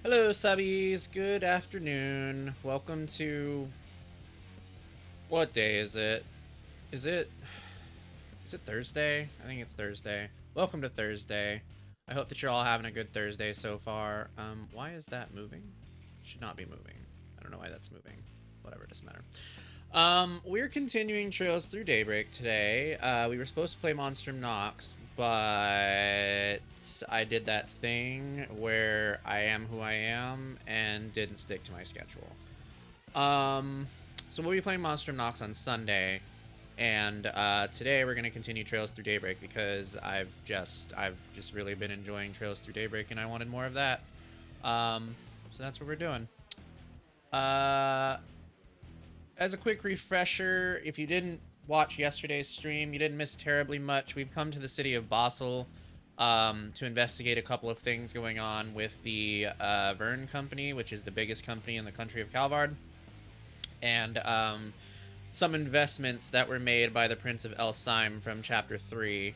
Hello, subbies. Good afternoon. Welcome to... What day is it? Is it... Is it Thursday? I think it's Thursday. Welcome to Thursday. I hope that you're all having a good Thursday so far. Why is that moving? Should not be moving. I don't know why that's moving. Whatever, doesn't matter. We're continuing Trails Through Daybreak today. We were supposed to play Monstrum Nox, but I did that thing where I am who I am and didn't stick to my schedule. So we'll be playing Monstrum Nox on Sunday, and today we're gonna continue Trails Through Daybreak because I've just really been enjoying Trails Through Daybreak and I wanted more of that. So that's what we're doing. As a quick refresher, if you didn't watch yesterday's stream, you didn't miss terribly much. We've come to the city of Basel to investigate a couple of things going on with the Verne Company, which is the biggest company in the country of Calvard, and some investments that were made by the Prince of Elsyme from Chapter 3.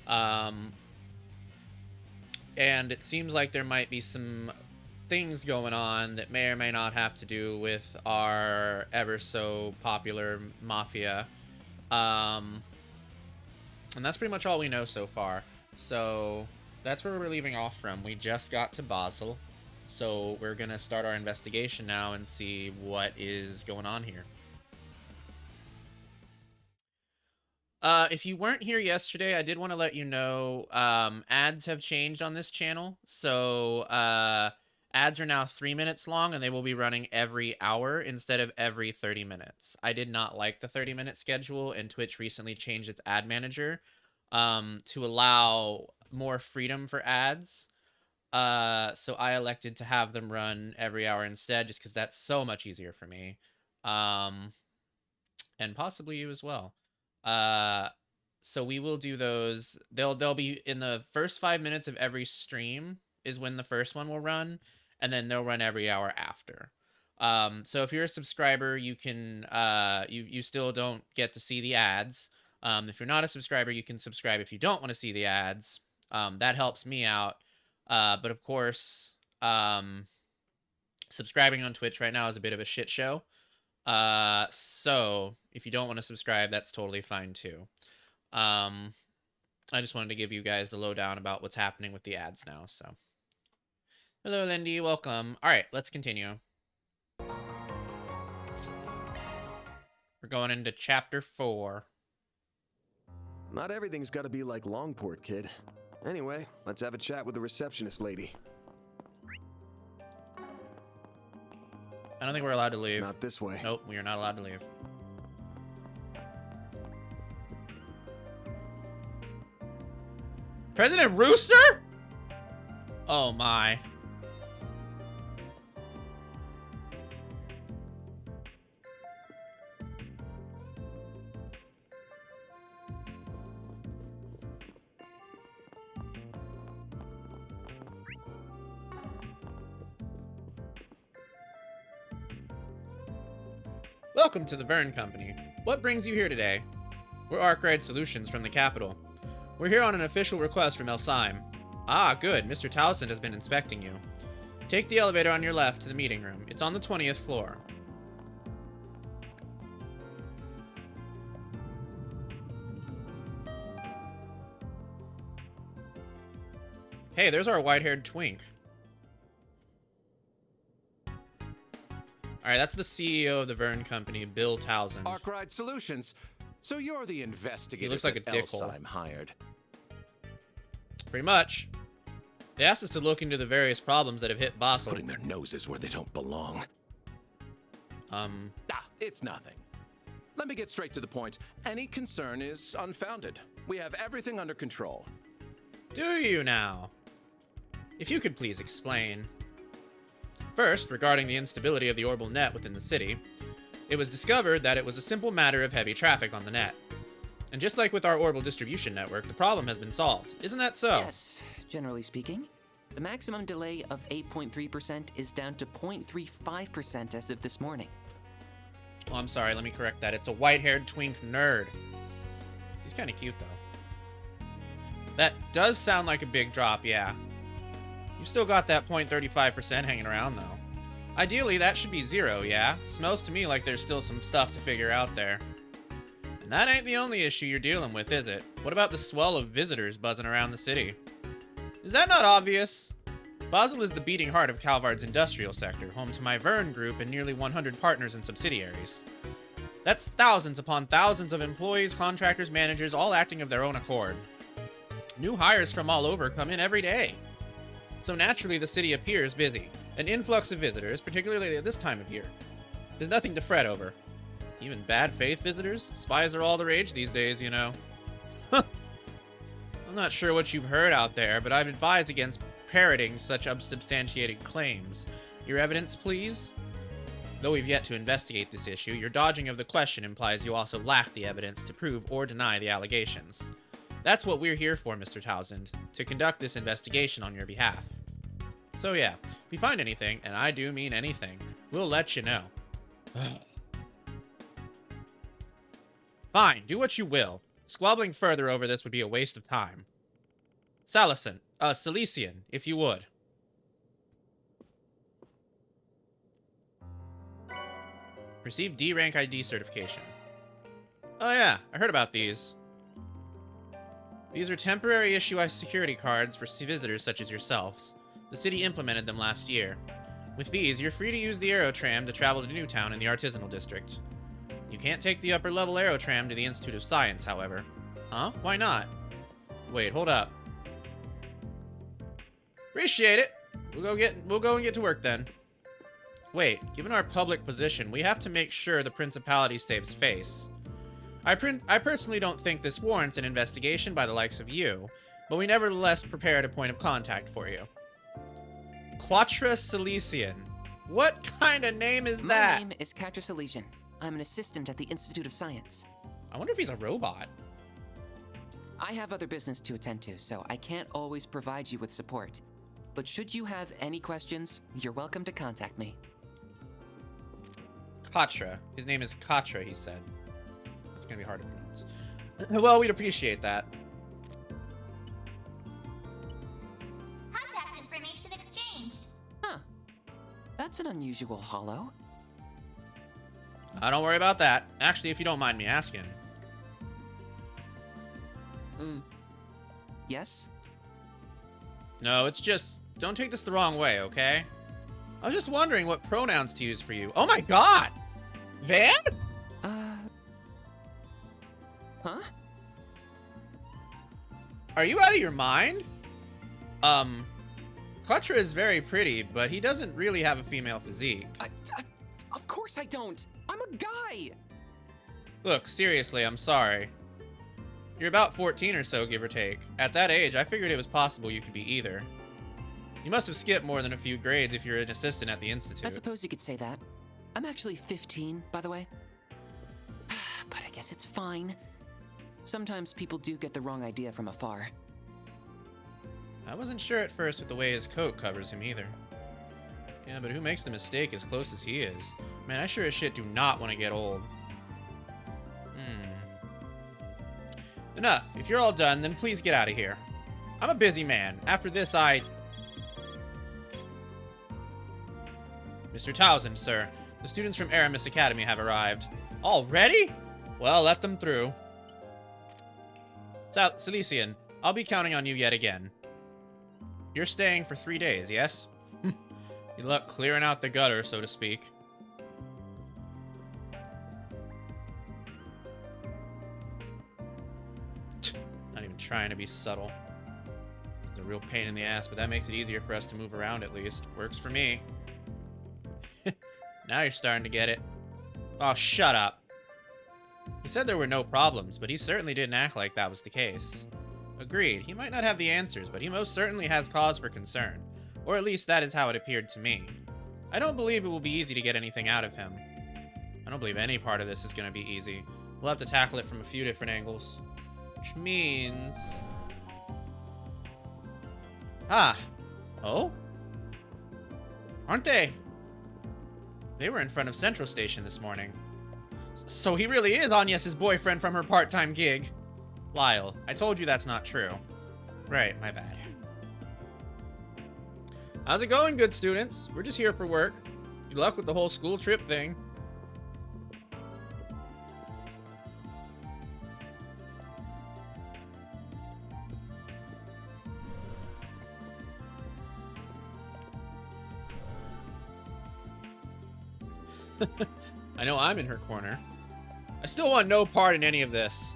And it seems like there might be some things going on that may or may not have to do with our ever so popular mafia. And that's pretty much all we know so far. So that's where we're leaving off from. We just got to Basel, so we're gonna start our investigation now and see what is going on here. If you weren't here yesterday, I did want to let you know ads have changed on this channel. So ads are now 3 minutes long, and they will be running every hour instead of every 30 minutes. I did not like the 30-minute schedule, and Twitch recently changed its ad manager to allow more freedom for ads. So I elected to have them run every hour instead, just because that's so much easier for me. And possibly you as well. So we will do those. They'll be in the first 5 minutes of every stream is when the first one will run, and then they'll run every hour after. So if you're a subscriber, you can you still don't get to see the ads. If you're not a subscriber, you can subscribe if you don't want to see the ads. That helps me out. But of course, subscribing on Twitch right now is a bit of a shit show. So if you don't want to subscribe, that's totally fine too. I just wanted to give you guys the lowdown about what's happening with the ads now. So hello, Lindy, welcome. All right, let's continue. We're going into chapter 4. Not everything's gotta be like Longport, kid. Anyway, let's have a chat with the receptionist lady. I don't think we're allowed to leave. Not this way. Nope, we are not allowed to leave. President Rooster? Oh my. Welcome to the Verne Company. What brings you here today? We're Arkwright Solutions from the capital. We're here on an official request from Elsyme. Ah, good. Mr. Towson has been inspecting you. Take the elevator on your left to the meeting room. It's on the 20th floor. Hey, there's our white-haired twink. All right, that's the CEO of the Verne Company, Bill Towson. Arkwright Solutions. So you're the investigator He looks like a that dickhole. Elsyme hired. Pretty much. They asked us to look into the various problems that have hit Basel. Putting their noses where they don't belong. It's nothing. Let me get straight to the point. Any concern is unfounded. We have everything under control. Do you now? If you could please explain. First, regarding the instability of the orbital net within the city, it was discovered that it was a simple matter of heavy traffic on the net. And just like with our orbital distribution network, the problem has been solved. Isn't that so? Yes, generally speaking. The maximum delay of 8.3% is down to 0.35% as of this morning. Oh, I'm sorry, let me correct that. It's a white-haired twink nerd. He's kind of cute, though. That does sound like a big drop, yeah. You still got that 0.35% hanging around, though. Ideally, that should be 0, yeah? Smells to me like there's still some stuff to figure out there. And that ain't the only issue you're dealing with, is it? What about the swell of visitors buzzing around the city? Is that not obvious? Basel is the beating heart of Calvard's industrial sector, home to my Verne group and nearly 100 partners and subsidiaries. That's thousands upon thousands of employees, contractors, managers, all acting of their own accord. New hires from all over come in every day. So naturally, the city appears busy. An influx of visitors, particularly at this time of year. There's nothing to fret over. Even bad faith visitors? Spies are all the rage these days, you know. I'm not sure what you've heard out there, but I've advised against parroting such unsubstantiated claims. Your evidence, please? Though we've yet to investigate this issue, your dodging of the question implies you also lack the evidence to prove or deny the allegations. That's what we're here for, Mr. Townsend, to conduct this investigation on your behalf. So yeah, if we find anything, and I do mean anything, we'll let you know. Fine, do what you will. Squabbling further over this would be a waste of time. Silesian, if you would. Receive D rank ID certification. Oh yeah, I heard about these. These are temporary issue security cards for visitors such as yourselves. The city implemented them last year. With these, you're free to use the Aerotram to travel to Newtown in the Artisanal District. You can't take the upper-level Aerotram to the Institute of Science, however. Huh? Why not? Wait, hold up. Appreciate it. We'll go and get to work then. Wait, given our public position, we have to make sure the Principality saves face. I personally don't think this warrants an investigation by the likes of you, but we nevertheless prepared a point of contact for you. Quatra Silesian. What kind of name is that? My name is Quatra Silesian. I'm an assistant at the Institute of Science. I wonder if he's a robot. I have other business to attend to, so I can't always provide you with support. But should you have any questions, you're welcome to contact me. Quatra. His name is Quatra, he said. That's gonna be hard to pronounce. Well, we'd appreciate that. Contact information exchanged. Huh. That's an unusual holo. Don't worry about that. Actually, if you don't mind me asking. Yes? No, it's just... Don't take this the wrong way, okay? I was just wondering what pronouns to use for you. Oh my god! Van? Huh? Are you out of your mind? Quatra is very pretty, but he doesn't really have a female physique. Of course I don't! I'm a guy! Look, seriously, I'm sorry. You're about 14 or so, give or take. At that age, I figured it was possible you could be either. You must have skipped more than a few grades if you're an assistant at the Institute. I suppose you could say that. I'm actually 15, by the way. But I guess it's fine. Sometimes people do get the wrong idea from afar. I wasn't sure at first with the way his coat covers him either. Yeah, but who makes the mistake as close as he is? Man, I sure as shit do not want to get old. Enough. If you're all done, then please get out of here. I'm a busy man. After this, Mr. Townsend, sir. The students from Aramis Academy have arrived. Already? Well, let them through. Silesian, I'll be counting on you yet again. You're staying for 3 days, yes? Good luck clearing out the gutter, so to speak. Not even trying to be subtle. It's a real pain in the ass, but that makes it easier for us to move around at least. Works for me. Now you're starting to get it. Oh, shut up. He said there were no problems, but he certainly didn't act like that was the case. Agreed, he might not have the answers, but he most certainly has cause for concern. Or at least that is how it appeared to me. I don't believe it will be easy to get anything out of him. I don't believe any part of this is going to be easy. We'll have to tackle it from a few different angles. Which means... Ah. Oh? Aren't they? They were in front of Central Station this morning. So he really is Agnes' boyfriend from her part-time gig. Lyle, I told you that's not true. Right, my bad. How's it going, good students? We're just here for work. Good luck with the whole school trip thing. I know I'm in her corner. I still want no part in any of this.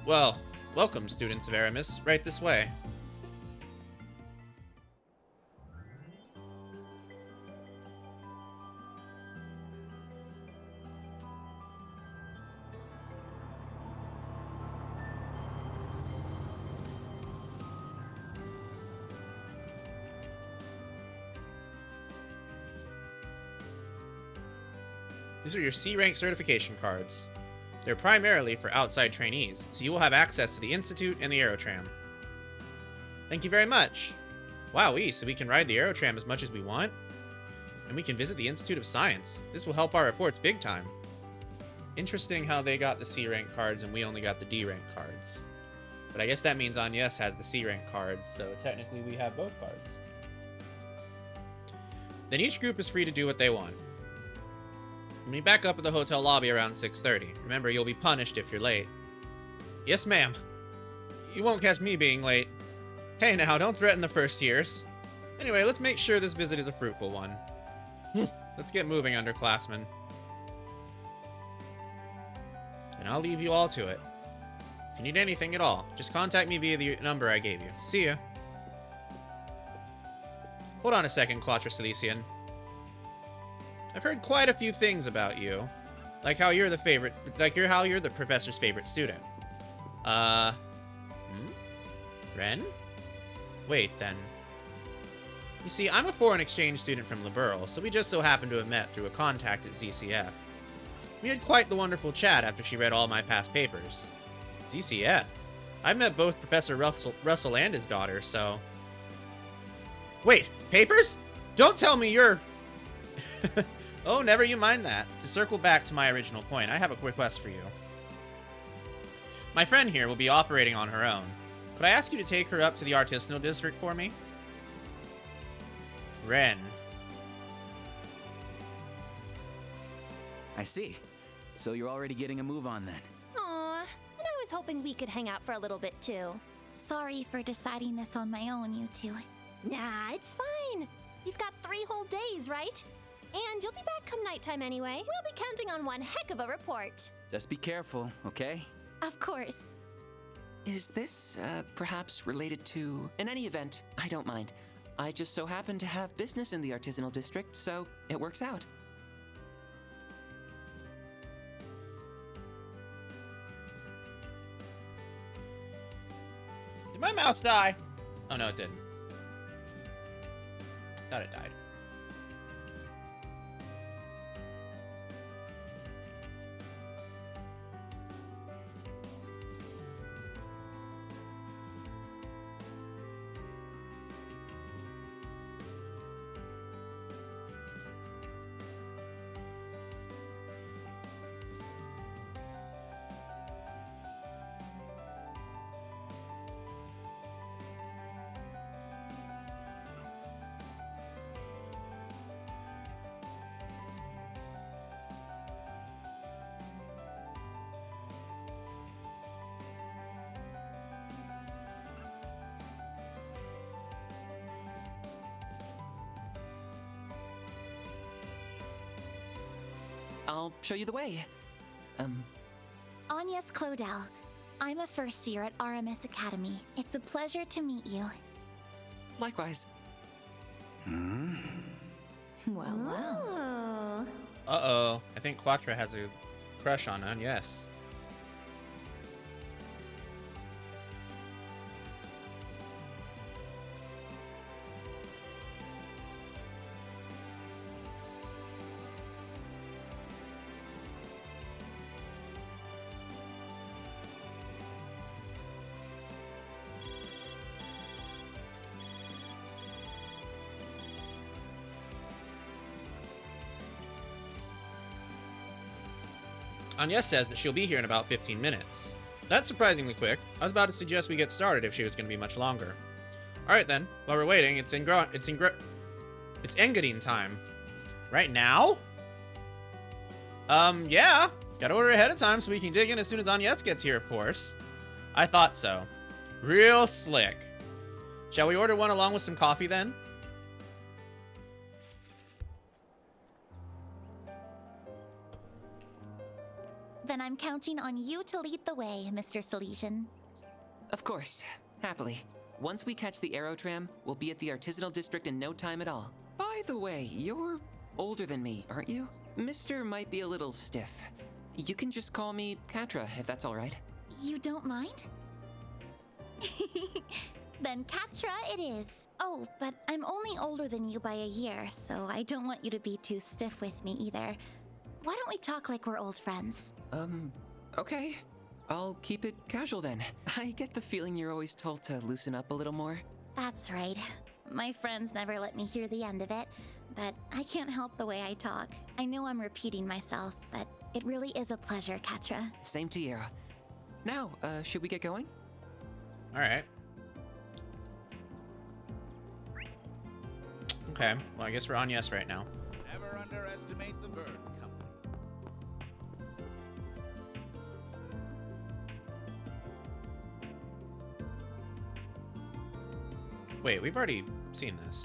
Well, welcome, students of Aramis. Right this way. These are your C-rank certification cards. They're primarily for outside trainees, so you will have access to the Institute and the Aerotram. Thank you very much. Wowee, so we can ride the Aerotram as much as we want? And we can visit the Institute of Science. This will help our reports big time. Interesting how they got the C-rank cards and we only got the D-rank cards. But I guess that means Agnes has the C-rank cards, so technically we have both cards. Then each group is free to do what they want. Meet back up at the hotel lobby around 6:30. Remember, you'll be punished if you're late. Yes, ma'am. You won't catch me being late. Hey now, don't threaten the first years. Anyway, let's make sure this visit is a fruitful one. Let's get moving, underclassmen. And I'll leave you all to it. If you need anything at all, just contact me via the number I gave you. See ya. Hold on a second, Quattro Silesian. I've heard quite a few things about you. Like how you're the favorite, how you're the professor's favorite student. Ren? Wait, then. You see, I'm a foreign exchange student from Liberl, so we just so happened to have met through a contact at ZCF. We had quite the wonderful chat after she read all my past papers. ZCF? I've met both Professor Russell and his daughter, so... Wait, papers? Don't tell me you're... Oh, never you mind that. To circle back to my original point, I have a request for you. My friend here will be operating on her own. Could I ask you to take her up to the artisanal district for me? Ren. I see. So you're already getting a move on then. Aw, and I was hoping we could hang out for a little bit too. Sorry for deciding this on my own, you two. Nah, it's fine. We've got 3 whole days, right? And you'll be back come nighttime anyway. We'll be counting on one heck of a report. Just be careful, okay? Of course. Is this, perhaps related to... In any event, I don't mind. I just so happen to have business in the artisanal district, so it works out. Did my mouse die? Oh, no, it didn't. Thought it died. I'll show you the way. Agnes Claudel. I'm a first year at RMS Academy. It's a pleasure to meet you. Likewise. Well. Oh. Uh-oh. I think Quattro has a crush on Agnes. Agnes says that she'll be here in about 15 minutes. That's surprisingly quick. I was about to suggest we get started if she was going to be much longer. All right then. While we're waiting, it's Engadine time. Right now? Yeah. Gotta order ahead of time so we can dig in as soon as Agnes gets here, of course. I thought so. Real slick. Shall we order one along with some coffee then? Then I'm counting on you to lead the way, Mr. Salesian. Of course, happily. Once we catch the Aero Tram, we'll be at the artisanal district in no time at all. By the way, you're older than me, aren't you? Mister might be a little stiff. You can just call me Katra, if that's all right. You don't mind? Then Katra it is. Oh, but I'm only older than you by a year, so I don't want you to be too stiff with me either. Why don't we talk like we're old friends? Okay. I'll keep it casual then. I get the feeling you're always told to loosen up a little more. That's right. My friends never let me hear the end of it, but I can't help the way I talk. I know I'm repeating myself, but it really is a pleasure, Katra. Same to you. Now, should we get going? All right. Okay. Well, I guess we're on yes right now. Never underestimate the bird company. Wait, we've already seen this.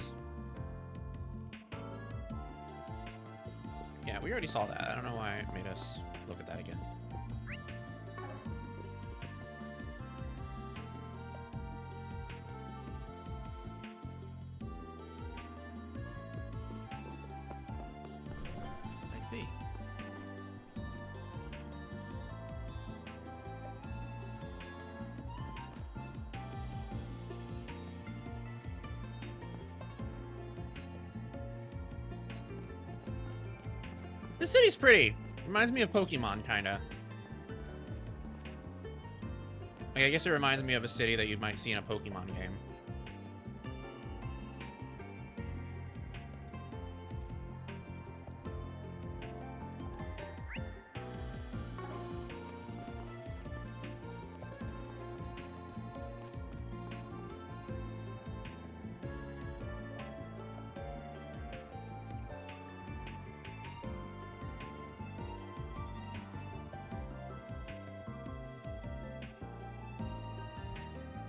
Yeah, we already saw that. I don't know why it made us look at that again. I see. This city's pretty. Reminds me of Pokemon, kinda. Like, I guess it reminds me of a city that you might see in a Pokemon game.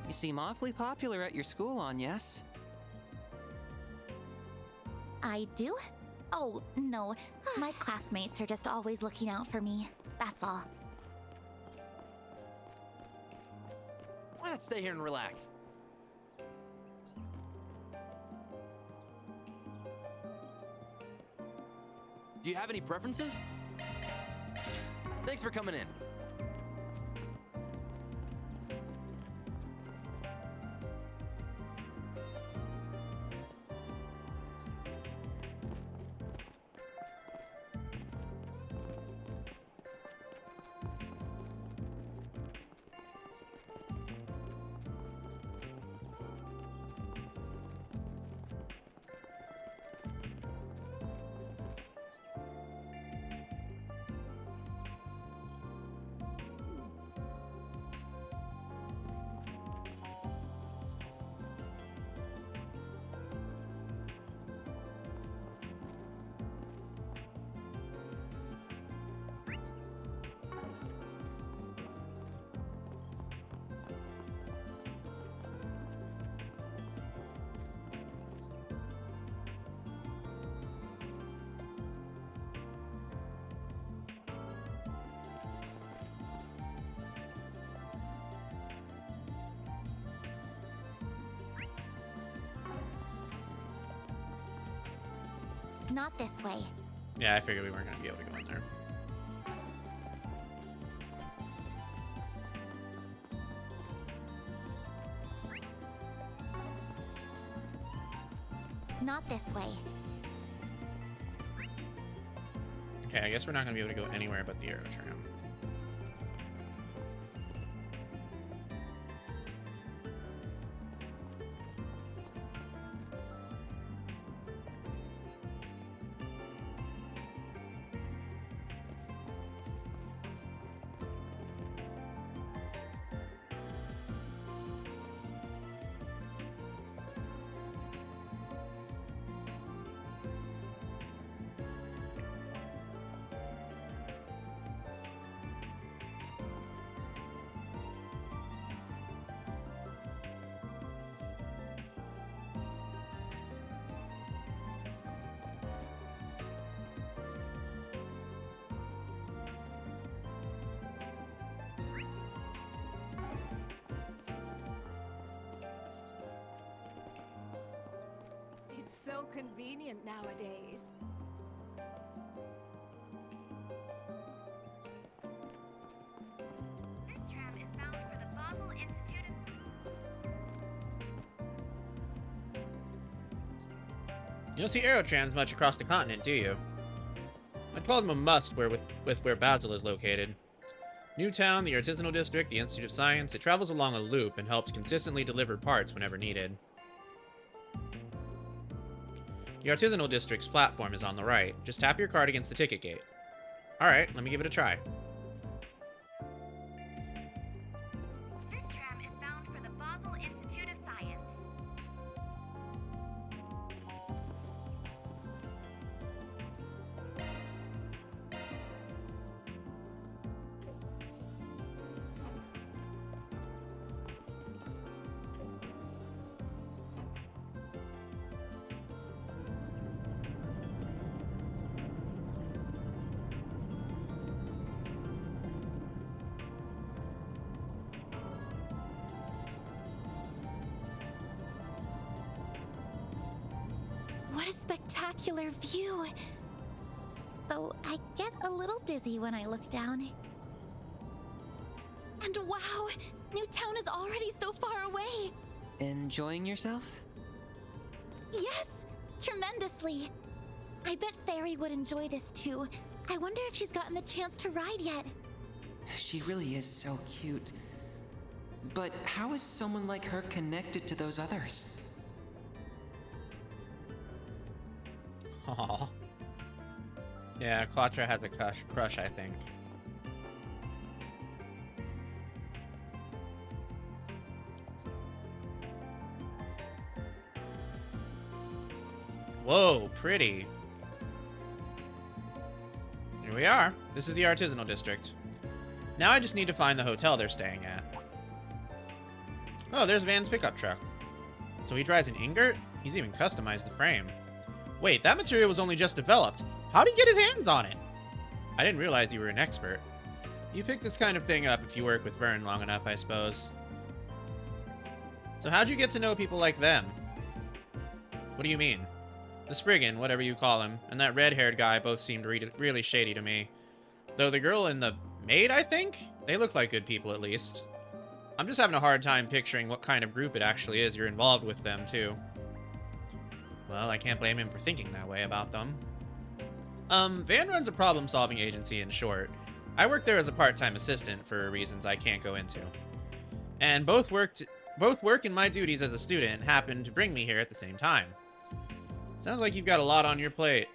You seem awfully popular at your school, Agnes. I do? Oh, no. My classmates are just always looking out for me. That's all. Why not stay here and relax? Do you have any preferences? Thanks for coming in. Not this way. Yeah, I figured we weren't gonna be able to go in there. Not this way. Okay, I guess we're not gonna be able to go anywhere but the Aero Tram. so convenient nowadays. This tram is bound for the Basel Institute of... You don't see aerotrams much across the continent, do you? I'd call them a must with where Basel is located. Newtown, the Artisanal District, the Institute of Science, it travels along a loop and helps consistently deliver parts whenever needed. The Artisanal District's platform is on the right. Just tap your card against the ticket gate. Alright, let me give it a try. This tram is bound for the Basel Institute of Science. What a spectacular view! Though I get a little dizzy when I look down. And wow! Newtown is already so far away! Enjoying yourself? Yes! Tremendously! I bet Fairy would enjoy this too. I wonder if she's gotten the chance to ride yet. She really is so cute. But how is someone like her connected to those others? Aww. Yeah, Quattro has a crush, I think. Whoa, pretty. Here we are. This is the Artisanal District. Now I just need to find the hotel they're staying at. Oh, there's Van's pickup truck. So he drives an ingot? He's even customized the frame. Wait, that material was only just developed. How'd he get his hands on it? I didn't realize you were an expert. You pick this kind of thing up if you work with Vern long enough, I suppose. So how'd you get to know people like them? What do you mean? The Spriggan, whatever you call him, and that red-haired guy both seemed really shady to me. Though the girl and the maid, I think? They look like good people, at least. I'm just having a hard time picturing what kind of group it actually is you're involved with them, too. Well, I can't blame him for thinking that way about them. Van runs a problem-solving agency, in short. I work there as a part-time assistant for reasons I can't go into. And both work and my duties as a student happened to bring me here at the same time. Sounds like you've got a lot on your plate.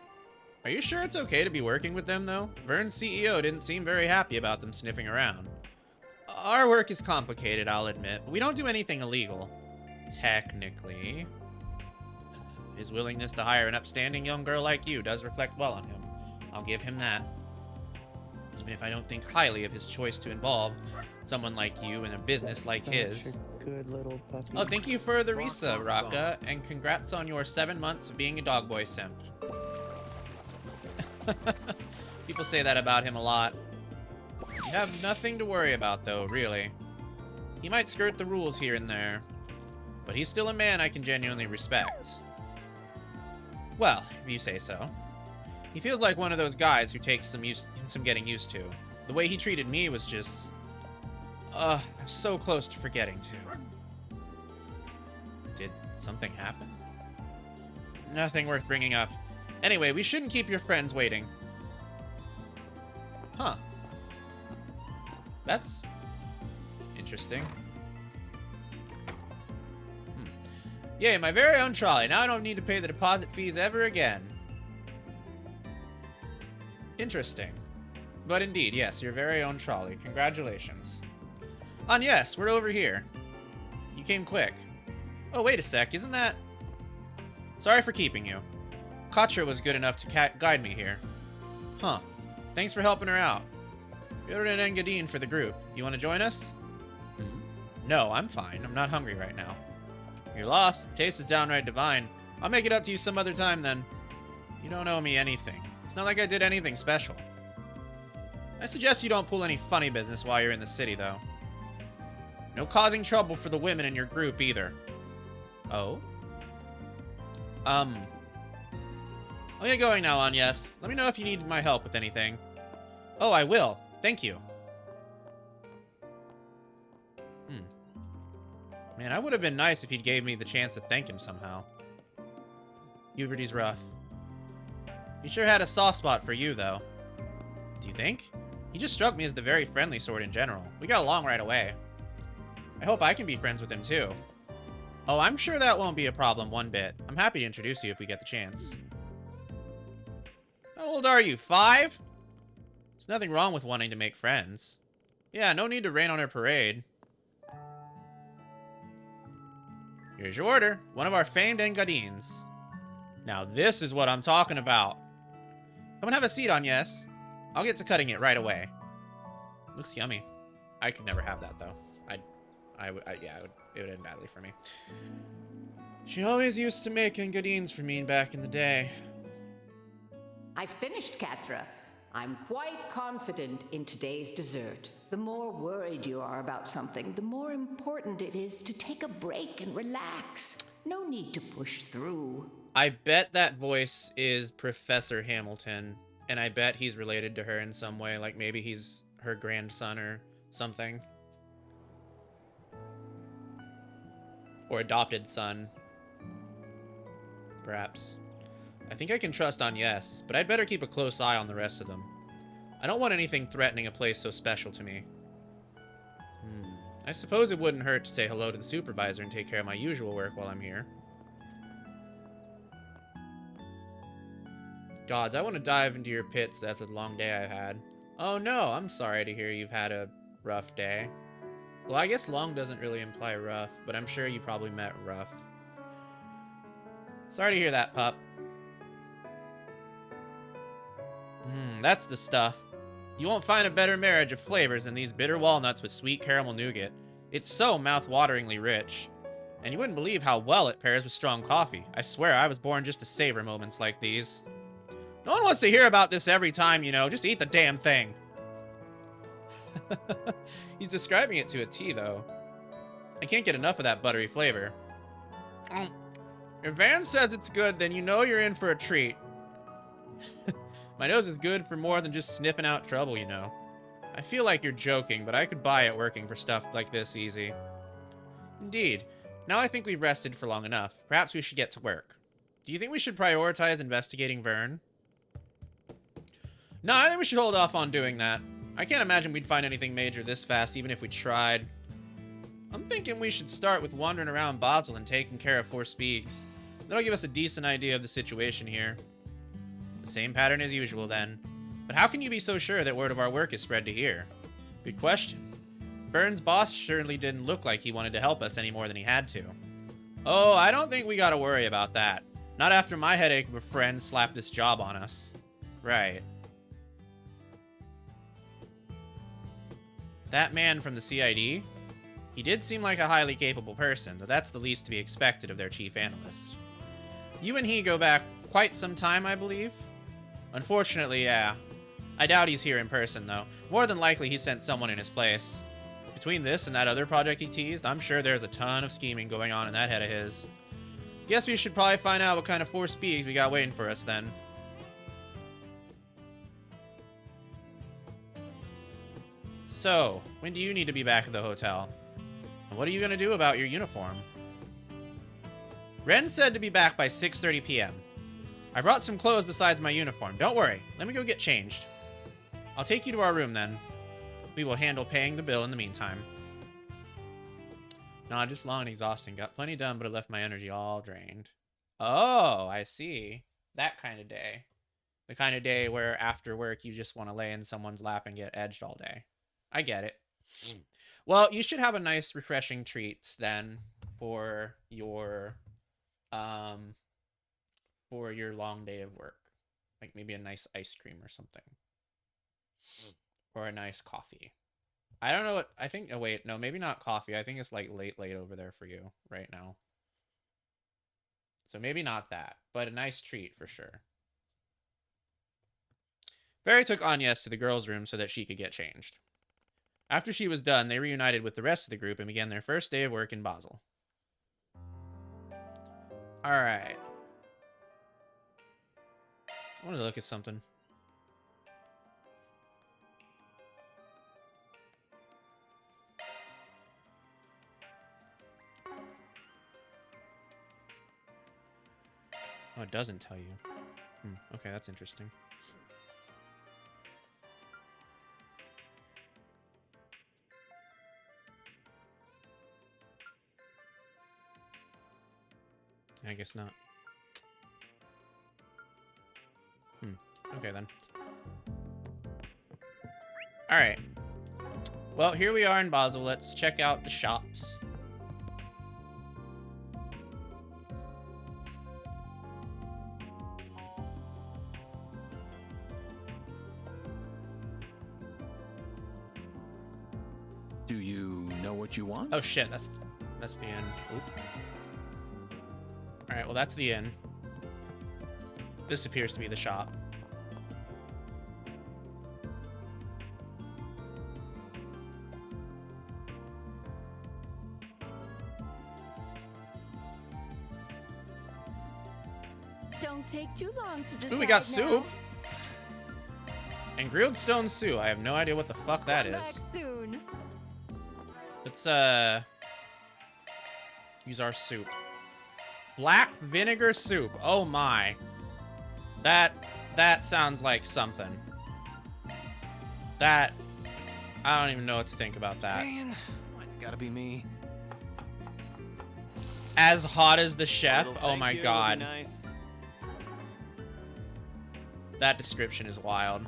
Are you sure it's okay to be working with them, though? Vern's CEO didn't seem very happy about them sniffing around. Our work is complicated, I'll admit, but we don't do anything illegal. Technically. His willingness to hire an upstanding young girl like you does reflect well on him. I'll give him that. Even if I don't think highly of his choice to involve someone like you in a business like his. Good little puppy. Oh, thank you for the Risa, Raka, and congrats on your 7 months of being a dog boy simp. People say that about him a lot. You have nothing to worry about, though, really. He might skirt the rules here and there, but he's still a man I can genuinely respect. Well, if you say so. He feels like one of those guys who takes some getting used to. The way he treated me was just... I'm so close to forgetting to. Did something happen? Nothing worth bringing up. Anyway, we shouldn't keep your friends waiting. Huh. That's interesting. Yay, my very own trolley. Now I don't need to pay the deposit fees ever again. Interesting. But indeed, yes, your very own trolley. Congratulations. And yes, we're over here. You came quick. Oh, wait a sec, isn't that... Sorry for keeping you. Katra was good enough to guide me here. Huh. Thanks for helping her out. You're an Engadine for the group. You want to join us? No, I'm fine. I'm not hungry right now. You're lost. The taste is downright divine. I'll make it up to you some other time, then. You don't owe me anything. It's not like I did anything special. I suggest you don't pull any funny business while you're in the city, though. No causing trouble for the women in your group, either. Oh? I'll get going now, Agnes. Let me know if you need my help with anything. Oh, I will. Thank you. Man, I would have been nice if he'd gave me the chance to thank him somehow. Puberty's rough. He sure had a soft spot for you, though. Do you think? He just struck me as the very friendly sort in general. We got along right away. I hope I can be friends with him, too. Oh, I'm sure that won't be a problem one bit. I'm happy to introduce you if we get the chance. How old are you, 5? There's nothing wrong with wanting to make friends. Yeah, no need to rain on our parade. Here's your order. One of our famed engadines. Now this is what I'm talking about. Come and have a seat, Agnes. I'll get to cutting it right away. Looks yummy. I could never have that, though. It would end badly for me. She always used to make engadines for me back in the day. I finished, Catra. I'm quite confident in today's dessert. The more worried you are about something, the more important it is to take a break and relax. No need to push through. I bet that voice is Professor Hamilton, and I bet he's related to her in some way, like maybe he's her grandson or something. Or adopted son. Perhaps. I think I can trust Agnes, but I'd better keep a close eye on the rest of them. I don't want anything threatening a place so special to me. I suppose it wouldn't hurt to say hello to the supervisor and take care of my usual work while I'm here. Gods, I want to dive into your pits after the long day I've had. Oh no, I'm sorry to hear you've had a rough day. Well, I guess long doesn't really imply rough, but I'm sure you probably meant rough. Sorry to hear that, pup. That's the stuff. You won't find a better marriage of flavors than these bitter walnuts with sweet caramel nougat. It's so mouth-wateringly rich. And you wouldn't believe how well it pairs with strong coffee. I swear I was born just to savor moments like these. No one wants to hear about this every time, you know. Just eat the damn thing. He's describing it to a T, though. I can't get enough of that buttery flavor. If Van says it's good, then you know you're in for a treat. My nose is good for more than just sniffing out trouble, you know. I feel like you're joking, but I could buy it working for stuff like this easy. Indeed. Now I think we've rested for long enough. Perhaps we should get to work. Do you think we should prioritize investigating Vern? No, I think we should hold off on doing that. I can't imagine we'd find anything major this fast, even if we tried. I'm thinking we should start with wandering around Basel and taking care of Four Speaks. That'll give us a decent idea of the situation here. The same pattern as usual, then. But how can you be so sure that word of our work is spread to here? Good question. Vern's boss surely didn't look like he wanted to help us any more than he had to. Oh, I don't think we gotta worry about that. Not after my headache of a friend slapped this job on us. Right. That man from the CID? He did seem like a highly capable person, though that's the least to be expected of their chief analyst. You and he go back quite some time, I believe? Unfortunately, yeah. I doubt he's here in person, though. More than likely he sent someone in his place. Between this and that other project he teased, I'm sure there's a ton of scheming going on in that head of his. Guess we should probably find out what kind of Four Speaks we got waiting for us, then. So, when do you need to be back at the hotel? And what are you going to do about your uniform? Ren said to be back by 6:30 p.m. I brought some clothes besides my uniform. Don't worry. Let me go get changed. I'll take you to our room then. We will handle paying the bill in the meantime. Nah, just long and exhausting. Got plenty done, but it left my energy all drained. Oh, I see. That kind of day. The kind of day where after work you just want to lay in someone's lap and get edged all day. I get it. Well, you should have a nice refreshing treat then for your long day of work. Like maybe a nice ice cream or something. Or a nice coffee. I don't know what I think. Oh wait, no, maybe not coffee. I think it's like late over there for you right now. So maybe not that, but a nice treat for sure. Barry took Agnes to the girls' room so that she could get changed. After she was done, they reunited with the rest of the group and began their first day of work in Basel. Alright. I want to look at something. Oh, it doesn't tell you. Okay, that's interesting. I guess not. Okay, then. Alright. Well, here we are in Basel. Let's check out the shops. Do you know what you want? Oh shit, that's the inn. Oop. Alright, well that's the inn. This appears to be the shop. Don't take too long to decide. Ooh, we got now. soup. And grilled stone stew. I have no idea what the fuck that Come is. back soon. Let's use our soup. Black vinegar soup. Oh my. That sounds like something. That I don't even know what to think about that. Man, why's it gotta be me? As hot as the chef. Little Oh thank my you would be god. nice. That description is wild.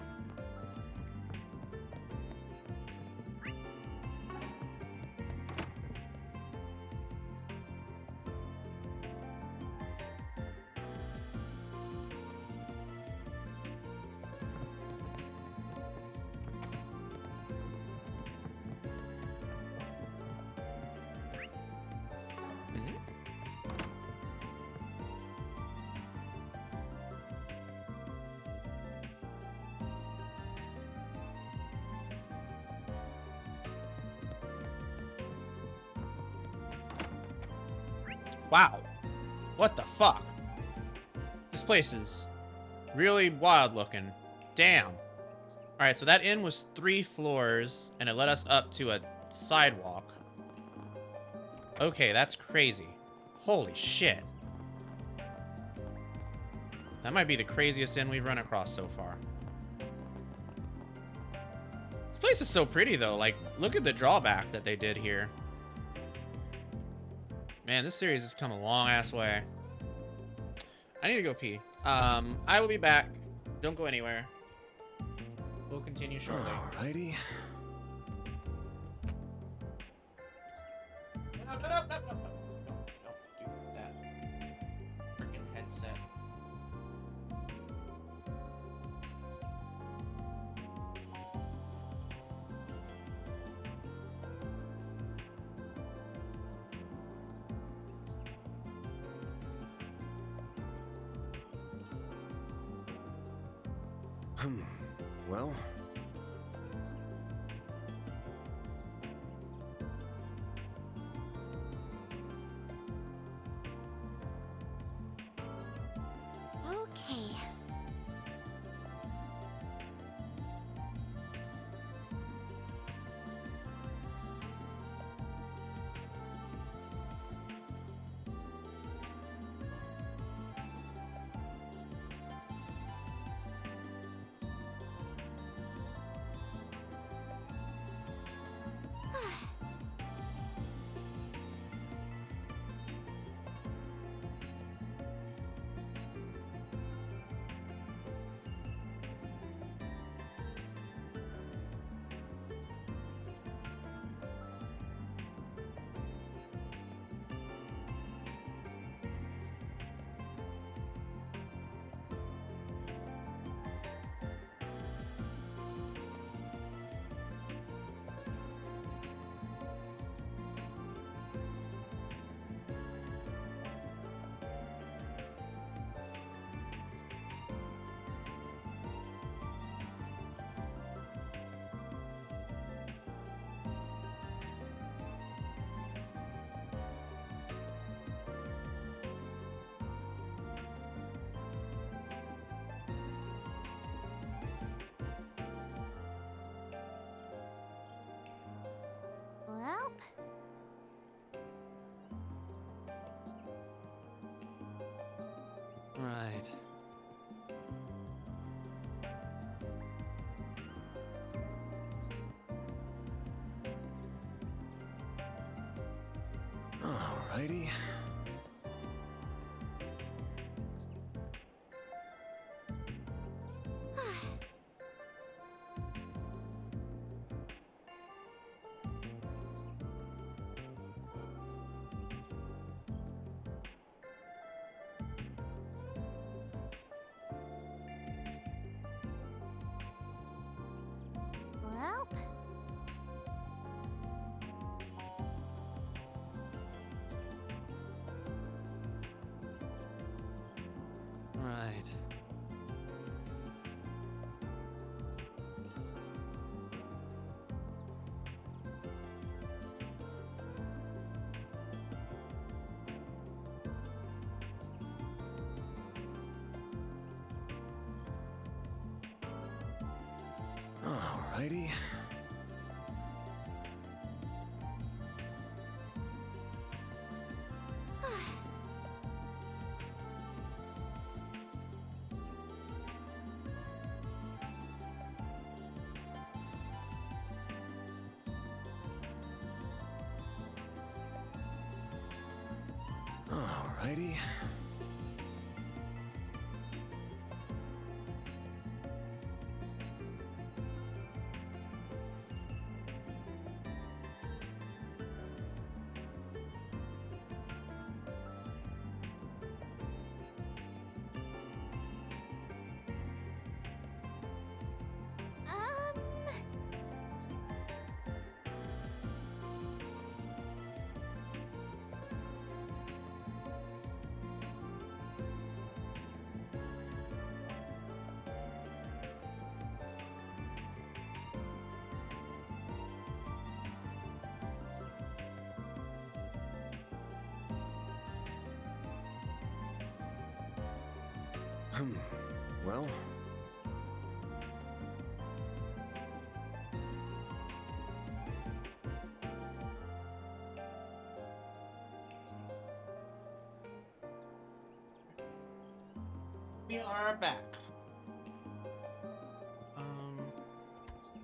Wow. What the fuck? This place is really wild looking. Damn. Alright, so that inn was 3 floors, and it led us up to a sidewalk. Okay, that's crazy. Holy shit. That might be the craziest inn we've run across so far. This place is so pretty, though. Like, look at the drawback that they did here. Man, this series has come a long-ass way. I need to go pee. I will be back. Don't go anywhere. We'll continue shortly. Alrighty. No, don't do that. Freaking headset. Well, Okay. Right. Alrighty. Well, Right. Alrighty. Alrighty. um, Well, We are back.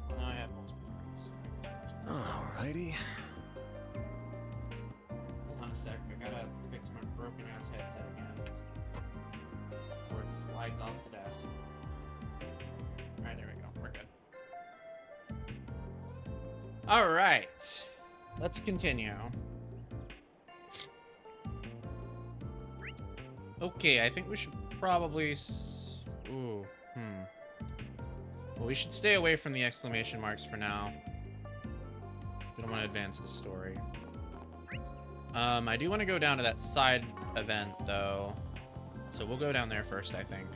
Now I have multiple frames. alrighty. Hold on a sec. I gotta fix my broken ass headset again. Before it slides off the desk. Alright, there we go. We're good. Alright. Let's continue. Okay, I think we should probably... Well, we should stay away from the exclamation marks for now. We don't want to advance the story. I do want to go down to that side event, though. So we'll go down there first, I think.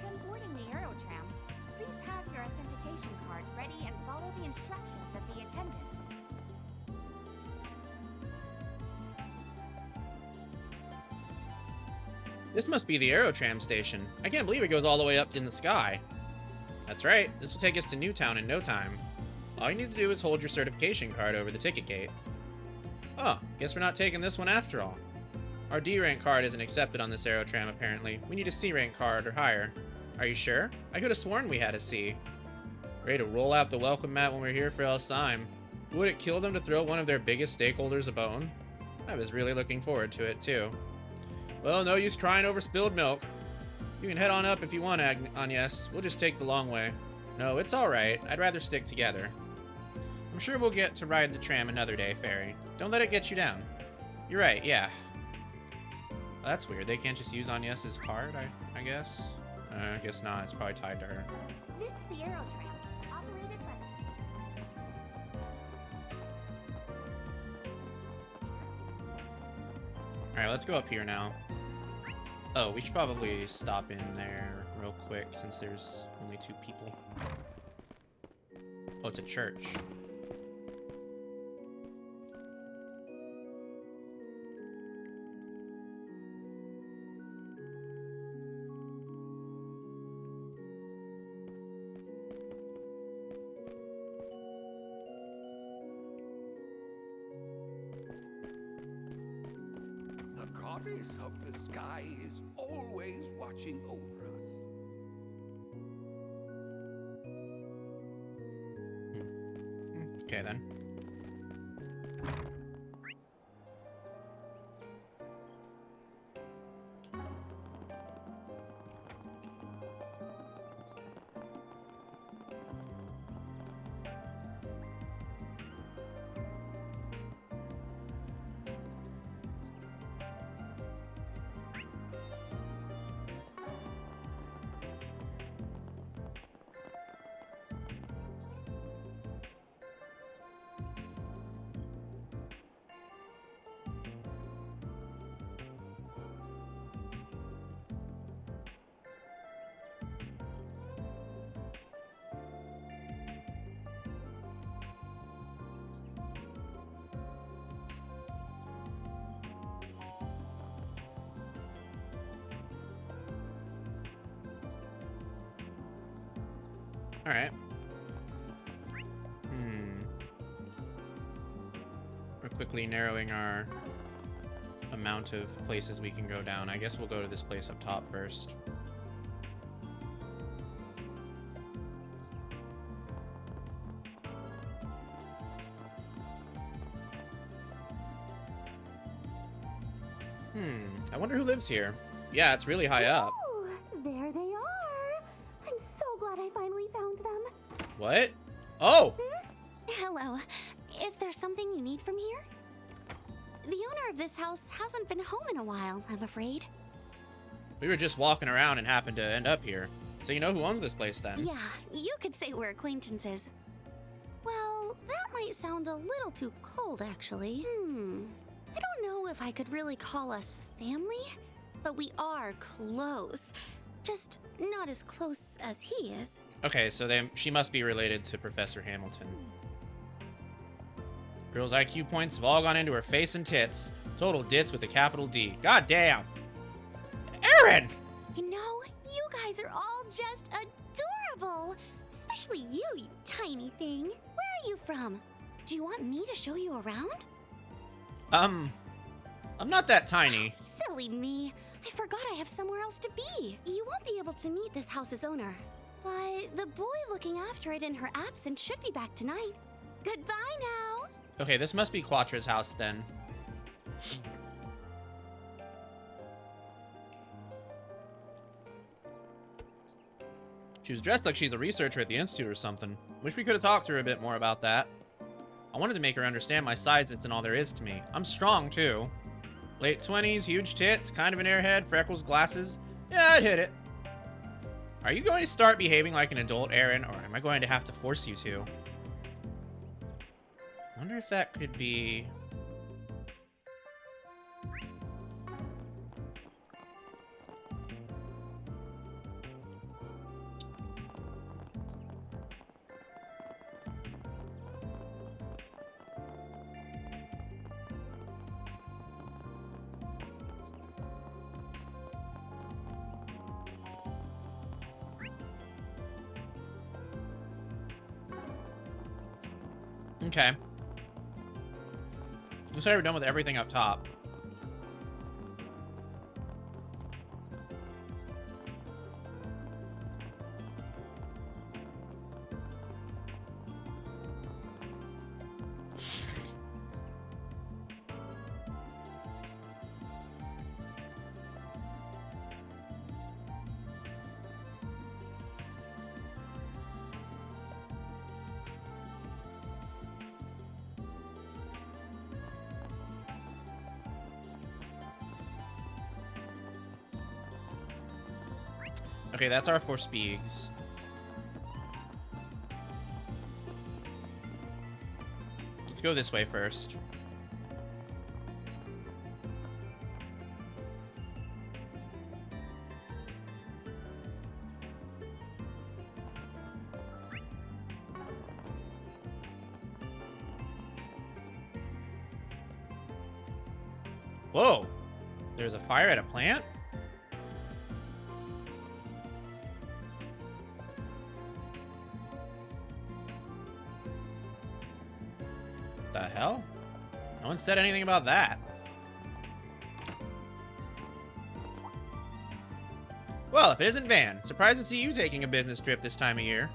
When boarding the Aerotram, please have your authentication card ready and follow the instructions of the attendant. This must be the Aerotram station. I can't believe it goes all the way up in the sky. That's right. This will take us to Newtown in no time. All you need to do is hold your certification card over the ticket gate. Oh, guess we're not taking this one after all. Our D rank card isn't accepted on this Aerotram, apparently. We need a C rank card or higher. Are you sure? I could have sworn we had a C. Ready to roll out the welcome mat when we're here for Elsyme. Would it kill them to throw one of their biggest stakeholders a bone? I was really looking forward to it, too. Well, no use crying over spilled milk. You can head on up if you want, Agnes. We'll just take the long way. No, it's alright. I'd rather stick together. I'm sure we'll get to ride the tram another day, Fairy. Don't let it get you down. You're right, yeah. Well, that's weird. They can't just use Agnes's card, I guess? I guess not. It's probably tied to her. This is the Aerotram, operated by... Alright, let's go up here now. Oh, we should probably stop in there real quick since there's only 2 people. Oh, it's a church. The goddess of the sky is always watching over us. Okay, then. All right. We're quickly narrowing our amount of places we can go down. I guess we'll go to this place up top first. I wonder who lives here. Yeah, it's really high up. Oh, there they are. I'm so glad I finally found them. What? Oh! Hello. Is there something you need from here? The owner of this house hasn't been home in a while, I'm afraid. We were just walking around and happened to end up here. So you know who owns this place then? Yeah, you could say we're acquaintances. Well, that might sound a little too cold, actually. I don't know if I could really call us family, but we are close. Just not as close as he is. Okay, so she must be related to Professor Hamilton. Girl's IQ points have all gone into her face and tits. Total dits with a capital D. God damn. Aaron! You know, you guys are all just adorable. Especially you tiny thing. Where are you from? Do you want me to show you around? I'm not that tiny. Silly me. I forgot I have somewhere else to be. You won't be able to meet this house's owner. But the boy looking after it in her absence should be back tonight. Goodbye now. Okay, this must be Quattra's house then. She was dressed like she's a researcher at the Institute or something. Wish we could have talked to her a bit more about that. I wanted to make her understand my size isn't all there is to me. I'm strong, too. Late 20s, huge tits, kind of an airhead, freckles, glasses. Yeah, I'd hit it. Are you going to start behaving like an adult, Aaron, or am I going to have to force you to? I wonder if that could be... Okay. Looks like we're done with everything up top. Okay, that's our 4 speeds. Let's go this way first. Whoa. There's a fire at a plant? The hell? No one said anything about that. Well, if it isn't Van, surprised to see you taking a business trip this time of year.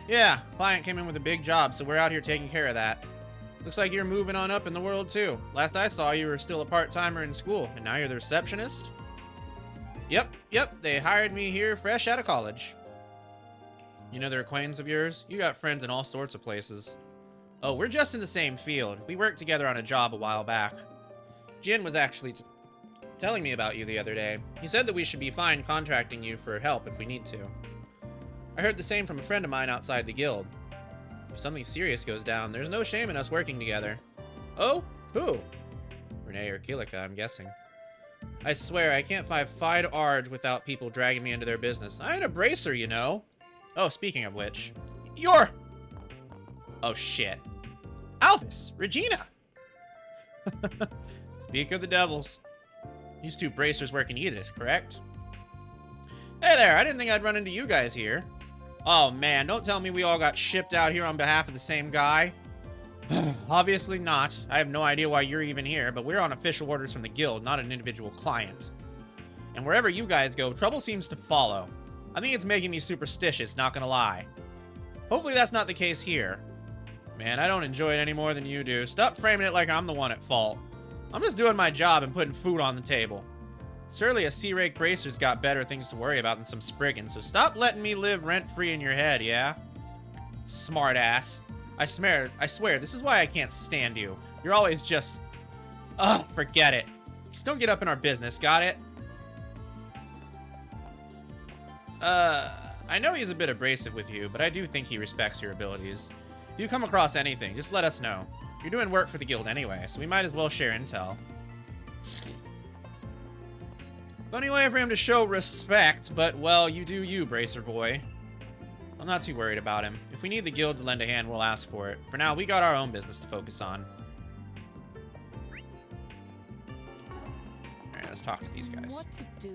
Yeah, client came in with a big job, so we're out here taking care of that. Looks like you're moving on up in the world, too. Last I saw, you were still a part-timer in school, and now you're the receptionist? Yep, they hired me here fresh out of college. You know they're acquaintance of yours? You got friends in all sorts of places. Oh, we're just in the same field. We worked together on a job a while back. Jin was actually telling me about you the other day. He said that we should be fine contracting you for help if we need to. I heard the same from a friend of mine outside the guild. If something serious goes down, there's no shame in us working together. Oh? Who? Renee or Kilika, I'm guessing. I swear, I can't fight Arge without people dragging me into their business. I ain't a bracer, you know. Oh, speaking of which. You're... Oh, shit. Alvis! Regina! Speak of the devils. These two bracers work in Edith, correct? Hey there, I didn't think I'd run into you guys here. Oh man, don't tell me we all got shipped out here on behalf of the same guy. Obviously not. I have no idea why you're even here, but we're on official orders from the guild, not an individual client. And wherever you guys go, trouble seems to follow. I think it's making me superstitious, not gonna lie. Hopefully that's not the case here. Man, I don't enjoy it any more than you do. Stop framing it like I'm the one at fault. I'm just doing my job and putting food on the table. Surely a sea rake bracer's got better things to worry about than some spriggans, so stop letting me live rent-free in your head, yeah? Smart ass. I swear, this is why I can't stand you. You're always just... Ugh, forget it. Just don't get up in our business, got it? I know he's a bit abrasive with you, but I do think he respects your abilities. If you come across anything, just let us know. You're doing work for the guild anyway, so we might as well share intel. Funny way for him to show respect, but, well, you do you, Bracer Boy. I'm not too worried about him. If we need the guild to lend a hand, we'll ask for it. For now, we got our own business to focus on. Alright, let's talk to these guys. What to do?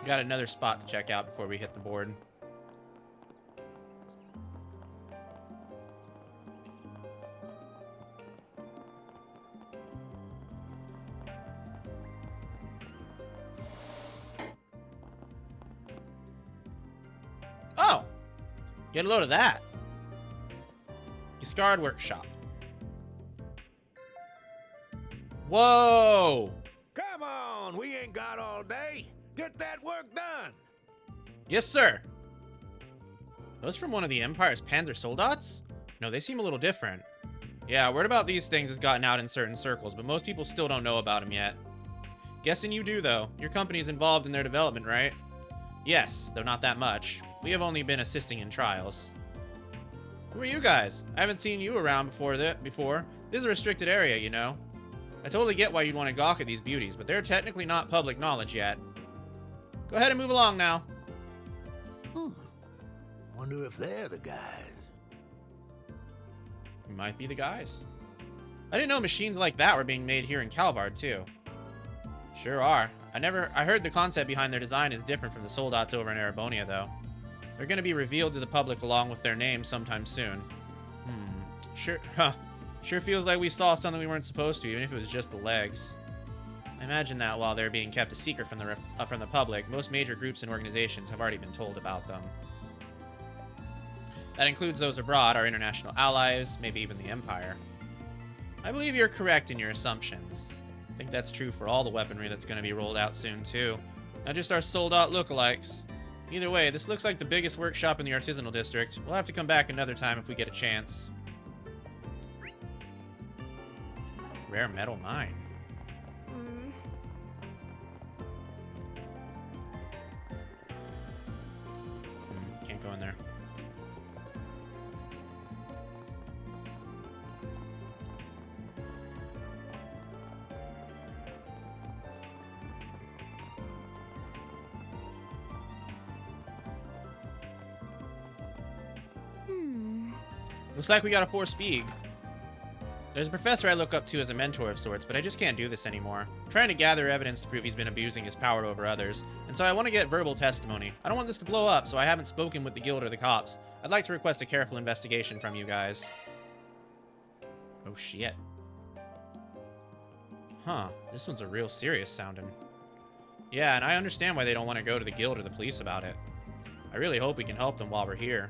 Got another spot to check out before we hit the board. Oh! Get a load of that. Discard Workshop. Whoa! Come on, we ain't got all day. Get that work done. Yes, sir. Those from one of the Empire's Panzer Soldats? No, they seem a little different. Yeah, word about these things has gotten out in certain circles, but most people still don't know about them yet. Guessing you do, though. Your company's involved in their development, right? Yes, though not that much. We have only been assisting in trials. Who are you guys? I haven't seen you around before. This is a restricted area, you know. I totally get why you'd want to gawk at these beauties, but they're technically not public knowledge yet. Go ahead and move along now. Wonder if they're the guys. Might be the guys. I didn't know machines like that were being made here in Calvard, too. Sure are. I heard the concept behind their design is different from the Soldats over in Erebonia, though. They're going to be revealed to the public along with their names sometime soon. Sure feels like we saw something we weren't supposed to, even if it was just the legs. I imagine that while they're being kept a secret from the public, most major groups and organizations have already been told about them. That includes those abroad, our international allies, maybe even the Empire. I believe you're correct in your assumptions. I think that's true for all the weaponry that's going to be rolled out soon, too. Not just our Soldat lookalikes. Either way, this looks like the biggest workshop in the artisanal district. We'll have to come back another time if we get a chance. Rare metal mine. Can't go in there. Looks like we got a 4-speed. There's a professor I look up to as a mentor of sorts, but I just can't do this anymore. I'm trying to gather evidence to prove he's been abusing his power over others, and so I want to get verbal testimony. I don't want this to blow up, so I haven't spoken with the guild or the cops. I'd like to request a careful investigation from you guys. Oh shit. Huh, this one's a real serious sounding. Yeah, and I understand why they don't want to go to the guild or the police about it. I really hope we can help them while we're here.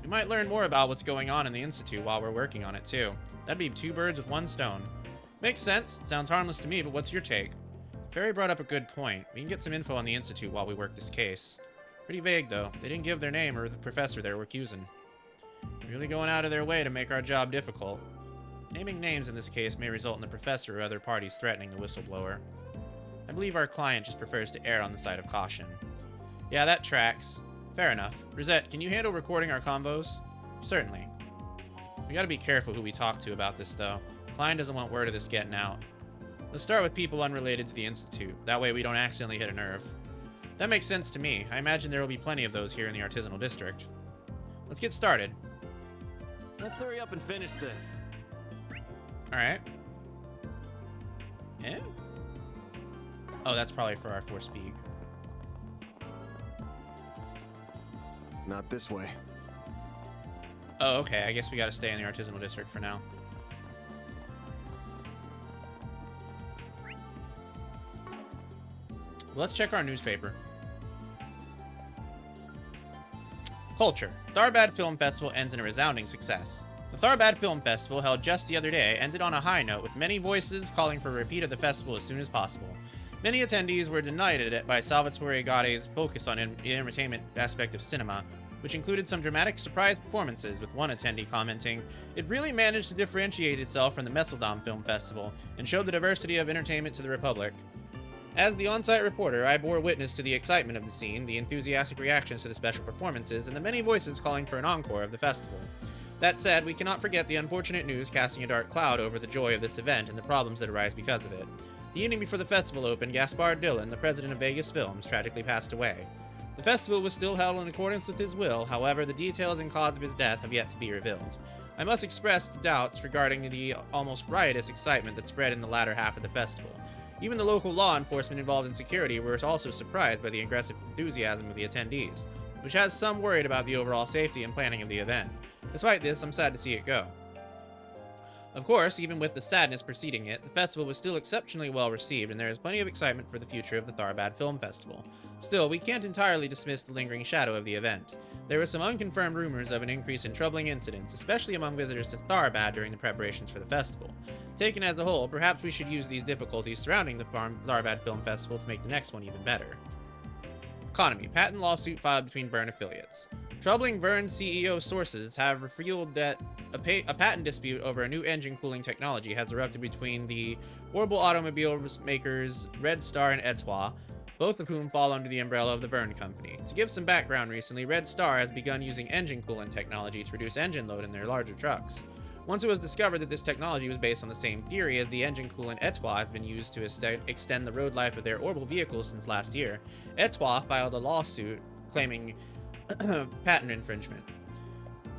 We might learn more about what's going on in the Institute while we're working on it, too. That'd be 2 birds with 1 stone. Makes sense. Sounds harmless to me, but what's your take? Fairy brought up a good point. We can get some info on the Institute while we work this case. Pretty vague, though. They didn't give their name or the professor they're accusing. Really going out of their way to make our job difficult. Naming names in this case may result in the professor or other parties threatening the whistleblower. I believe our client just prefers to err on the side of caution. Yeah, that tracks. Fair enough. Rosette, can you handle recording our convos? Certainly. We gotta be careful who we talk to about this, though. Klein doesn't want word of this getting out. Let's start with people unrelated to the Institute. That way we don't accidentally hit a nerve. That makes sense to me. I imagine there will be plenty of those here in the artisanal district. Let's get started. Let's hurry up and finish this. Alright. Eh? Oh, that's probably for our 4-speed. Not this way. Oh, okay. I guess we gotta stay in the artisanal district for now. Let's check our newspaper. Culture. Tharbad Film Festival ends in a resounding success. The Tharbad Film Festival, held just the other day, ended on a high note, with many voices calling for a repeat of the festival as soon as possible. Many attendees were delighted by Salvatore Gadde's focus on the entertainment aspect of cinema, which included some dramatic surprise performances, with one attendee commenting, "It really managed to differentiate itself from the Messeldom Film Festival, and showed the diversity of entertainment to the Republic." As the on-site reporter, I bore witness to the excitement of the scene, the enthusiastic reactions to the special performances, and the many voices calling for an encore of the festival. That said, we cannot forget the unfortunate news casting a dark cloud over the joy of this event and the problems that arise because of it. The evening before the festival opened, Gaspard Dillon, the president of Vegas Films, tragically passed away. The festival was still held in accordance with his will, however, the details and cause of his death have yet to be revealed. I must express doubts regarding the almost riotous excitement that spread in the latter half of the festival. Even the local law enforcement involved in security were also surprised by the aggressive enthusiasm of the attendees, which has some worried about the overall safety and planning of the event. Despite this, I'm sad to see it go. Of course, even with the sadness preceding it, the festival was still exceptionally well received, and there is plenty of excitement for the future of the Tharbad Film Festival. Still, we can't entirely dismiss the lingering shadow of the event. There were some unconfirmed rumors of an increase in troubling incidents, especially among visitors to Tharbad during the preparations for the festival. Taken as a whole, perhaps we should use these difficulties surrounding the Tharbad Film Festival to make the next one even better. Economy. Patent lawsuit filed between Verne affiliates. Troubling Verne CEO sources have revealed that a patent dispute over a new engine cooling technology has erupted between the Orbital automobile makers Red Star and Etoile, both of whom fall under the umbrella of the Verne Company. To give some background, recently, Red Star has begun using engine coolant technology to reduce engine load in their larger trucks. Once it was discovered that this technology was based on the same theory as the engine coolant Etoile has been used to extend the road life of their orbital vehicles since last year, Etoile filed a lawsuit claiming patent infringement.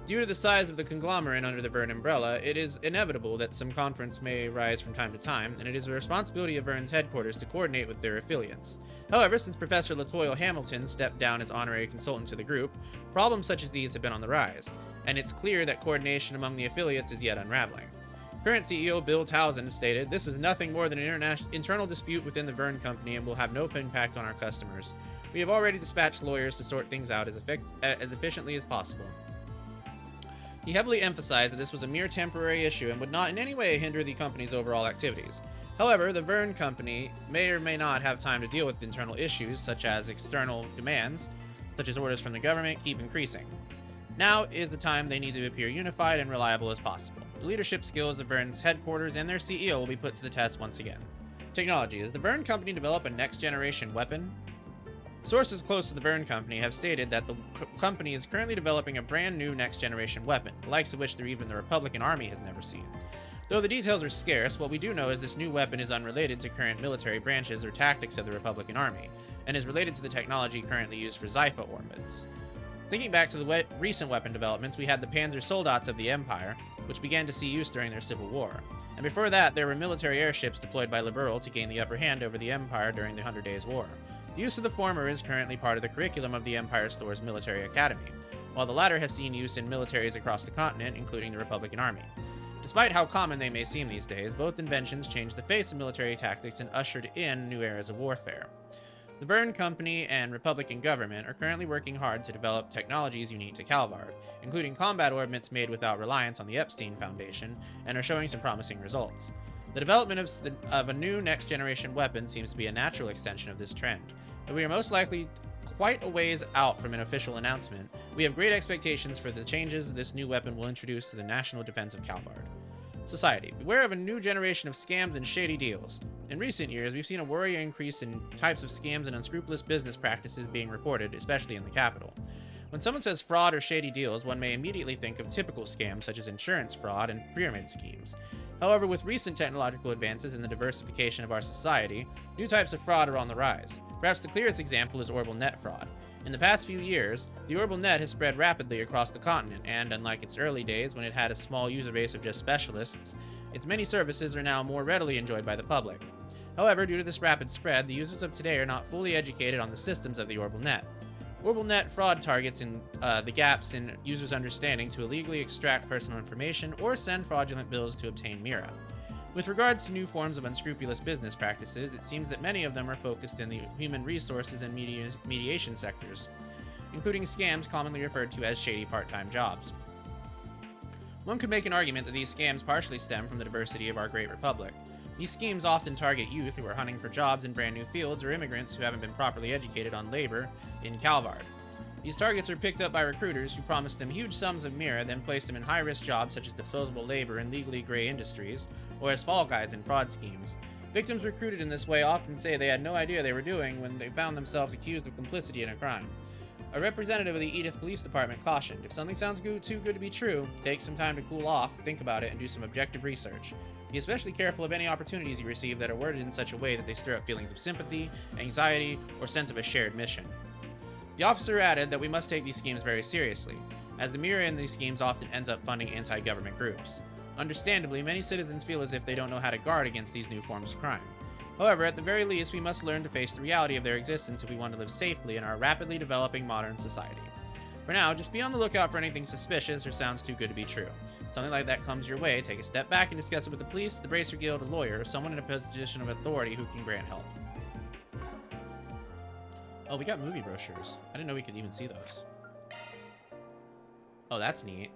Due to the size of the conglomerate under the Verne umbrella, it is inevitable that some conflicts may arise from time to time, and it is the responsibility of Verne's headquarters to coordinate with their affiliates. However, since Professor Latoya Hamilton stepped down as honorary consultant to the group, problems such as these have been on the rise, and it's clear that coordination among the affiliates is yet unraveling. Current CEO Bill Townsend stated, "This is nothing more than an internal dispute within the Verne Company and will have no impact on our customers. We have already dispatched lawyers to sort things out as efficiently as possible." He heavily emphasized that this was a mere temporary issue and would not in any way hinder the company's overall activities. However, the Verne Company may or may not have time to deal with internal issues such as external demands. such as orders from the government, keep increasing. Now is the time they need to appear unified and reliable as possible. The leadership skills of Vern's headquarters and their CEO will be put to the test once again. Technology. Does the Vern Company develop a next-generation weapon? Sources close to the Vern Company have stated that the company is currently developing a brand new next-generation weapon, the likes of which even the Republican Army has never seen. Though the details are scarce, what we do know is this new weapon is unrelated to current military branches or tactics of the Republican Army, and is related to the technology currently used for Zypha orbits. Thinking back to the recent weapon developments, we had the Panzer Soldats of the Empire, which began to see use during their civil war. And before that, there were military airships deployed by Liberal to gain the upper hand over the Empire during the 100 Days War. The use of the former is currently part of the curriculum of the Empire Store's military academy, while the latter has seen use in militaries across the continent, including the Republican Army. Despite how common they may seem these days, both inventions changed the face of military tactics and ushered in new eras of warfare. The Vern Company and Republican government are currently working hard to develop technologies unique to Calvard, including combat ordnance made without reliance on the Epstein Foundation, and are showing some promising results. The development of a new next-generation weapon seems to be a natural extension of this trend, but we are most likely quite a ways out from an official announcement. We have great expectations for the changes this new weapon will introduce to the national defense of Calvard. Society. Beware of a new generation of scams and shady deals. In recent years, we've seen a worrying increase in types of scams and unscrupulous business practices being reported, especially in the capital. When someone says fraud or shady deals, one may immediately think of typical scams such as insurance fraud and pyramid schemes. However, with recent technological advances in the diversification of our society, new types of fraud are on the rise. Perhaps the clearest example is Orbital Net fraud. In the past few years, the Orbital Net has spread rapidly across the continent, and unlike its early days when it had a small user base of just specialists, its many services are now more readily enjoyed by the public. However, due to this rapid spread, the users of today are not fully educated on the systems of the Orbital Net. Orbital Net fraud targets in the gaps in users' understanding to illegally extract personal information or send fraudulent bills to obtain Mira. With regards to new forms of unscrupulous business practices, it seems that many of them are focused in the human resources and mediation sectors, including scams commonly referred to as shady part-time jobs. One could make an argument that these scams partially stem from the diversity of our great republic. These schemes often target youth who are hunting for jobs in brand new fields or immigrants who haven't been properly educated on labor in Calvard. These targets are picked up by recruiters who promise them huge sums of Mira, then place them in high-risk jobs such as disposable labor in legally gray industries, or as fall guys in fraud schemes. Victims recruited in this way often say they had no idea they were doing when they found themselves accused of complicity in a crime. A representative of the Edith Police Department cautioned, if something sounds too good to be true, take some time to cool off, think about it, and do some objective research. Be especially careful of any opportunities you receive that are worded in such a way that they stir up feelings of sympathy, anxiety, or sense of a shared mission. The officer added that we must take these schemes very seriously, as the Mira in these schemes often ends up funding anti-government groups. Understandably, many citizens feel as if they don't know how to guard against these new forms of crime. However, at the very least, we must learn to face the reality of their existence if we want to live safely in our rapidly developing modern society. For now, just be on the lookout for anything suspicious or sounds too good to be true. If something like that comes your way, take a step back and discuss it with the police, the Bracer Guild, a lawyer, or someone in a position of authority who can grant help. Oh, we got movie brochures. I didn't know we could even see those. Oh, that's neat.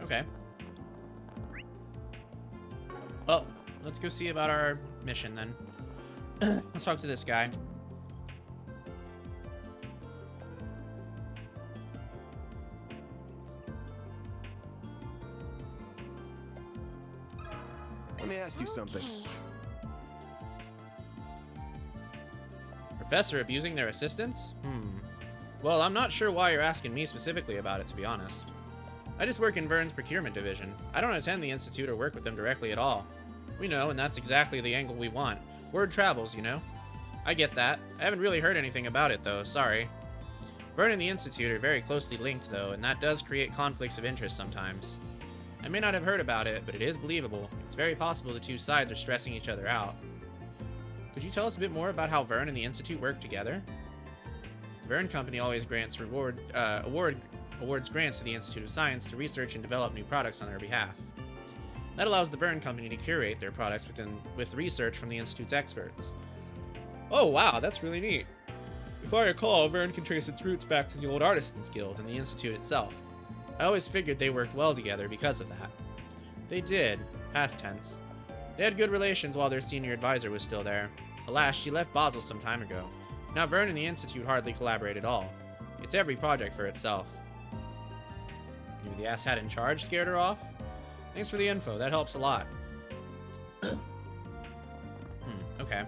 Okay. Well, let's go see about our mission then. Let's talk to this guy. Let me ask you something. Professor abusing their assistants? Well, I'm not sure why you're asking me specifically about it, to be honest. I just work in Vern's procurement division. I don't attend the Institute or work with them directly at all. We know, and that's exactly the angle we want. Word travels, you know? I get that. I haven't really heard anything about it, though. Sorry. Vern and the Institute are very closely linked, though, and that does create conflicts of interest sometimes. I may not have heard about it, but it is believable. It's very possible the two sides are stressing each other out. Could you tell us a bit more about how Vern and the Institute work together? The Vern Company always grants awards grants to the Institute of Science to research and develop new products on their behalf. That allows the Vern Company to curate their products with research from the Institute's experts. Oh wow, that's really neat. If I recall, Vern can trace its roots back to the old Artisans Guild and the Institute itself. I always figured they worked well together because of that. They did, past tense. They had good relations while their senior advisor was still there. Alas, she left Basel some time ago. Now Vern and the Institute hardly collaborate at all. It's every project for itself. Maybe the asshat in charge scared her off? Thanks for the info, that helps a lot. Okay.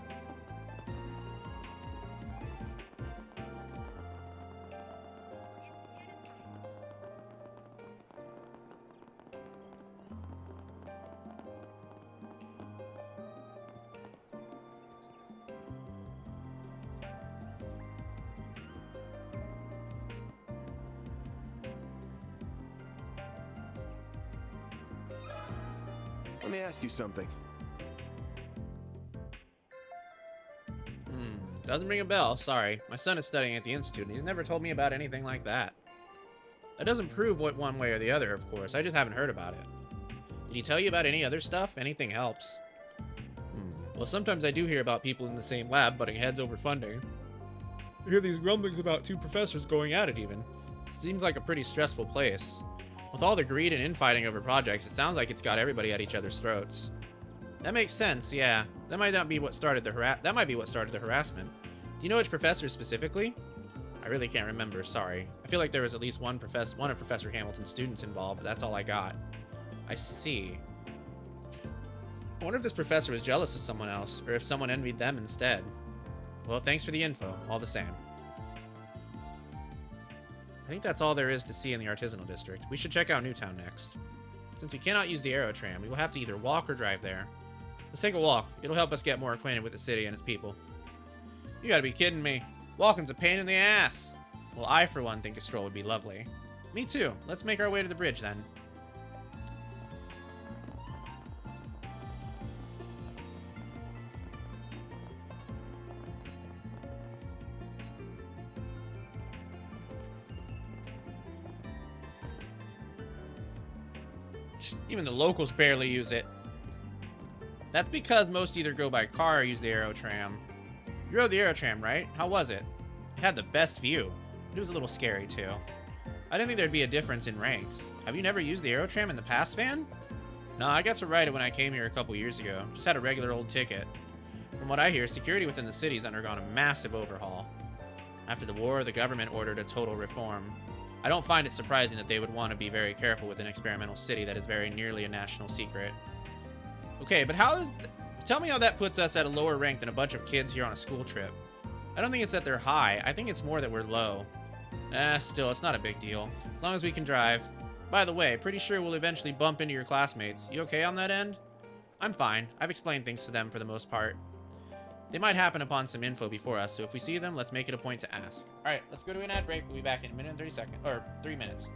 Let me ask you something. Doesn't ring a bell, sorry. My son is studying at the Institute, and he's never told me about anything like that. That doesn't prove what one way or the other, of course. I just haven't heard about it. Did he tell you about any other stuff? Anything helps. Well, sometimes I do hear about people in the same lab butting heads over funding. I hear these grumblings about two professors going at it even. Seems like a pretty stressful place. With all the greed and infighting over projects, it sounds like it's got everybody at each other's throats. That makes sense, yeah. That might be what started the harassment. Do you know which professor specifically? I really can't remember, sorry. I feel like there was at least one of Professor Hamilton's students involved, but that's all I got. I see. I wonder if this professor was jealous of someone else, or if someone envied them instead. Well, thanks for the info, all the same. I think that's all there is to see in the Artisanal District. We should check out Newtown next. Since we cannot use the Aero Tram, we will have to either walk or drive there. Let's take a walk. It'll help us get more acquainted with the city and its people. You gotta be kidding me. Walking's a pain in the ass. Well, I, for one, think a stroll would be lovely. Me too. Let's make our way to the bridge, then. Even the locals barely use it. That's because most either go by car or use the Aero Tram. You rode the Aero Tram, right? How was it? It had the best view. It was a little scary, too. I didn't think there'd be a difference in ranks. Have you never used the Aero Tram in the past, Van? No, I got to ride it when I came here a couple years ago. Just had a regular old ticket. From what I hear, security within the city's undergone a massive overhaul. After the war, the government ordered a total reform. I don't find it surprising that they would want to be very careful with an experimental city that is very nearly a national secret. Okay, but tell me how that puts us at a lower rank than a bunch of kids here on a school trip. I don't think it's that they're high. I think it's more that we're low. Still, it's not a big deal. As long as we can drive. By the way, pretty sure we'll eventually bump into your classmates. You okay on that end? I'm fine. I've explained things to them for the most part. They might happen upon some info before us, so if we see them, let's make it a point to ask. Alright, let's go to an ad break. We'll be back in a minute and 30 seconds. Or 3 minutes.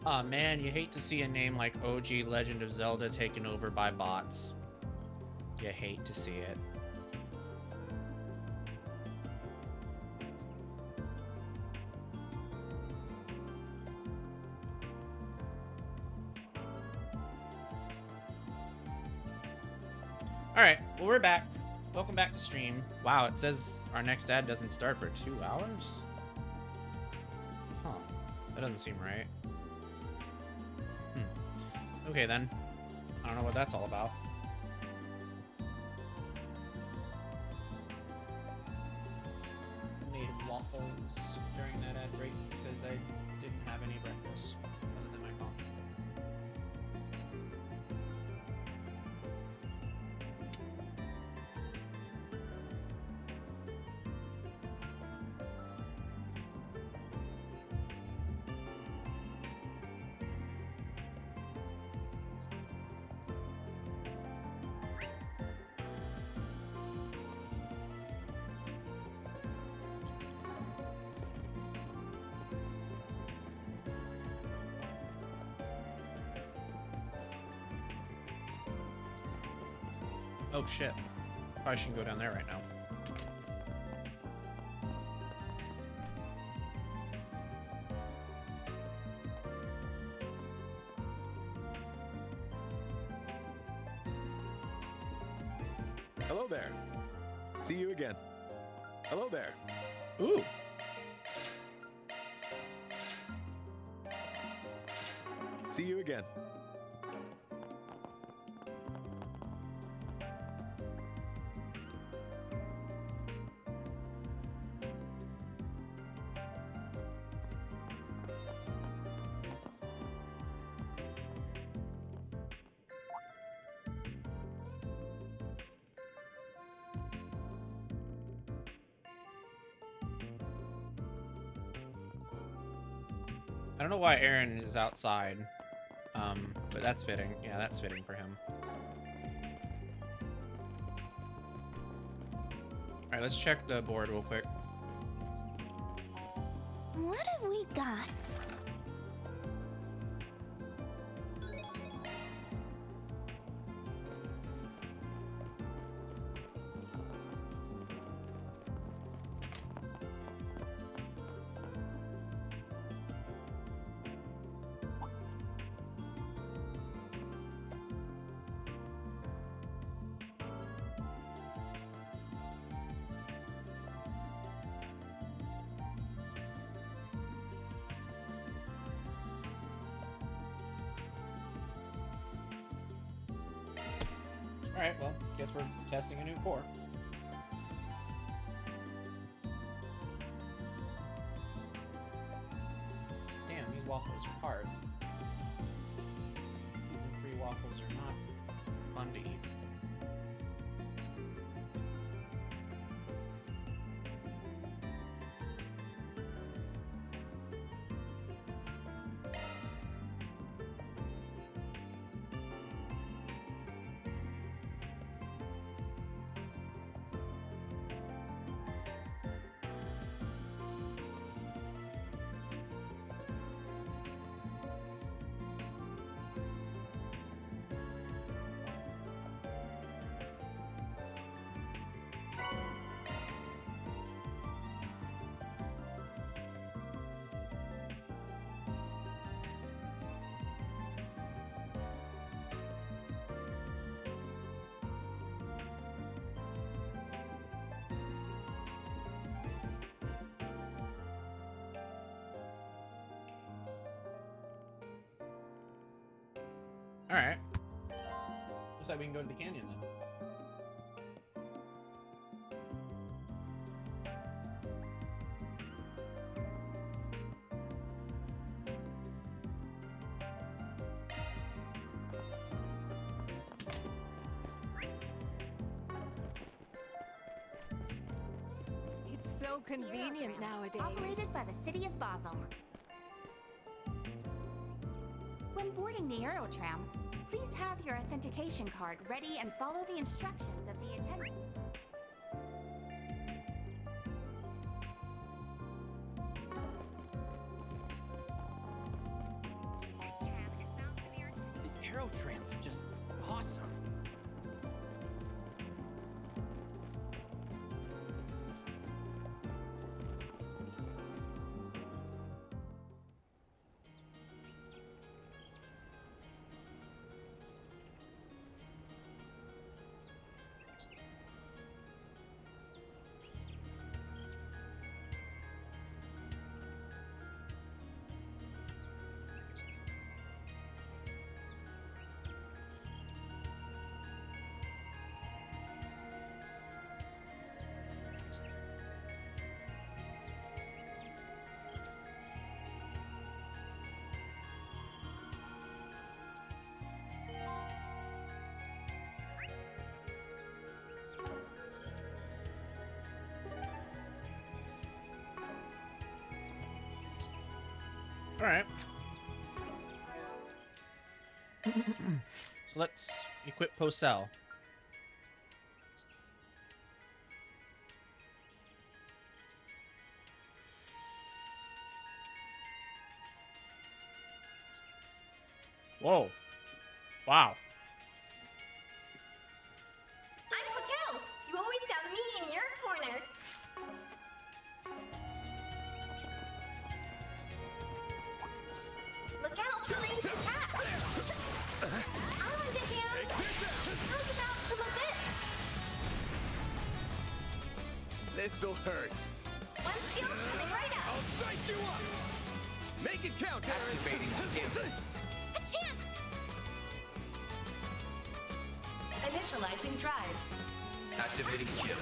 Aw, man, you hate to see a name like OG Legend of Zelda taken over by bots. You hate to see it. Alright, well, we're back. Welcome back to stream. Wow, it says our next ad doesn't start for 2 hours? Huh. That doesn't seem right. Okay, then. I don't know what that's all about. Made waffles during that ad break because I didn't have any breakfast other than my coffee. Oh shit. Probably shouldn't go down there right now. Hello there. See you again. Hello there. Ooh. See you again. I don't know why Aaron is outside, but that's fitting. Yeah, that's fitting for him. All right, let's check the board real quick. What have we got? All right, well, guess we're testing a new core. Damn, these waffles are hard. Gluten-free waffles are not fun to eat. All right. Looks like we can go to the canyon then. It's so convenient nowadays. Operated by the city of Basel. When boarding the Aerotram, please have your authentication card ready and follow the instructions of the attendant. arrow tram's just awesome. All right. So let's equip Posel. Whoa. Wow. I'm Raquel. You always got me in your corner. Look out for ranged attacks. On to him. How's about some of this? This'll hurt. One skill coming right up. I'll dice you up. Make it count, Aaron. Activating skill. A chance. Initializing drive. Activating skill.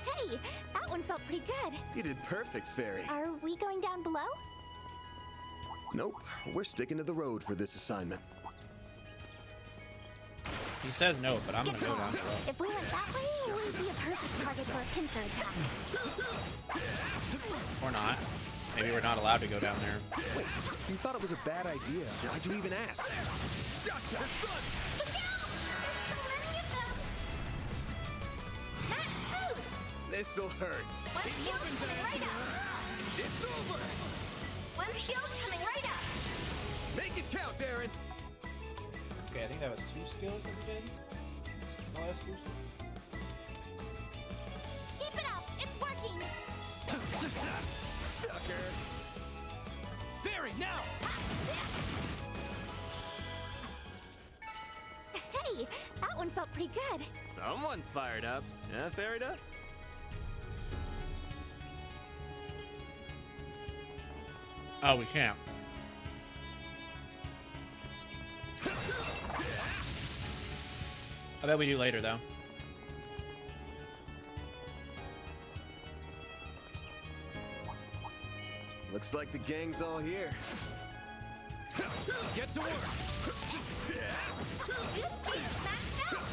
Hey, that one felt pretty good. You did perfect, Fairy. Are we going down below? Nope, we're sticking to the road for this assignment. He says no, but I'm gonna go down below. If we went that way, we'd be a perfect target for a pincer attack. Or not. Maybe we're not allowed to go down there. Wait, you thought it was a bad idea. Why'd you even ask? Look out! There's so many of them! Max boost! This'll hurt. One skill coming right up! It's over. One skill coming right up! Make it count, Aaron. Okay, I think that was 2 skills that we did. The last booster. Keep it up! It's working! Sucker. Fairy, now! Hey, that one felt pretty good. Someone's fired up. Yeah, Fairy Duck? Oh, we can't. I bet we do later, though. Looks like the gang's all here. Get to work! This speed's maxed out!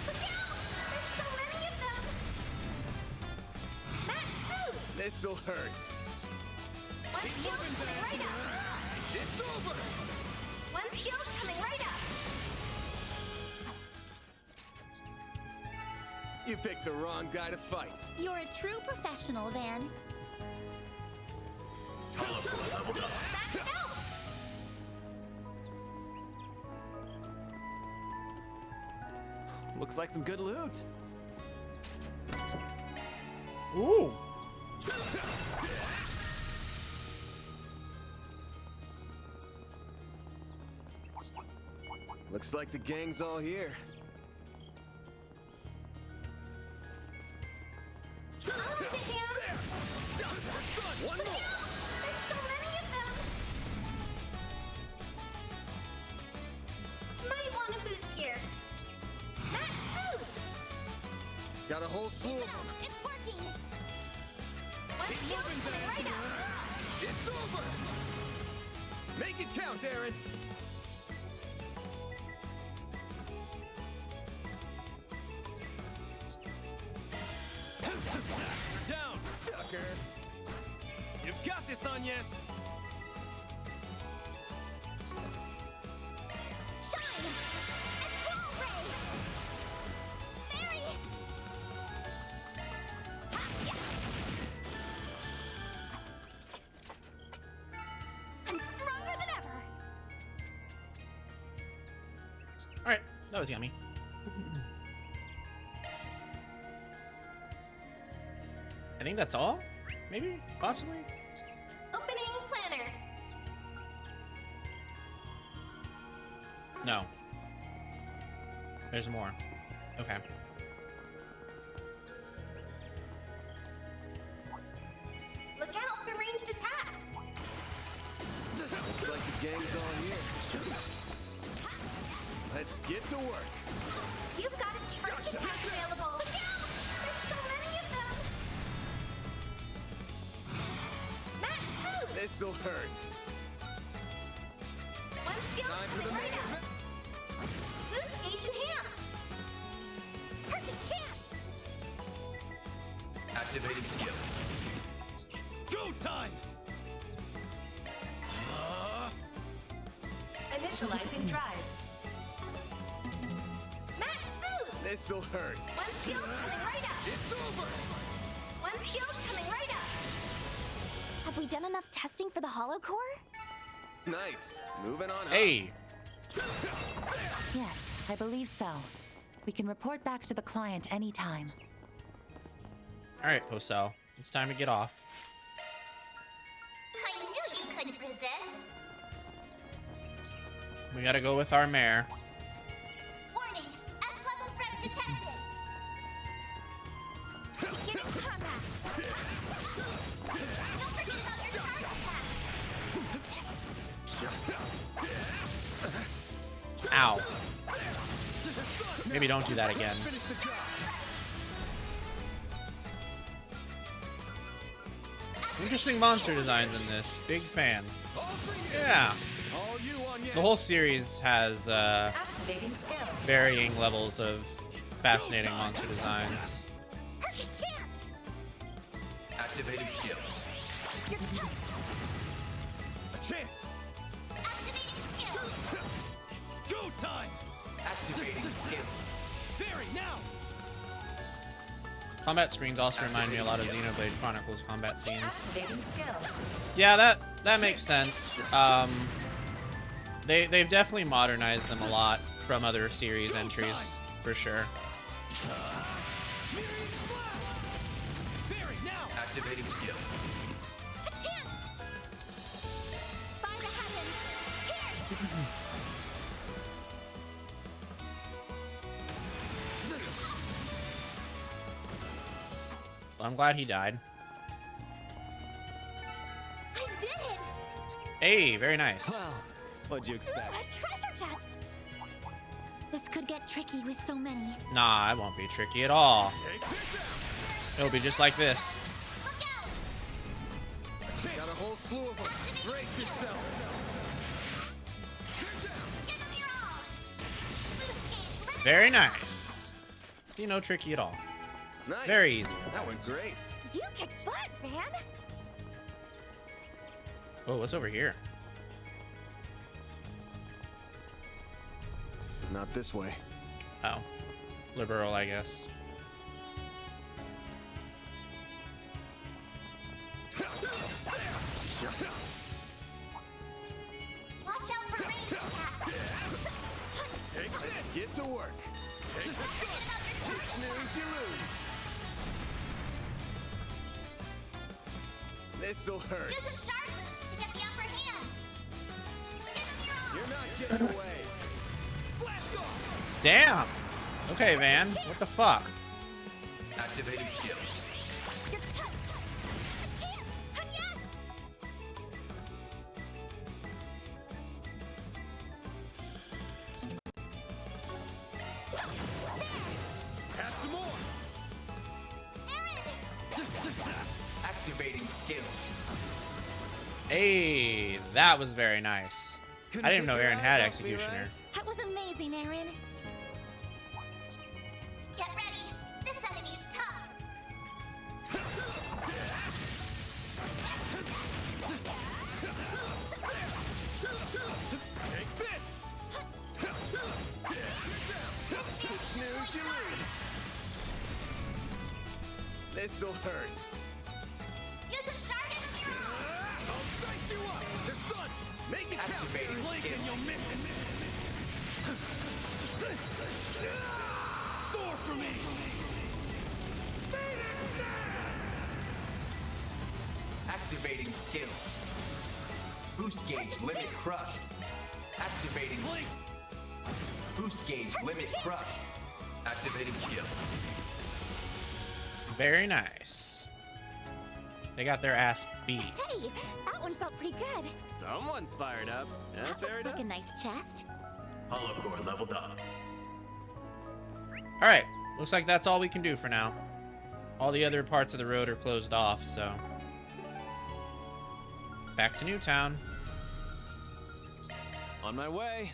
Look out! There's so many of them! Max boost! This'll hurt. One skill coming right up! It's over. One skill coming right up! You picked the wrong guy to fight. You're a true professional, Van. Maxed out! Looks like some good loot. Ooh. Looks like the gang's all here. On to him! One more. There's so many of them! Might want to boost here. Max boost! Got a whole slew of them. It's working! One skill coming right up! It's over. Make it count, Aaron. You're down! Sucker. You've got this, Agnes! Shine! And 12 ray! Fairy! Alright, that was yummy. I think that's all? Maybe? Possibly? Opening planner. No. There's more. Okay. Look out for ranged attacks. Looks like the gang's on you. Let's get to work. You've got a trick attack available. Look out! There's so many of them. Max, boost. This'll hurt. One skill Time for the coming right main up. event. Boost gauge enhance. Perfect chance. Activating skill. It's go time! Initializing drive. Max boost. This'll hurt. One skill coming right up. It's over. One skill coming right up. Have we done enough testing for the hollow core? Nice. Moving on up. Hey! Yes, I believe so. We can report back to the client anytime. Alright, Posel. It's time to get off. I knew you couldn't resist. We gotta go with our mare. Warning, S-level threat detected. Get in combat. Don't forget about your charge attack. Ow. Maybe don't do that again. Interesting monster designs in this. Big fan. Yeah. The whole series has Activating skill. varying levels of fascinating monster designs. Perfect chance. Activating skill. Your test. A chance! Activating skill. It's go time! Activating skill. Very now! Combat screens also remind me a lot of Xenoblade Chronicles combat scenes. Activating skill. Yeah, that makes sense. They've definitely modernized them a lot from other series entries, for sure. Very now! Activating skill. A chance. By the heavens. Pierce. I'm glad he died. I did it. Hey, very nice. Well, what'd you expect? A treasure chest. This could get tricky with so many. Nah, it won't be tricky at all. It'll be just like this. Look out. Got a whole slew of them. Brace yourself. Give them your all. Boost gauge lit. Very nice. See, no tricky at all. Nice. Very easy. That went great. You kick butt, man. Oh, what's over here? Not this way. Oh. Liberal, I guess. Watch out for ranged attacks. Let's get to work. Forget about your charge attack. Snooze, you lose. This'll hurt. Use a shard boost to get the upper hand. Give them your all. You're not getting away. Blast off! Damn! Okay, Van. What the fuck? Activating skill. You're touched. A chance. Yes. Have some more. Aaron. Activating skill. Hey, that was very nice. I didn't even know Aaron had Executioner. That was amazing, Aaron. Get ready. This enemy's tough. Take this! Snooze, you lose. This'll hurt. Use a shard in the mirror. I'll dice you up! They're stunned! Make it count! Activating Blink skill. and you'll miss it! skill. Boost gauge limit crushed. Activating. Blink. Boost gauge limit crushed. Activating skill. Very nice. They got their ass beat. Hey, that one felt pretty good. Someone's fired up. That Fair looks like enough. a nice chest. Hollow core leveled up. All right, looks like that's all we can do for now. All the other parts of the road are closed off, so back to Newtown. On my way.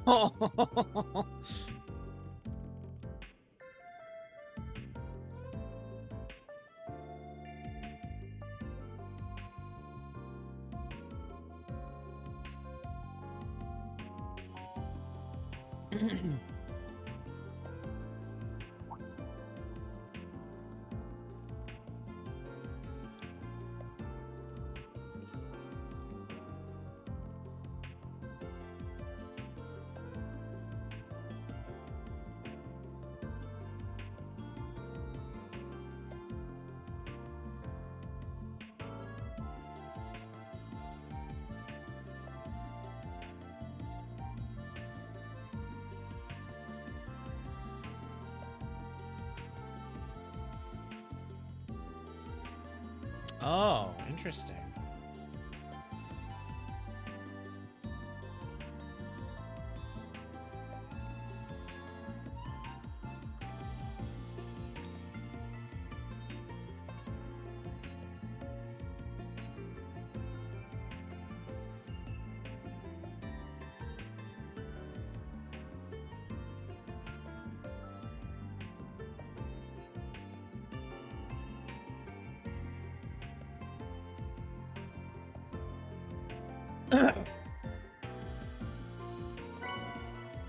Oh. Oh, interesting.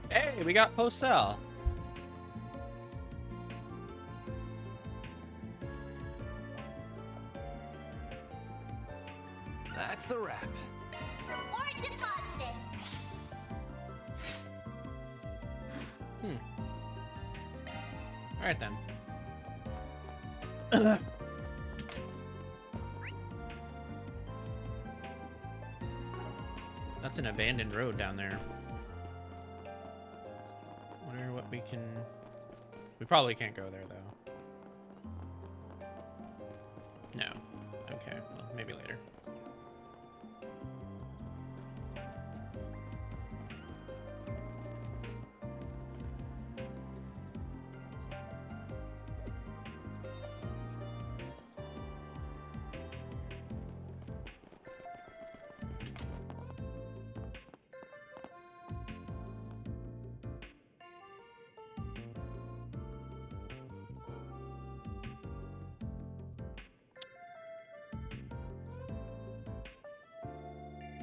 Hey, we got post-sell. That's a wrap. Report deposited. All right then. That's an abandoned road down there. Wonder what we can... We probably can't go there, though. No. Okay, well, maybe later.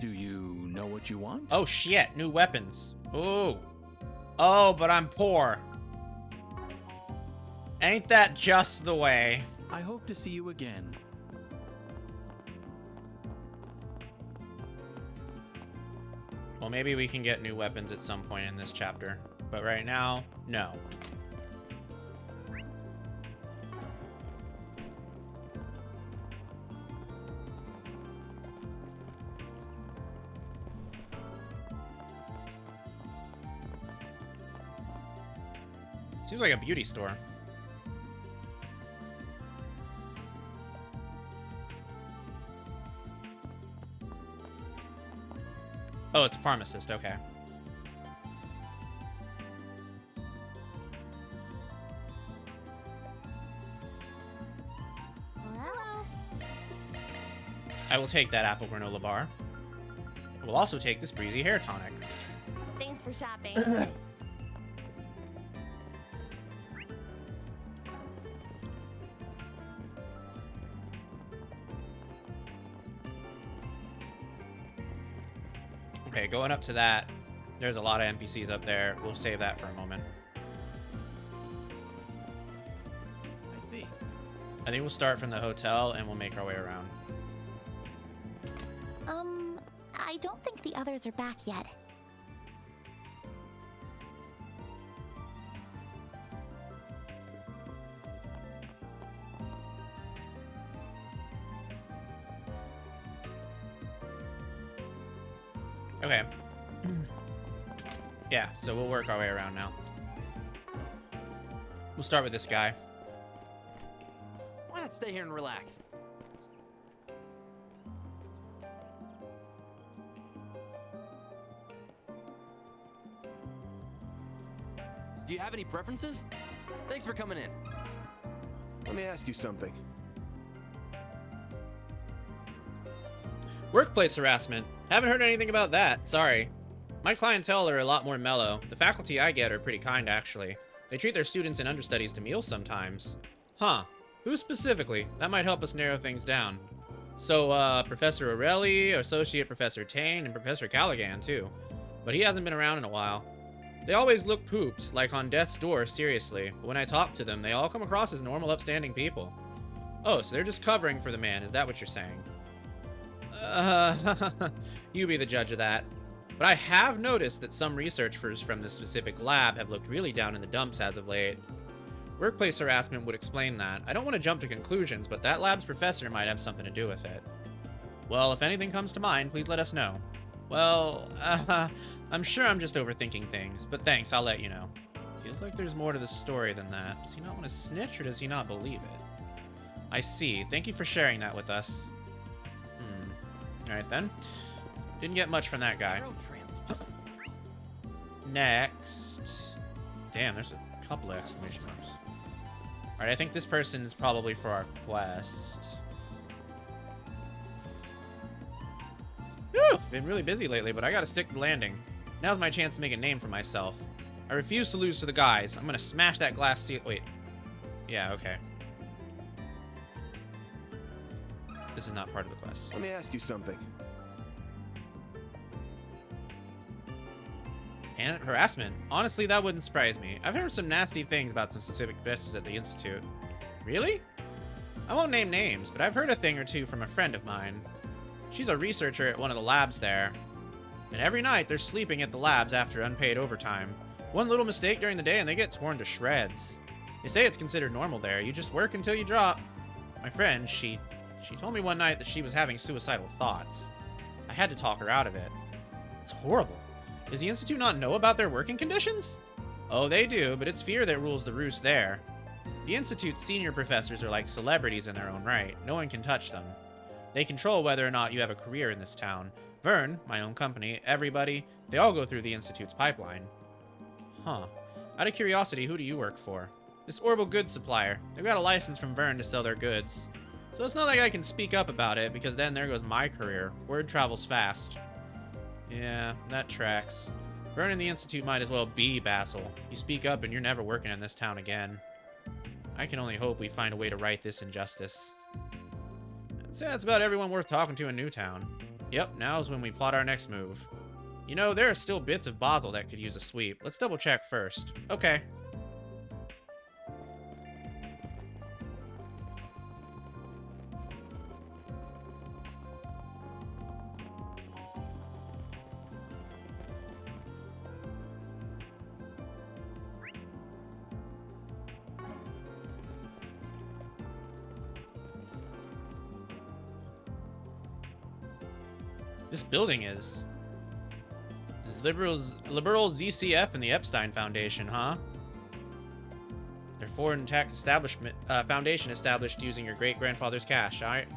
Do you know what you want? Oh shit, new weapons. Ooh. Oh, but I'm poor. Ain't that just the way? I hope to see you again. Well, maybe we can get new weapons at some point in this chapter. But right now, no. Seems like a beauty store. Oh, it's a pharmacist, okay. Hello. I will take that apple granola bar. I will also take this breezy hair tonic. Thanks for shopping. Okay, going up to that, there's a lot of NPCs up there. We'll save that for a moment. I see. I think we'll start from the hotel and we'll make our way around. I don't think the others are back yet. Okay. Yeah, so we'll work our way around now. We'll start with this guy. Why not stay here and relax? Do you have any preferences? Thanks for coming in. Let me ask you something. Workplace harassment. Haven't heard anything about that. Sorry. My clientele are a lot more mellow. The faculty I get are pretty kind, actually. They treat their students and understudies to meals sometimes. Huh. Who specifically? That might help us narrow things down. So, Professor Aurelie, Associate Professor Tane, and Professor Callaghan, too. But he hasn't been around in a while. They always look pooped, like on death's door, seriously. But when I talk to them, they all come across as normal, upstanding people. Oh, so they're just covering for the man, is that what you're saying? You be the judge of that. But I have noticed that some researchers from this specific lab have looked really down in the dumps as of late. Workplace harassment would explain that. I don't want to jump to conclusions, but that lab's professor might have something to do with it. Well, if anything comes to mind, please let us know. Well, I'm sure I'm just overthinking things, but thanks, I'll let you know. Feels like there's more to the story than that. Does he not want to snitch, or does he not believe it? I see. Thank you for sharing that with us. Alright then. Didn't get much from that guy. Next. Damn, there's a couple of exclamation marks. Alright, I think this person is probably for our quest. Whew! Been really busy lately, but I gotta stick to landing. Now's my chance to make a name for myself. I refuse to lose to the guys. I'm gonna smash that glass seal. Wait. Yeah, okay. This is not part of the quest. Let me ask you something. And harassment. Honestly, that wouldn't surprise me. I've heard some nasty things about some specific professors at the Institute. Really? I won't name names, but I've heard a thing or two from a friend of mine. She's a researcher at one of the labs there. And every night they're sleeping at the labs after unpaid overtime. One little mistake during the day and they get torn to shreds. They say it's considered normal there. You just work until you drop. My friend, she told me one night that she was having suicidal thoughts. I had to talk her out of it. It's horrible. Does the Institute not know about their working conditions? Oh, they do, but it's fear that rules the roost there. The Institute's senior professors are like celebrities in their own right. No one can touch them. They control whether or not you have a career in this town. Vern, my own company, everybody, they all go through the Institute's pipeline. Huh. Out of curiosity, who do you work for? This Orbital Goods supplier. They've got a license from Vern to sell their goods. So it's not like I can speak up about it, because then there goes my career. Word travels fast. Yeah, that tracks. Vern and the Institute might as well be Basel. You speak up and you're never working in this town again. I can only hope we find a way to right this injustice. That's about everyone worth talking to in Newtown. Yep, now's when we plot our next move. You know, there are still bits of Basel that could use a sweep. Let's double check first. Okay. This building is Liberal ZCF and the Epstein Foundation, huh? Their foreign tax establishment foundation established using your great-grandfather's cash, alright?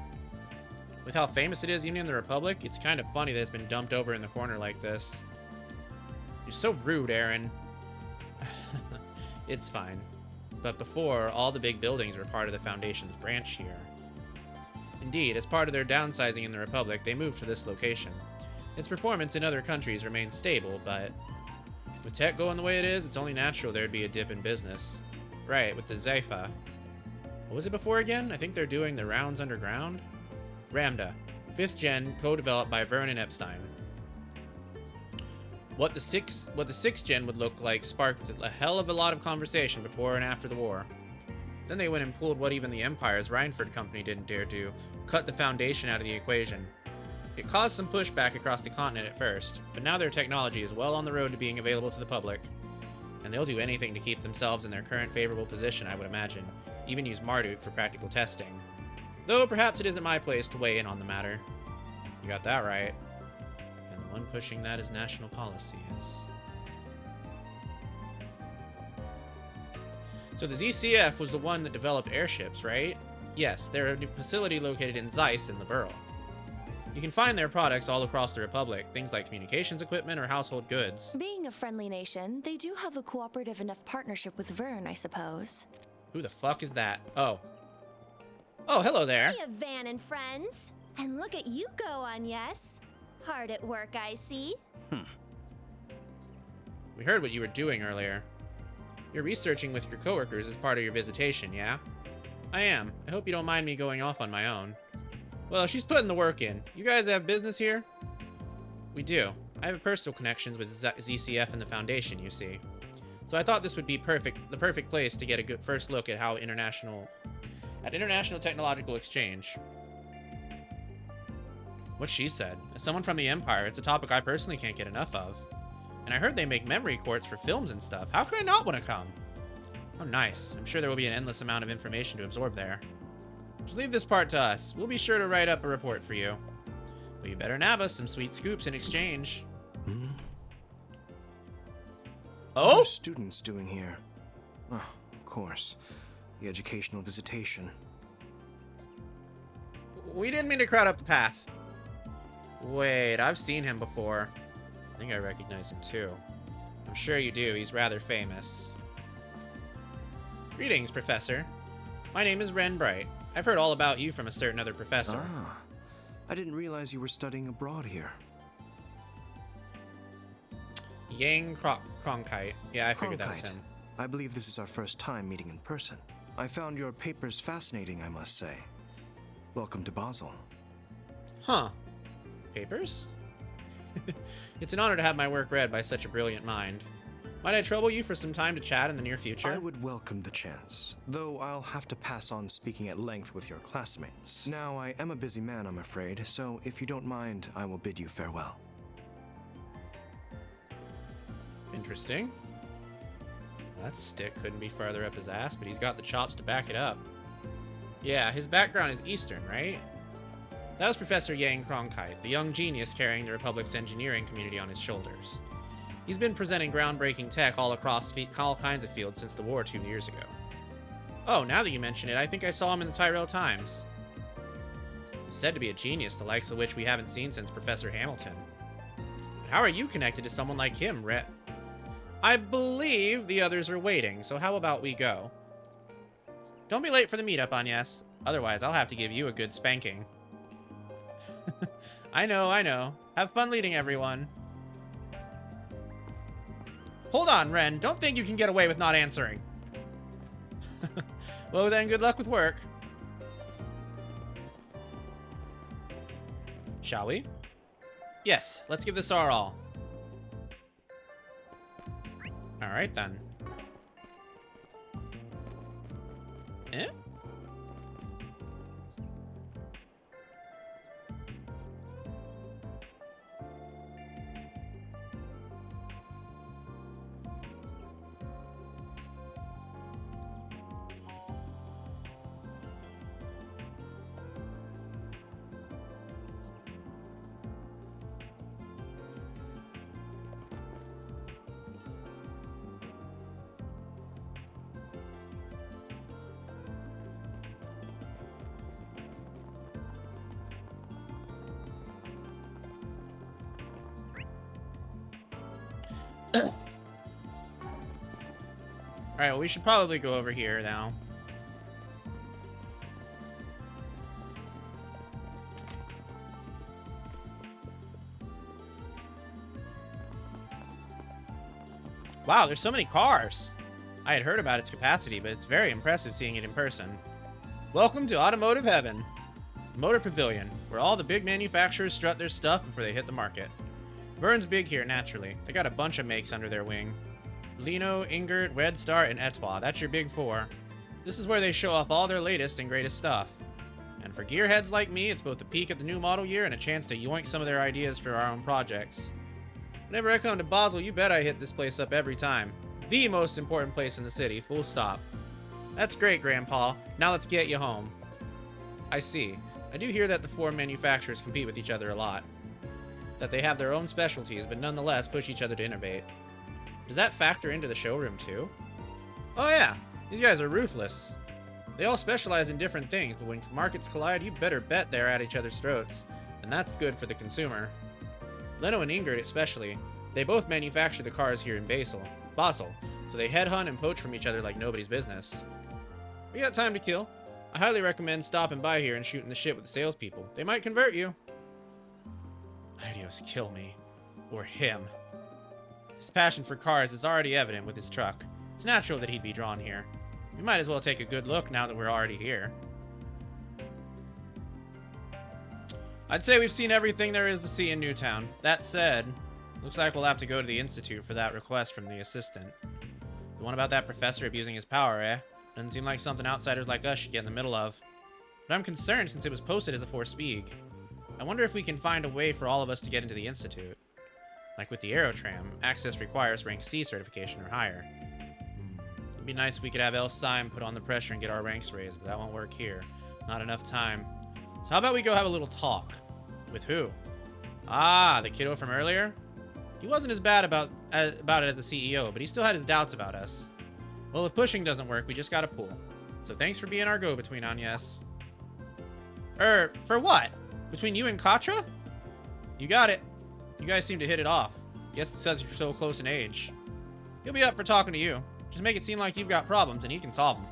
With how famous it is even in the Republic, it's kind of funny that it's been dumped over in the corner like this. You're so rude, Aaron. It's fine. But before, all the big buildings were part of the Foundation's branch here. Indeed, as part of their downsizing in the Republic, they moved to this location. Its performance in other countries remains stable, but with tech going the way it is, it's only natural there'd be a dip in business. Right, with the Zephyr. What was it before again? I think they're doing the rounds underground? Ramda, 5th gen, co-developed by Vern and Epstein. What the sixth gen would look like sparked a hell of a lot of conversation before and after the war. Then they went and pulled what even the Empire's Rhineford company didn't dare do, cut the Foundation out of the equation. It caused some pushback across the continent at first, but now their technology is well on the road to being available to the public. And they'll do anything to keep themselves in their current favorable position, I would imagine. Even use Marduk for practical testing. Though perhaps it isn't my place to weigh in on the matter. You got that right. And the one pushing that as national policy is... So the ZCF was the one that developed airships, right? Yes, they're a facility located in Zeiss in the Burl. You can find their products all across the Republic, things like communications equipment or household goods. Being a friendly nation, they do have a cooperative enough partnership with Vern, I suppose. Who the fuck is that? Oh. Oh, hello there. Hiya, Van and friends. And look at you go on, yes. Hard at work, I see. We heard what you were doing earlier. You're researching with your coworkers as part of your visitation, yeah? I am. I hope you don't mind me going off on my own. Well, she's putting the work in. You guys have business here? We do. I have personal connections with ZCF and the Foundation, you see. So I thought this would be the perfect place to get a good first look at how international technological exchange. What she said. As someone from the Empire, it's a topic I personally can't get enough of. And I heard they make memory quartz for films and stuff. How could I not want to come? Oh, nice. I'm sure there will be an endless amount of information to absorb there. Just leave this part to us. We'll be sure to write up a report for you. But you better nab us some sweet scoops in exchange. What Oh? are students doing here? Oh, of course. The educational visitation. We didn't mean to crowd up the path. Wait, I've seen him before. I think I recognize him too. I'm sure you do. He's rather famous. Greetings, Professor. My name is Ren Bright. I've heard all about you from a certain other professor. Ah, I didn't realize you were studying abroad here. Yang Cronkite. Yeah, I figured that was Cronkite. him. I believe this is our first time meeting in person. I found your papers fascinating, I must say. Welcome to Basel. Huh. Papers? It's an honor to have my work read by such a brilliant mind. Might I trouble you for some time to chat in the near future? I would welcome the chance, though I'll have to pass on speaking at length with your classmates. Now, I am a busy man, I'm afraid, so if you don't mind, I will bid you farewell. Interesting. That stick couldn't be farther up his ass, but he's got the chops to back it up. Yeah, his background is Eastern, right? That was Professor Yang Cronkite, the young genius carrying the Republic's engineering community on his shoulders. He's been presenting groundbreaking tech all across all kinds of fields since the war 2 years ago. Oh, now that you mention it, I think I saw him in the Tyrell Times. He's said to be a genius, the likes of which we haven't seen since Professor Hamilton. But how are you connected to someone like him, Rhett? I believe the others are waiting, so how about we go? Don't be late for the meetup, Agnes. Otherwise, I'll have to give you a good spanking. I know. Have fun leading everyone. Hold on, Ren. Don't think you can get away with not answering. Well, then, good luck with work. Shall we? Yes, let's give this our all. All right, then. Eh? Alright, well, we should probably go over here now. Wow, there's so many cars. I had heard about its capacity, but it's very impressive seeing it in person. Welcome to Automotive Heaven, Motor Pavilion, where all the big manufacturers strut their stuff before they hit the market. Vern's big here, naturally. They got a bunch of makes under their wing. Lino, Ingert, Red Star, and Etoile. That's your big four. This is where they show off all their latest and greatest stuff. And for gearheads like me, it's both a peek at the new model year and a chance to yoink some of their ideas for our own projects. Whenever I come to Basel, you bet I hit this place up every time. The most important place in the city, full stop. That's great, Grandpa. Now let's get you home. I see. I do hear that the four manufacturers compete with each other a lot. That they have their own specialties, but nonetheless push each other to innovate. Does that factor into the showroom too? Oh yeah, these guys are ruthless. They all specialize in different things, but when markets collide, you better bet they're at each other's throats. And that's good for the consumer. Leno and Ingrid especially, they both manufacture the cars here in Basel, so they headhunt and poach from each other like nobody's business. We got time to kill. I highly recommend stopping by here and shooting the shit with the salespeople. They might convert you. Idios kill me. Or him. His passion for cars is already evident with his truck. It's natural that he'd be drawn here. We might as well take a good look now that we're already here. I'd say we've seen everything there is to see in Newtown. That said, looks like we'll have to go to the Institute for that request from the assistant. The one about that professor abusing his power, eh? Doesn't seem like something outsiders like us should get in the middle of. But I'm concerned since it was posted as a forced speak. I wonder if we can find a way for all of us to get into the Institute. Like with the Aerotram, access requires rank C certification or higher. It'd be nice if we could have El Syme put on the pressure and get our ranks raised, but that won't work here. Not enough time. So how about we go have a little talk? With who? Ah, the kiddo from earlier? He wasn't as bad about it as the CEO, but he still had his doubts about us. Well, if pushing doesn't work, we just gotta pull. So thanks for being our go-between, Agnes. For what? Between you and Katra? You got it. You guys seem to hit it off. Guess it says you're so close in age. He'll be up for talking to you. Just make it seem like you've got problems and he can solve them.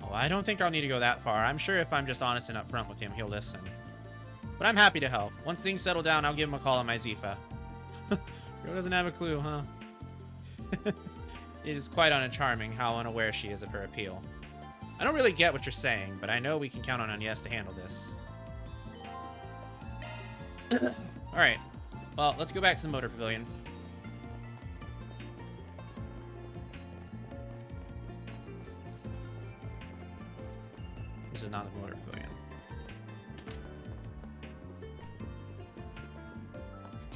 Oh, I don't think I'll need to go that far. I'm sure if I'm just honest and upfront with him, he'll listen. But I'm happy to help. Once things settle down, I'll give him a call on my Zifa. Girl doesn't have a clue, huh? It is quite uncharming how unaware she is of her appeal. I don't really get what you're saying, but I know we can count on Agnes to handle this. Alright. Well, let's go back to the motor pavilion. This is not the motor pavilion.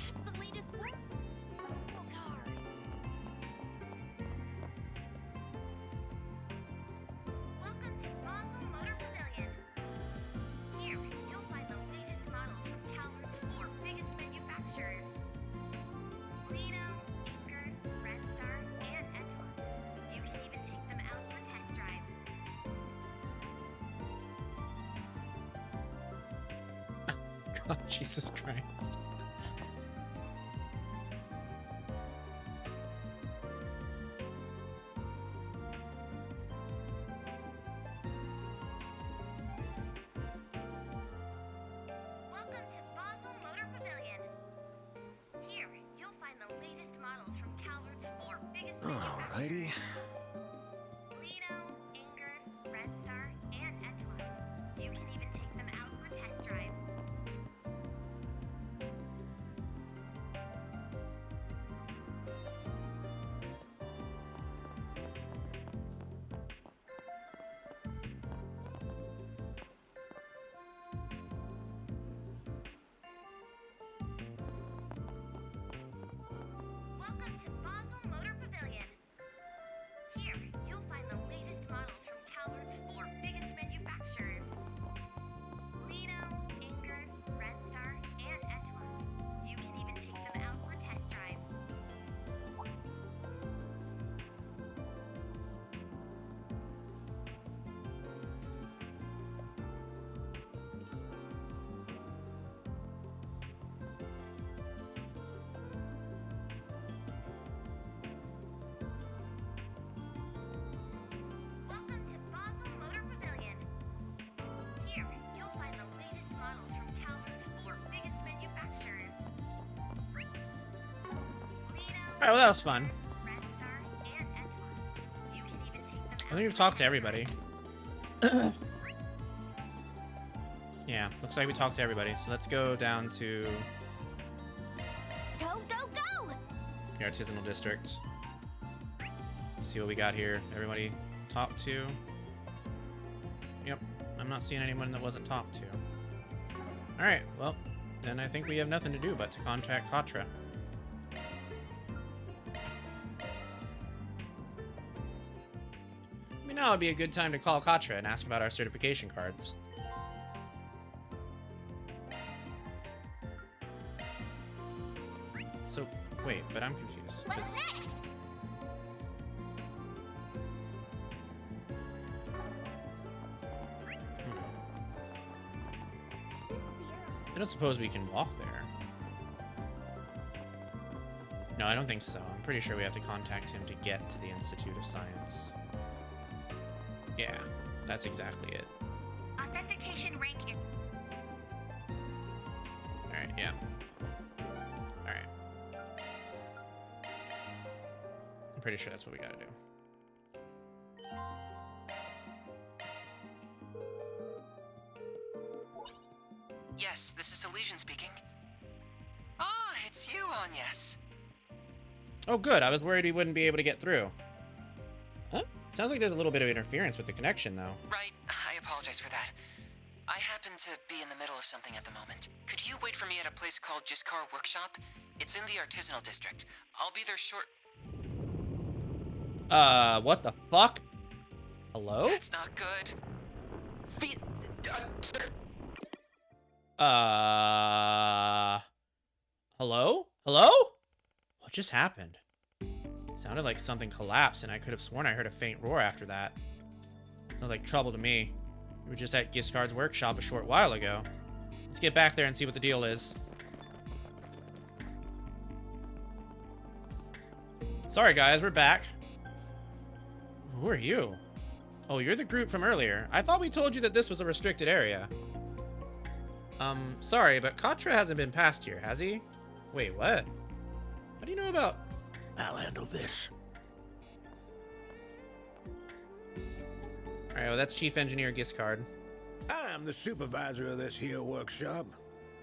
That's the latest work. Car. Welcome to Basel Motor Pavilion. Here, you'll find the latest models from Calvert's 4 biggest manufacturers. Lino, Ingrid, Red Star, and Etoile. You can even take them out for test drives. God, Jesus Christ. Welcome to Basel Motor Pavilion. Here, you'll find the latest models from Calvert's 4 biggest manufacturers. Alrighty. Lino, Ingrid, Red Star, and Etoile. You can even take them out for test drives. Welcome to Basel Motor Pavilion. Here, you'll find the latest models from Calvert's 4 biggest manufacturers. Lino, Ingrid, Red Star, and Etoile. You can even take them out for test drives. Welcome to Basel Motor Pavilion. Here, you'll find the latest models from Calvert's 4 biggest manufacturers. Lino, Alright, well that was fun. Red Star, and Etoile. You can even take them out. I think we've talked to everybody. Yeah, looks like we talked to everybody. So let's go down to... The artisanal district. See what we got here. Everybody talk to. Yep. I'm not seeing anyone that wasn't talked to. Alright, well, then I think we have nothing to do but to contact Katra. Maybe now would be a good time to call Katra and ask about our certification cards. So, wait, but I'm confused. What's next? I don't suppose we can walk there. No, I don't think so. I'm pretty sure we have to contact him to get to the Institute of Science. Yeah, that's exactly it. Authentication rank is... Alright, yeah. Alright. I'm pretty sure that's what we gotta do. Yes, this is Elysian speaking. Ah, it's you, Agnes. Oh, good. I was worried we wouldn't be able to get through. Huh? Sounds like there's a little bit of interference with the connection, though. Right, I apologize for that. I happen to be in the middle of something at the moment. Could you wait for me at a place called Jiskar Workshop? It's in the artisanal district. I'll be there short. What the fuck? Hello? That's not good. Sir. Hello? Hello? What just happened? Sounded like something collapsed, and I could have sworn I heard a faint roar after that. Sounds like trouble to me. We were just at Giscard's workshop a short while ago. Let's get back there and see what the deal is. Sorry, guys, we're back. Who are you? Oh, you're the group from earlier. I thought we told you that this was a restricted area. Sorry, but Katra hasn't been past here, has he? Wait, what? How do you know about... I'll handle this. Alright, well, that's Chief Engineer Giscard. I'm the supervisor of this here workshop.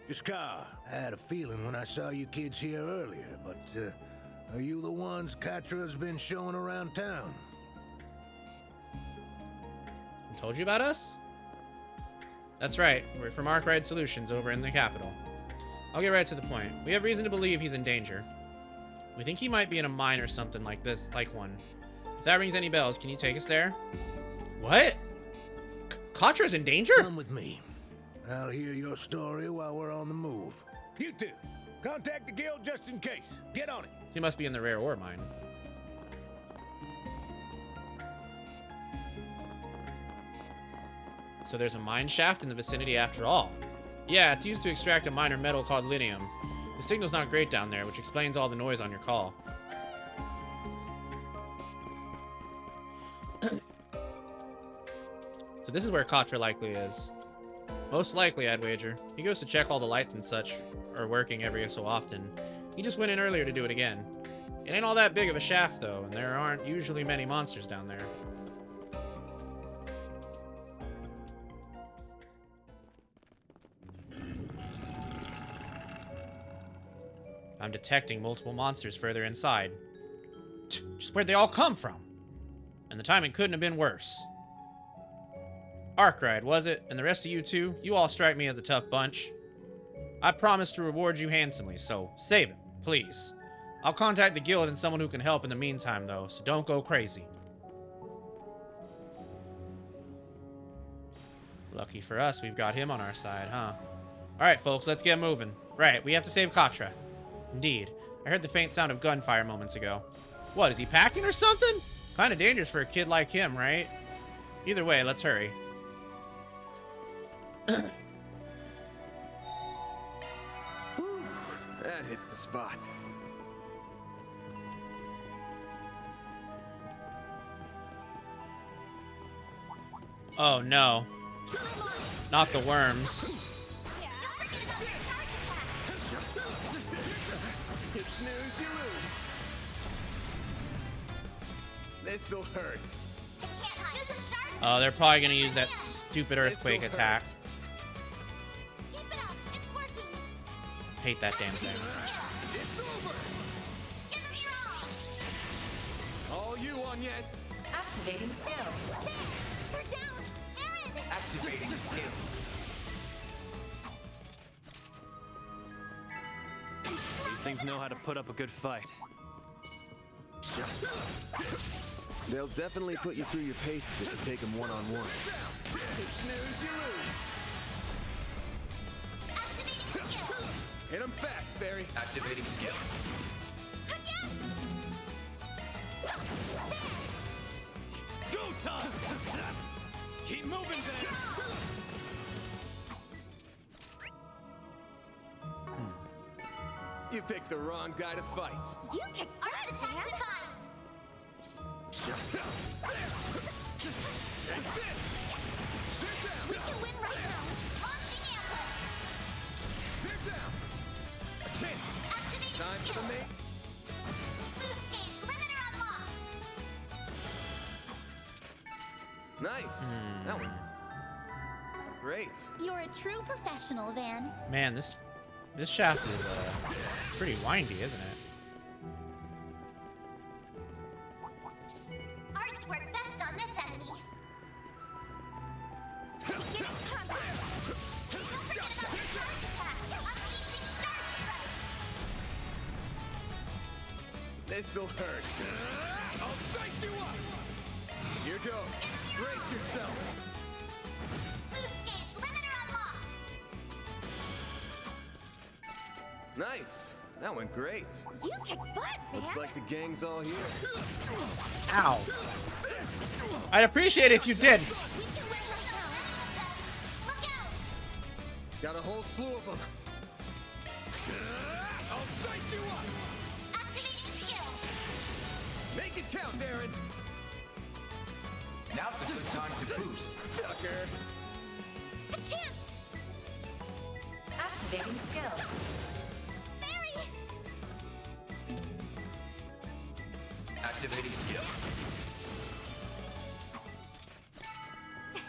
Jiskar, I had a feeling when I saw you kids here earlier, but, are you the ones Katra's been showing around town? I told you about us? That's right. We're from Arkwright Solutions over in the capital. I'll get right to the point. We have reason to believe he's in danger. We think he might be in a mine or something like this, like one. If that rings any bells, can you take us there? What? Katra's in danger? Come with me. I'll hear your story while we're on the move. You two, contact the guild just in case. Get on it. He must be in the rare ore mine. So there's a mine shaft in the vicinity after all. Yeah, it's used to extract a minor metal called lithium. The signal's not great down there, which explains all the noise on your call. So this is where Katra likely is. Most likely, I'd wager. He goes to check all the lights and such are working every so often. He just went in earlier to do it again. It ain't all that big of a shaft, though, and there aren't usually many monsters down there. I'm detecting multiple monsters further inside. Just where'd they all come from? And the timing couldn't have been worse. Arkwright, was it? And the rest of you two? You all strike me as a tough bunch. I promise to reward you handsomely, so save it, please. I'll contact the guild and someone who can help in the meantime, though, so don't go crazy. Lucky for us, we've got him on our side, huh? Alright, folks, let's get moving. Right, we have to save Katra. Indeed. I heard the faint sound of gunfire moments ago. What, is he packing or something? Kinda dangerous for a kid like him, right? Either way, let's hurry. That hits the spot. Oh no. Not the worms. You snooze, you lose. This'll hurt. Oh, they're probably gonna use that stupid earthquake attack. Hate that damn thing. yes. Activating skill. They're down! Aaron! Activating skill. These things know how to put up a good fight. They'll definitely put you through your paces if you take them one-on-one. Activating skill! Hit them fast, Fairy. Activating skill. Go time! Keep moving, then! You picked the wrong guy to fight. You kick Arts attacks advised! We can win right now! Launching ambush! Activating Time for skill! the main. Boost gauge limiter unlocked! Nice. That one. Great. You're a true professional, Van. Man, this shaft is pretty windy, isn't it? Arts work best on this enemy. Don't forget about the charge attacks! Unleashing shark strike! This'll hurt. I'll dice you up. Here goes. Brace yourself. Boost gauge limiter unlocked! Nice. That went great. You kick butt, Van! Looks like the gang's all here. Ow. I'd appreciate it if you did. We can win right now! Look out! Got a whole slew of them. I'll dice you up. Activating skill! Make it count, Aaron. Now's a good time to boost. Sucker. A chance! Activating skill. Barry! Activating skill.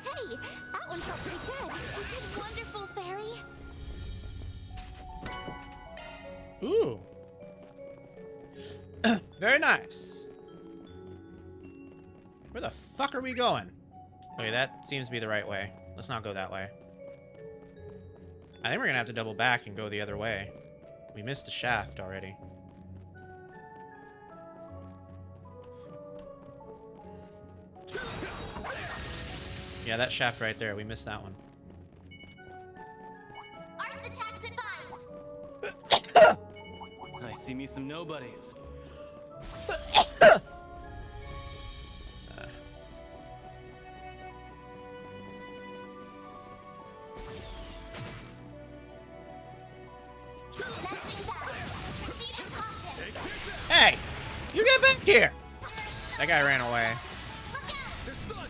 Hey, that one felt pretty good. You did wonderful, Fairy. Ooh. Very nice. Where the fuck are we going? Okay, that seems to be the right way. Let's not go that way. I think we're gonna have to double back and go the other way. We missed the shaft already. Yeah, that shaft right there. We missed that one. Arts attacks advised. I see me some nobodies. Messing back. Proceed in caution. Hey! You get back here! That guy ran away. Look out! They're stunned.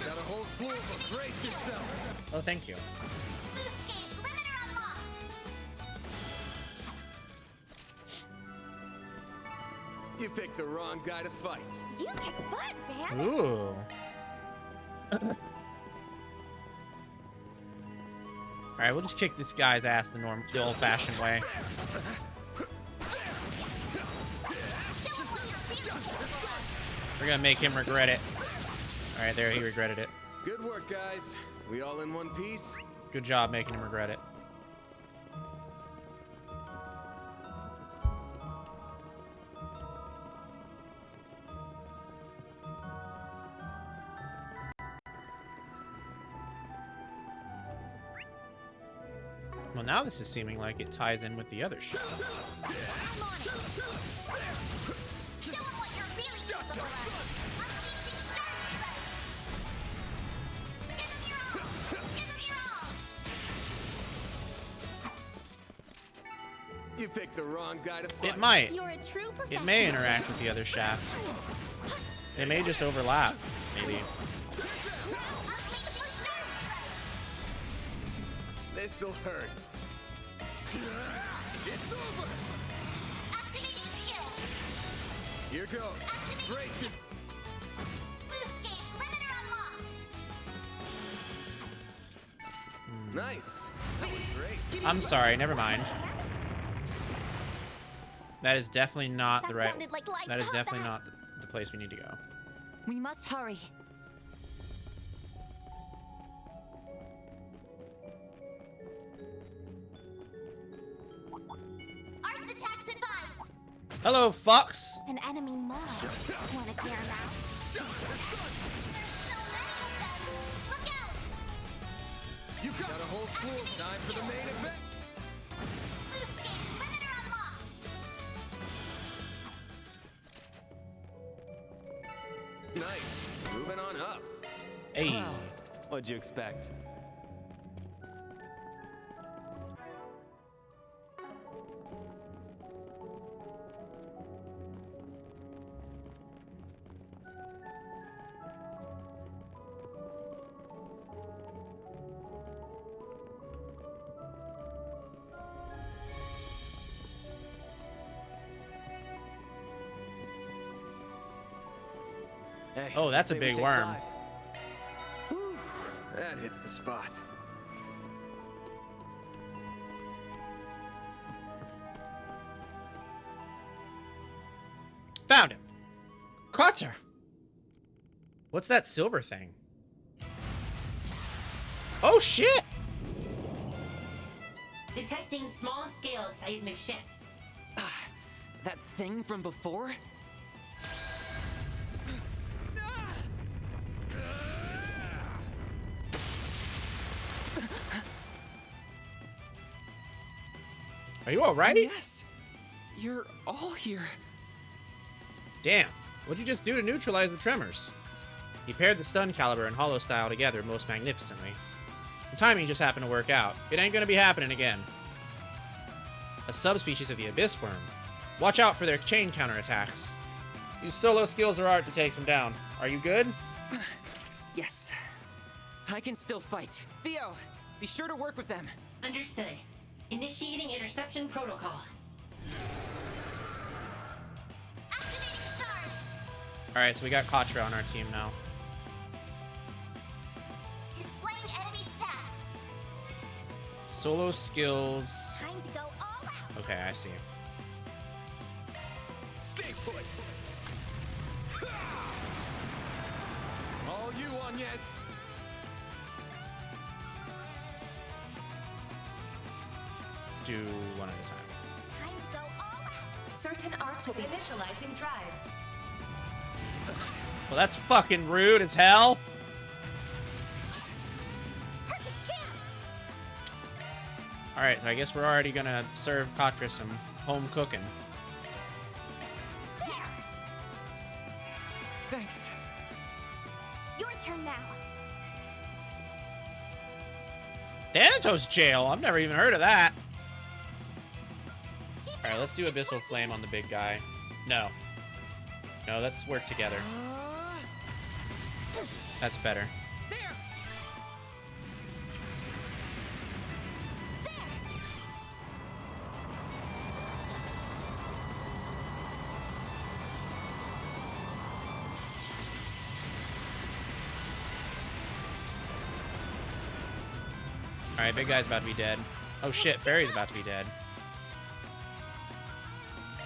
Got a whole slew of them. Brace yourself. Oh, thank you. Boost gauge limiter unlocked. You picked the wrong guy to fight. You kick butt, Van. Ooh. Alright, we'll just kick this guy's ass the old-fashioned way. Show him what you're feeling. We're gonna make him regret it. Alright, there, he regretted it. Good work, guys. We all in one piece? Good job making him regret it. Well, now this is seeming like it ties in with the other shit. I'm on it. Show him what you're feeling, Domiwoof. Unleashing shark strike. Give him your all. Give him your all. You picked the wrong guy to fight. It might. You're a true It professional. may interact with the other shaft. It may just overlap, maybe. Unleashing shark strike. This'll hurt. It's over. Activating skill. Here goes. Activating Brace skill. Boost gauge limiter unlocked. Nice. That was great. I'm sorry, never mind. That is definitely not the That right. sounded like light That is combat. definitely not the place we need to go. We must hurry. Arts attacks advised. Hello, Fox. An enemy mob. Wanna clear him out? There's so many of them. Look out! You got a whole school. Time for the main event. Boost games, limiter unlocked. Nice. Moving on up. Hey. Wow. What'd you expect? Hey, Oh, that's a say we big take worm. 5. That hits the spot. Found him. Carter. What's that silver thing? Oh shit! Detecting small-scale seismic shift. That thing from before? Are you alright? Yes. You're all here. Damn. What'd you just do to neutralize the tremors? He paired the stun caliber and hollow style together most magnificently. The timing just happened to work out. It ain't gonna be happening again. A subspecies of the abyss worm. Watch out for their chain counterattacks. Use solo skills or art to take them down. Are you good? Yes. I can still fight. Theo, be sure to work with them. Understood. Initiating interception protocol. Activating shards. Alright, so we got Katra on our team now. Displaying enemy stats. Solo skills. Time to go all out. Okay, I see. Stay put. All you on, yes. Let's do one at a time. Time to go all out. Certain arts will be initializing drive. Well, that's fucking rude as hell. Perfect chance. Alright, so I guess we're already gonna serve Katra some home cooking. There. Thanks. Your turn now. Thanatos Jail? I've never even heard of that. Alright, let's do Abyssal Flame on the big guy. No. No, let's work together. That's better. Alright, big guy's about to be dead. Oh shit, Fairy's about to be dead.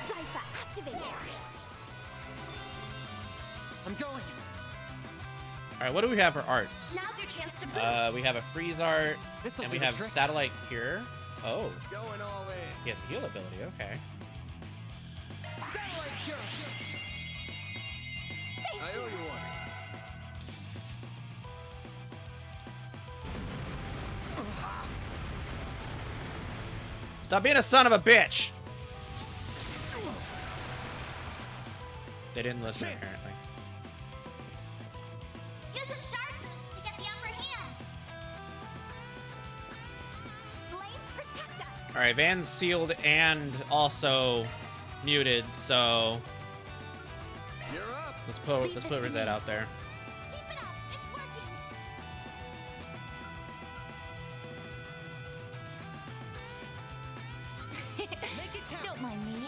Zypha activated. I'm going. Alright, what do we have for arts? Now's your chance to boost. We have a freeze art, This'll and do we the have trick. satellite cure. Oh, Going all in. he has a heal ability, okay. Satellite cure. I owe you one. Stop being a son of a bitch! They didn't listen, apparently. Use a shard boost to get the upper hand. Blades protect us. Alright, Van's sealed and also muted, so You're up. let's put Rosette out there. Keep it up. It's working. Don't mind me.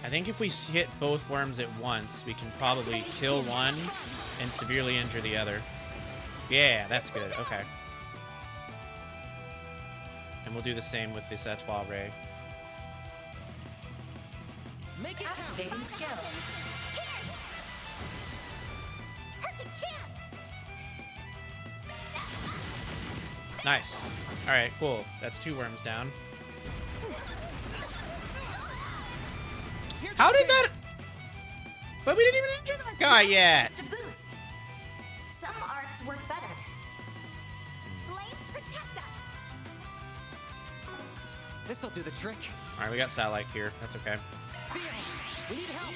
I think if we hit both worms at once, we can probably kill one and severely injure the other. Yeah, that's good. Okay. And we'll do the same with this Etoile Ray. Make it Activating skill. Nice. All right, cool. That's 2 worms down. How did that? But we didn't even injure that guy yet. Just a boost. Some arts work better. Flames protect us. This'll do the trick. All right, we got Satellite here. That's okay. We need help.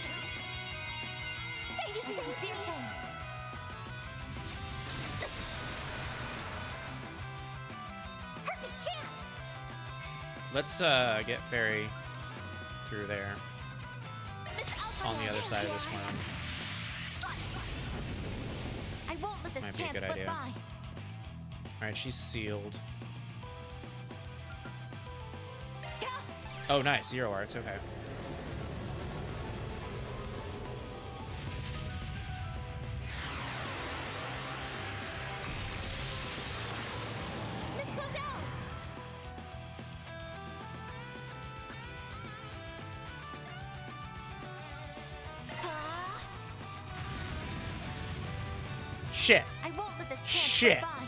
They use sincere things. Perfect chance. Let's get Fairy through there. On the other side of this one. I won't let this Might be a chance good slip idea. by. All right, she's sealed. Oh, nice. 0 arts. Okay. Let's go down. Shit. I won't let this chance Shit. slip by.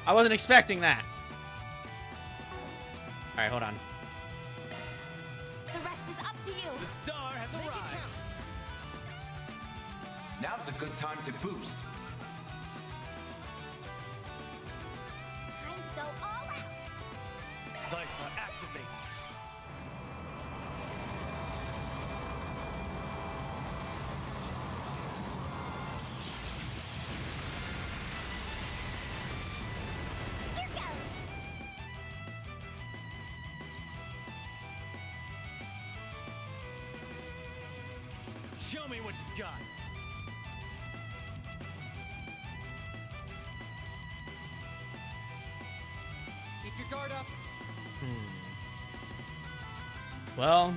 I wasn't expecting that. All right, hold on. The rest is up to you. The star has arrived. Now's a good time to boost. Time to go all out. Zypher activate. Here goes. Show me what you got. Keep your guard up. Well,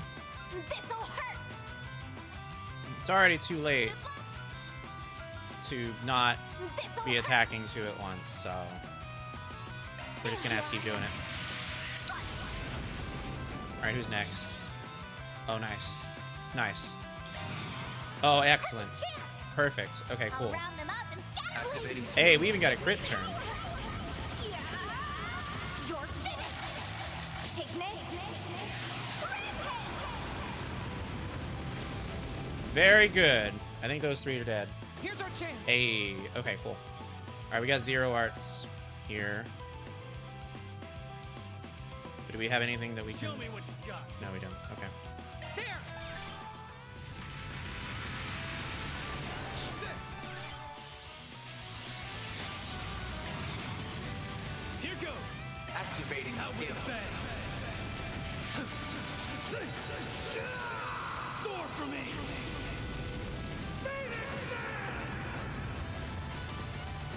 This'll hurt. it's already too late to not This'll be hurt. attacking 2 at once, so we're just gonna have to keep doing it. All right, who's next? Oh, nice. Nice. Oh, excellent. Perfect. Okay, cool. Round them up and scatter. Activating Hey, we even got a crit turn. You're finished. Take this. Rampage. Very good. I think those 3 are dead. Here's our chance. Hey, okay, cool. All right, we got 0 arts here. But do we have anything that we can? Show me what you got. No, we don't. Okay. There. Here goes. activating Out with skill. a bang. Soar for me.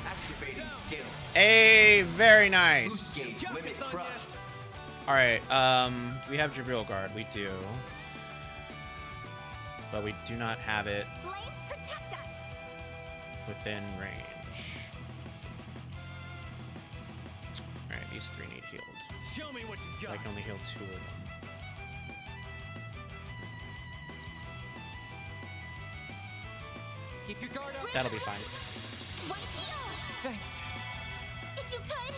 Activating skill. Hey, very nice. Boost gauge limit crushed. All right. Do we have Jabril Guard? We do. But we do not have it Flames protect us. within range. All right, these 3 need healed. Show me what you got. I can only heal 2 of them. Keep your guard up. That'll be fine. One heal. Thanks. If you could.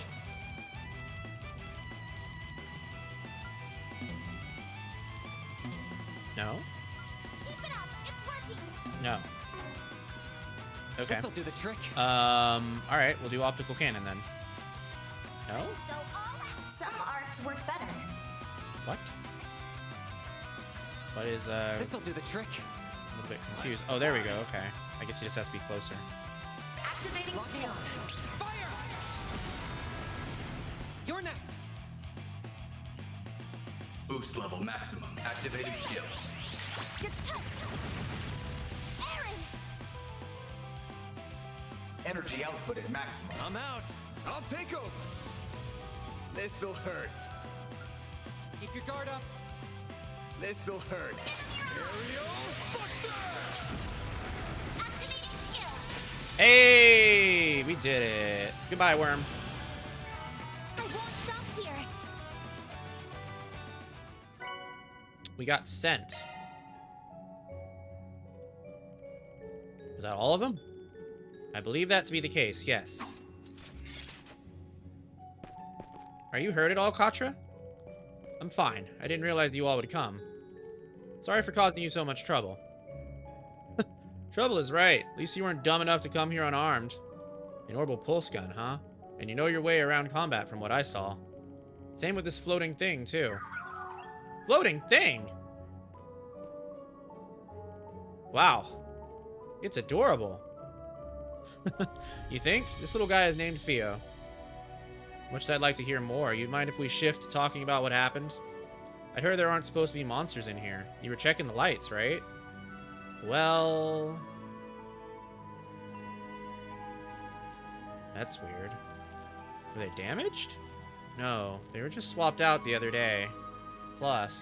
No? Keep it up. It's working. No. Okay. This'll do the trick. All right, we'll do optical cannon then. No? Go all out. Some arts work better. What? What is This'll do the trick. a little bit confused. Oh, there we go. Okay. I guess he just has to be closer. Activating skill. Fire! You're next. Boost level maximum. Activating skill. You're toast. Aaron. Energy output at maximum. I'm out. I'll take over. This'll hurt. Keep your guard up. This'll hurt. Aerial Buster! Activating skill. Hey, we did it. Goodbye, worm. I won't stop here. We got sent. Was that all of them? I believe that to be the case, yes. Are you hurt at all, Katra? I'm fine. I didn't realize you all would come. Sorry for causing you so much trouble. Trouble is right. At least you weren't dumb enough to come here unarmed. An orbital pulse gun, huh? And you know your way around combat from what I saw. Same with this floating thing, too. Floating thing? Wow. It's adorable. You think? This little guy is named Theo. Much I'd like to hear more. You'd mind if we shift to talking about what happened? I'd heard there aren't supposed to be monsters in here. You were checking the lights, right? Well... That's weird. Were they damaged? No, they were just swapped out the other day. Plus,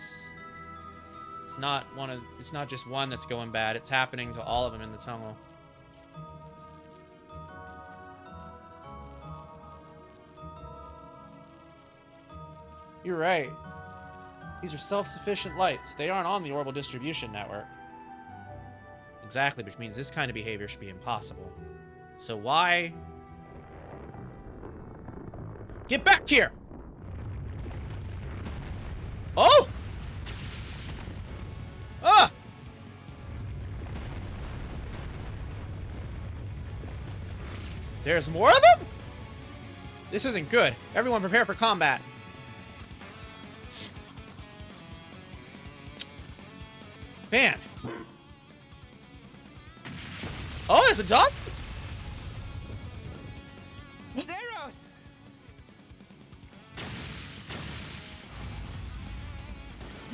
it's not just one that's going bad. It's happening to all of them in the tunnel. You're right. These are self-sufficient lights. They aren't on the orbital distribution network. Exactly, which means this kind of behavior should be impossible. So why... Get back here! Oh! Ah! There's more of them? This isn't good. Everyone prepare for combat. Man. Oh, there's a dog? Zeros!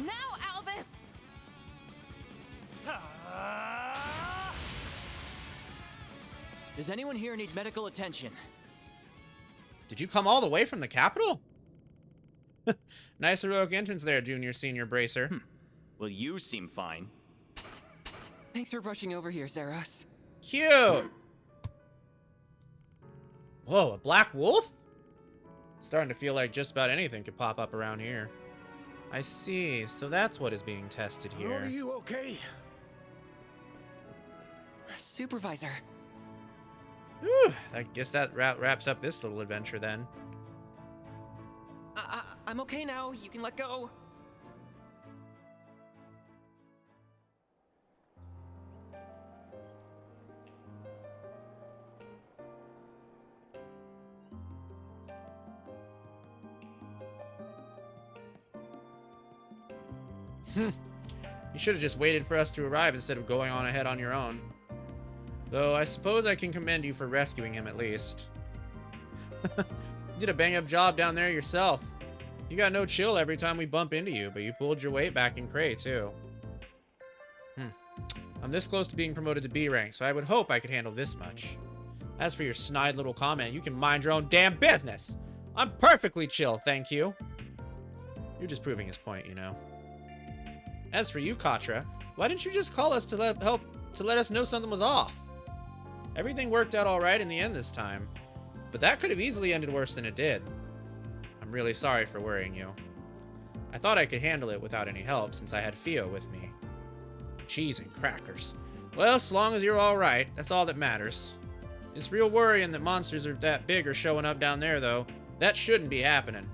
Now, Albus! Does anyone here need medical attention? Did you come all the way from the capital? Nice heroic entrance there, Junior Senior Bracer. Well, you seem fine. Thanks for rushing over here, Zeros. Cute! Whoa, a black wolf? Starting to feel like just about anything could pop up around here. I see, so that's what is being tested here. Are you okay? Supervisor. Whew, I guess that wraps up this little adventure then. I'm okay now. You can let go. You should have just waited for us to arrive instead of going on ahead on your own. Though I suppose I can commend you for rescuing him at least. You did a bang-up job down there yourself. You got no chill every time we bump into you, but you pulled your weight back in Cray, too. I'm this close to being promoted to B rank, so I would hope I could handle this much. As for your snide little comment, you can mind your own damn business! I'm perfectly chill, thank you. You're just proving his point, you know. As for you, Katra, why didn't you just call us to let us know something was off? Everything worked out alright in the end this time, but that could have easily ended worse than it did. I'm really sorry for worrying you. I thought I could handle it without any help since I had Theo with me. Cheese and crackers. Well, as long as you're alright, that's all that matters. It's real worrying that monsters are that big are showing up down there, though. That shouldn't be happening.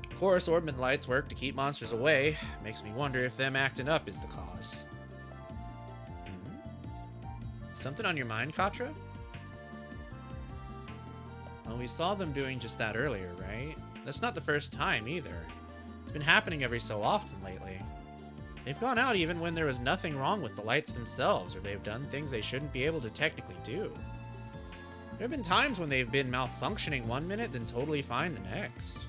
Of course, orbit lights work to keep monsters away. Makes me wonder if them acting up is the cause. Something on your mind, Katra? Well, we saw them doing just that earlier, right? That's not the first time, either. It's been happening every so often lately. They've gone out even when there was nothing wrong with the lights themselves, or they've done things they shouldn't be able to technically do. There have been times when they've been malfunctioning one minute, then totally fine the next.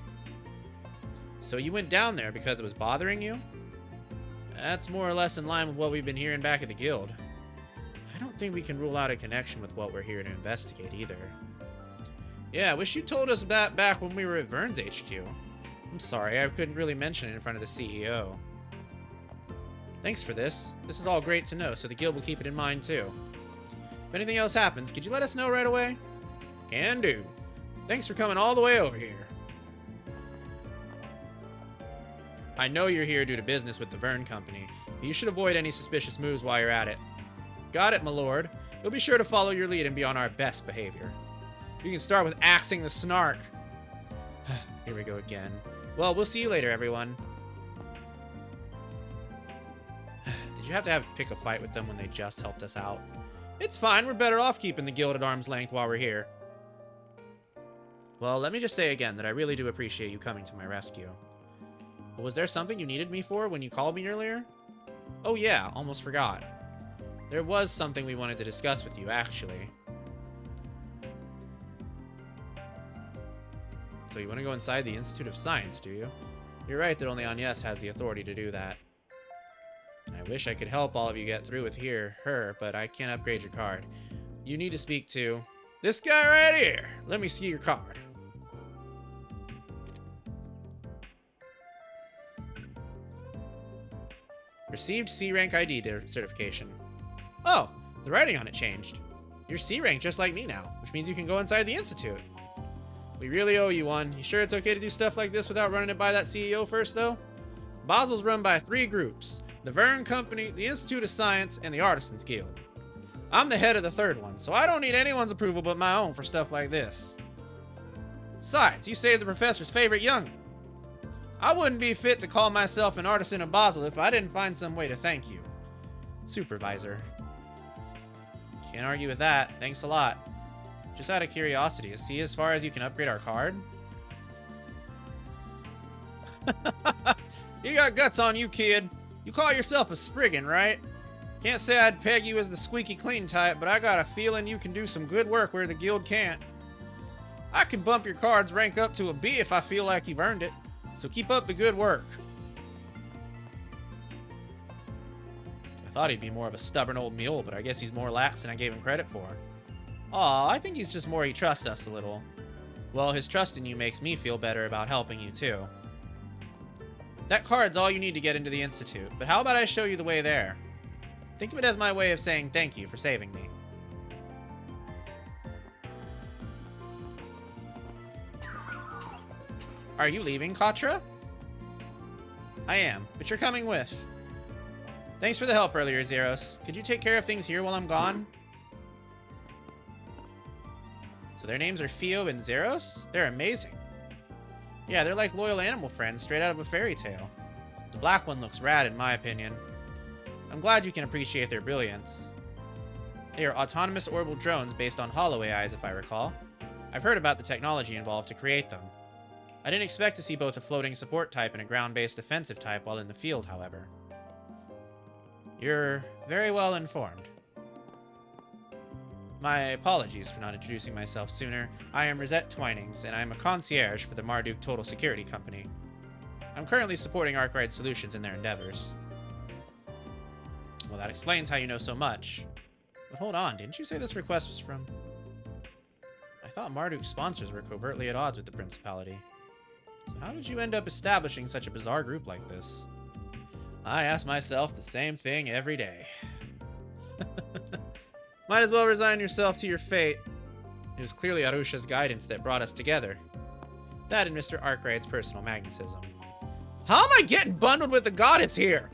So you went down there because it was bothering you? That's more or less in line with what we've been hearing back at the guild. I don't think we can rule out a connection with what we're here to investigate either. Yeah, I wish you told us that back when we were at Vern's HQ. I'm sorry, I couldn't really mention it in front of the CEO. Thanks for this. This is all great to know, so the guild will keep it in mind too. If anything else happens, could you let us know right away? Can do. Thanks for coming all the way over here. I know you're here due to business with the Vern Company, but you should avoid any suspicious moves while you're at it. Got it, my lord. We'll be sure to follow your lead and be on our best behavior. You can start with axing the snark. Here we go again. Well, we'll see you later, everyone. Did you have to pick a fight with them when they just helped us out? It's fine. We're better off keeping the guild at arm's length while we're here. Well, let me just say again that I really do appreciate you coming to my rescue. But was there something you needed me for when you called me earlier? Oh yeah, almost forgot. There was something we wanted to discuss with you, actually. So you want to go inside the Institute of Science, do you? You're right that only Agnes has the authority to do that. And I wish I could help all of you get through with her, but I can't upgrade your card. You need to speak to this guy right here. Let me see your card. Received C rank ID certification. Oh, the writing on it changed. You're C rank just like me now, which means you can go inside the Institute. We really owe you one. You sure it's okay to do stuff like this without running it by that CEO first, though? Basel's run by 3 groups. The Verne Company, the Institute of Science, and the Artisans Guild. I'm the head of the 3rd one, so I don't need anyone's approval but my own for stuff like this. Besides, you saved the professor's favorite young'un. I wouldn't be fit to call myself an artisan of Basel if I didn't find some way to thank you. Supervisor. Can't argue with that. Thanks a lot. Just out of curiosity, see as far as you can upgrade our card? You got guts on you, kid. You call yourself a Spriggan, right? Can't say I'd peg you as the squeaky clean type, but I got a feeling you can do some good work where the guild can't. I can bump your card's rank up to a B if I feel like you've earned it, so keep up the good work. I thought he'd be more of a stubborn old mule, but I guess he's more lax than I gave him credit for. Aw, I think he's just more he trusts us a little. Well, his trust in you makes me feel better about helping you, too. That card's all you need to get into the Institute, but how about I show you the way there? Think of it as my way of saying thank you for saving me. Are you leaving, Katra? I am, but you're coming with. Thanks for the help earlier, Zeros. Could you take care of things here while I'm gone? So their names are Fio and Zeros? They're amazing. Yeah, they're like loyal animal friends straight out of a fairy tale. The black one looks rad in my opinion. I'm glad you can appreciate their brilliance. They are autonomous orbital drones based on hollow AIs, if I recall. I've heard about the technology involved to create them. I didn't expect to see both a floating support type and a ground-based defensive type while in the field, however. You're very well informed. My apologies for not introducing myself sooner. I am Rosette Twinings, and I am a concierge for the Marduk Total Security Company. I'm currently supporting Arkwright Solutions in their endeavors. Well, that explains how you know so much. But hold on, didn't you say this request was from... I thought Marduk's sponsors were covertly at odds with the Principality. So how did you end up establishing such a bizarre group like this? I ask myself the same thing every day. Might as well resign yourself to your fate. It was clearly Arusha's guidance that brought us together. That and Mr. Arkwright's personal magnetism. How am I getting bundled with the goddess here?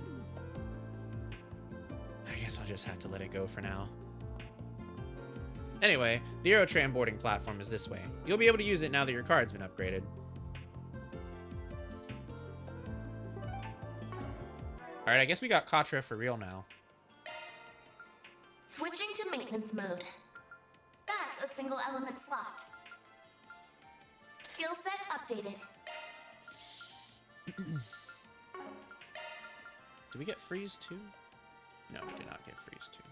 I guess I'll just have to let it go for now. Anyway, the Aerotram boarding platform is this way. You'll be able to use it now that your card's been upgraded. Alright, I guess we got Katra for real now. Switching to maintenance mode. That's a single element slot. Skill set updated. Did we get freeze too? No, we did not get freeze too.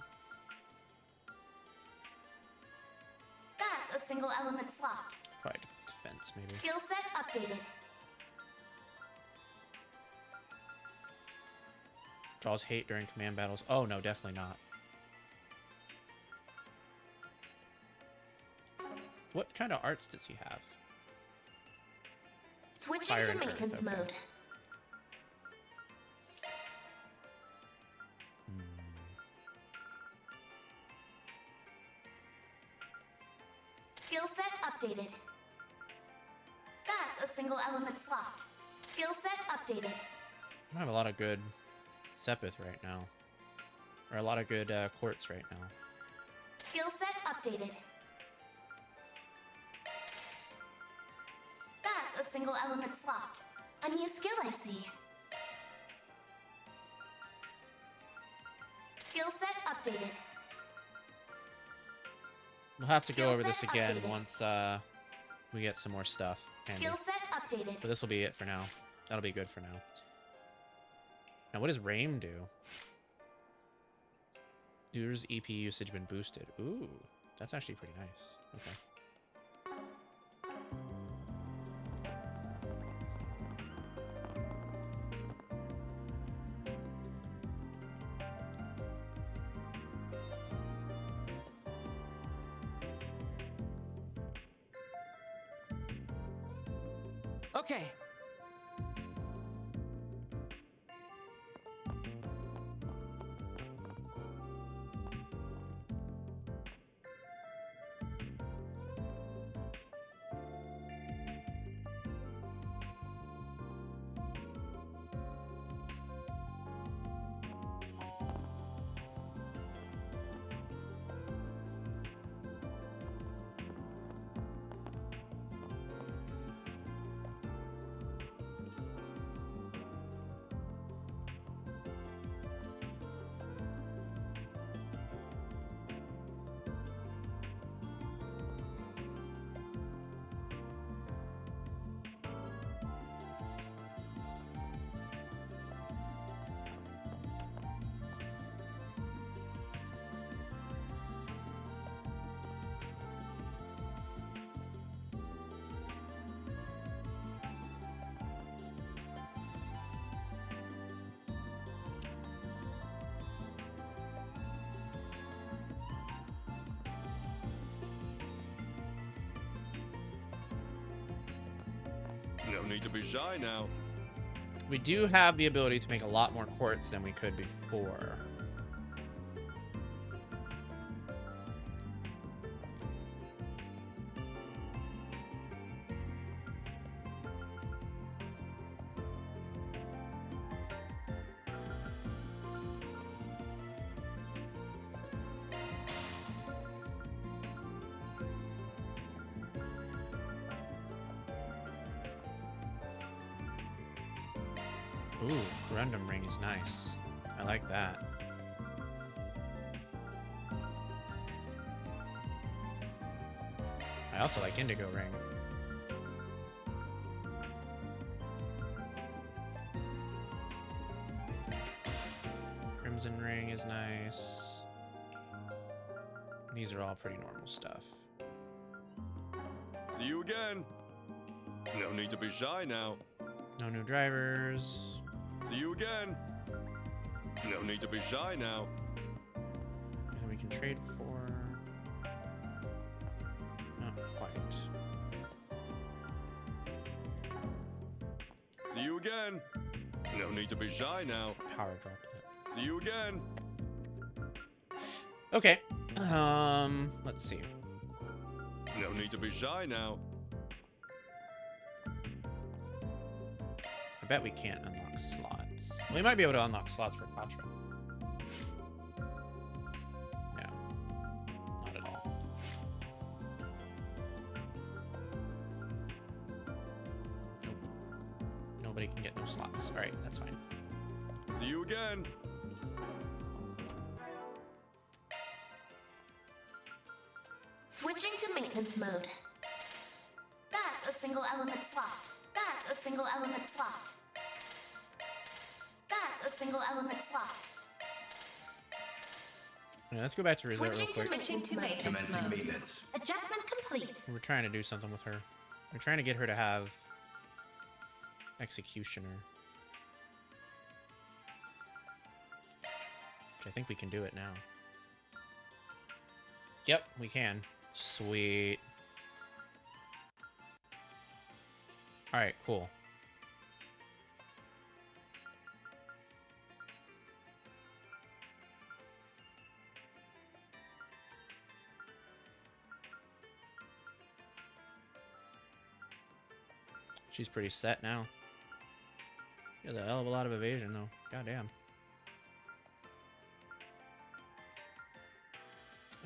That's a single element slot. Probably defense, maybe. Skill set updated. Draws hate during command battles. Oh no, definitely not. What kind of arts does he have? Switching to maintenance mode. Skill set updated. That's a single element slot. Skill set updated. I have a lot of good Sepith right now. Or a lot of good quartz right now. Skill set updated. That's a single element slot. A new skill I see. Skill set updated. We'll have to go Skill over this set again updated. once we get some more stuff handy. Skill set updated. But this will be it for now. That'll be good for now. Now, what does Rain do? User's EP usage been boosted. Ooh, that's actually pretty nice. Okay. Okay. No need to be shy now. We do have the ability to make a lot more quartz than we could before. Ooh, Corundum Ring is nice. I like that. I also like Indigo Ring. Crimson Ring is nice. These are all pretty normal stuff. See you again. No need to be shy now. No new drivers. See you again. No need to be shy now. And we can trade for... Not quite. See you again. No need to be shy now. Power droplet. See you again. Okay. Let's see. No need to be shy now. I bet we can't unlock slots. We might be able to unlock slots for Contra. No. Not at all. Nope. Nobody can get no slots. Alright, that's fine. See you again. Switching to maintenance mode. That's a single element slot. That's a single element slot. That's a single element slot. Yeah, let's go back to Resort real Switching quick. to maintenance Commencing mode. maintenance. Adjustment complete. We're trying to do something with her. We're trying to get her to have Executioner. Which I think we can do it now. Yep, we can. Sweet. Alright, cool. She's pretty set now. She has a hell of a lot of evasion, though. Goddamn.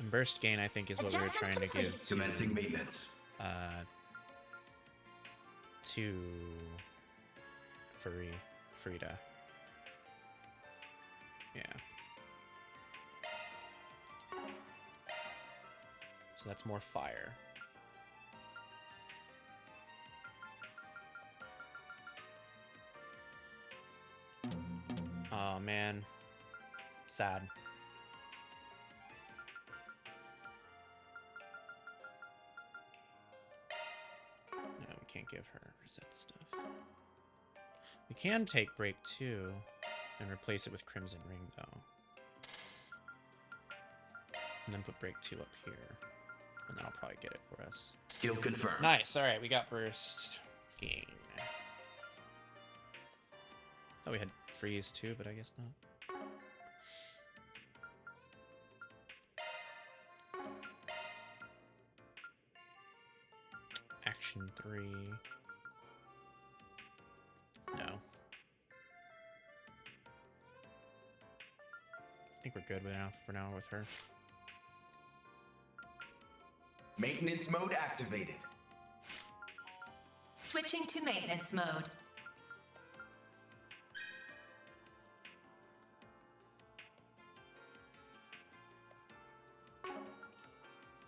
And burst gain, I think, is what we were trying to give to, Commencing maintenance. To Frida. Yeah. So that's more fire. Oh man. Sad. No, we can't give her reset stuff. We can take break 2 and replace it with Crimson Ring though. And then put break 2 up here. And that'll probably get it for us. Skill confirmed. Nice. All right, we got burst gain. Thought we had freeze too, but I guess not. Action 3. No. I think we're good for now with her. Maintenance mode activated. Switching to maintenance mode.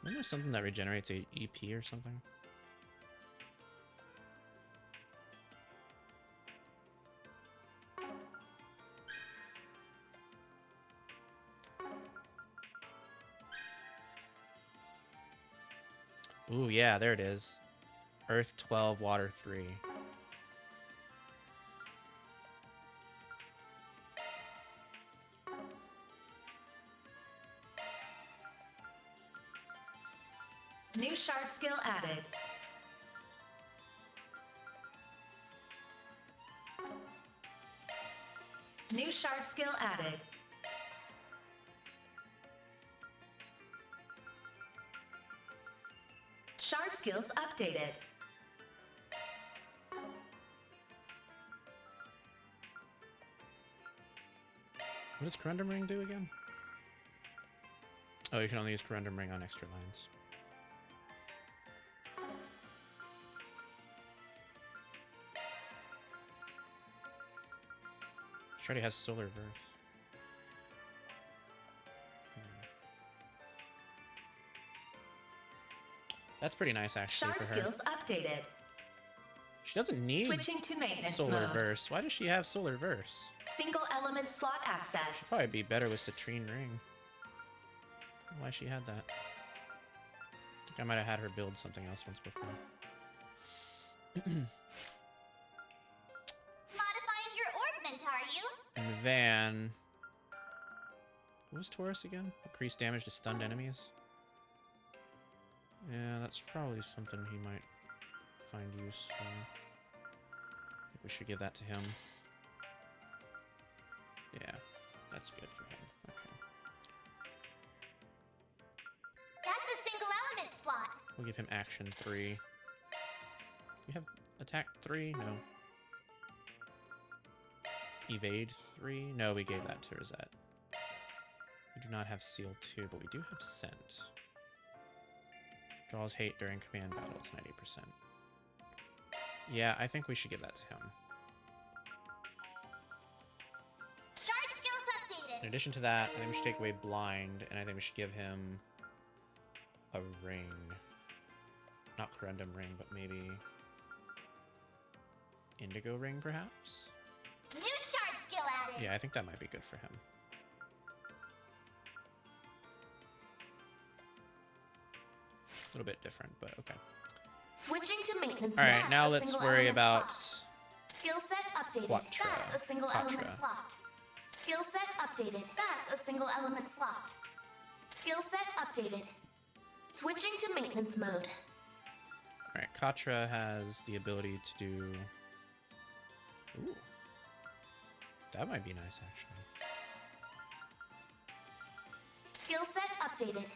Isn't there something that regenerates a EP or something? Ooh, yeah, there it is. Earth 12, water 3. New shard skill added. New shard skill added. Shard skills updated. What does Corundum Ring do again? Oh, you can only use Corundum Ring on extra lines. She already has Solar Verse. That's pretty nice, actually, Shard for her. skills updated. She doesn't need Switching to maintenance Solar mode. Verse. Why does she have Solar Verse? Single element slot She'd access. probably be better with Citrine Ring. I don't know why she had that. I think I might have had her build something else once before. Modifying your orbment, are you? And Van... What was Taurus again? Increased damage to stunned enemies? Yeah, that's probably something he might find useful. I think we should give that to him. Yeah, that's good for him. Okay. That's a single element slot. We'll give him action 3. Do we have attack 3? No. Evade 3? No, we gave that to Rosette. We do not have seal 2, but we do have scent. Draws hate during command battles, 90%. Yeah, I think we should give that to him. Shard skills updated. In addition to that, I think we should take away blind, and I think we should give him a ring. Not Corundum Ring, but maybe Indigo Ring, perhaps? New shard skill added. Yeah, I think that might be good for him. A little bit different, but okay. Switching to maintenance. All right, That's now a let's single worry element about slot. Skill set updated. Quatra. That's a single element slot. Skill set updated. That's a single element slot. Skill set updated. Switching to maintenance mode. All right, Katra has the ability to do... Ooh. That might be nice, actually. Skill set updated.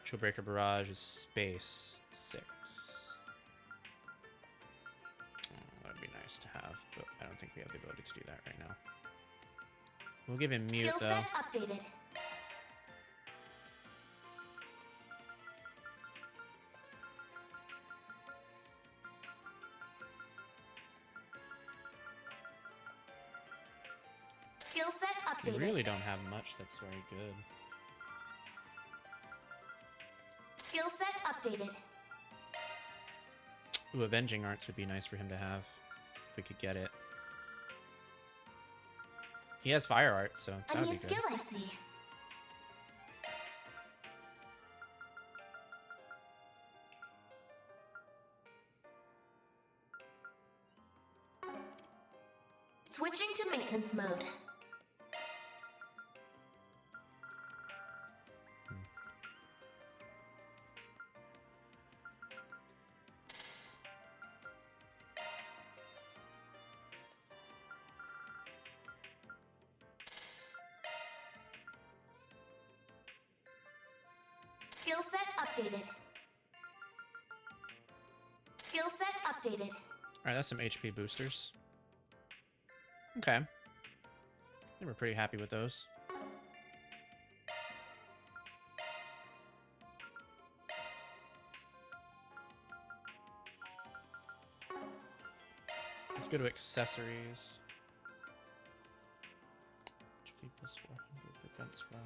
Chill Breaker Barrage is space 6. Oh, that'd be nice. nice to have, but I don't think we have the ability to do that right now. We'll give him mute, Skill though. set updated. Skill set We updated. really don't have much that's very good. Skill set updated. Ooh, Avenging Arts would be nice for him to have, if we could get it. He has Fire Art, so that A would new be good. skill I see. Switching to maintenance mode. Skill set updated. Skill set updated. Alright, that's some HP boosters. Okay. I think we're pretty happy with those. Let's go to accessories. HP plus 400 defense rot.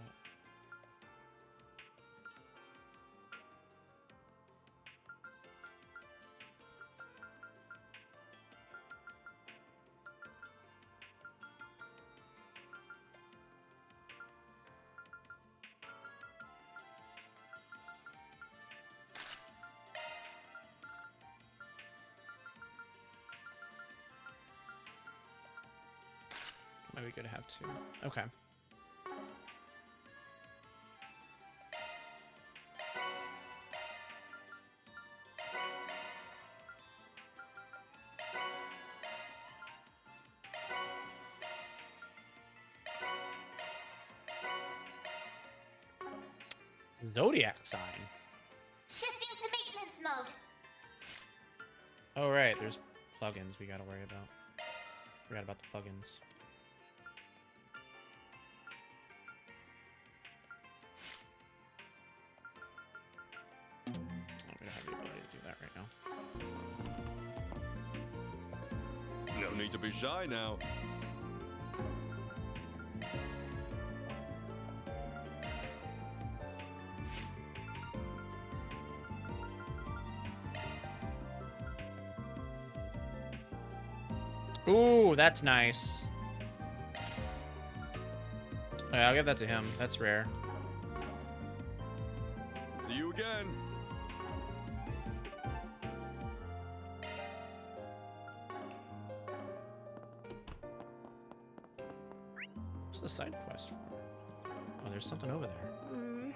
Maybe good to have two. Okay. Zodiac sign. Shifting to maintenance mode. Oh right, there's plugins we gotta worry about. Forgot about the plugins. We don't have the ability to do that right now. No need to be shy now. Ooh, that's nice. Okay, I'll give that to him. That's rare. See you again. What's the side quest for? Oh, there's something over there.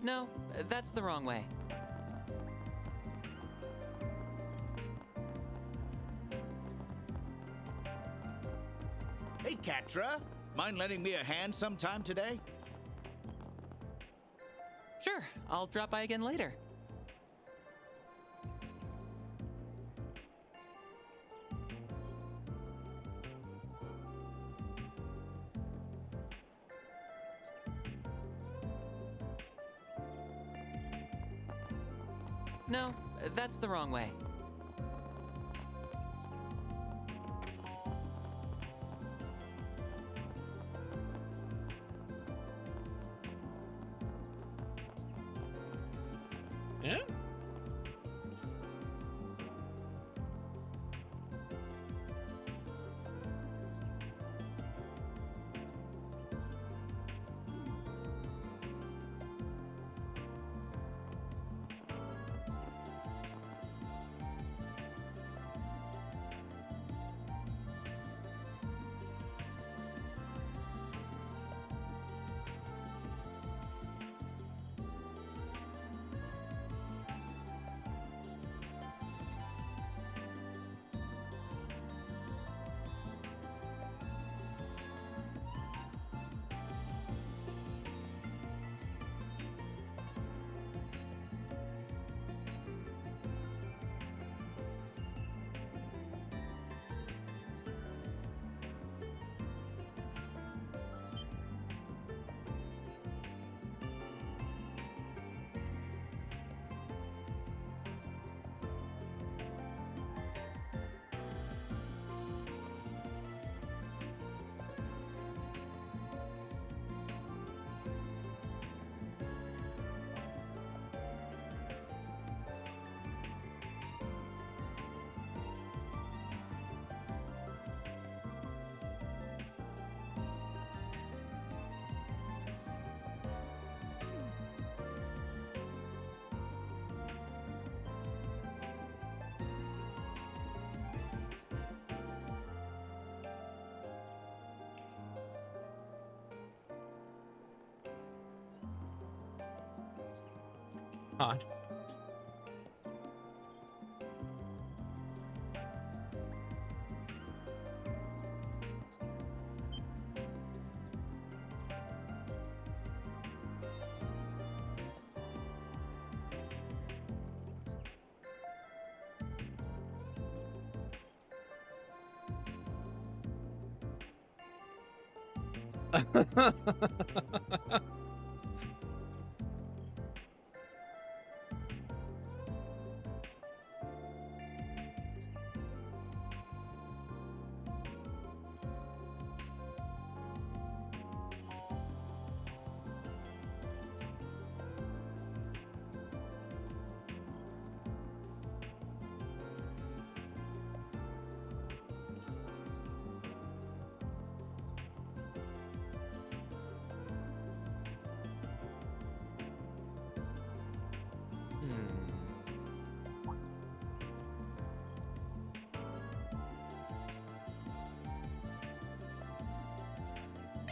No, that's the wrong way. Hey, Catra. Mind lending me a hand sometime today? Sure, I'll drop by again later. No, that's the wrong way. Yeah? God.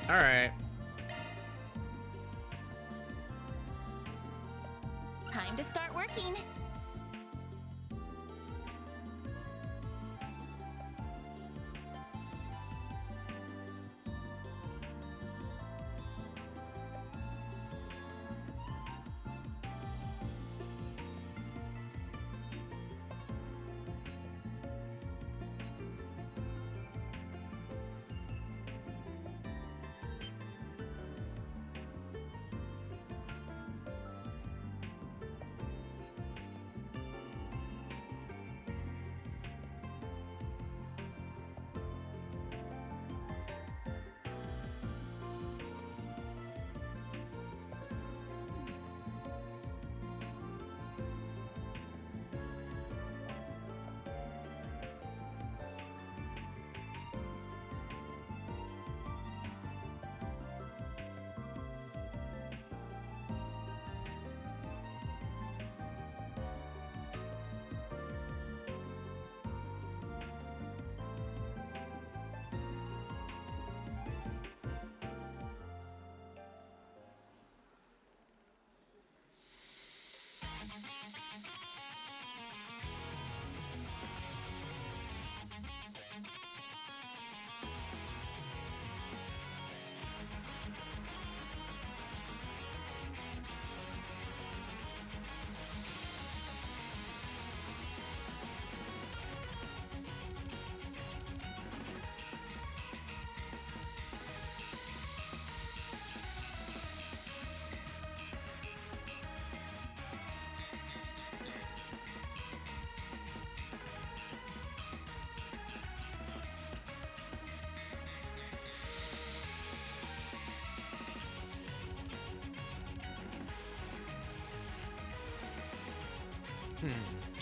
All right. Time to start working.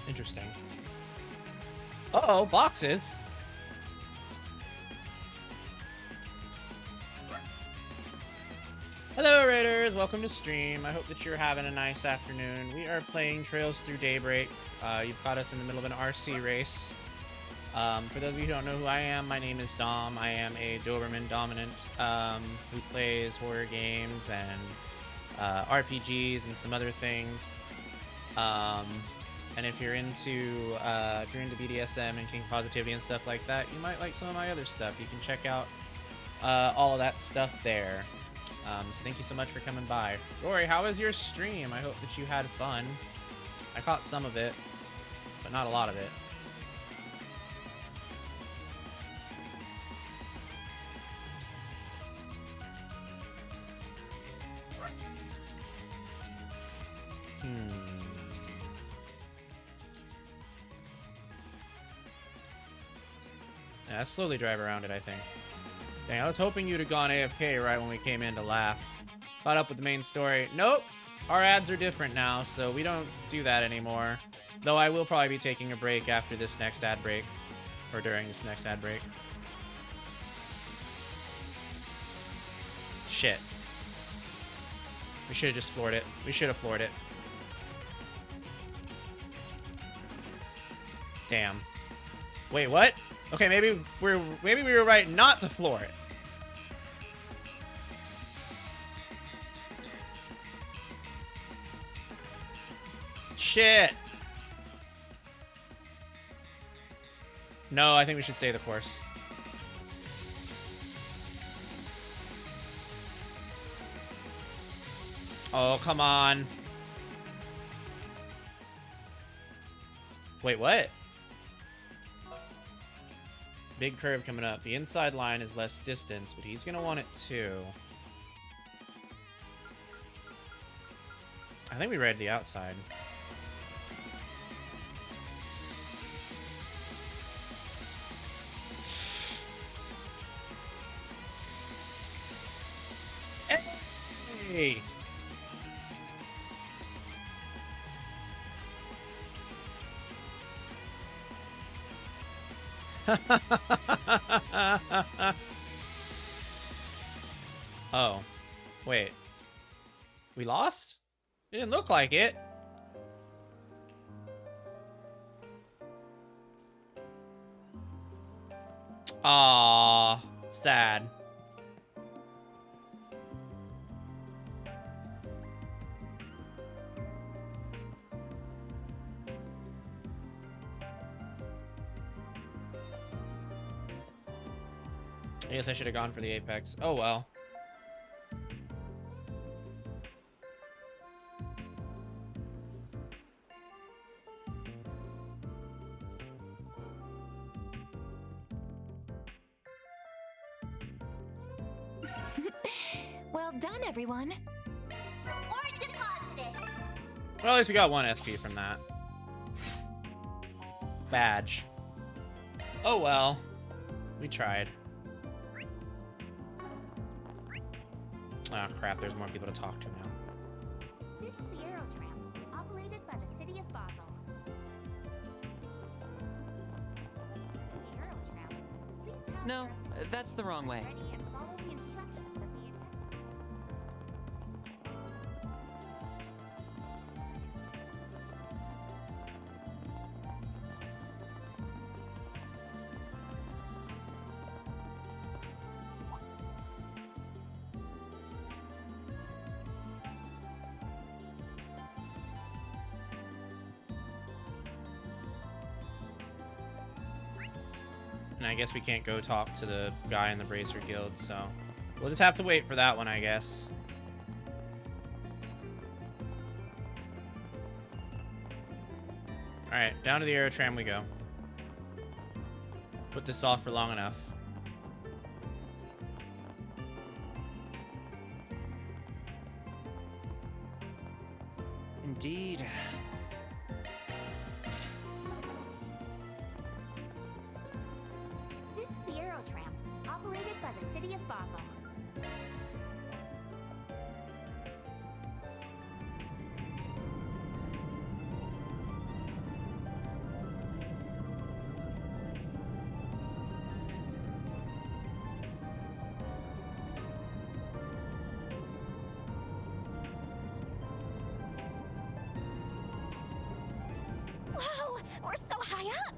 Interesting. Uh-oh, boxes. Hello, Raiders. Welcome to stream. I hope that you're having a nice afternoon. We are playing Trails Through Daybreak. You've caught us in the middle of an RC race. For those of you who don't know who I am, my name is Dom. I am a Doberman dominant who plays horror games and RPGs and some other things. And if you're into BDSM and kink positivity and stuff like that, you might like some of my other stuff. You can check out all of that stuff there. So thank you so much for coming by. Rory, how was your stream? I hope that you had fun. I caught some of it, but not a lot of it. Yeah, I slowly drive around it, I think. Dang, I was hoping you'd have gone AFK right when we came in to laugh. Caught up with the main story. Nope! Our ads are different now, so we don't do that anymore. Though I will probably be taking a break after this next ad break. Or during this next ad break. Shit. We should have just floored it. We should have floored it. Damn. Wait, what? Okay, maybe we were right not to floor it. shit. No, I think we should stay the course. Oh, come on. Wait, what? Big curve coming up. The inside line is less distance, but he's gonna want it too. I think we read the outside. Hey! Oh. Wait. We lost? It didn't look like it. Aww. Sad. I guess I should have gone for the apex. Oh well. Well done, everyone. Reward deposited. Well, at least we got 1 SP from that. Badge. Oh well. We tried. Oh crap, there's more people to talk to now. This is the Aero Tram, operated by the city of Basel. The Aero Tram, please have No, that's the wrong way. ready and follow the instructions of the attendant. And I guess we can't go talk to the guy in the Bracer Guild, so we'll just have to wait for that one, I guess. Alright, down to the Aerotram we go. Put this off for long enough. Indeed. This is the Aero Tram, operated by the city of Basel. Whoa, we're so high up.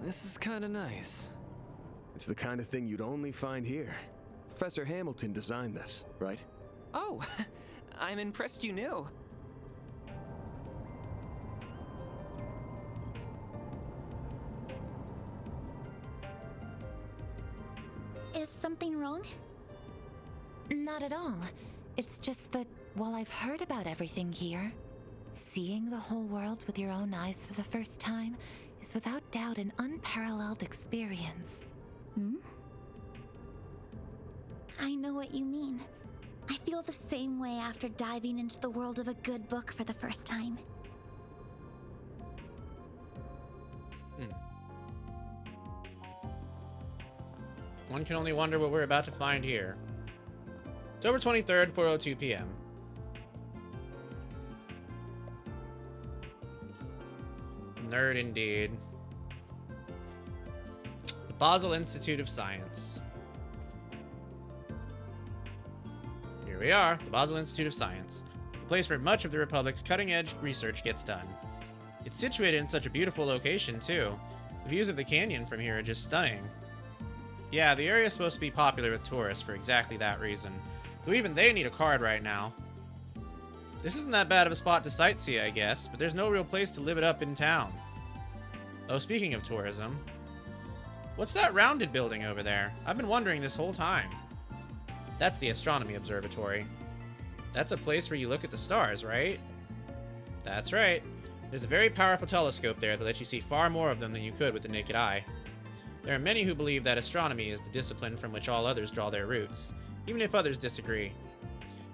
This is kinda nice. It's the kind of thing you'd only find here. Professor Hamilton designed this, right? Oh, I'm impressed you knew. Is something wrong? Not at all. It's just that while I've heard about everything here, seeing the whole world with your own eyes for the first time is without doubt an unparalleled experience. Hmm? I know what you mean. I feel the same way after diving into the world of a good book for the first time. One can only wonder what we're about to find here. October 23rd, 4:02 p.m. Nerd indeed. The Basel Institute of Science. Here we are, the Basel Institute of Science, the place where much of the Republic's cutting-edge research gets done. It's situated in such a beautiful location, too. The views of the canyon from here are just stunning. Yeah, the area is supposed to be popular with tourists for exactly that reason, though even they need a card right now. This isn't that bad of a spot to sightsee, I guess, but there's no real place to live it up in town. Oh, speaking of tourism, what's that rounded building over there? I've been wondering this whole time. That's the astronomy observatory. That's a place where you look at the stars, right? That's right. There's a very powerful telescope there that lets you see far more of them than you could with the naked eye. There are many who believe that astronomy is the discipline from which all others draw their roots, even if others disagree.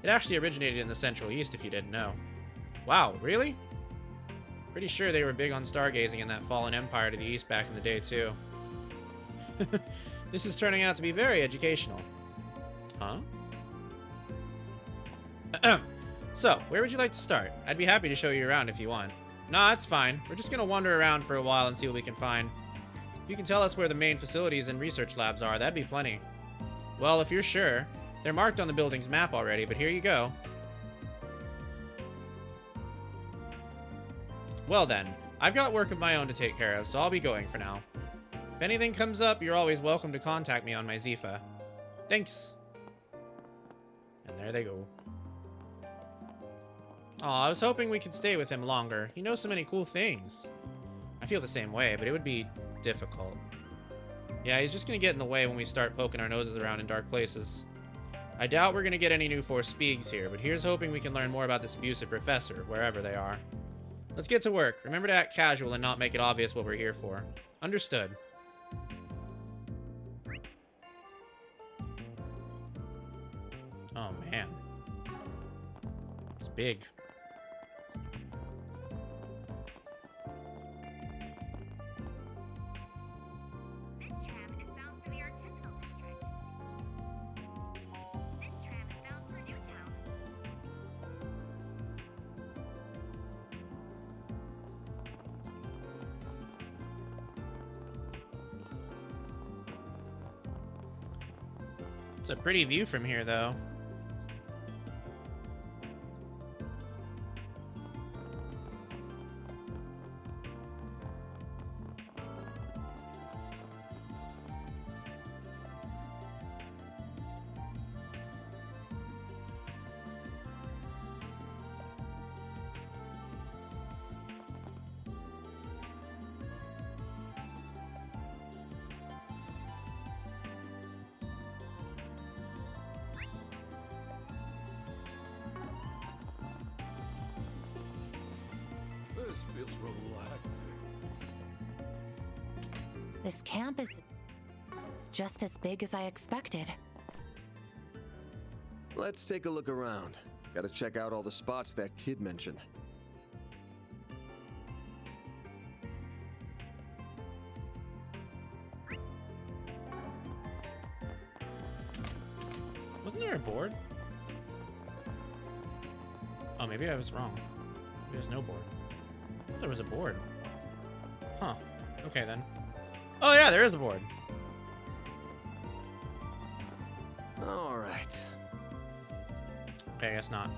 It actually originated in the Central East, if you didn't know. Wow, really? Pretty sure they were big on stargazing in that fallen empire to the east back in the day, too. This is turning out to be very educational. Huh? So, where would you like to start? I'd be happy to show you around if you want. Nah, it's fine. We're just gonna wander around for a while and see what we can find. You can tell us where the main facilities and research labs are. That'd be plenty. Well, if you're sure. They're marked on the building's map already, but here you go. Well then, I've got work of my own to take care of, so I'll be going for now. If anything comes up, you're always welcome to contact me on my Zifa. Thanks. And there they go. Aw, I was hoping we could stay with him longer. He knows so many cool things. I feel the same way, but it would be difficult. Yeah, he's just gonna get in the way when we start poking our noses around in dark places. I doubt we're gonna get any new Force Speaks here, but here's hoping we can learn more about this abusive professor, wherever they are. Let's get to work. Remember to act casual and not make it obvious what we're here for. Understood. Oh, man. It's big. It's a pretty view from here, though. This feels relaxing. This camp is just as big as I expected. Let's take a look around. Gotta check out all the spots that kid mentioned. Wasn't there a board? Oh, maybe I was wrong. Maybe there's no board. I thought there was a board. Huh. Okay, then. Oh, yeah, there is a board. All right. Okay, I guess not.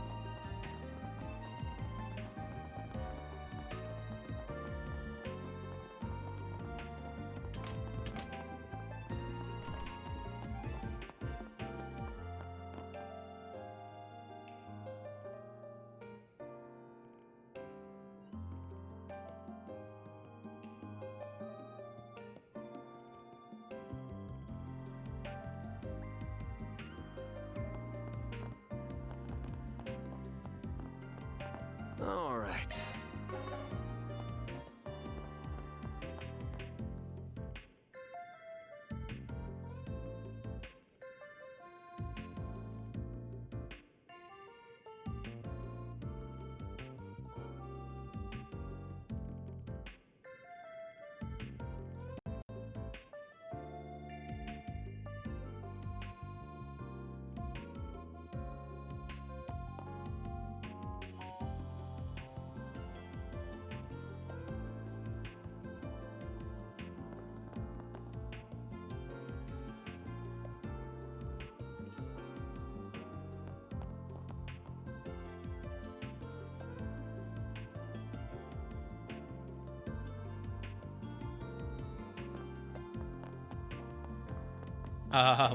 All right.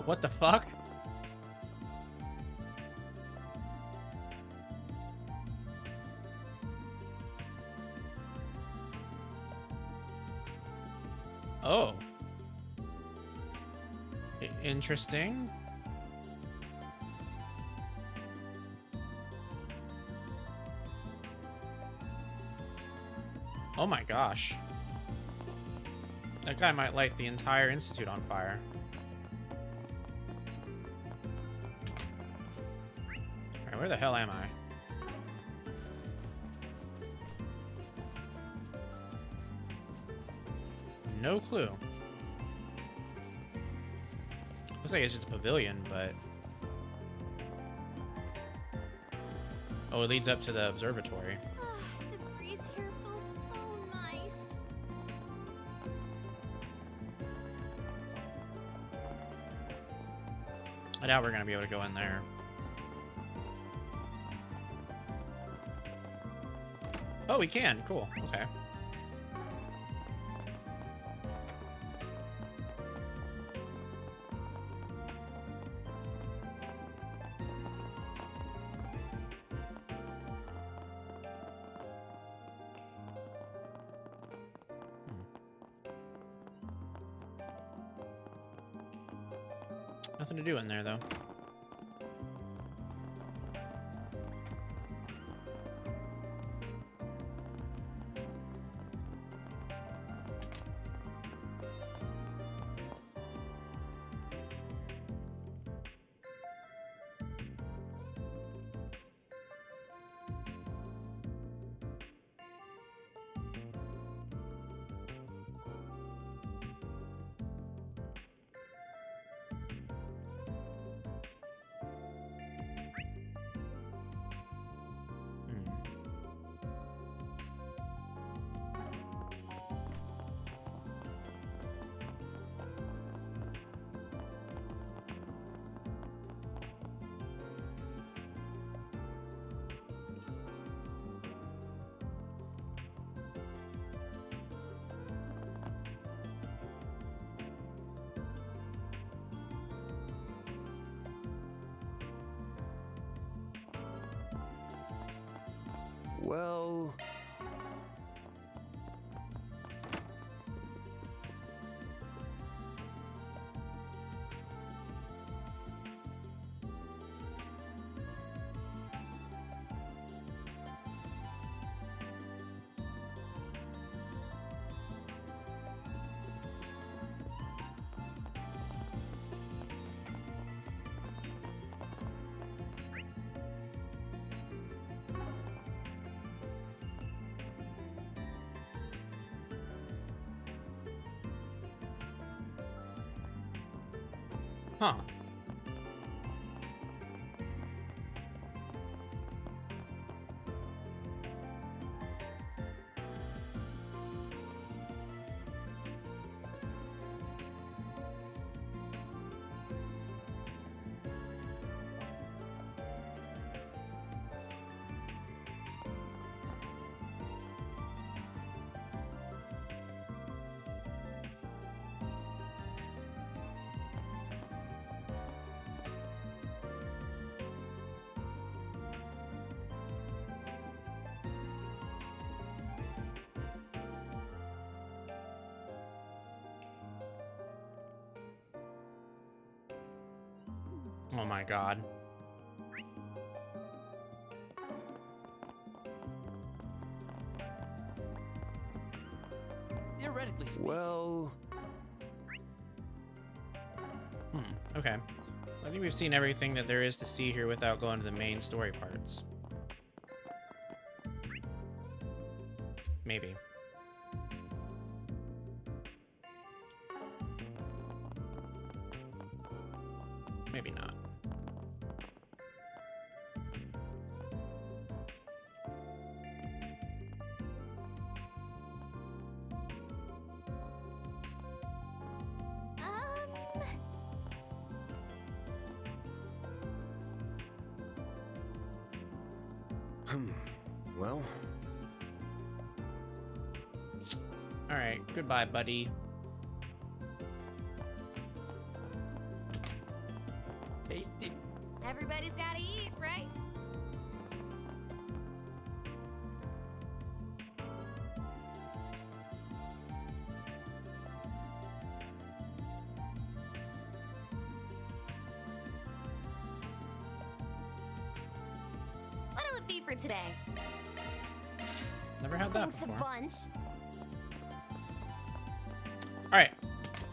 What the fuck? Oh. Interesting. Oh my gosh. That guy might light the entire institute on fire. Alright, where the hell am I? No clue. Looks like it's just a pavilion, but... Oh, it leads up to the observatory. The breeze here feels so nice. I doubt we're gonna be able to go in there. Oh, we can. Cool. Okay. Nothing to do in there, though. Well... Huh. Oh my god. Theoretically speaking. Well... Okay. I think we've seen everything that there is to see here without going to the main story parts. Maybe. Maybe not. Well... Alright, goodbye, buddy. Tasty. Everybody's gotta eat, right? for today. Never had that Thanks a before. bunch. Alright,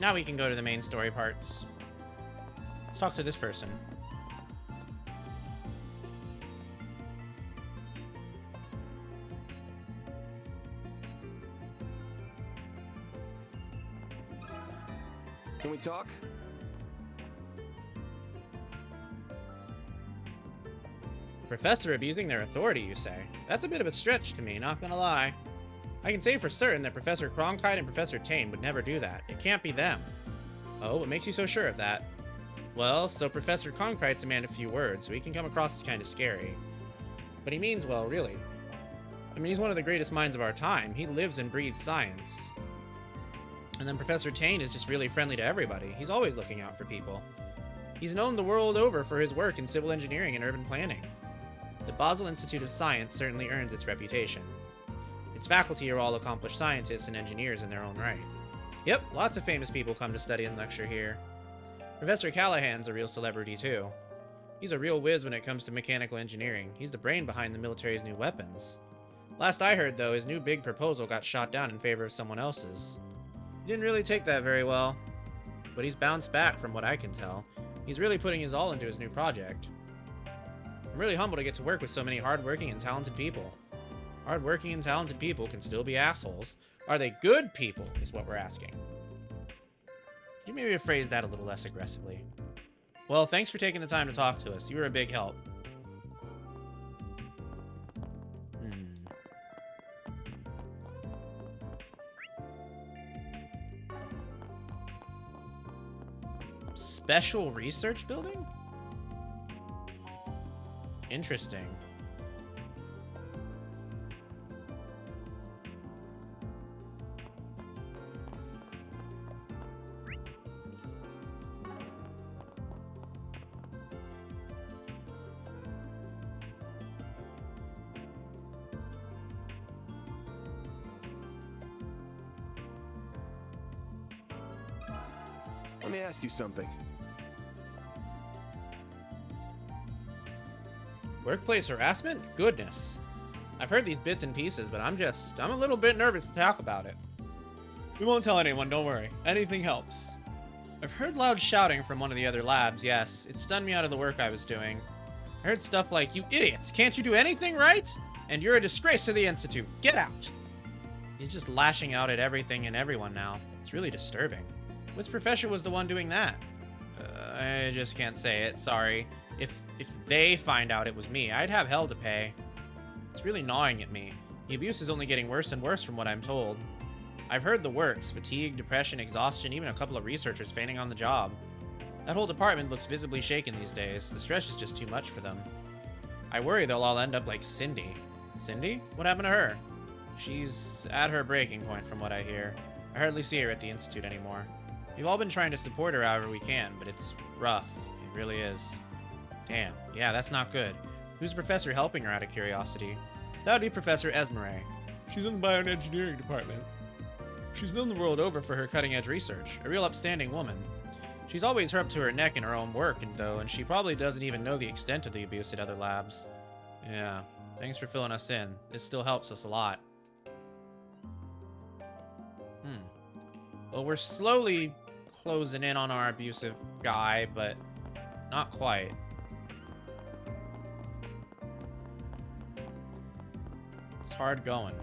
now we can go to the main story parts. Let's talk to this person. Can we talk? Professor abusing their authority, you say? That's a bit of a stretch to me, not gonna lie. I can say for certain that Professor Cronkite and Professor Tane would never do that. It can't be them. Oh, what makes you so sure of that? Well, so Professor Cronkite's a man of few words, so he can come across as kind of scary. But he means well, really. I mean, he's one of the greatest minds of our time. He lives and breathes science. And then Professor Tane is just really friendly to everybody. He's always looking out for people. He's known the world over for his work in civil engineering and urban planning. The Basel Institute of Science certainly earns its reputation. Its faculty are all accomplished scientists and engineers in their own right. Yep, lots of famous people come to study and lecture here. Professor Callahan's a real celebrity too. He's a real whiz when it comes to mechanical engineering. He's the brain behind the military's new weapons. Last I heard, though, his new big proposal got shot down in favor of someone else's. He didn't really take that very well, but he's bounced back from what I can tell. He's really putting his all into his new project. I'm really humbled to get to work with so many hardworking and talented people. Hardworking and talented people can still be assholes. Are they good people, is what we're asking. Could you maybe phrase that a little less aggressively? Well, thanks for taking the time to talk to us. You were a big help. Special research building? Interesting. Let me ask you something. Workplace harassment? Goodness. I've heard these bits and pieces, but I'm a little bit nervous to talk about it. We won't tell anyone, don't worry. Anything helps. I've heard loud shouting from one of the other labs, yes. It stunned me out of the work I was doing. I heard stuff like, "You idiots, can't you do anything right? And you're a disgrace to the Institute. Get out!" He's just lashing out at everything and everyone now. It's really disturbing. Which professor was the one doing that? I just can't say it, sorry. If they find out it was me, I'd have hell to pay. It's really gnawing at me. The abuse is only getting worse and worse from what I'm told. I've heard the works: fatigue, depression, exhaustion, even a couple of researchers fainting on the job. That whole department looks visibly shaken these days. The stress is just too much for them. I worry they'll all end up like Cindy. Cindy? What happened to her? She's at her breaking point from what I hear. I hardly see her at the Institute anymore. We've all been trying to support her however we can, but it's rough. It really is. Damn. Yeah, that's not good. Who's the professor helping her out of curiosity? That would be Professor Esmeralda. She's in the bioengineering department. She's known the world over for her cutting-edge research. A real upstanding woman. She's always up to her neck in her own work, and she probably doesn't even know the extent of the abuse at other labs. Yeah. Thanks for filling us in. This still helps us a lot. Well, we're slowly closing in on our abusive guy, but not quite. It's hard going.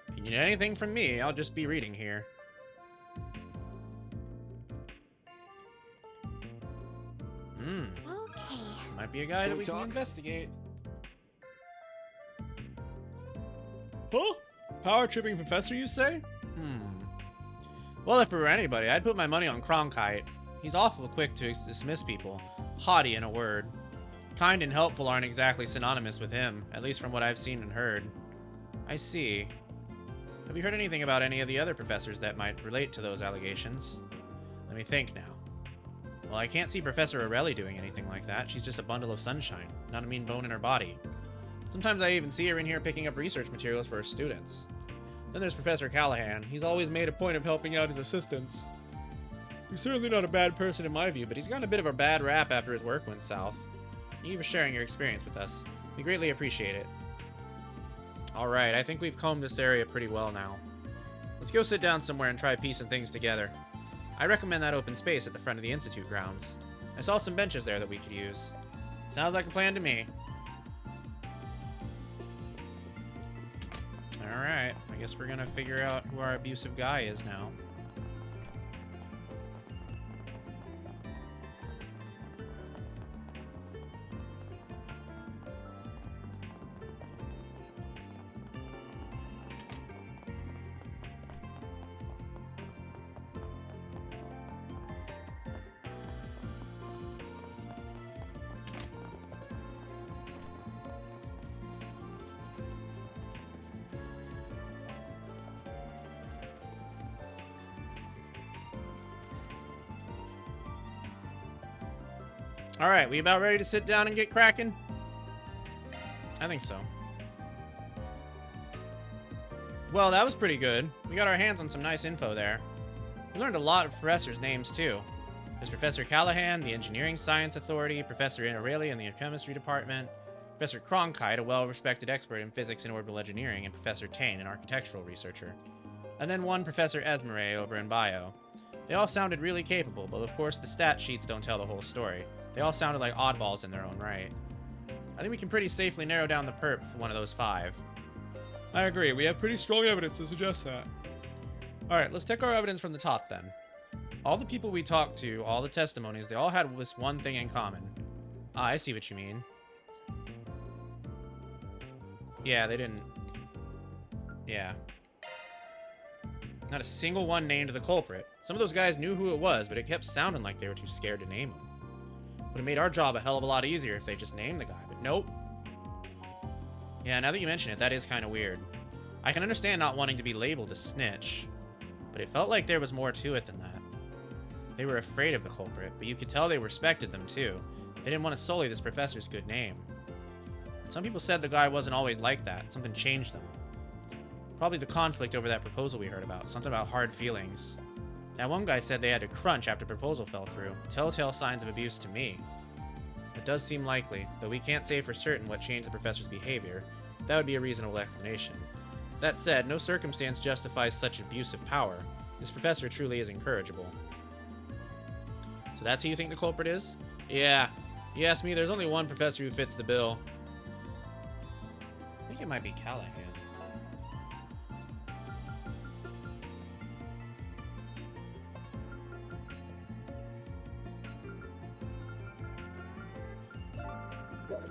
If you need anything from me, I'll just be reading here. Okay. Might be a guy that we can talk? investigate. Huh? Power tripping professor, you say? Well, if it were anybody, I'd put my money on Cronkite. He's awful quick to dismiss people. Haughty, in a word. Kind and helpful aren't exactly synonymous with him, at least from what I've seen and heard. I see. Have you heard anything about any of the other professors that might relate to those allegations? Let me think now. Well, I can't see Professor Orelli doing anything like that. She's just a bundle of sunshine, not a mean bone in her body. Sometimes I even see her in here picking up research materials for her students. Then there's Professor Callahan. He's always made a point of helping out his assistants. He's certainly not a bad person in my view, but he's gotten a bit of a bad rap after his work went south. Thank you for sharing your experience with us. We greatly appreciate it. Alright, I think we've combed this area pretty well now. Let's go sit down somewhere and try piecing things together. I recommend that open space at the front of the Institute grounds. I saw some benches there that we could use. Sounds like a plan to me. Alright, I guess we're gonna figure out who our abusive guy is now. Alright, we about ready to sit down and get cracking? I think so. Well, that was pretty good. We got our hands on some nice info there. We learned a lot of professors' names, too. There's Professor Callahan, the Engineering Science Authority, Professor Inarelli in the Chemistry Department, Professor Cronkite, a well-respected expert in physics and orbital engineering, and Professor Tane, an architectural researcher. And then one Professor Esmere over in Bio. They all sounded really capable, but of course the stat sheets don't tell the whole story. They all sounded like oddballs in their own right. I think we can pretty safely narrow down the perp for one of those 5. I agree, we have pretty strong evidence to suggest that. Alright, let's take our evidence from the top then. All the people we talked to, all the testimonies, they all had this one thing in common. Ah, I see what you mean. Yeah, they didn't... Yeah. Not a single one named the culprit. Some of those guys knew who it was, but it kept sounding like they were too scared to name him. Would have made our job a hell of a lot easier if they just named the guy, but nope. Yeah, now that you mention it, that is kind of weird. I can understand not wanting to be labeled a snitch, but it felt like there was more to it than that. They were afraid of the culprit, but you could tell they respected them too. They didn't want to sully this professor's good name. Some people said the guy wasn't always like that. Something changed them. Probably the conflict over that proposal we heard about. Something about hard feelings. That one guy said they had to crunch after proposal fell through. Telltale signs of abuse to me. It does seem likely, though we can't say for certain what changed the professor's behavior. That would be a reasonable explanation. That said, no circumstance justifies such abusive power. This professor truly is incorrigible. So that's who you think the culprit is? Yeah. You ask me, there's only one professor who fits the bill. I think it might be Callahan.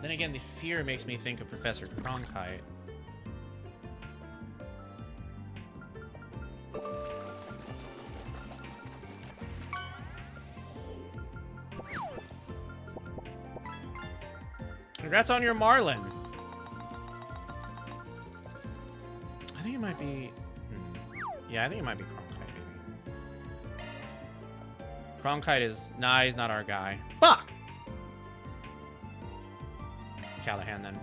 Then again, the fear makes me think of Professor Cronkite. Congrats on your Marlin. I think it might be... Yeah, I think it might be Cronkite, maybe. Cronkite is... Nah, he's not our guy. Fuck! Callahan, then.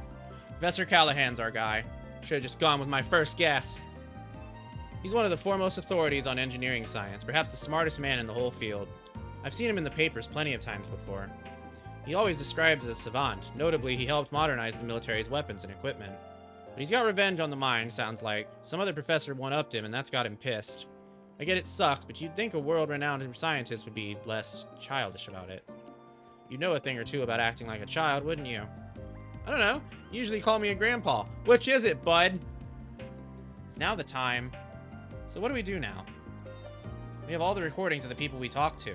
Professor Callahan's our guy. Should have just gone with my first guess. He's one of the foremost authorities on engineering science, perhaps the smartest man in the whole field. I've seen him in the papers plenty of times before. He always described as a savant. Notably, he helped modernize the military's weapons and equipment. But he's got revenge on the mind, sounds like. Some other professor one-upped him, and that's got him pissed. I get it sucks, but you'd think a world-renowned scientist would be less childish about it. You'd know a thing or two about acting like a child, wouldn't you? I don't know. You usually call me a grandpa. Which is it, bud? Now the time. So what do we do now? We have all the recordings of the people we talked to.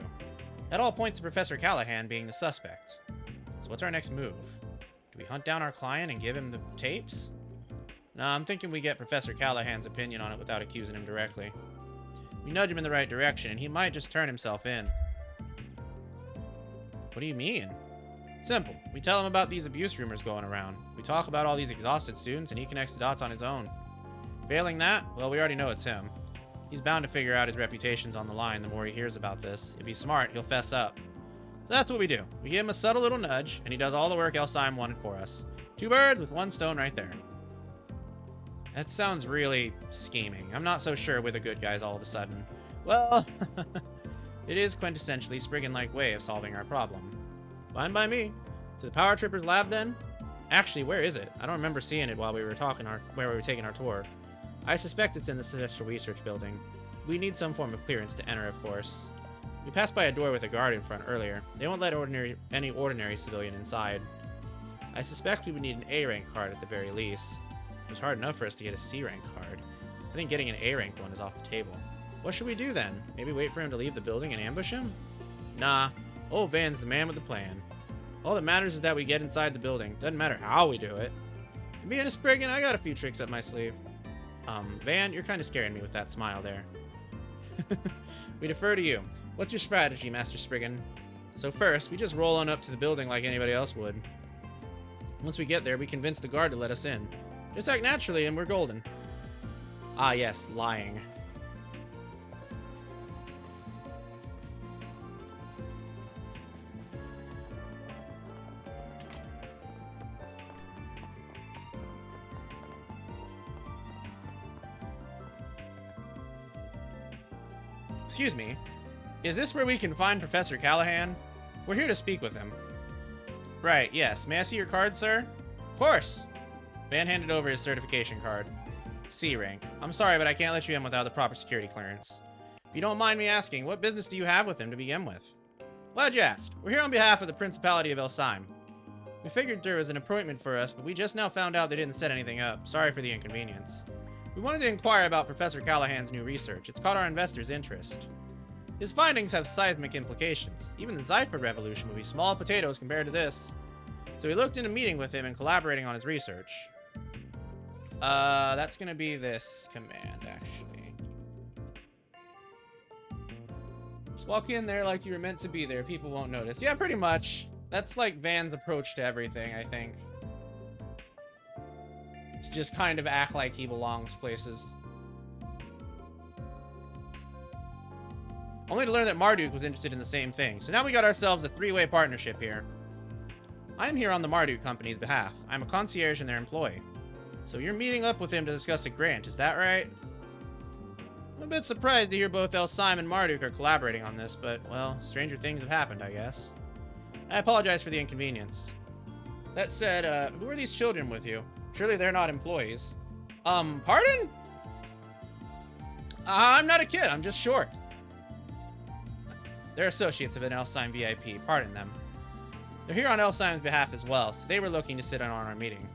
That all points to Professor Callahan being the suspect. So what's our next move? Do we hunt down our client and give him the tapes? Nah, I'm thinking we get Professor Callahan's opinion on it without accusing him directly. We nudge him in the right direction, and he might just turn himself in. What do you mean? Simple. We tell him about these abuse rumors going around. We talk about all these exhausted students, and he connects the dots on his own. Failing that, well, we already know it's him. He's bound to figure out his reputation's on the line the more he hears about this. If he's smart, he'll fess up. So that's what we do. We give him a subtle little nudge, and he does all the work Elsyme wanted for us. 2 birds with 1 stone right there. That sounds really scheming. I'm not so sure we're the good guys all of a sudden. Well, It is quintessentially Spriggan-like way of solving our problem. Fine by me. To the Power Trippers lab, then? Actually, where is it? I don't remember seeing it while we were taking our tour. I suspect it's in the Celestial Research Building. We need some form of clearance to enter, of course. We passed by a door with a guard in front earlier. They won't let any ordinary civilian inside. I suspect we would need an A-rank card at the very least. It was hard enough for us to get a C-rank card. I think getting an A-rank one is off the table. What should we do then? Maybe wait for him to leave the building and ambush him? Nah. Old Van's the man with the plan. All that matters is that we get inside the building. Doesn't matter how we do it. And being a Spriggan, I got a few tricks up my sleeve. Van, you're kind of scaring me with that smile there. We defer to you. What's your strategy, Master Spriggan? So first, we just roll on up to the building like anybody else would. Once we get there, we convince the guard to let us in. Just act naturally and we're golden. Ah yes, lying. Excuse me. Is this where we can find Professor Callahan? We're here to speak with him. Right, yes. May I see your card, sir? Of course. Van handed over his certification card. C rank. I'm sorry, but I can't let you in without the proper security clearance. If you don't mind me asking, what business do you have with him to begin with? Glad you asked. We're here on behalf of the Principality of El'Sime. We figured there was an appointment for us, but we just now found out they didn't set anything up. Sorry for the inconvenience. We wanted to inquire about Professor Callahan's new research. It's caught our investors' interest. His findings have seismic implications. Even the Zypher revolution would be small potatoes compared to this. So we looked into meeting with him and collaborating on his research. That's gonna be this command, actually. Just walk in there like you were meant to be there. People won't notice. Yeah, pretty much. That's like Van's approach to everything, I think. To just kind of act like he belongs places. Only to learn that Marduk was interested in the same thing. So now we got ourselves a three-way partnership here. I'm here on the Marduk company's behalf. I'm a concierge and their employee. So you're meeting up with him to discuss a grant, is that right? I'm a bit surprised to hear both El'Sime and Marduk are collaborating on this, but, well, stranger things have happened, I guess. I apologize for the inconvenience. That said, who are these children with you? Surely they're not employees. Pardon? I'm not a kid, I'm just short. They're associates of an El'Sime VIP, pardon them. They're here on El'Sime's behalf as well, so they were looking to sit in on our meeting.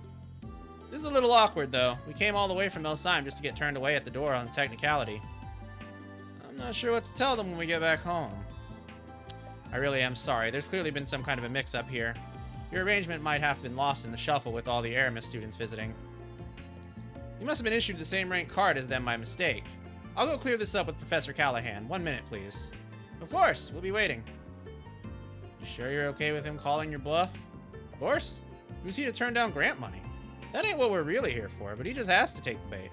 This is a little awkward, though. We came all the way from El'Sime just to get turned away at the door on a technicality. I'm not sure what to tell them when we get back home. I really am sorry. There's clearly been some kind of a mix-up here. Your arrangement might have been lost in the shuffle with all the Aramis students visiting. You must have been issued the same rank card as them by mistake. I'll go clear this up with Professor Callahan. 1 minute, please. Of course, we'll be waiting. You sure you're okay with him calling your bluff? Of course. Who's he to turn down grant money? That ain't what we're really here for, but he just asked to take the bait.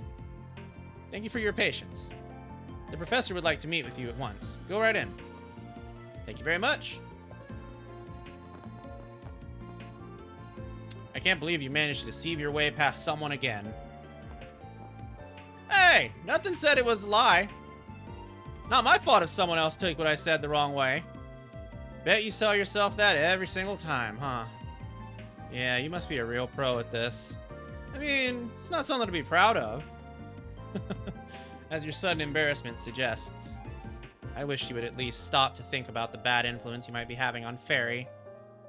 Thank you for your patience. The professor would like to meet with you at once. Go right in. Thank you very much. I can't believe you managed to deceive your way past someone again. Hey, nothing said it was a lie. Not my fault if someone else took what I said the wrong way. Bet you sell yourself that every single time, huh? Yeah, you must be a real pro at this. I mean, it's not something to be proud of. As your sudden embarrassment suggests. I wish you would at least stop to think about the bad influence you might be having on Fairy.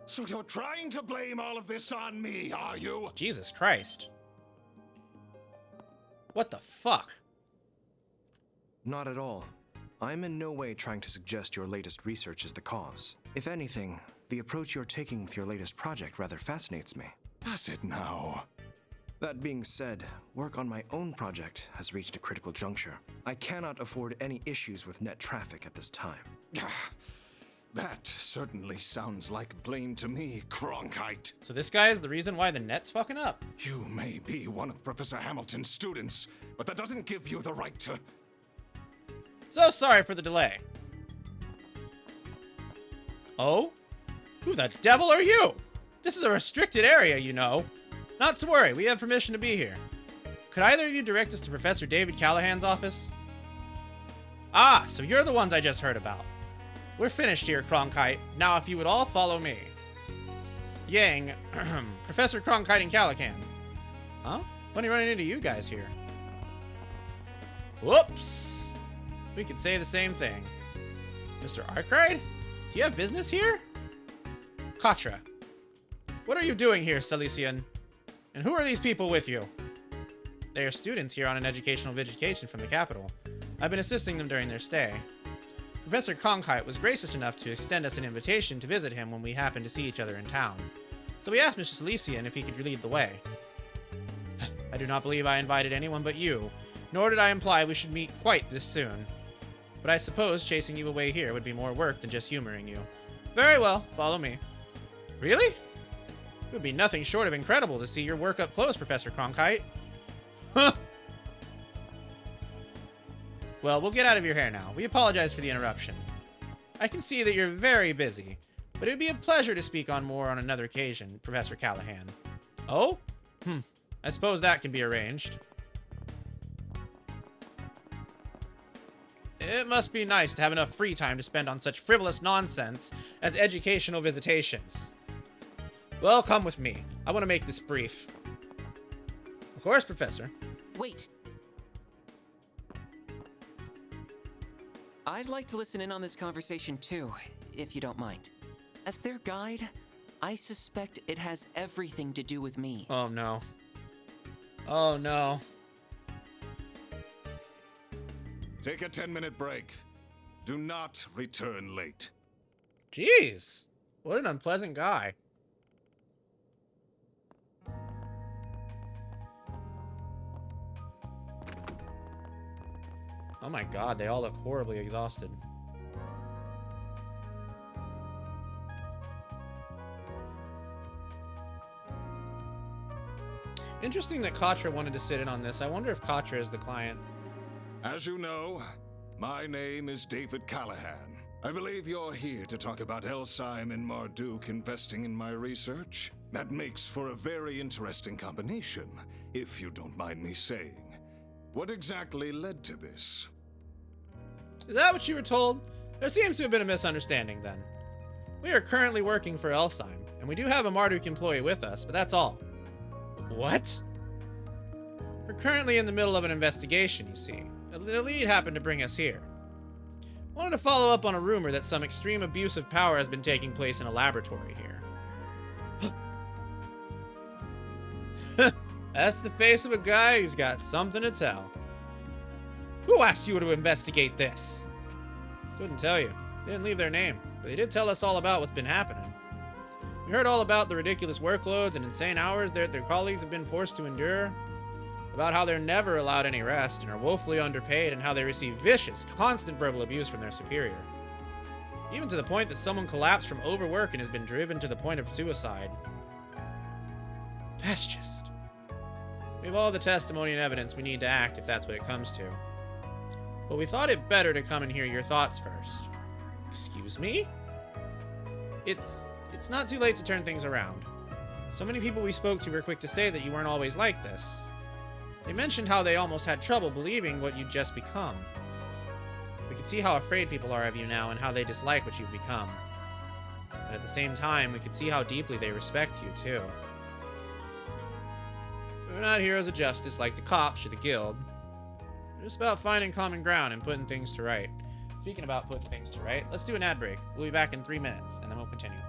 So you're trying to blame all of this on me, are you? Jesus Christ. What the fuck? Not at all. I'm in no way trying to suggest your latest research is the cause. If anything, the approach you're taking with your latest project rather fascinates me. Does it now? That being said, work on my own project has reached a critical juncture. I cannot afford any issues with net traffic at this time. That certainly sounds like blame to me, Cronkite. So this guy is the reason why the net's fucking up. You may be one of Professor Hamilton's students, but that doesn't give you the right to... So sorry for the delay. Oh? Who the devil are you? This is a restricted area, you know. Not to worry, we have permission to be here. Could either of you direct us to Professor David Callahan's office? Ah, so you're the ones I just heard about. We're finished here, Cronkite. Now if you would all follow me. Yang, Professor Cronkite and Calican. Huh? Funny running into you guys here. Whoops! We could say the same thing. Mr. Arkride? Do you have business here? Katra. What are you doing here, Salesian? And who are these people with you? They are students here on an educational visitation from the capital. I've been assisting them during their stay. Professor Cronkite was gracious enough to extend us an invitation to visit him when we happened to see each other in town. So we asked Mr. Salesian if he could lead the way. I do not believe I invited anyone but you, nor did I imply we should meet quite this soon. But I suppose chasing you away here would be more work than just humoring you. Very well, follow me. Really? It would be nothing short of incredible to see your work up close, Professor Cronkite. Huh. Well, we'll get out of your hair now. We apologize for the interruption. I can see that you're very busy, but it would be a pleasure to speak on more on another occasion, Professor Callahan. Oh? I suppose that can be arranged. It must be nice to have enough free time to spend on such frivolous nonsense as educational visitations. Well, come with me. I want to make this brief. Of course, Professor. Wait. I'd like to listen in on this conversation too, if you don't mind. As their guide, I suspect it has everything to do with me. Oh no. Oh no. Take a 10-minute break. Do not return late. Jeez. What an unpleasant guy. Oh my god, they all look horribly exhausted. Interesting that Katra wanted to sit in on this. I wonder if Katra is the client. As you know, my name is David Callahan. I believe you're here to talk about Elsyme and Marduk investing in my research. That makes for a very interesting combination, if you don't mind me saying. What exactly led to this? Is that what you were told? There seems to have been a misunderstanding then. We are currently working for Elsyme, and we do have a Marduk employee with us, but that's all. What? We're currently in the middle of an investigation, you see. The lead happened to bring us here. Wanted to follow up on a rumor that some extreme abuse of power has been taking place in a laboratory here. That's the face of a guy who's got something to tell. Who asked you to investigate this? Couldn't tell you. They didn't leave their name, but they did tell us all about what's been happening. We heard all about the ridiculous workloads and insane hours that their colleagues have been forced to endure. About how they're never allowed any rest and are woefully underpaid, and how they receive vicious, constant verbal abuse from their superior. Even to the point that someone collapsed from overwork and has been driven to the point of suicide. That's just... We have all the testimony and evidence we need to act if that's what it comes to. But we thought it better to come and hear your thoughts first. Excuse me? It's not too late to turn things around. So many people we spoke to were quick to say that you weren't always like this. They mentioned how they almost had trouble believing what you'd just become. We could see how afraid people are of you now and how they dislike what you've become. But at the same time, we could see how deeply they respect you, too. We're not heroes of justice like the cops or the guild. We're just about finding common ground and putting things to right. Speaking about putting things to right, let's do an ad break. We'll be back in 3 minutes, and then we'll continue.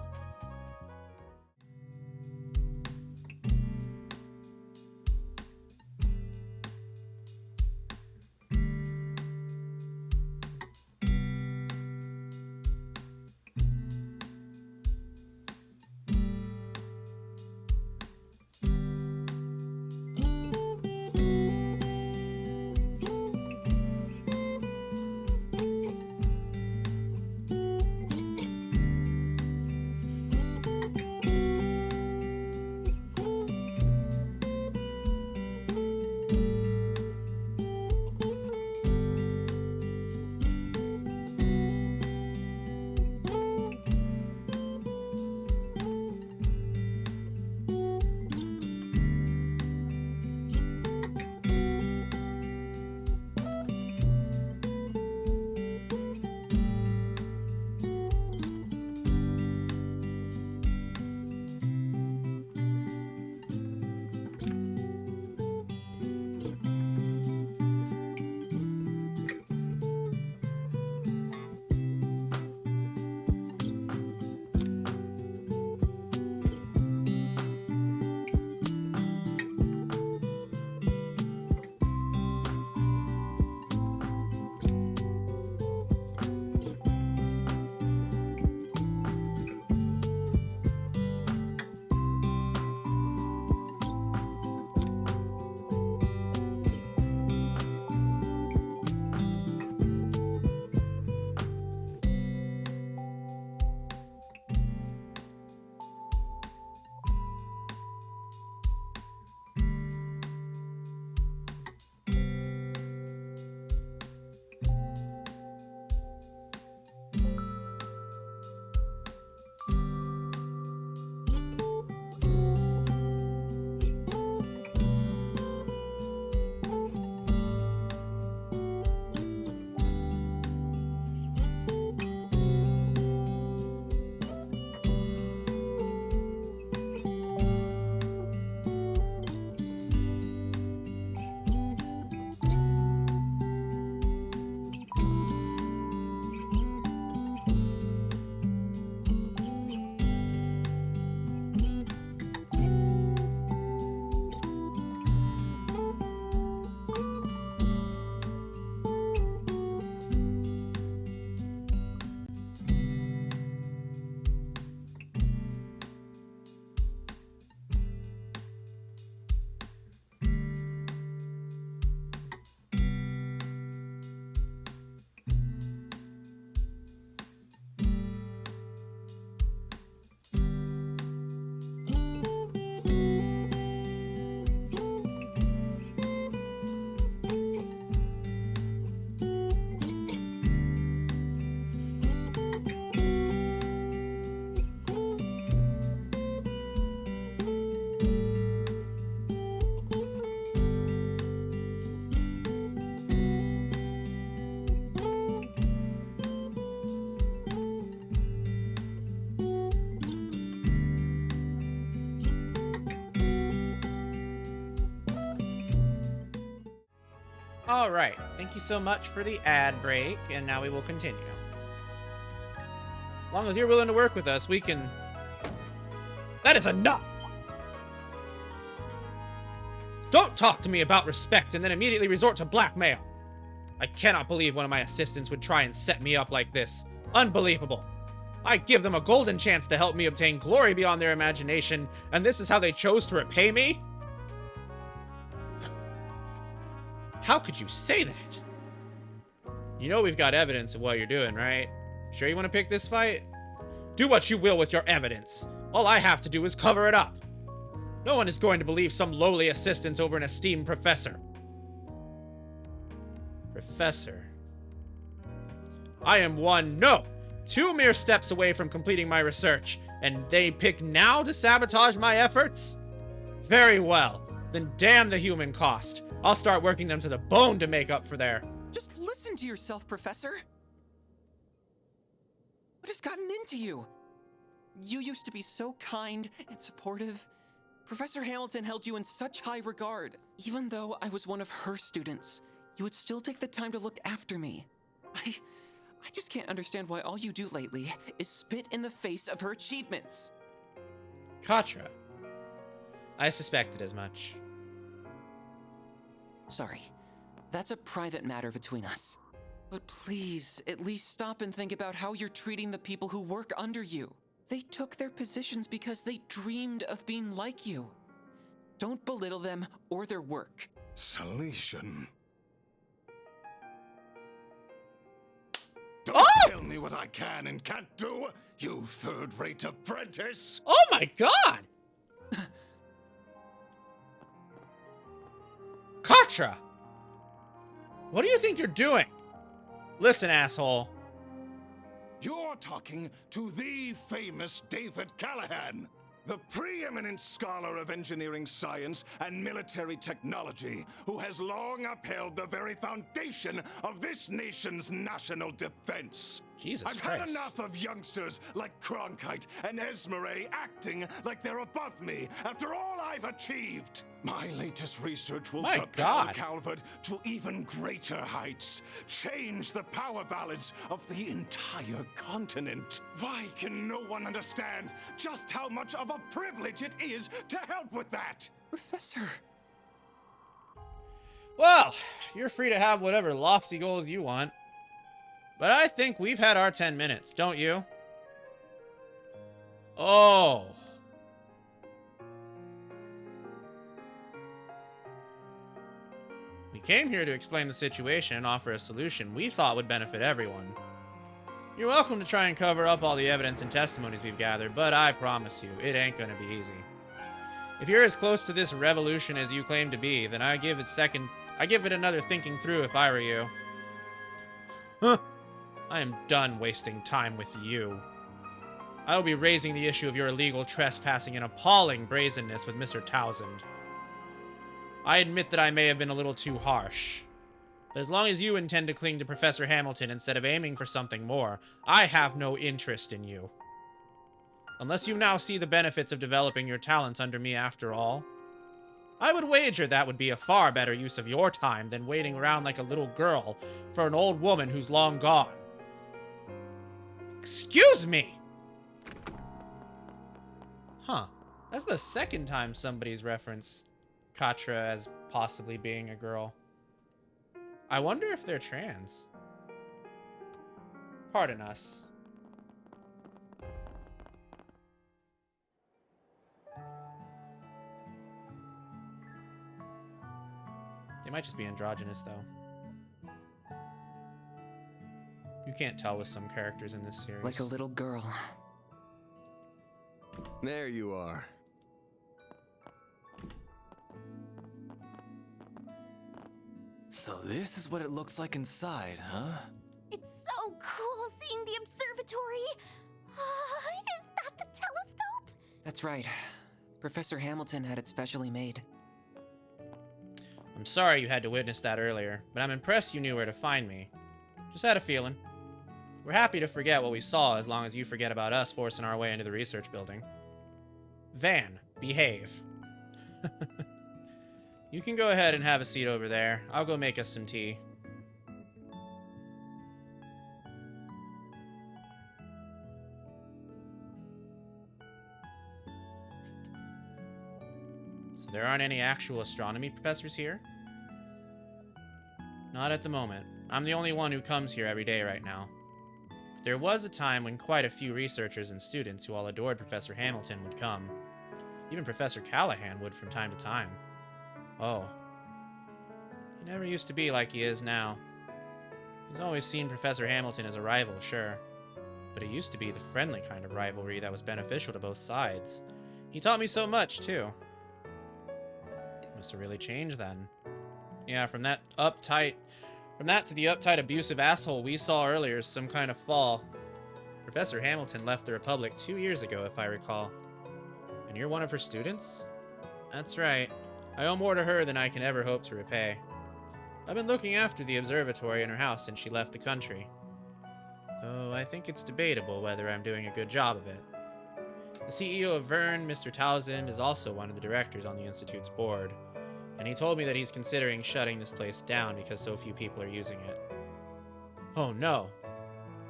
All right. Thank you so much for the ad break, and now we will continue. As long as you're willing to work with us, we can... That is enough! Don't talk to me about respect and then immediately resort to blackmail. I cannot believe one of my assistants would try and set me up like this. Unbelievable. I give them a golden chance to help me obtain glory beyond their imagination, and this is how they chose to repay me? How could you say that? You know we've got evidence of what you're doing, right? Sure you want to pick this fight? Do what you will with your evidence. All I have to do is cover it up. No one is going to believe some lowly assistant over an esteemed professor. Professor? I am two mere steps away from completing my research, and they pick now to sabotage my efforts? Very well. Then damn the human cost. I'll start working them to the bone to make up for their... Just listen to yourself, Professor. What has gotten into you? You used to be so kind and supportive. Professor Hamilton held you in such high regard. Even though I was one of her students, you would still take the time to look after me. I just can't understand why all you do lately is spit in the face of her achievements. Katra. I suspected as much. Sorry. That's a private matter between us. But please, at least stop and think about how you're treating the people who work under you. They took their positions because they dreamed of being like you. Don't belittle them or their work. Salesian. Don't tell me what I can and can't do, you third-rate apprentice! Oh my god! Katra! What do you think you're doing? Listen, asshole. You're talking to the famous David Callahan, the preeminent scholar of engineering science and military technology, who has long upheld the very foundation of this nation's national defense. Jesus I've Christ. had enough of youngsters like Cronkite and Esmeralda acting like they're above me after all I've achieved. My latest research will propel Calvert to even greater heights, change the power balance of the entire continent. Why can no one understand just how much of a privilege it is to help with that? Professor. Well, you're free to have whatever lofty goals you want. But I think we've had our 10 minutes, don't you? Oh. We came here to explain the situation and offer a solution we thought would benefit everyone. You're welcome to try and cover up all the evidence and testimonies we've gathered, but I promise you, it ain't gonna be easy. If you're as close to this revolution as you claim to be, then I give it another thinking through if I were you. Huh. I am done wasting time with you. I will be raising the issue of your illegal trespassing and appalling brazenness with Mr. Townsend. I admit that I may have been a little too harsh. But as long as you intend to cling to Professor Hamilton instead of aiming for something more, I have no interest in you. Unless you now see the benefits of developing your talents under me after all. I would wager that would be a far better use of your time than waiting around like a little girl for an old woman who's long gone. Excuse me! Huh. That's the second time somebody's referenced Katra as possibly being a girl. I wonder if they're trans. Pardon us. They might just be androgynous, though. You can't tell with some characters in this series. Like a little girl. There you are. So this is what it looks like inside, huh? It's so cool seeing the observatory. Is that the telescope? That's right. Professor Hamilton had it specially made. I'm sorry you had to witness that earlier, but I'm impressed you knew where to find me. Just had a feeling. We're happy to forget what we saw as long as you forget about us forcing our way into the research building. Van, behave. You can go ahead and have a seat over there. I'll go make us some tea. So there aren't any actual astronomy professors here? Not at the moment. I'm the only one who comes here every day right now. There was a time when quite a few researchers and students who all adored Professor Hamilton would come. Even Professor Callahan would from time to time. Oh. He never used to be like he is now. He's always seen Professor Hamilton as a rival, sure. But it used to be the friendly kind of rivalry that was beneficial to both sides. He taught me so much, too. Must have really changed then. Yeah, from that to the uptight, abusive asshole we saw earlier is some kind of fall. Professor Hamilton left the Republic 2 years ago, if I recall. And you're one of her students? That's right. I owe more to her than I can ever hope to repay. I've been looking after the observatory in her house since she left the country. Though I think it's debatable whether I'm doing a good job of it. The CEO of Vern, Mr. Townsend, is also one of the directors on the Institute's board. And he told me that he's considering shutting this place down because so few people are using it. Oh no.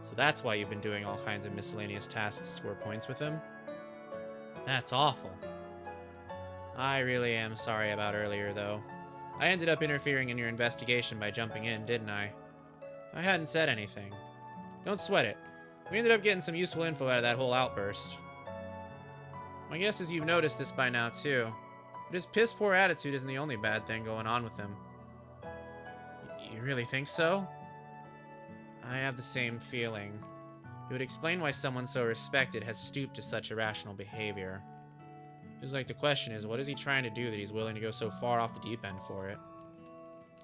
So that's why you've been doing all kinds of miscellaneous tasks to score points with him? That's awful. I really am sorry about earlier, though. I ended up interfering in your investigation by jumping in, didn't I? I hadn't said anything. Don't sweat it. We ended up getting some useful info out of that whole outburst. My guess is you've noticed this by now, too. But his piss-poor attitude isn't the only bad thing going on with him. You really think so? I have the same feeling. It would explain why someone so respected has stooped to such irrational behavior. Feels like the question is, what is he trying to do that he's willing to go so far off the deep end for it?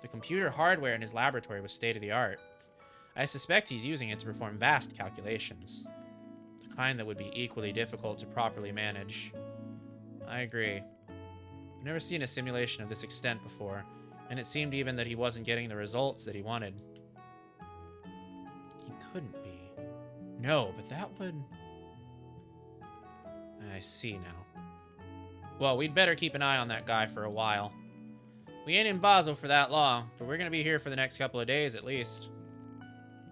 The computer hardware in his laboratory was state-of-the-art. I suspect he's using it to perform vast calculations. The kind that would be equally difficult to properly manage. I agree. I've never seen a simulation of this extent before, and it seemed even that he wasn't getting the results that he wanted. He couldn't be. No, but that would... I see now. Well, we'd better keep an eye on that guy for a while. We ain't in Basel for that long, but we're gonna be here for the next couple of days at least.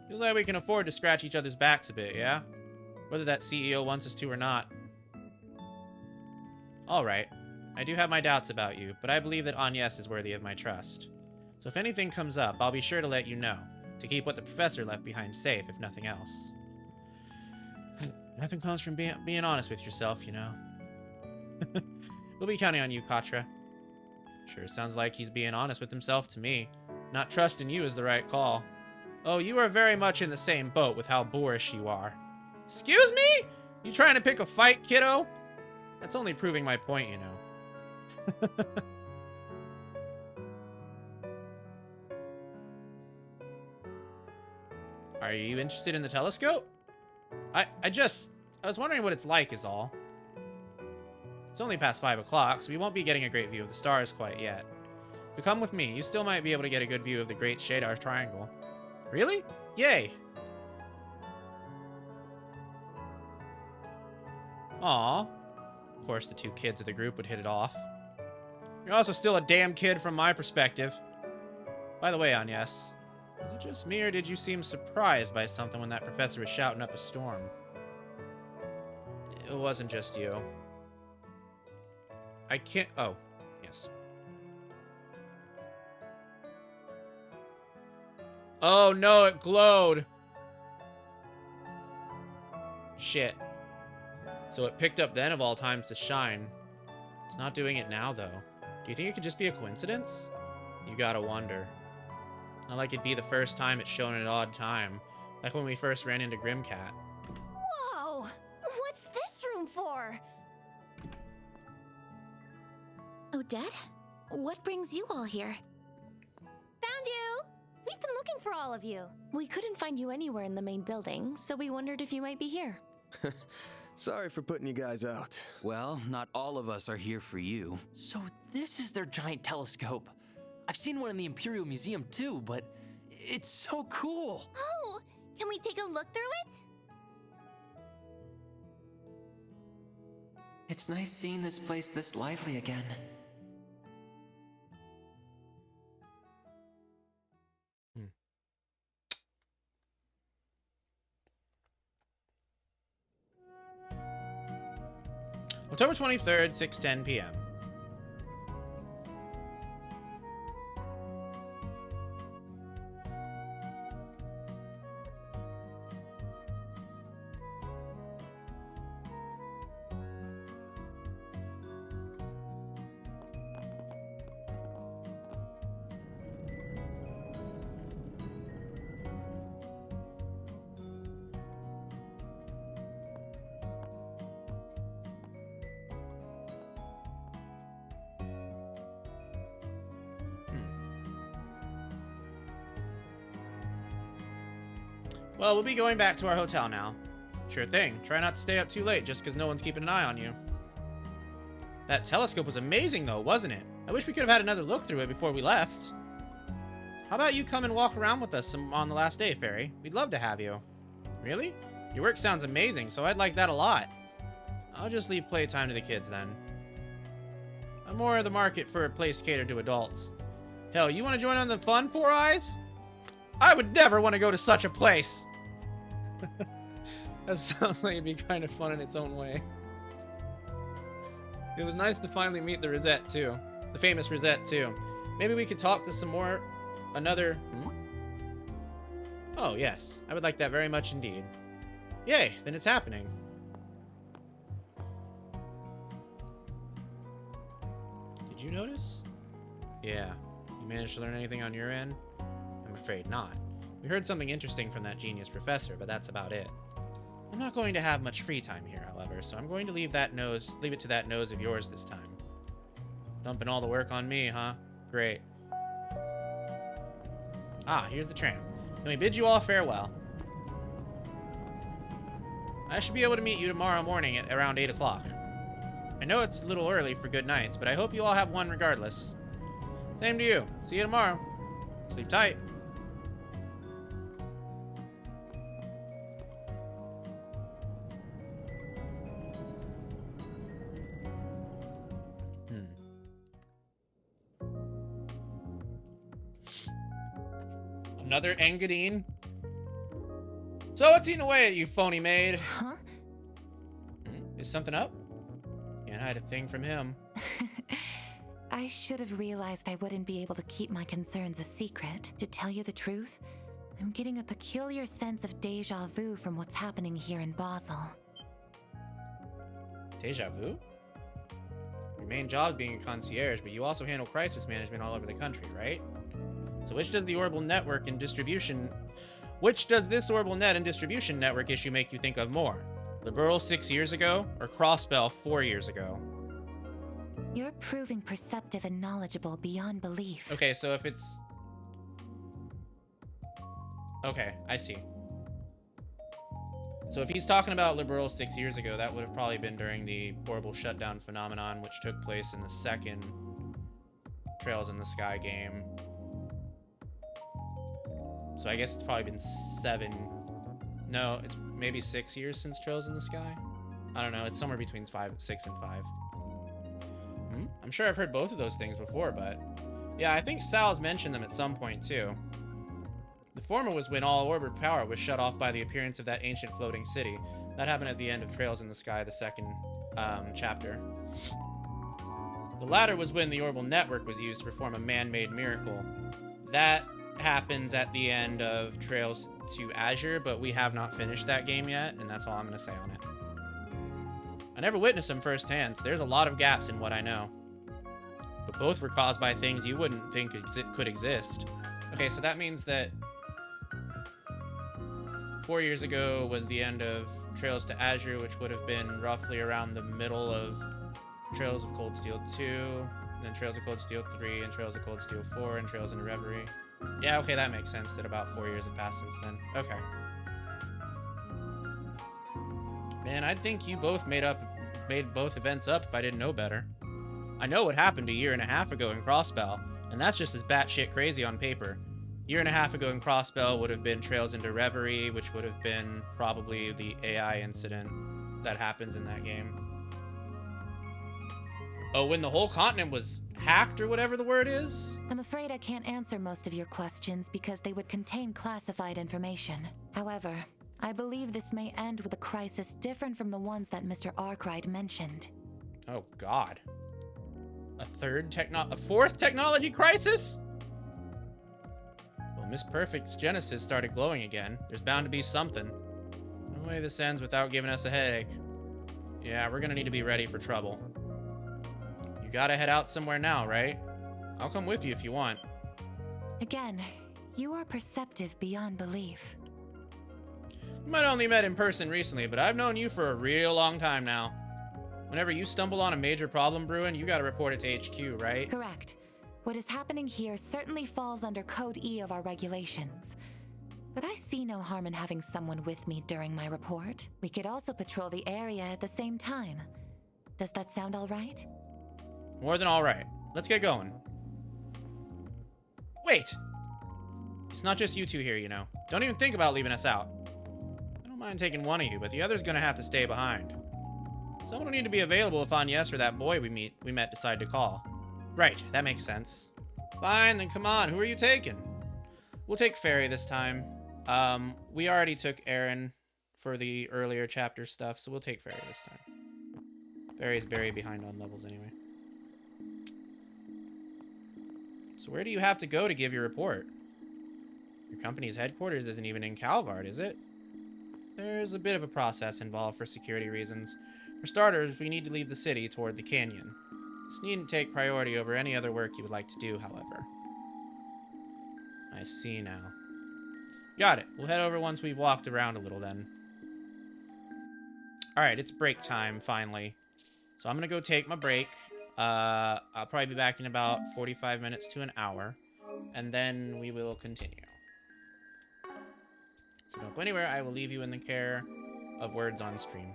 Feels like we can afford to scratch each other's backs a bit, yeah? Whether that CEO wants us to or not. Alright. I do have my doubts about you, but I believe that Agnes is worthy of my trust. So if anything comes up, I'll be sure to let you know, to keep what the professor left behind safe, if nothing else. Nothing comes from being honest with yourself, you know. We'll be counting on you, Katra. Sure sounds like he's being honest with himself to me. Not trusting you is the right call. Oh, you are very much in the same boat with how boorish you are. Excuse me? You trying to pick a fight, kiddo? That's only proving my point, you know. Are you interested in the telescope? I was wondering what it's like is all. It's only past 5 o'clock, so we won't be getting a great view of the stars quite yet. But come with me, you still might be able to get a good view of the Great Shadar Triangle. Really? Yay! Aw. Of course, the two kids of the group would hit it off. You're also still a damn kid from my perspective. By the way, Agnes, was it just me or did you seem surprised by something when that professor was shouting up a storm? It wasn't just you. I can't... Oh, yes. Oh no, it glowed! Shit. So it picked up then of all times to shine. It's not doing it now, though. Do you think it could just be a coincidence? You gotta wonder. Not like it'd be the first time it's shown at an odd time. Like when we first ran into Grimcat. Whoa! What's this room for? Odette? What brings you all here? Found you! We've been looking for all of you. We couldn't find you anywhere in the main building, so we wondered if you might be here. Sorry for putting you guys out. Well, not all of us are here for you. So this is their giant telescope. I've seen one in the Imperial Museum too, but it's so cool. Oh, can we take a look through it? It's nice seeing this place this lively again. October 23rd, 6:10 p.m. Well, we'll be going back to our hotel now. Sure thing. Try not to stay up too late just because no one's keeping an eye on you. That telescope was amazing though, wasn't it? I wish we could have had another look through it before we left. How about you come and walk around with us on the last day, Fairy? We'd love to have you. Really? Your work sounds amazing, so I'd like that a lot. I'll just leave playtime to the kids then. I'm more of the market for a place catered to adults. Hell, you want to join on the fun, Four Eyes? I would never want to go to such a place. That sounds like it'd be kind of fun in its own way. It was nice to finally meet the Rosette too. The famous Rosette too. Maybe we could talk to some more... Oh, yes. I would like that very much indeed. Yay, then it's happening. Did you notice? Yeah. You managed to learn anything on your end? I'm afraid not. We heard something interesting from that genius professor, but that's about it. I'm not going to have much free time here, however, so I'm going to leave it to that nose of yours this time. Dumping all the work on me, huh? Great. Ah, here's the tram. Let me bid you all farewell. I should be able to meet you tomorrow morning at around 8 o'clock. I know it's a little early for good nights, but I hope you all have one regardless. Same to you. See you tomorrow. Sleep tight. Another Engadine? So what's eating away at you, phony maid? Huh? Is something up? Can't hide a thing from him. I should have realized I wouldn't be able to keep my concerns a secret. To tell you the truth, I'm getting a peculiar sense of deja vu from what's happening here in Basel. Deja vu? Your main job is being a concierge, but you also handle crisis management all over the country, right? So which does the orbital network and distribution... Which does this orbital net and distribution network issue make you think of more? Liberal 6 years ago, or Crossbell 4 years ago? You're proving perceptive and knowledgeable beyond belief. Okay, so if it's... Okay, I see. So if he's talking about Liberal 6 years ago, that would have probably been during the horrible shutdown phenomenon, which took place in the second Trails in the Sky game. So I guess it's probably been 7... No, it's maybe 6 years since Trails in the Sky? I don't know, it's somewhere between 6 and 5. I'm sure I've heard both of those things before, but... Yeah, I think Sal's mentioned them at some point, too. The former was when all orbit power was shut off by the appearance of that ancient floating city. That happened at the end of Trails in the Sky, the second chapter. The latter was when the orbital network was used to perform a man-made miracle. That happens at the end of Trails to Azure, but we have not finished that game yet, and that's all I'm going to say on it. I never witnessed them firsthand, so there's a lot of gaps in what I know. But both were caused by things you wouldn't think could exist. Okay, so that means that 4 years ago was the end of Trails to Azure, which would have been roughly around the middle of Trails of Cold Steel 2, then Trails of Cold Steel 3, and Trails of Cold Steel 4, and Trails into Reverie. Yeah, okay, that makes sense that about 4 years have passed since then. Okay. Man, I'd think you both made both events up if I didn't know better. I know what happened a year and a half ago in Crossbell, and that's just as batshit crazy on paper. Year and a half ago in Crossbell would have been Trails into Reverie, which would have been probably the AI incident that happens in that game. Oh, when the whole continent was hacked or whatever the word is? I'm afraid I can't answer most of your questions because they would contain classified information. However, I believe this may end with a crisis different from the ones that Mr. Arkwright mentioned. Oh, God. A fourth technology crisis? Well, Miss Perfect's Genesis started glowing again. There's bound to be something. No way this ends without giving us a headache. Yeah, we're gonna need to be ready for trouble. You gotta head out somewhere now, right? I'll come with you if you want. Again, you are perceptive beyond belief. We might have only met in person recently, but I've known you for a real long time now. Whenever you stumble on a major problem brewing, you gotta report it to HQ, right? Correct. What is happening here certainly falls under Code E of our regulations. But I see no harm in having someone with me during my report. We could also patrol the area at the same time. Does that sound all right? More than all right. Let's get going. Wait! It's not just you two here, you know. Don't even think about leaving us out. I don't mind taking one of you, but the other's gonna have to stay behind. Someone will need to be available if Agnes or that boy we met decide to call. Right, that makes sense. Fine, then come on, who are you taking? We'll take Fairy this time. We already took Aaron for the earlier chapter stuff, so we'll take Fairy this time. Fairy's buried behind on levels anyway. So where do you have to go to give your report? Your company's headquarters isn't even in Calvard, is it? There's a bit of a process involved for security reasons. For starters, we need to leave the city toward the canyon. This needn't take priority over any other work you would like to do, however. I see now. Got it. We'll head over once we've walked around a little then. Alright, it's break time, finally. So I'm gonna go take my break. I'll probably be back in about 45 minutes to an hour. And then we will continue. So don't go anywhere. I will leave you in the care of Words on Stream.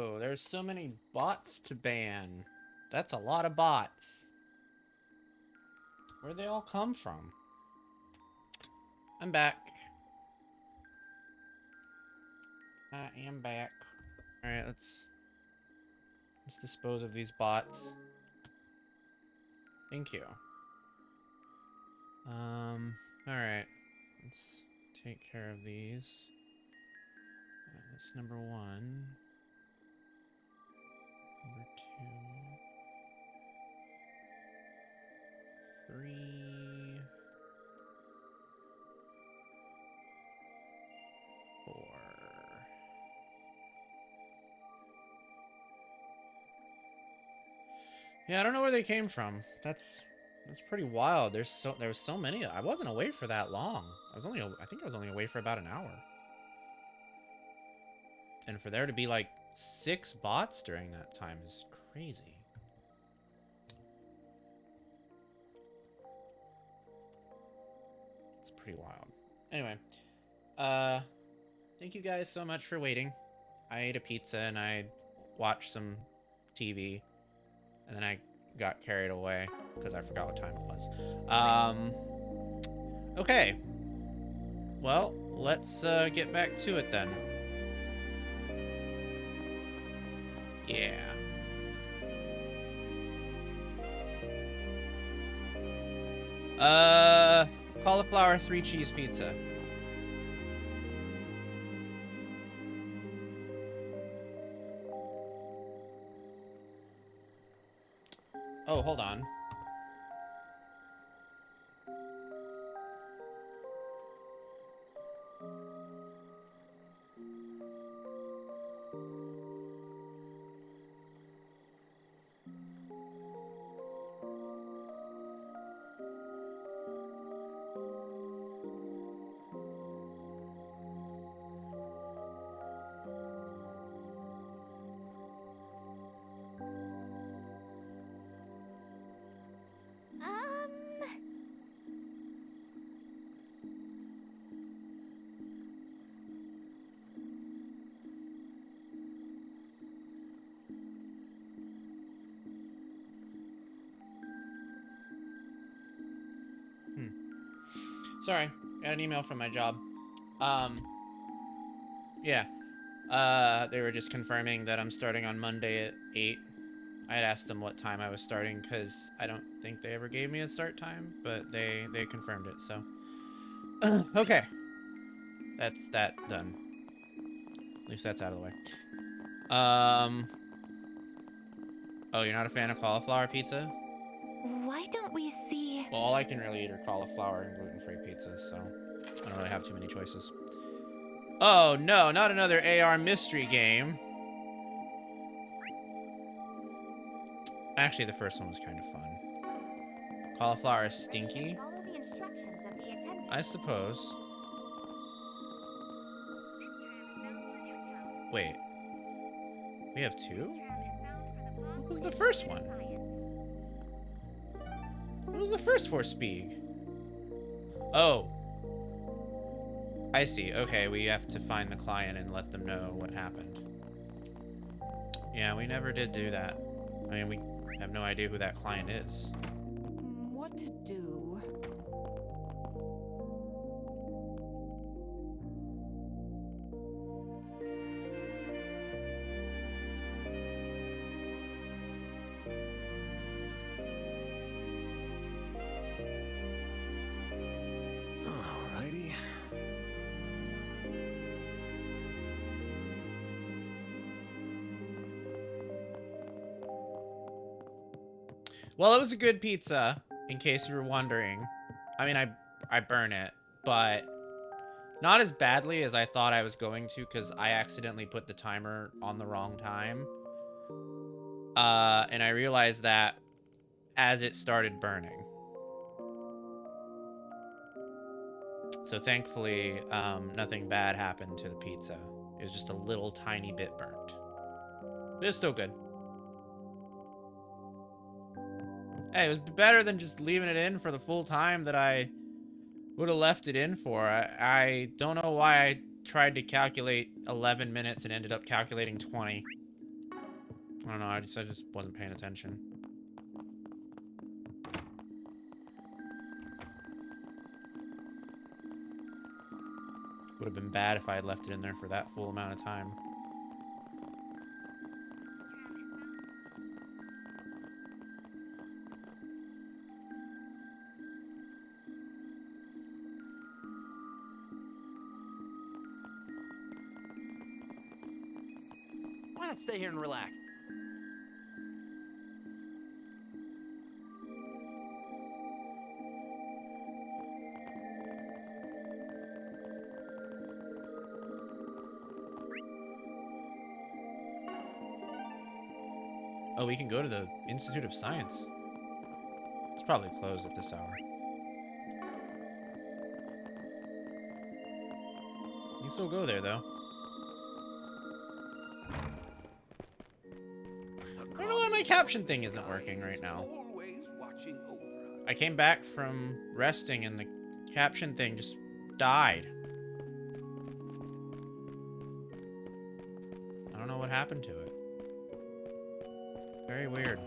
Whoa, there's so many bots to ban. That's a lot of bots. Where'd they all come from? I'm back. I am back. Alright, let's dispose of these bots. Thank you. Alright. Let's take care of these. That's number 1. Number 2. 3. 4. Yeah, I don't know where they came from. That's pretty wild. There was so many. I wasn't away for that long. I think I was only away for about an hour. And for there to be like 6 bots during that time is crazy. It's pretty wild. Anyway, thank you guys so much for waiting. I ate a pizza and I watched some TV, and then I got carried away because I forgot what time it was. Okay. Well, let's get back to it then. Yeah. Cauliflower 3 cheese pizza. Oh, hold on. Sorry, got an email from my job. Yeah. They were just confirming that I'm starting on Monday at 8. I had asked them what time I was starting because I don't think they ever gave me a start time, but they confirmed it, so. Okay. That's that done. At least that's out of the way. Oh, you're not a fan of cauliflower pizza? Why don't we see... Well, all I can really eat are cauliflower and gluten-free pizza, so I don't really have too many choices. Oh, no, not another AR mystery game. Actually, the first one was kind of fun. Cauliflower is stinky? Follow the instructions of the attendant. I suppose. Wait. We have 2? What was the first one? What was the first for Speed? Oh. I see. Okay, we have to find the client and let them know what happened. Yeah, we never did do that. I mean, we have no idea who that client is. What to do? Alrighty. Well, it was a good pizza, in case you were wondering. I mean, I burn it, but not as badly as I thought I was going to, because I accidentally put the timer on the wrong time. And I realized that as it started burning. So thankfully, nothing bad happened to the pizza. It was just a little tiny bit burnt. But it's still good. Hey, it was better than just leaving it in for the full time that I would have left it in for. I don't know why I tried to calculate 11 minutes and ended up calculating 20. I don't know, I just wasn't paying attention. Would have been bad if I had left it in there for that full amount of time. Why not stay here and relax? Oh, we can go to the Institute of Science. It's probably closed at this hour. You can still go there, though. I don't know why my caption thing isn't working right now. I came back from resting and the caption thing just died. I don't know what happened to it. Very weird.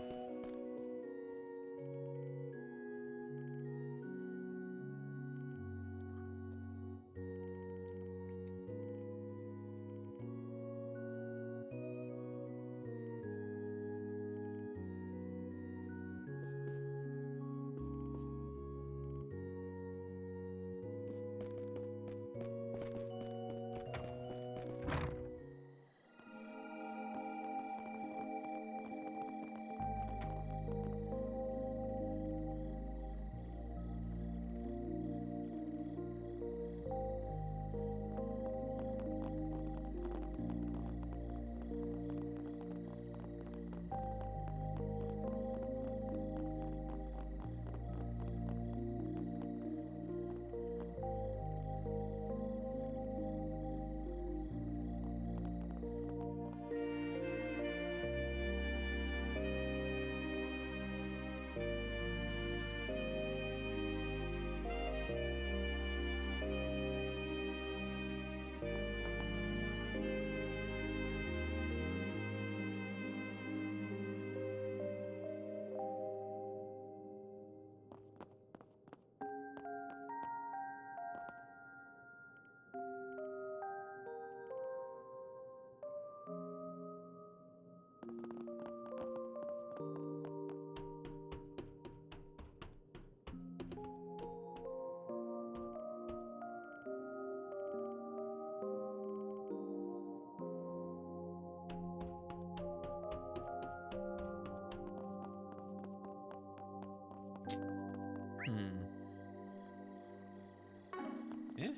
Yeah.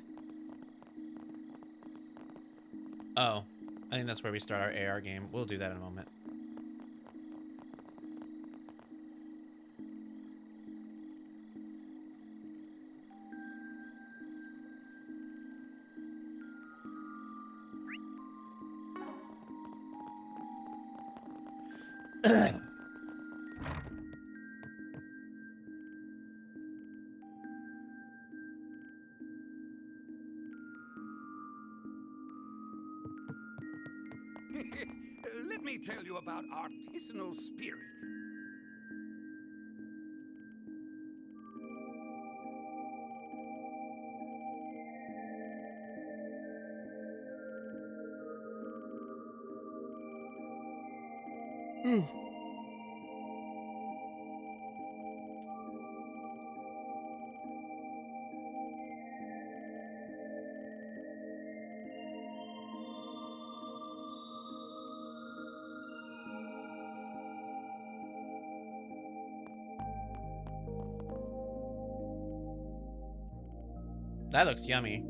Oh, I think that's where we start our AR game. We'll do that in a moment. Let me tell you about artisanal spirit. That looks yummy.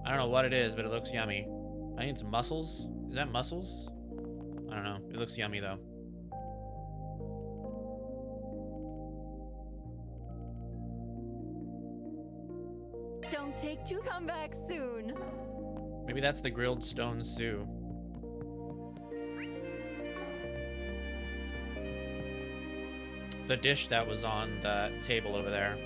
I don't know what it is, but it looks yummy. I need some mussels. Is that mussels? I don't know. It looks yummy, though. Don't take two, come back soon. Maybe that's the grilled stone stew. The dish that was on the table over there.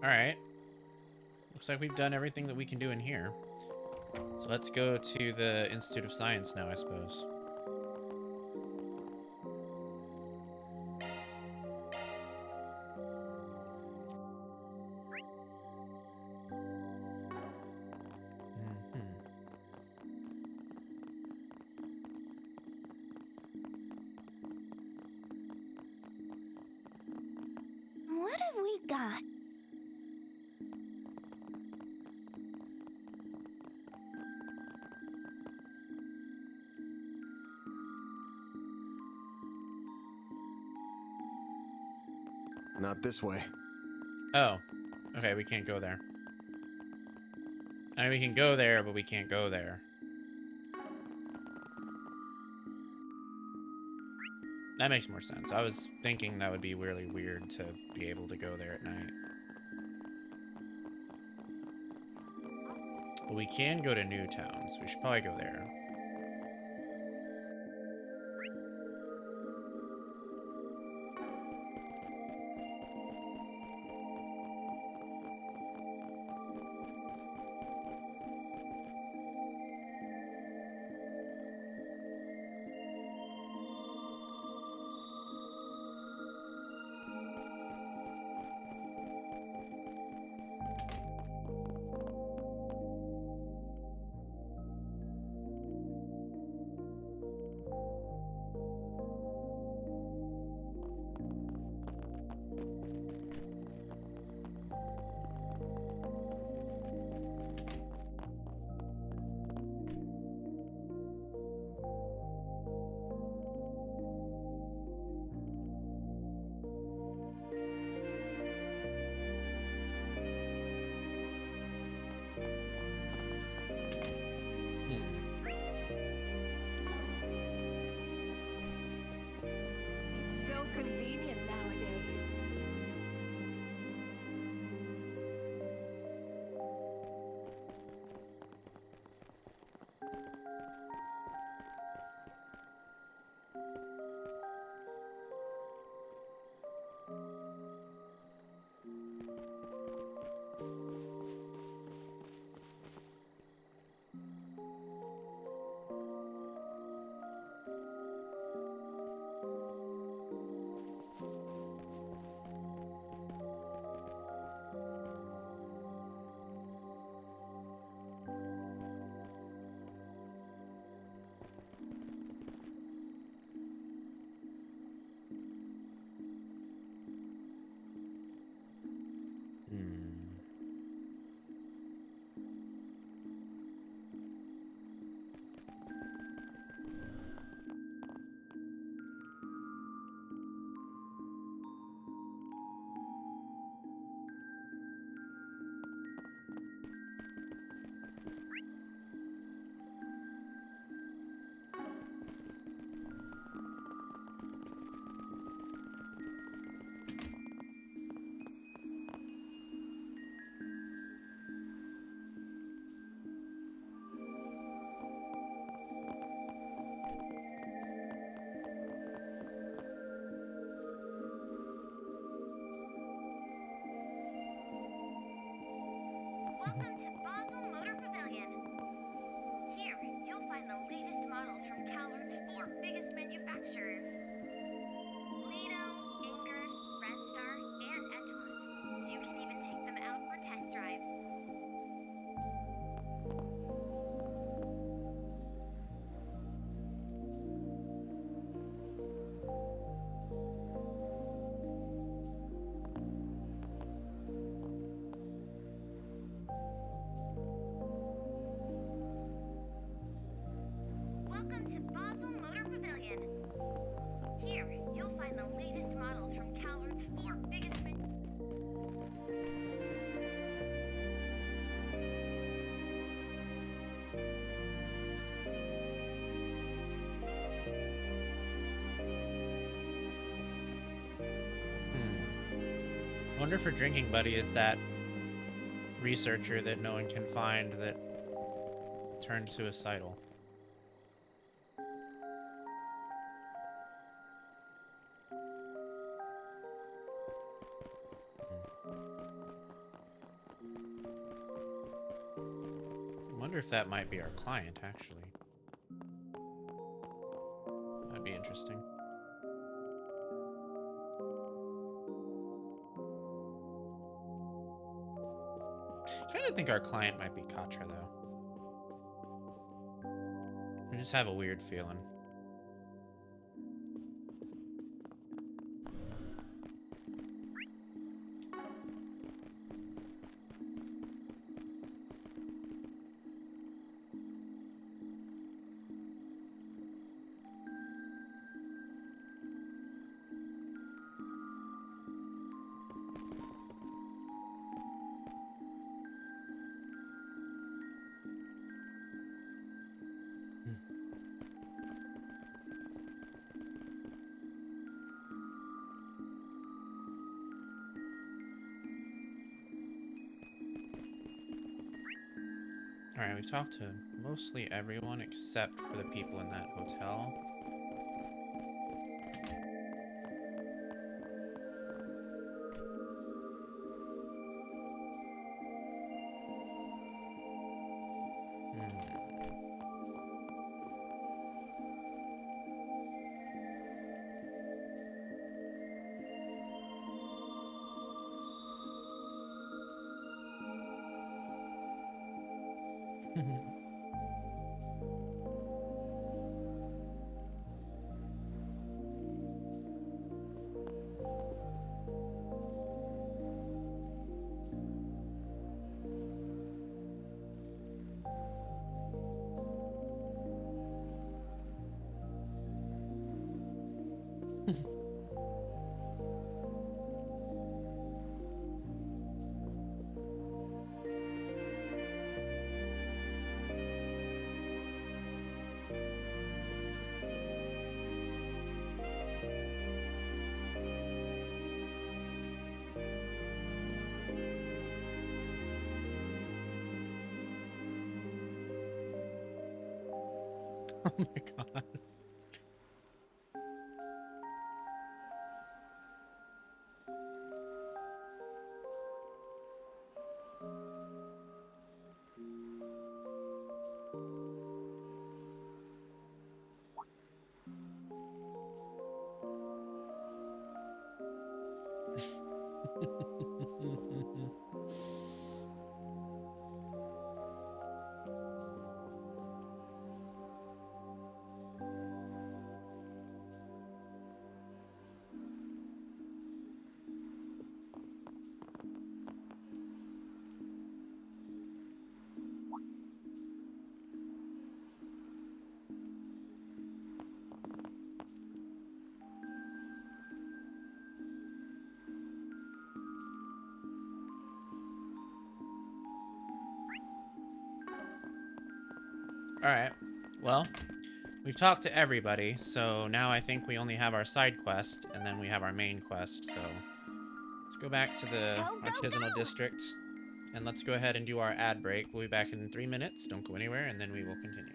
All right. Looks like we've done everything that we can do in here. So let's go to the Institute of Science now, I suppose. What have we got? Not this way. Oh. Okay, we can't go there. I mean, we can go there, but we can't go there. That makes more sense. I was thinking that would be really weird to be able to go there at night. But we can go to Newtown, so we should probably go there. It's so convenient nowadays. Welcome to Basel Motor Pavilion. Here, you'll find the latest models from Calvard's 4 biggest manufacturers. Lino, Ingrid, Red Star, and Etwas. You can even take them out for test drives. Welcome to Basel Motor Pavilion. Here, you'll find the latest models from Calvard's 4 biggest Wonder if her drinking buddy is that researcher that no one can find that turned suicidal. wonder if that might be our client, actually. That'd be interesting. I kind of think our client might be Katra, though. I just have a weird feeling. Alright, we've talked to mostly everyone except for the people in that hotel. Oh my god. Alright, well, we've talked to everybody, so now I think we only have our side quest, and then we have our main quest, so let's go back to the artisanal district, and let's go ahead and do our ad break. We'll be back in 3 minutes, don't go anywhere, and then we will continue.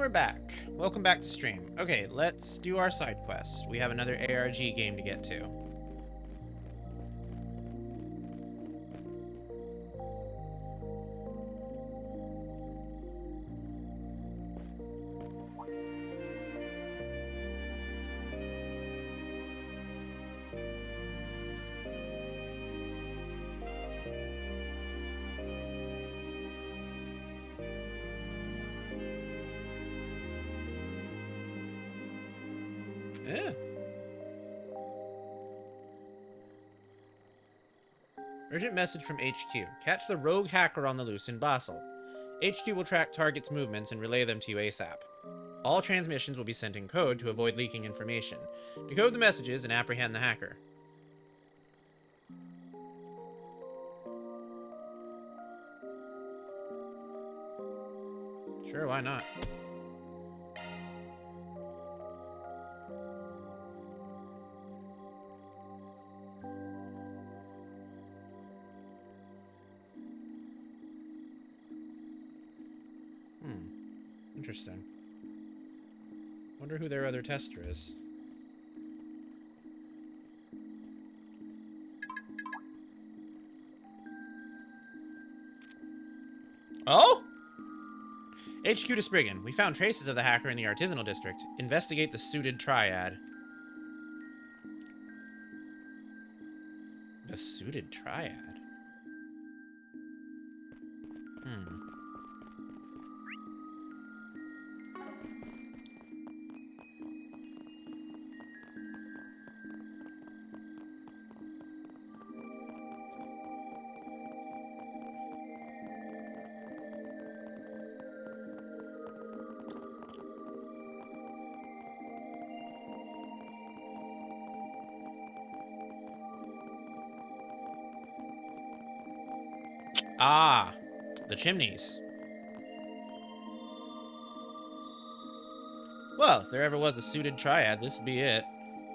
we're back. Welcome back to stream. Okay, let's do our side quest. We have another ARG game to get to. Yeah. Urgent message from HQ. Catch the rogue hacker on the loose in Basel. HQ will track targets' movements and relay them to you ASAP. All transmissions will be sent in code to avoid leaking information. Decode the messages and apprehend the hacker. Sure, why not? Interesting. Wonder who their other tester is. Oh? HQ to Spriggan. We found traces of the hacker in the artisanal district. Investigate the suited triad. The suited triad? Ah, the chimneys. Well, if there ever was a suited triad, this would be it.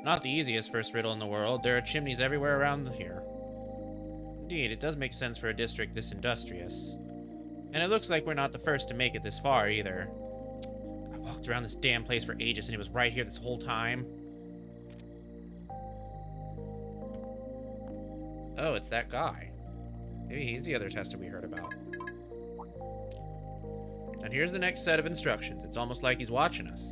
Not the easiest first riddle in the world. There are chimneys everywhere around here. Indeed, it does make sense for a district this industrious. And it looks like we're not the first to make it this far, either. I walked around this damn place for ages and it was right here this whole time. Oh, it's that guy. Maybe he's the other tester we heard about. And here's the next set of instructions. It's almost like he's watching us.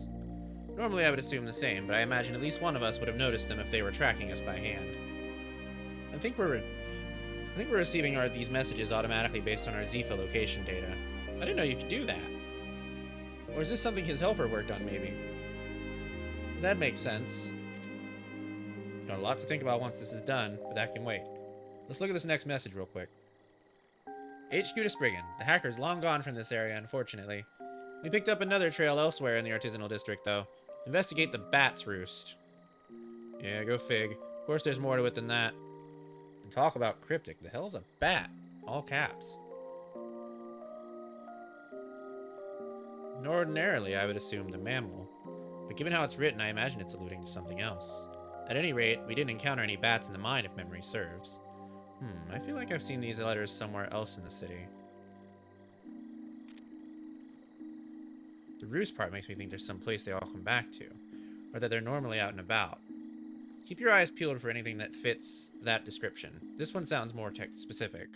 Normally I would assume the same, but I imagine at least one of us would have noticed them if they were tracking us by hand. I think we're receiving these messages automatically based on our Zephyr location data. I didn't know you could do that. Or is this something his helper worked on, maybe? That makes sense. Got a lot to think about once this is done, but that can wait. Let's look at this next message real quick. HQ to Spriggan. The hacker's long gone from this area, unfortunately. We picked up another trail elsewhere in the artisanal district, though. Investigate the bat's roost. Yeah, go fig. Of course there's more to it than that. And talk about cryptic. The hell's a bat? All caps. Ordinarily, I would assume the mammal. But given how it's written, I imagine it's alluding to something else. At any rate, we didn't encounter any bats in the mine, if memory serves. I feel like I've seen these letters somewhere else in the city. The roost part makes me think there's some place they all come back to, or that they're normally out and about. Keep your eyes peeled for anything that fits that description. This one sounds more specific.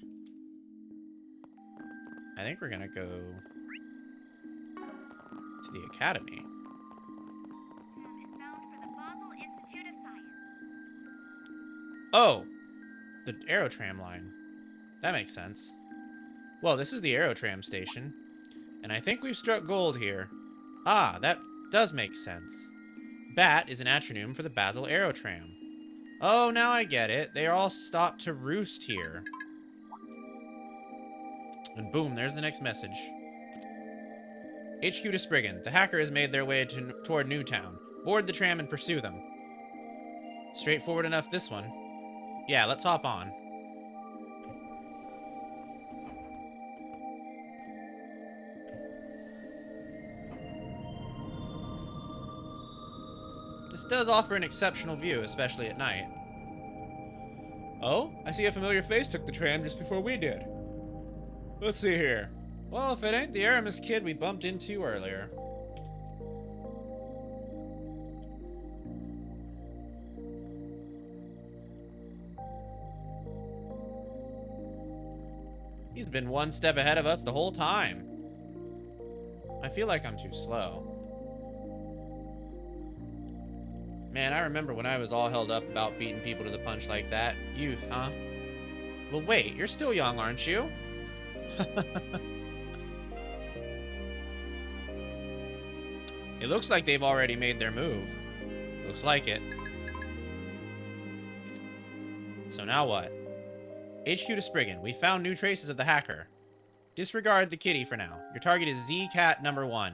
I think we're gonna go to the academy. Oh! The Aerotram line. That makes sense. Well, this is the Aerotram station. And I think we've struck gold here. Ah, that does make sense. BAT is an acronym for the Basel Aerotram. Oh, now I get it. They all stopped to roost here. And boom, there's the next message. HQ to Spriggan. The hacker has made their way toward Newtown. Board the tram and pursue them. Straightforward enough, this one. Yeah, let's hop on. This does offer an exceptional view, especially at night. Oh, I see a familiar face took the tram just before we did. Let's see here. Well, if it ain't the Aramis kid we bumped into earlier. He's been one step ahead of us the whole time. I feel like I'm too slow. Man, I remember when I was all held up about beating people to the punch like that. Youth, huh? Well, wait, you're still young, aren't you? It looks like they've already made their move. Looks like it. So now what? HQ to Spriggan. We found new traces of the hacker. Disregard the kitty for now. Your target is Z-Cat number 1.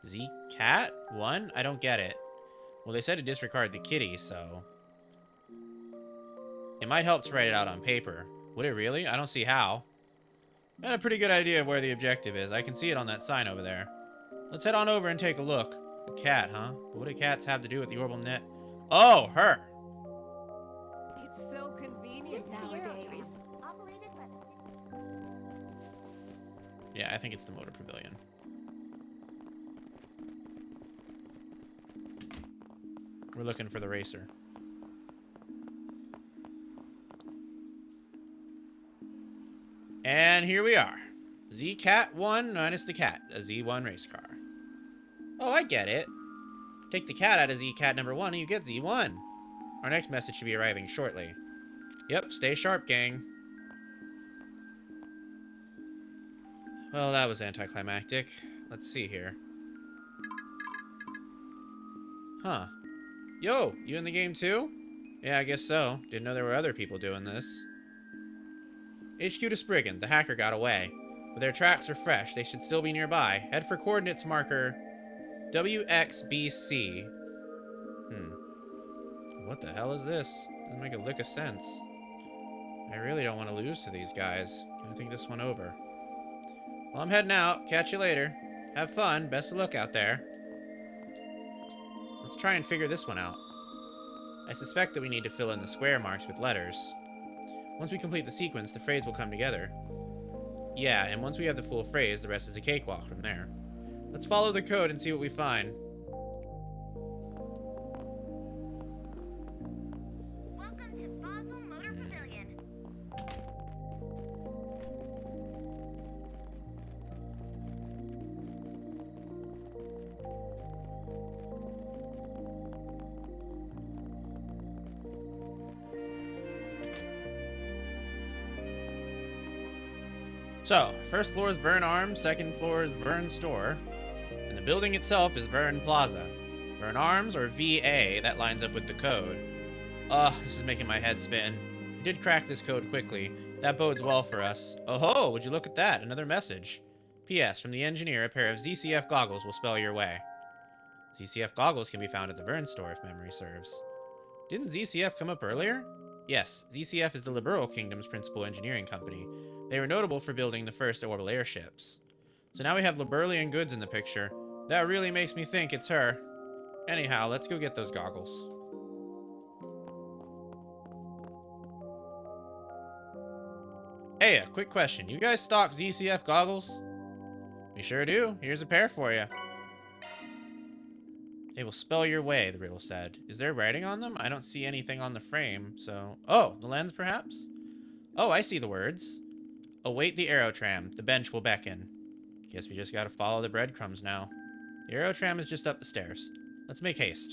Z-Cat? 1? I don't get it. Well, they said to disregard the kitty, so... It might help to write it out on paper. Would it really? I don't see how. I had a pretty good idea of where the objective is. I can see it on that sign over there. Let's head on over and take a look. A cat, huh? But what do cats have to do with the orbital net? Oh, her! It's so convenient nowadays. Operated by the Yeah, I think it's the motor pavilion. We're looking for the racer. And here we are. Z-Cat 1 minus the cat. A Z1 race car. Oh, I get it. Take the cat out of Z-Cat number 1 and you get Z1. Our next message should be arriving shortly. Yep, stay sharp, gang. Well, that was anticlimactic. Let's see here. Huh. Yo, you in the game too? Yeah, I guess so. Didn't know there were other people doing this. HQ to Spriggan. The hacker got away. But their tracks are fresh. They should still be nearby. Head for coordinates marker WXBC. What the hell is this? Doesn't make a lick of sense. I really don't want to lose to these guys. Gonna think this one over. Well, I'm heading out. Catch you later. Have fun. Best of luck out there. Let's try and figure this one out. I suspect that we need to fill in the square marks with letters. Once we complete the sequence, the phrase will come together. Yeah, and once we have the full phrase, the rest is a cakewalk from there. Let's follow the code and see what we find. Welcome to Basel Motor Pavilion. So, first floor is Vern Arms, second floor is Vern Store, and the building itself is Vern Plaza. Vern Arms, or VA, that lines up with the code. Ugh, this is making my head spin. We did crack this code quickly. That bodes well for us. Oh ho, would you look at that, another message. P.S. From the engineer, a pair of ZCF goggles will spell your way. ZCF goggles can be found at the Vern Store, if memory serves. Didn't ZCF come up earlier? Yes, ZCF is the Liberal Kingdom's principal engineering company. They were notable for building the first orbital airships. So now we have Liberalian goods in the picture. That really makes me think it's her. Anyhow, let's go get those goggles. Hey, a quick question. You guys stock ZCF goggles? We sure do. Here's a pair for you. They will spell your way, the riddle said. Is there writing on them? I don't see anything on the frame, so... Oh, the lens, perhaps? Oh, I see the words. Await the aerotram. The bench will beckon. Guess we just gotta follow the breadcrumbs now. The aerotram is just up the stairs. Let's make haste.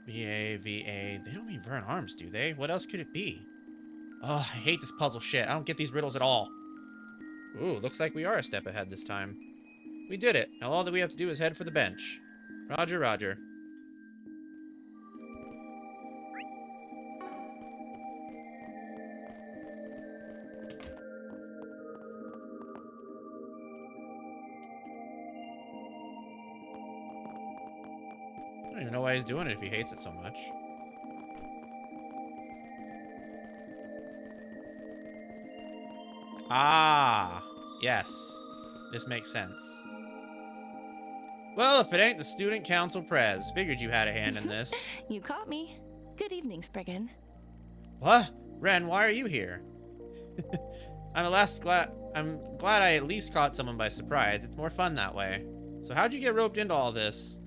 VA. They don't mean Vern Arms, do they? What else could it be? Oh, I hate this puzzle shit. I don't get these riddles at all. Ooh, looks like we are a step ahead this time. We did it. Now all that we have to do is head for the bench. Roger, roger. I don't even know why he's doing it if he hates it so much. Ah, yes. This makes sense. Well, if it ain't the Student Council Prez, figured you had a hand in this. You caught me. Good evening, Spriggan. What? Ren, why are you here? I'm glad I at least caught someone by surprise. It's more fun that way. So how'd you get roped into all this?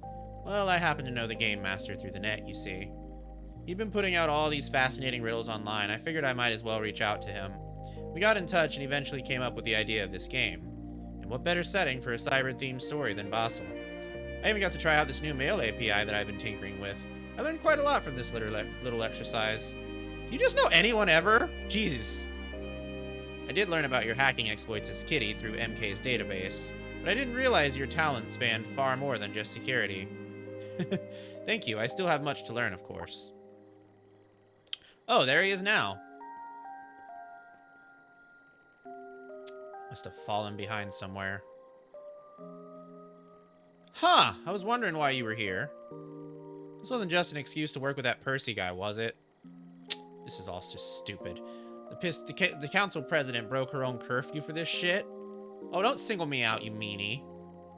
Well, I happen to know the game master through the net, you see. He'd been putting out all these fascinating riddles online. I figured I might as well reach out to him. We got in touch and eventually came up with the idea of this game. And what better setting for a cyber-themed story than Basel? I even got to try out this new mail API that I've been tinkering with. I learned quite a lot from this little exercise. Do you just know anyone ever? Jesus. I did learn about your hacking exploits as Kitty through MK's database, but I didn't realize your talent spanned far more than just security. Thank you. I still have much to learn, of course. Oh, there he is now. Must have fallen behind somewhere. Huh, I was wondering why you were here. This wasn't just an excuse to work with that Percy guy, was it? This is all just stupid. The council president broke her own curfew for this shit? Oh, don't single me out, you meanie.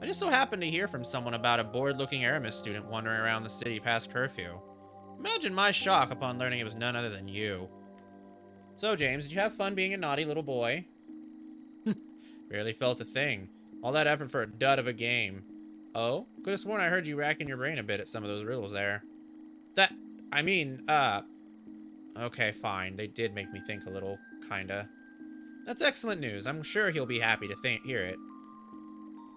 I just so happened to hear from someone about a bored-looking Aramis student wandering around the city past curfew. Imagine my shock upon learning it was none other than you. So, James, did you have fun being a naughty little boy? Barely felt a thing. All that effort for a dud of a game. Oh? Could have sworn I heard you racking your brain a bit at some of those riddles there. Okay, fine. They did make me think a little, kinda. That's excellent news. I'm sure he'll be happy to hear it.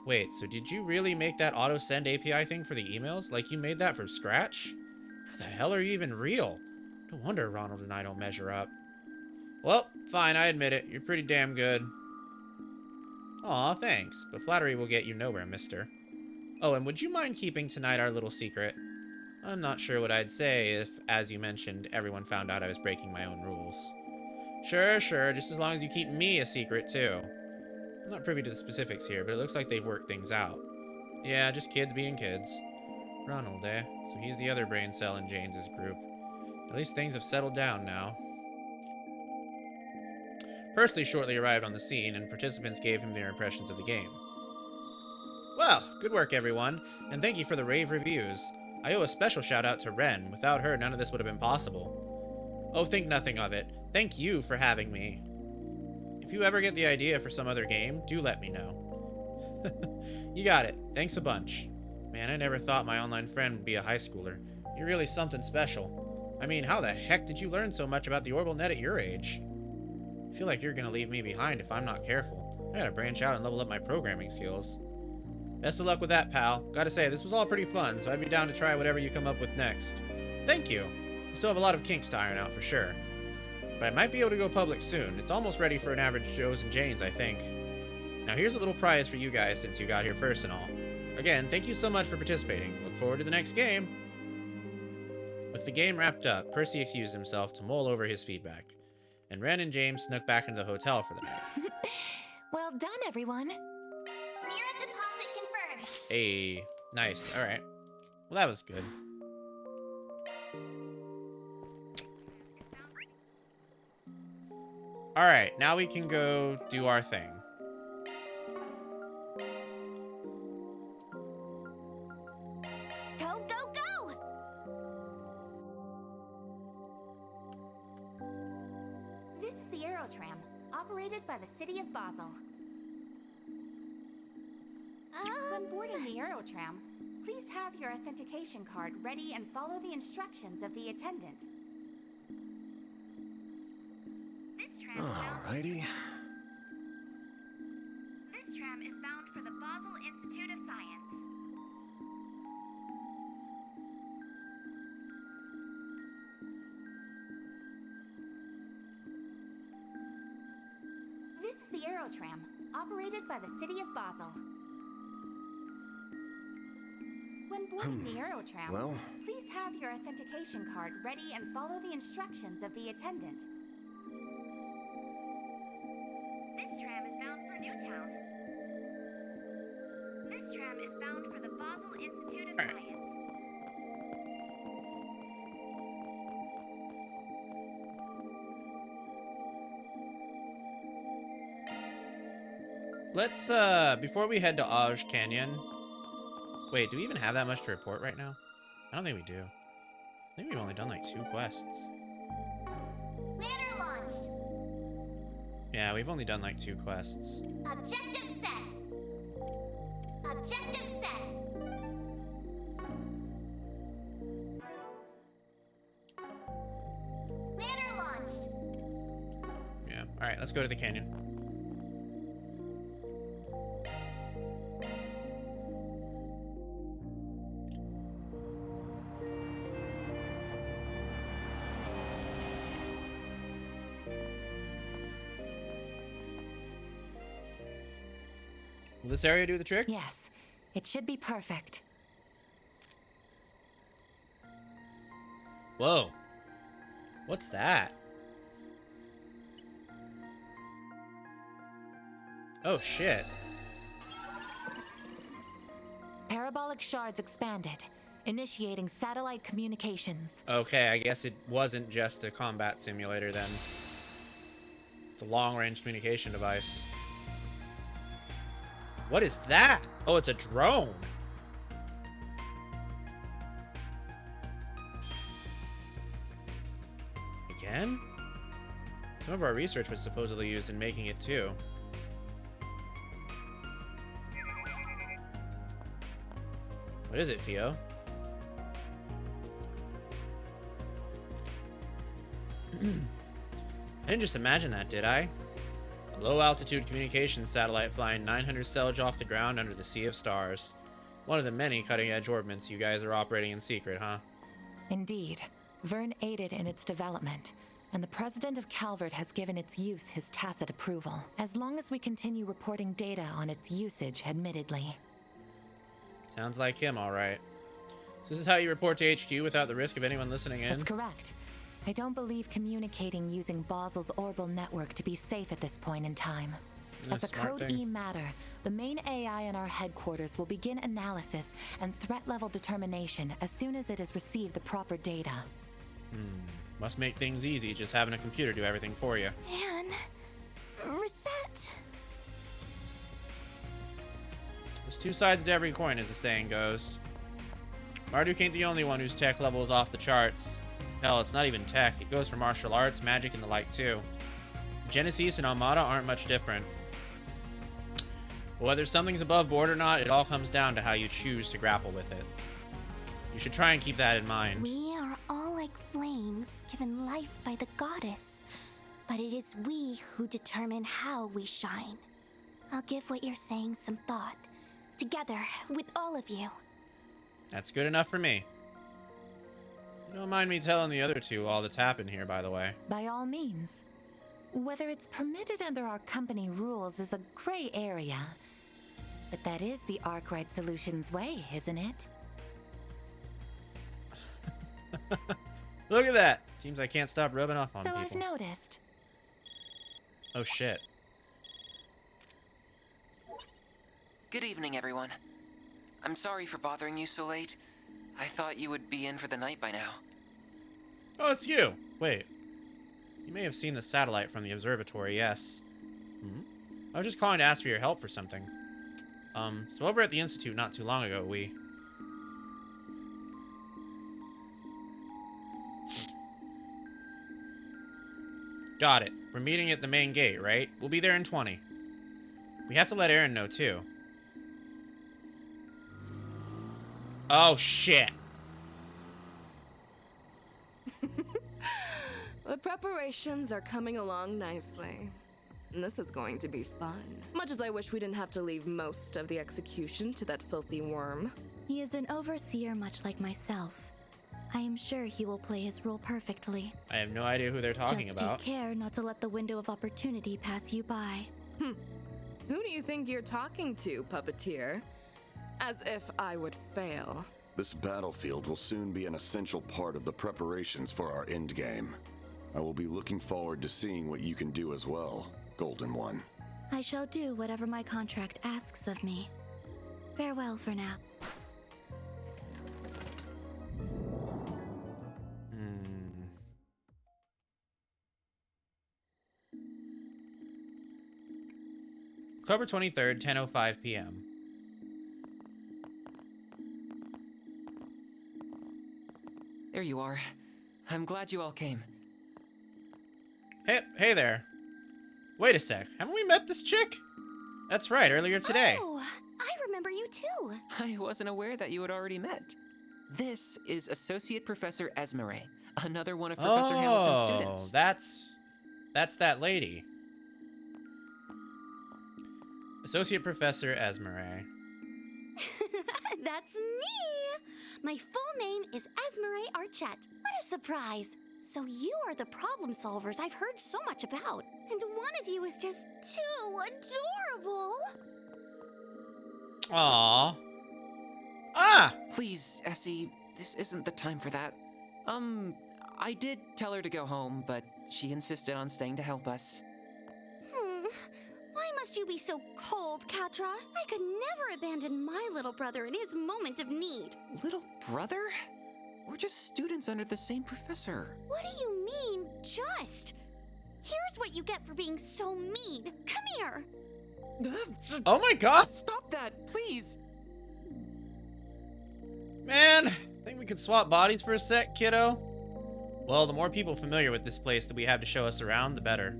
Wait, so did you really make that auto-send API thing for the emails? Like you made that from scratch? How the hell are you even real? No wonder Ronald and I don't measure up. Well, fine, I admit it. You're pretty damn good. Aw, thanks. But flattery will get you nowhere, mister. Oh, and would you mind keeping tonight our little secret? I'm not sure what I'd say if, as you mentioned, everyone found out I was breaking my own rules. Sure, just as long as you keep me a secret, too. I'm not privy to the specifics here, but it looks like they've worked things out. Yeah, just kids being kids. Ronald, eh? So he's the other brain cell in Janes's group. At least things have settled down now. Percy shortly arrived on the scene, and participants gave him their impressions of the game. Well, good work, everyone, and thank you for the rave reviews. I owe a special shout out to Ren. Without her, none of this would have been possible. Oh, think nothing of it. Thank you for having me. If you ever get the idea for some other game, do let me know. You got it. Thanks a bunch. Man, I never thought my online friend would be a high schooler. You're really something special. I mean, how the heck did you learn so much about the orbital net at your age? I feel like you're gonna leave me behind if I'm not careful. I gotta branch out and level up my programming skills. Best of luck with that, pal. Gotta say, this was all pretty fun, so I'd be down to try whatever you come up with next. Thank you. I still have a lot of kinks to iron out for sure. But I might be able to go public soon. It's almost ready for an average Joe's and Jane's, I think. Now here's a little prize for you guys since you got here first and all. Again, thank you so much for participating. Look forward to the next game. With the game wrapped up, Percy excused himself to mull over his feedback. And Ren and James snuck back into the hotel for the night. Well done, everyone. Mira deposit confirmed. Hey, nice. All right. Well, that was good. All right, now we can go do our thing. Go, go, go! This is the Aerotram, operated by the city of Basel. When boarding the Aerotram, please have your authentication card ready and follow the instructions of the attendant. Alrighty. This tram is bound for the Basel Institute of Science. This is the Aerotram, operated by the city of Basel. When boarding the Aerotram, well. please have your authentication card ready and follow the instructions of the attendant. This tram is bound for Newtown. This tram is bound for the Basel Institute of Science. Let's, before we head to Auge Canyon... Wait, do we even have that much to report right now? I don't think we do. I think we've only done like 2 quests. Banner launched. Yeah, we've only done like 2 quests. Objective set. Objective set. Alright, let's go to the canyon. Will this area do the trick? Yes, it should be perfect. Whoa. What's that? Oh, shit. Parabolic shards expanded, initiating satellite communications. Okay, I guess it wasn't just a combat simulator then. It's a long-range communication device. What is that? Oh, it's a drone. Again? Some of our research was supposedly used in making it too. What is it, Theo? I didn't just imagine that, did I? A low-altitude communications satellite flying 900 Selge off the ground under the sea of stars. One of the many cutting-edge orbits you guys are operating in secret, huh? Indeed. Vern aided in its development, and the president of Calvert has given its use his tacit approval, as long as we continue reporting data on its usage, admittedly. Sounds like him, all right. So this is how you report to HQ without the risk of anyone listening in? That's correct. I don't believe communicating using Basel's orbital network to be safe at this point in time. As a Code E matter, the main AI in our headquarters will begin analysis and threat level determination as soon as it has received the proper data. Must make things easy just having a computer do everything for you. Man, reset. There's two sides to every coin, as the saying goes. Marduk ain't the only one whose tech level is off the charts. Hell, it's not even tech. It goes for martial arts, magic, and the like, too. Genesis and Armada aren't much different. But whether something's above board or not, it all comes down to how you choose to grapple with it. You should try and keep that in mind. We are all like flames given life by the goddess, but it is we who determine how we shine. I'll give what you're saying some thought, together with all of you. That's good enough for me. Don't mind me telling the other two all that's happened here, by the way. By all means. Whether it's permitted under our company rules is a gray area. But that is the Arkwright Solutions way, isn't it? Look at that! Seems I can't stop rubbing off on So people. I've noticed. Oh shit. Good evening, everyone. I'm sorry for bothering you so late. I thought you would be in for the night by now. Oh, it's you! Wait. You may have seen the satellite from the observatory, yes. I was just calling to ask for your help for something. So over at the Institute not too long ago, we... Got it. We're meeting at the main gate, right? We'll be there in 20. We have to let Aaron know, too. Oh, shit. The preparations are coming along nicely. And this is going to be fun. Much as I wish we didn't have to leave most of the execution to that filthy worm. He is an overseer much like myself. I am sure he will play his role perfectly. I have no idea who they're talking Just about. take care not to let the window of opportunity pass you by. Who do you think you're talking to, puppeteer? As if I would fail. This battlefield will soon be an essential part of the preparations for our endgame. I will be looking forward to seeing what you can do as well, Golden One. I shall do whatever my contract asks of me. Farewell for now. October 23rd, 10:05 p.m. There you are. I'm glad you all came. Hey there. Wait a sec. Haven't we met this chick? That's right, earlier today. Oh, I remember you too. I wasn't aware that you had already met. This is Associate Professor Esmeralda, another one of Professor Hamilton's students. That's that lady. Associate Professor Esmeralda. That's me! My full name is Esmeralda Archette. What a surprise! So you are the problem solvers I've heard so much about. And one of you is just too adorable! Aww. Ah! Please, Essie, this isn't the time for that. I did tell her to go home, but she insisted on staying to help us. Why must you be so cold, Katra? I could never abandon my little brother in his moment of need. Little brother? We're just students under the same professor. What do you mean, just? Here's what you get for being so mean. Come here. Oh my god! Stop that, please! Man, think we could swap bodies for a sec, kiddo? Well, the more people familiar with this place that we have to show us around, the better.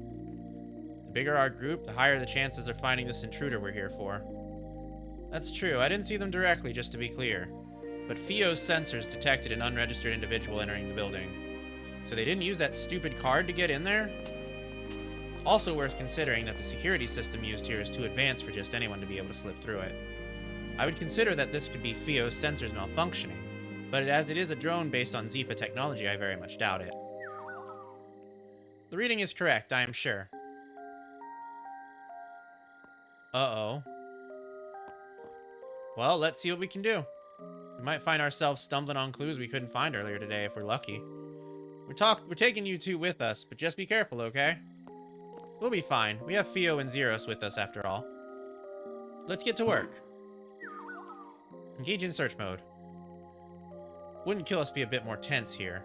The bigger our group, the higher the chances of finding this intruder we're here for. That's true, I didn't see them directly, just to be clear. But Fio's sensors detected an unregistered individual entering the building. So they didn't use that stupid card to get in there? It's also worth considering that the security system used here is too advanced for just anyone to be able to slip through it. I would consider that this could be Fio's sensors malfunctioning, but as it is a drone based on Zephyr technology, I very much doubt it. The reading is correct, I am sure. Uh-oh. Well, let's see what we can do. We might find ourselves stumbling on clues we couldn't find earlier today if we're lucky. We're taking you two with us, but just be careful, okay? We'll be fine. We have Fio and Zeros with us after all. Let's get to work. Engage in search mode. Wouldn't kill us be a bit more tense here.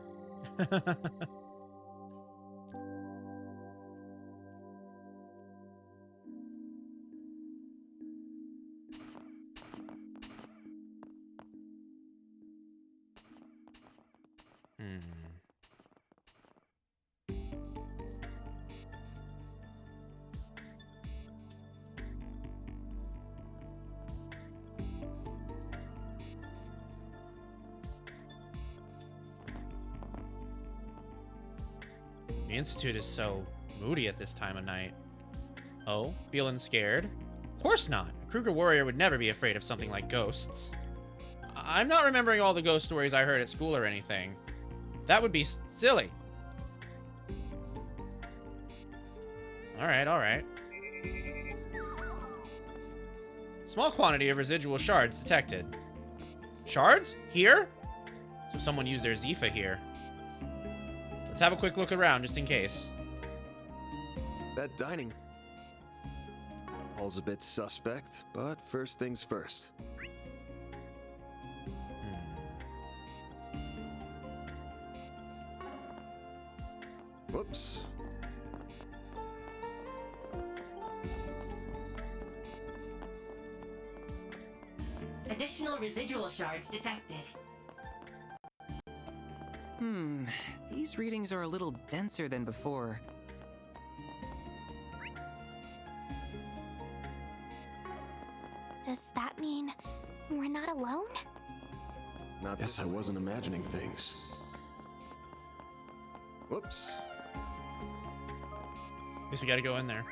The Institute is so moody at this time of night. Oh, feeling scared? Of course not. A Kruger warrior would never be afraid of something like ghosts. I'm not remembering all the ghost stories I heard at school or anything. That would be silly. Alright, alright. Small quantity of residual shards detected. Shards? Here? So someone used their Zephyr here. Let's have a quick look around, just in case. That dining hall's a bit suspect, but first things first. Whoops. Additional residual shards detected. These readings are a little denser than before. Does that mean we're not alone? Not guess I wasn't imagining things. Whoops. Guess we gotta go in there.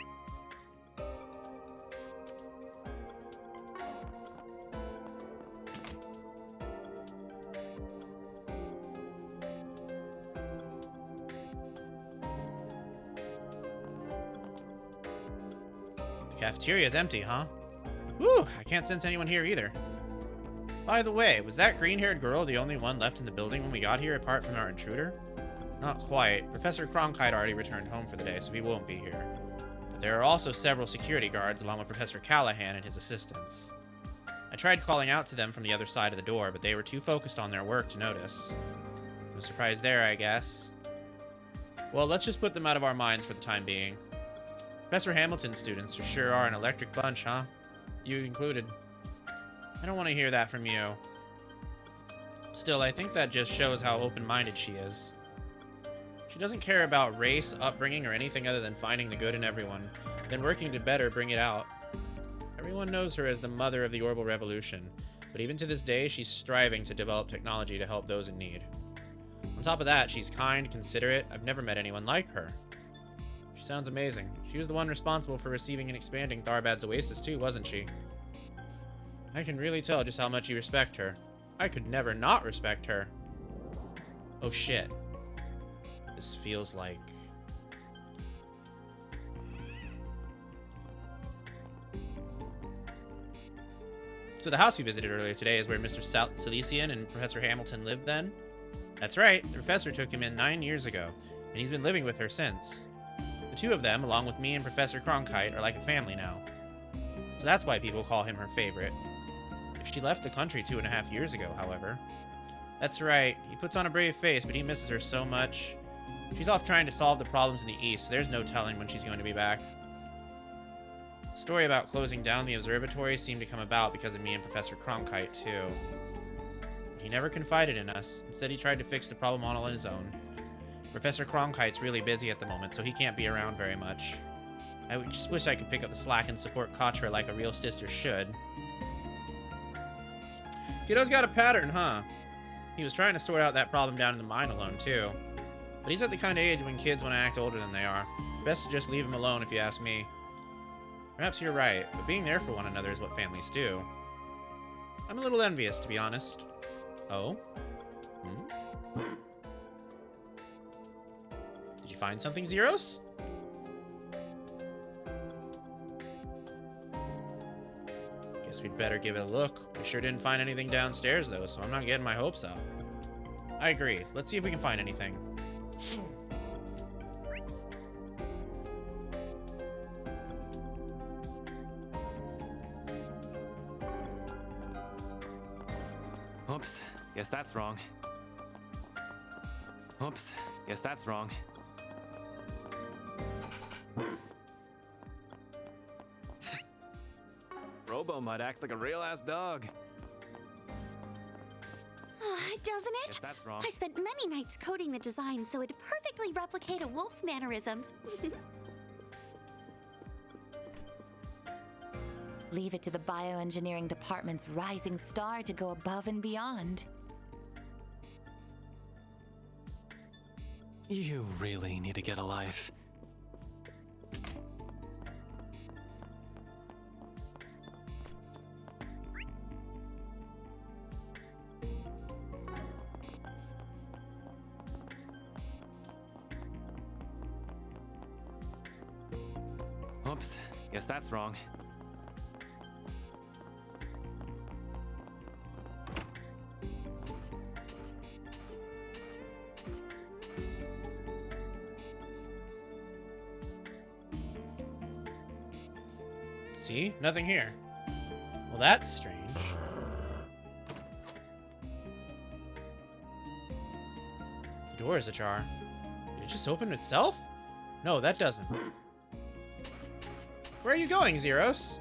The cafeteria's empty, huh? Whew, I can't sense anyone here either. By the way, was that green-haired girl the only one left in the building when we got here apart from our intruder? Not quite. Professor Cronkite already returned home for the day, so he won't be here. But there are also several security guards along with Professor Callahan and his assistants. I tried calling out to them from the other side of the door, but they were too focused on their work to notice. No surprise there, I guess. Well, let's just put them out of our minds for the time being. Professor Hamilton's students sure are an electric bunch, huh? You included. I don't want to hear that from you. Still, I think that just shows how open-minded she is. She doesn't care about race, upbringing, or anything other than finding the good in everyone, then working to better bring it out. Everyone knows her as the mother of the Orbital Revolution, but even to this day, she's striving to develop technology to help those in need. On top of that, she's kind, considerate. I've never met anyone like her. She's sounds amazing. She was the one responsible for receiving and expanding Tharbad's oasis too, wasn't she? I can really tell just how much you respect her. I could never not respect her. Oh shit. This feels like... So the house we visited earlier today is where Mr. Silesian and Professor Hamilton lived then? That's right, the professor took him in 9 years ago, and he's been living with her since. The two of them, along with me and Professor Cronkite, are like a family now. So that's why people call him her favorite. If she left the country 2.5 years ago, however. That's right, he puts on a brave face, but he misses her so much. She's off trying to solve the problems in the east, so there's no telling when she's going to be back. The story about closing down the observatory seemed to come about because of me and Professor Cronkite, too. He never confided in us. Instead, he tried to fix the problem all on his own. Professor Cronkite's really busy at the moment, so he can't be around very much. I just wish I could pick up the slack and support Katra like a real sister should. Kiddo's got a pattern, huh? He was trying to sort out that problem down in the mine alone, too. But he's at the kind of age when kids want to act older than they are. Best to just leave him alone if you ask me. Perhaps you're right, but being there for one another is what families do. I'm a little envious, to be honest. Oh? Did you find something, Zeros? Guess we'd better give it a look. We sure didn't find anything downstairs, though, so I'm not getting my hopes up. I agree. Let's see if we can find anything. Oops, guess that's wrong. Oops, guess that's wrong. Robo-Mud acts like a real-ass dog. Doesn't it? Guess that's wrong. I spent many nights coding the design so it'd perfectly replicate a wolf's mannerisms. Leave it to the bioengineering department's rising star to go above and beyond. You really need to get a life. Oops, guess that's wrong. See? Nothing here. Well, that's strange. The door is ajar. Did it just open itself? No, that doesn't. Where are you going, Zeros?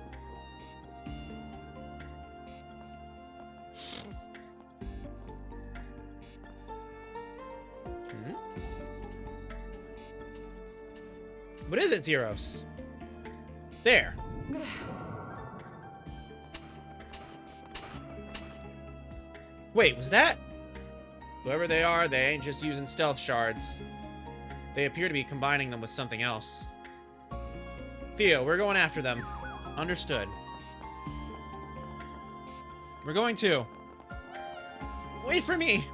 What is it, Zeros? There. Wait, was that? Whoever they are, they ain't just using stealth shards. They appear to be combining them with something else. Theo, we're going after them. Understood. We're going to. Wait for me!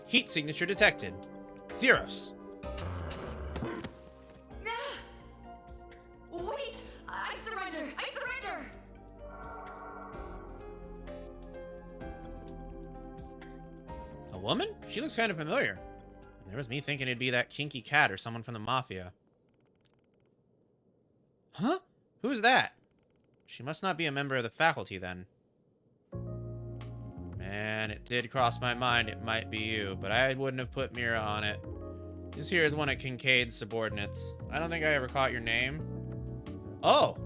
Heat signature detected. Zeros. Wait! I surrender! I surrender! A woman? She looks kind of familiar. There was me thinking it'd be that kinky cat or someone from the Mafia. Huh? Who's that? She must not be a member of the faculty then. Man, it did cross my mind it might be you, but I wouldn't have put Mira on it. This here is one of Kincaid's subordinates. I don't think I ever caught your name. Oh!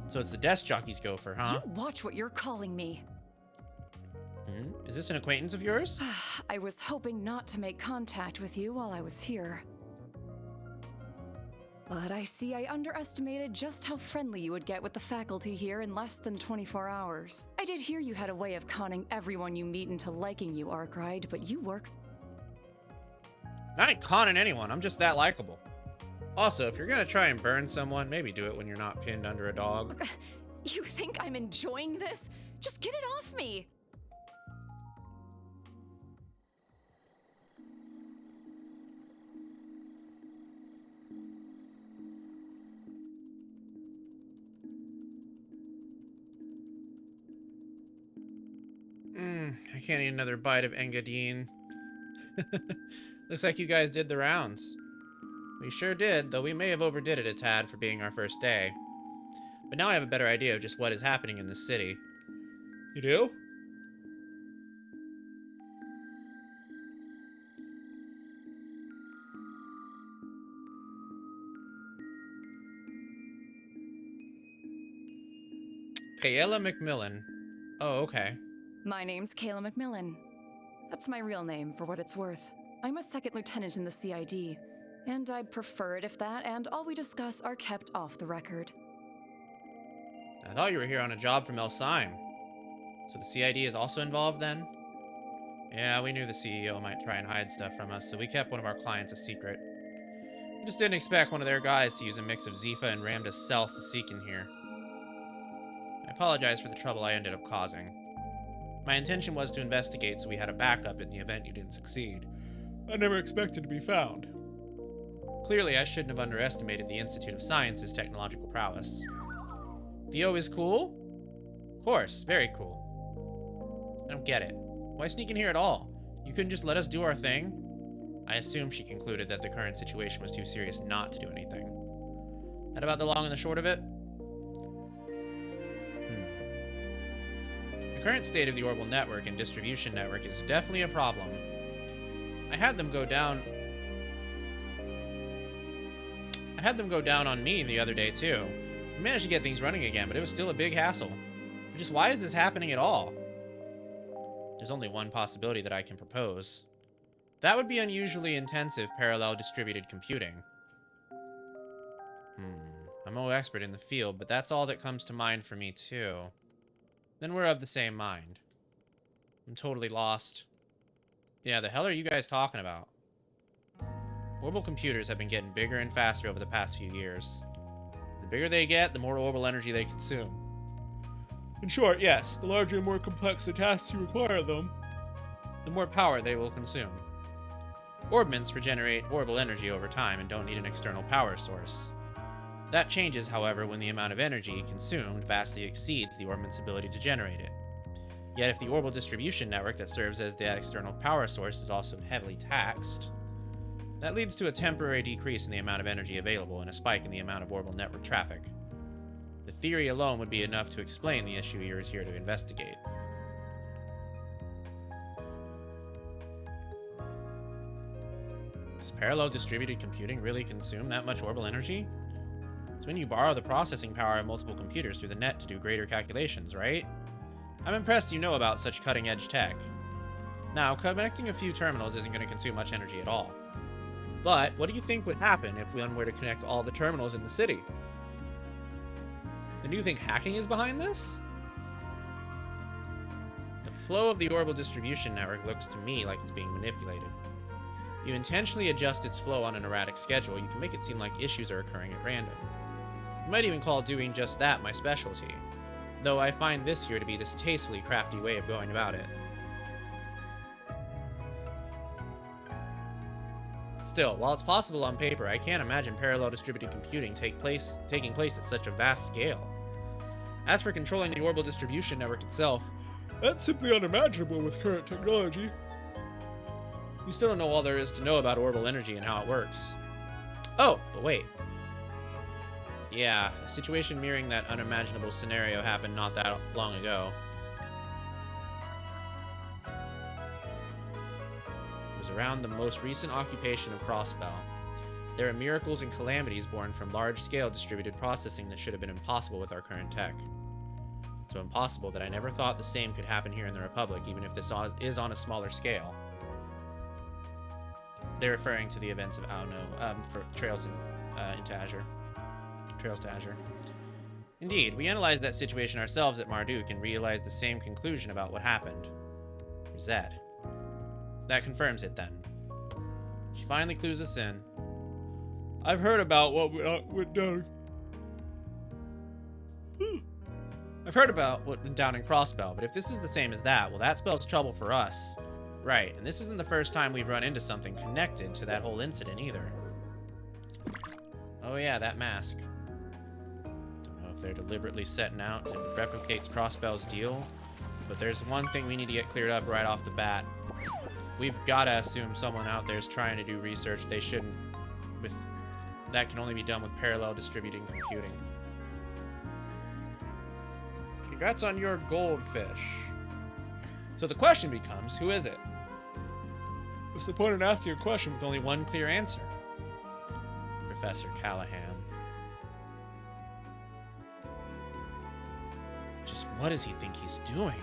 So it's the desk jockey's gopher, huh? You watch what you're calling me. Is this an acquaintance of yours? I was hoping not to make contact with you while I was here. But I see I underestimated just how friendly you would get with the faculty here in less than 24 hours. I did hear you had a way of conning everyone you meet into liking you, Arkwright, but you work... I ain't conning anyone, I'm just that likable. Also, if you're gonna try and burn someone, maybe do it when you're not pinned under a dog. You think I'm enjoying this? Just get it off me! I can't eat another bite of Engadine. Looks like you guys did the rounds. We sure did, though we may have overdid it a tad for being our first day. But now I have a better idea of just what is happening in this city. You do? Kayla McMillan. Oh, okay. My name's Kayla McMillan. That's my real name, for what it's worth. I'm a second lieutenant in the CID, and I'd prefer it if that and all we discuss are kept off the record. I thought you were here on a job from Elsyme. So the CID is also involved then? Yeah, we knew the CEO might try and hide stuff from us, so we kept one of our clients a secret. We just didn't expect one of their guys to use a mix of Zifa and Ramda's self to seek in here. I apologize for the trouble I ended up causing. My intention was to investigate so we had a backup in the event you didn't succeed. I never expected to be found. Clearly, I shouldn't have underestimated the Institute of Science's technological prowess. VO is cool? Of course, very cool. I don't get it. Why sneak in here at all? You couldn't just let us do our thing? I assume she concluded that the current situation was too serious not to do anything. That about the long and the short of it? The current state of the orbital network and distribution network is definitely a problem. I had them go down on me the other day too. We managed to get things running again, but it was still a big hassle. Which is, why is this happening at all? There's only one possibility that I can propose. That would be unusually intensive parallel distributed computing. I'm no expert in the field, but that's all that comes to mind for me too. Then we're of the same mind. I'm totally lost. Yeah, the hell are you guys talking about? Orbital computers have been getting bigger and faster over the past few years. The bigger they get, the more orbital energy they consume. In short, yes, the larger and more complex the tasks you require of them, the more power they will consume. Orbments regenerate orbital energy over time and don't need an external power source. That changes, however, when the amount of energy consumed vastly exceeds the orbment's ability to generate it. Yet if the orbital distribution network that serves as the external power source is also heavily taxed, that leads to a temporary decrease in the amount of energy available and a spike in the amount of orbital network traffic. The theory alone would be enough to explain the issue you're here to investigate. Does parallel distributed computing really consume that much orbital energy? It's when you borrow the processing power of multiple computers through the net to do greater calculations, right? I'm impressed you know about such cutting-edge tech. Now, connecting a few terminals isn't going to consume much energy at all. But what do you think would happen if one were to connect all the terminals in the city? Then do you think hacking is behind this? The flow of the orbital distribution network looks to me like it's being manipulated. You intentionally adjust its flow on an erratic schedule, you can make it seem like issues are occurring at random. You might even call doing just that my specialty, though I find this here to be a distastefully crafty way of going about it. Still, while it's possible on paper, I can't imagine parallel distributed computing taking place at such a vast scale. As for controlling the orbital distribution network itself, that's simply unimaginable with current technology. We still don't know all there is to know about orbital energy and how it works. Oh, but wait. Yeah, a situation mirroring that unimaginable scenario happened not that long ago. It was around the most recent occupation of Crossbell. There are miracles and calamities born from large-scale distributed processing that should have been impossible with our current tech. So impossible that I never thought the same could happen here in the Republic, even if this is on a smaller scale. They're referring to the events of Auno, for Trails and into Azure. Trails to Azure. Indeed, we analyzed that situation ourselves at Marduk and realized the same conclusion about what happened. Zed. That confirms it, then. She finally clues us in. I've heard about what went down. I've heard about what went down in Crossbell, but if this is the same as that, well, that spells trouble for us. Right, and this isn't the first time we've run into something connected to that whole incident, either. Oh yeah, that mask. Don't know if they're deliberately setting out to replicate Crossbell's deal, but there's one thing we need to get cleared up right off the bat. We've got to assume someone out there is trying to do research they shouldn't. That can only be done with parallel distributing computing. Congrats on your goldfish. So the question becomes, who is it? What's the point in asking a question with only one clear answer? Professor Callahan. Just what does he think he's doing?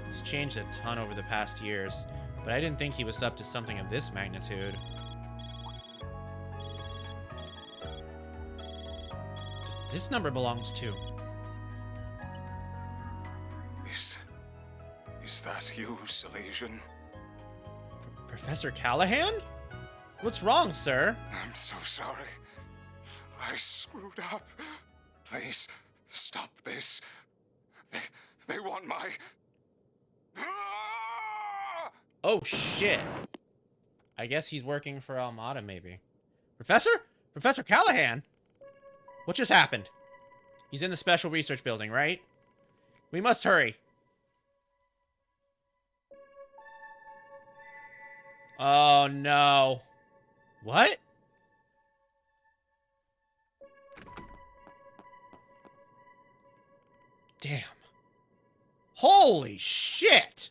He's changed a ton over the past years, but I didn't think he was up to something of this magnitude. This number belongs to... Is that you, Salesian? Professor Callahan? What's wrong, sir? I'm so sorry. I screwed up. Please, stop this. They want my... Oh, shit. I guess he's working for Almada, maybe. Professor? Professor Callahan? What just happened? He's in the special research building, right? We must hurry. Oh, no. What? Damn. Holy shit!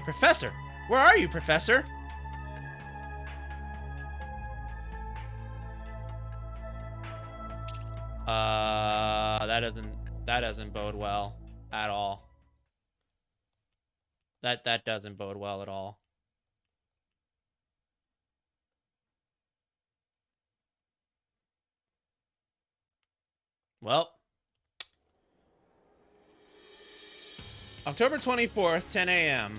Professor! Where are you, Professor? That doesn't bode well at all. That doesn't bode well at all. Well, October 24th, 10 a.m.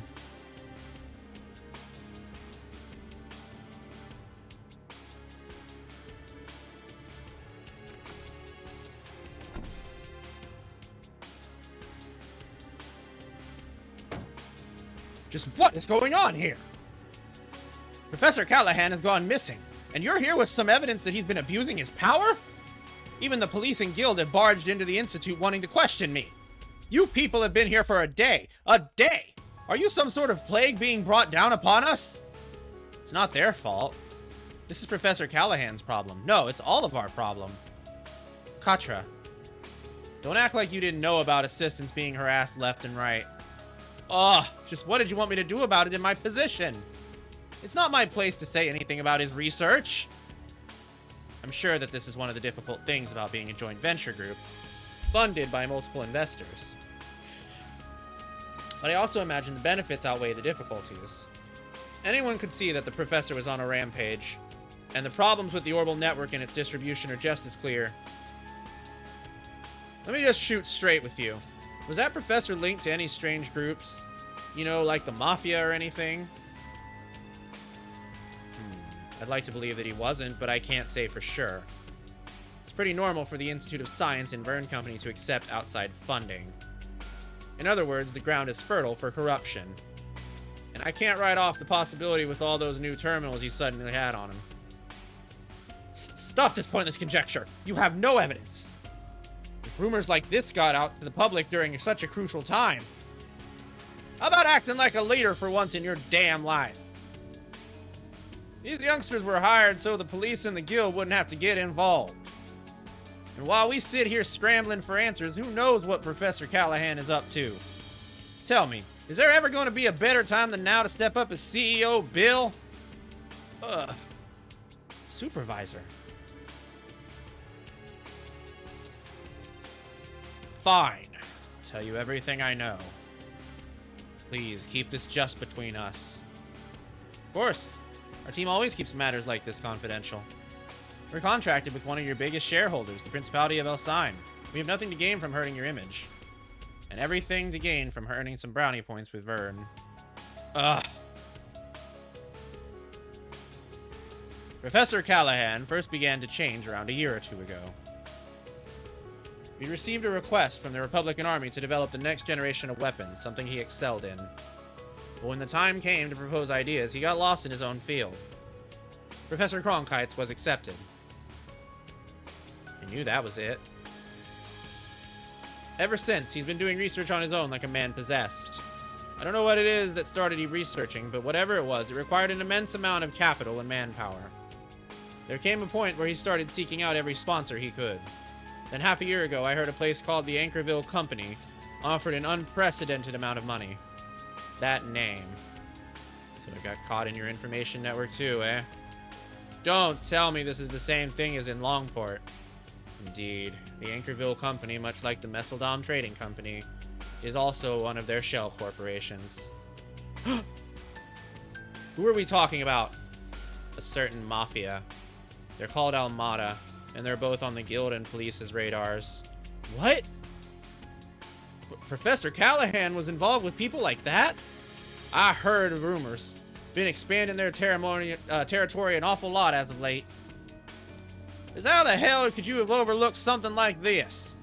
Just what is going on here? Professor Callahan has gone missing, and you're here with some evidence that he's been abusing his power? Even the police and guild have barged into the Institute wanting to question me. You people have been here for a day. A day! Are you some sort of plague being brought down upon us? It's not their fault. This is Professor Callahan's problem. No, it's all of our problem. Katra, don't act like you didn't know about assistants being harassed left and right. Ugh, just what did you want me to do about it in my position? It's not my place to say anything about his research. I'm sure that this is one of the difficult things about being a joint venture group, funded by multiple investors. But I also imagine the benefits outweigh the difficulties. Anyone could see that the professor was on a rampage, and the problems with the Orbital Network and its distribution are just as clear. Let me just shoot straight with you. Was that professor linked to any strange groups? You know, like the Mafia or anything? I'd like to believe that he wasn't, but I can't say for sure. It's pretty normal for the Institute of Science and Verne Company to accept outside funding. In other words, the ground is fertile for corruption. And I can't write off the possibility with all those new terminals he suddenly had on him. Stop this pointless conjecture! You have no evidence! If rumors like this got out to the public during such a crucial time, how about acting like a leader for once in your damn life? These youngsters were hired so the police and the guild wouldn't have to get involved. And while we sit here scrambling for answers, who knows what Professor Callahan is up to? Tell me, is there ever going to be a better time than now to step up as CEO, Bill? Supervisor. Fine. Tell you everything I know. Please, keep this just between us. Of course. Our team always keeps matters like this confidential. We're contracted with one of your biggest shareholders, the Principality of Elsyme. We have nothing to gain from hurting your image. And everything to gain from earning some brownie points with Vern. Ugh. Professor Callahan first began to change around a year or two ago. We received a request from the Republican Army to develop the next generation of weapons, something he excelled in. But when the time came to propose ideas, he got lost in his own field. Professor Cronkite's was accepted. I knew that was it. Ever since, he's been doing research on his own like a man possessed. I don't know what it is that started him researching, but whatever it was, it required an immense amount of capital and manpower. There came a point where he started seeking out every sponsor he could. Then half a year ago, I heard a place called the Anchorville Company offered an unprecedented amount of money. That name. So I got caught in your information network too, eh? Don't tell me this is the same thing as in Longport. Indeed, the Anchorville Company, much like the Messeldom Trading Company, is also one of their shell corporations. Who are we talking about? A certain mafia. They're called Almada, and they're both on the guild and police's radars. What? Professor Callahan was involved with people like that? I heard rumors. Been expanding their territory an awful lot as of late. Is how the hell could you have overlooked something like this?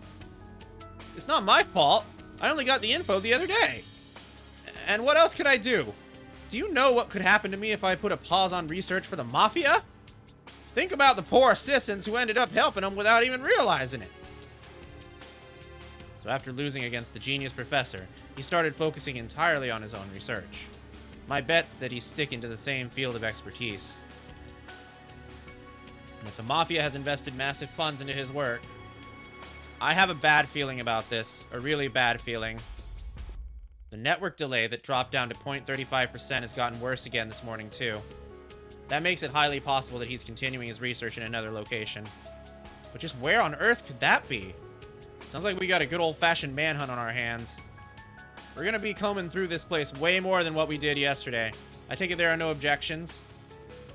It's not my fault. I only got the info the other day. And what else could I do? Do you know what could happen to me if I put a pause on research for the Mafia? Think about the poor assistants who ended up helping them without even realizing it. So after losing against the genius professor, he started focusing entirely on his own research. My bet's that he's sticking to the same field of expertise. And if the Mafia has invested massive funds into his work, I have a bad feeling about this, a really bad feeling. The network delay that dropped down to 0.35% has gotten worse again this morning too. That makes it highly possible that he's continuing his research in another location. But just where on earth could that be? Sounds like we got a good old-fashioned manhunt on our hands. We're gonna be combing through this place way more than what we did yesterday. I take it there are no objections.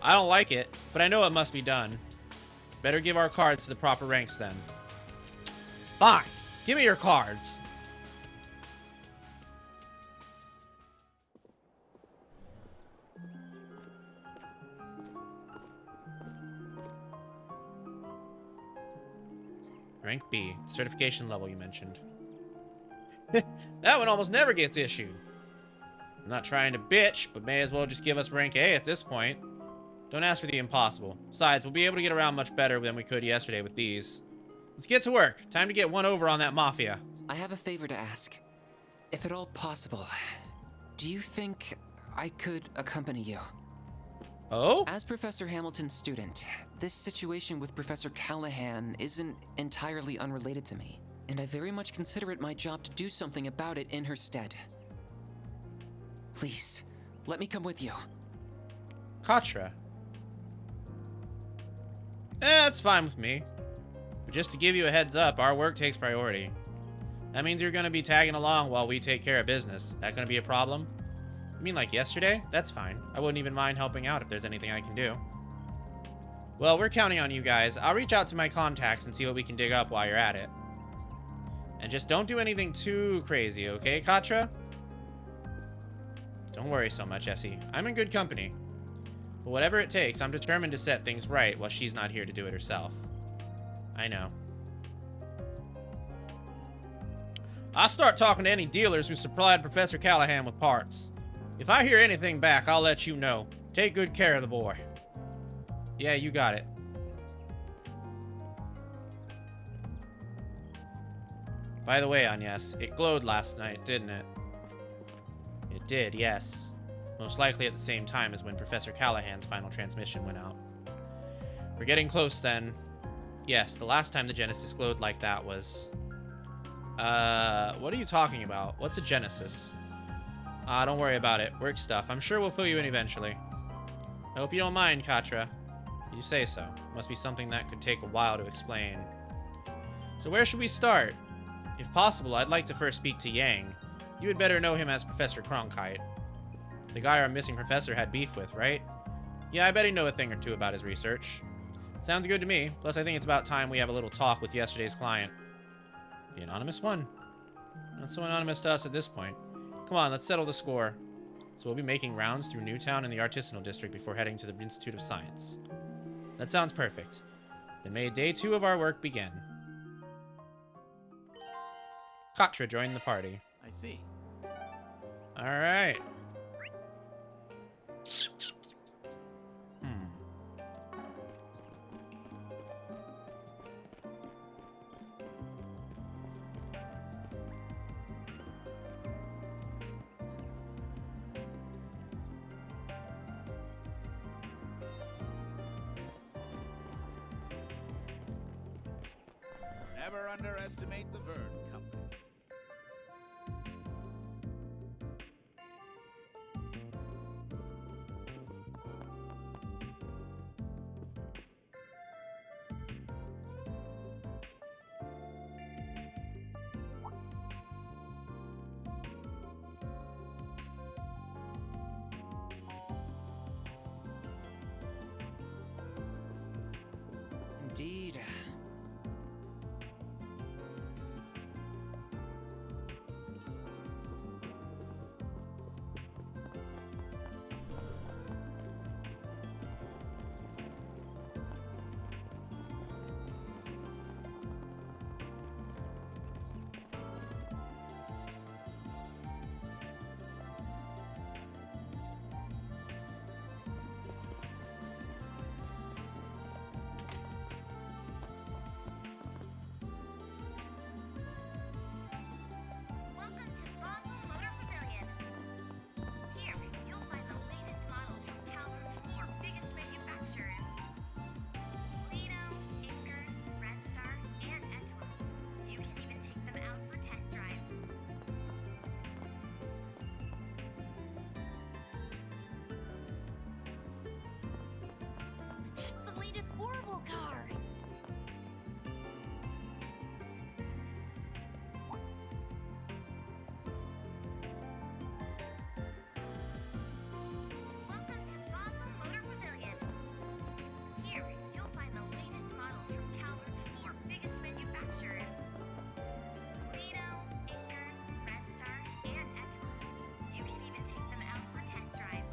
I don't like it, but I know it must be done. Better give our cards to the proper ranks then. Fine, give me your cards. Rank B, certification level you mentioned. That one almost never gets issued. I'm not trying to bitch, but may as well just give us rank A at this point. Don't ask for the impossible. Besides, we'll be able to get around much better than we could yesterday with these. Let's get to work. Time to get one over on that Mafia. I have a favor to ask. If at all possible, do you think I could accompany you? Oh? As Professor Hamilton's student, this situation with Professor Callahan isn't entirely unrelated to me, and I very much consider it my job to do something about it in her stead. Please, let me come with you. Katra. That's fine with me. But just to give you a heads up, our work takes priority. That means you're gonna be tagging along while we take care of business. That gonna be a problem? You mean like yesterday? That's fine. I wouldn't even mind helping out if there's anything I can do. Well, we're counting on you guys. I'll reach out to my contacts and see what we can dig up while you're at it. And just don't do anything too crazy, okay, Katra? Don't worry so much, Essie. I'm in good company. But whatever it takes, I'm determined to set things right while she's not here to do it herself. I know. I'll start talking to any dealers who supplied Professor Callahan with parts. If I hear anything back, I'll let you know. Take good care of the boy. Yeah, you got it. By the way, Agnes, it glowed last night, didn't it? It did, yes. Most likely at the same time as when Professor Callahan's final transmission went out. We're getting close then. Yes, the last time the Genesis glowed like that was... what are you talking about? What's a Genesis? Don't worry about it. Work stuff. I'm sure we'll fill you in eventually. I hope you don't mind, Katra. You say so. Must be something that could take a while to explain. So where should we start? If possible, I'd like to first speak to Yang. You had better know him as Professor Cronkite. The guy our missing professor had beef with, right? Yeah, I bet he know a thing or two about his research. Sounds good to me. Plus, I think it's about time we have a little talk with yesterday's client. The anonymous one. Not so anonymous to us at this point. Come on, let's settle the score. So we'll be making rounds through Newtown and the Artisanal District before heading to the Institute of Science. That sounds perfect. Then may day 2 of our work begin. Katra joined the party. I see. Alright. Never underestimate the Vern Company. Indeed. Welcome to Basel Motor Pavilion. Here, you'll find the latest models from Kowloon's 4 biggest manufacturers. Lino, Inker, Red Star, and Etwas. You can even take them out for test drives. That's the latest Orbital car. Welcome to Basel Motor Pavilion. Here, you'll find the latest models from Kowloon's 4 biggest manufacturers. Lino, Inker, Red Star, and Etwas. You can even take them out for test drives.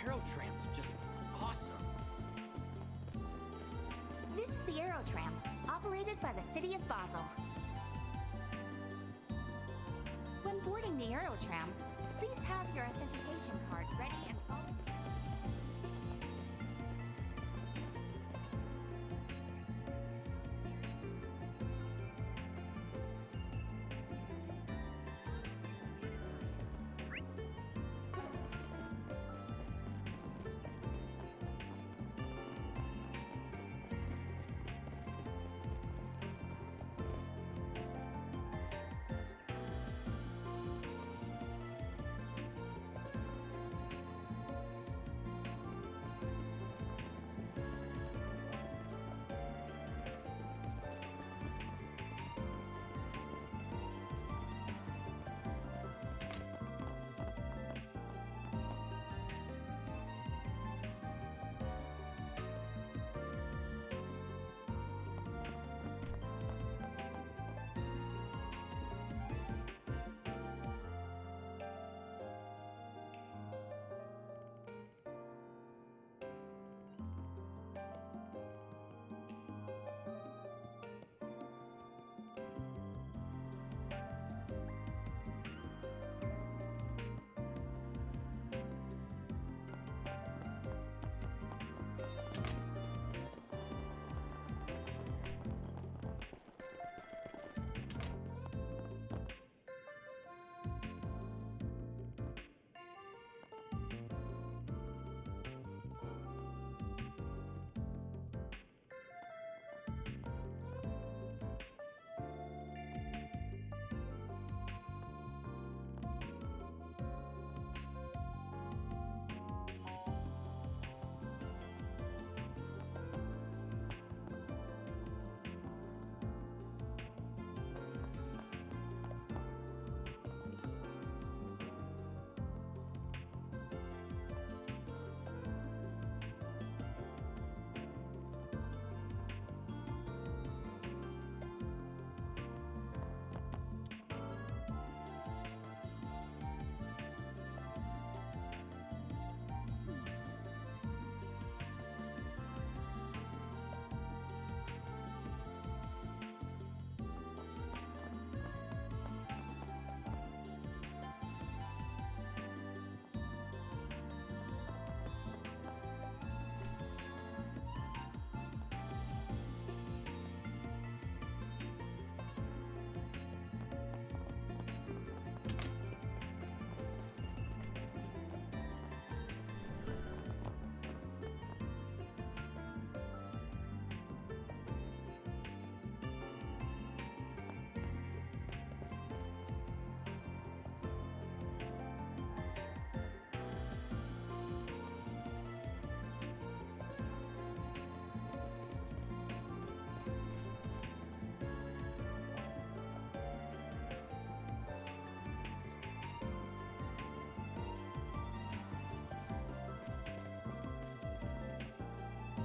The Aero Tram's just awesome. This is the Aerotram, operated by the City of Basel. When boarding the Aerotram, please have your authentication card ready and follow.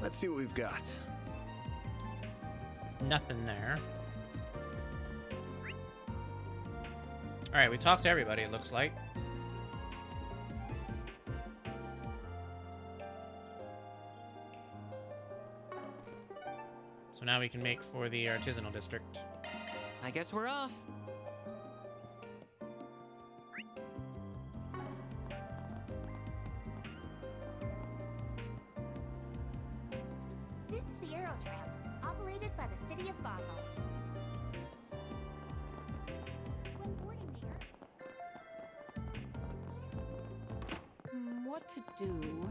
Let's see what we've got. Nothing there. All right, we talked to everybody, it looks like. So now we can make for the artisanal district. I guess we're off. This is the Aerotram, operated by the city of Basel. When boarding the What to do?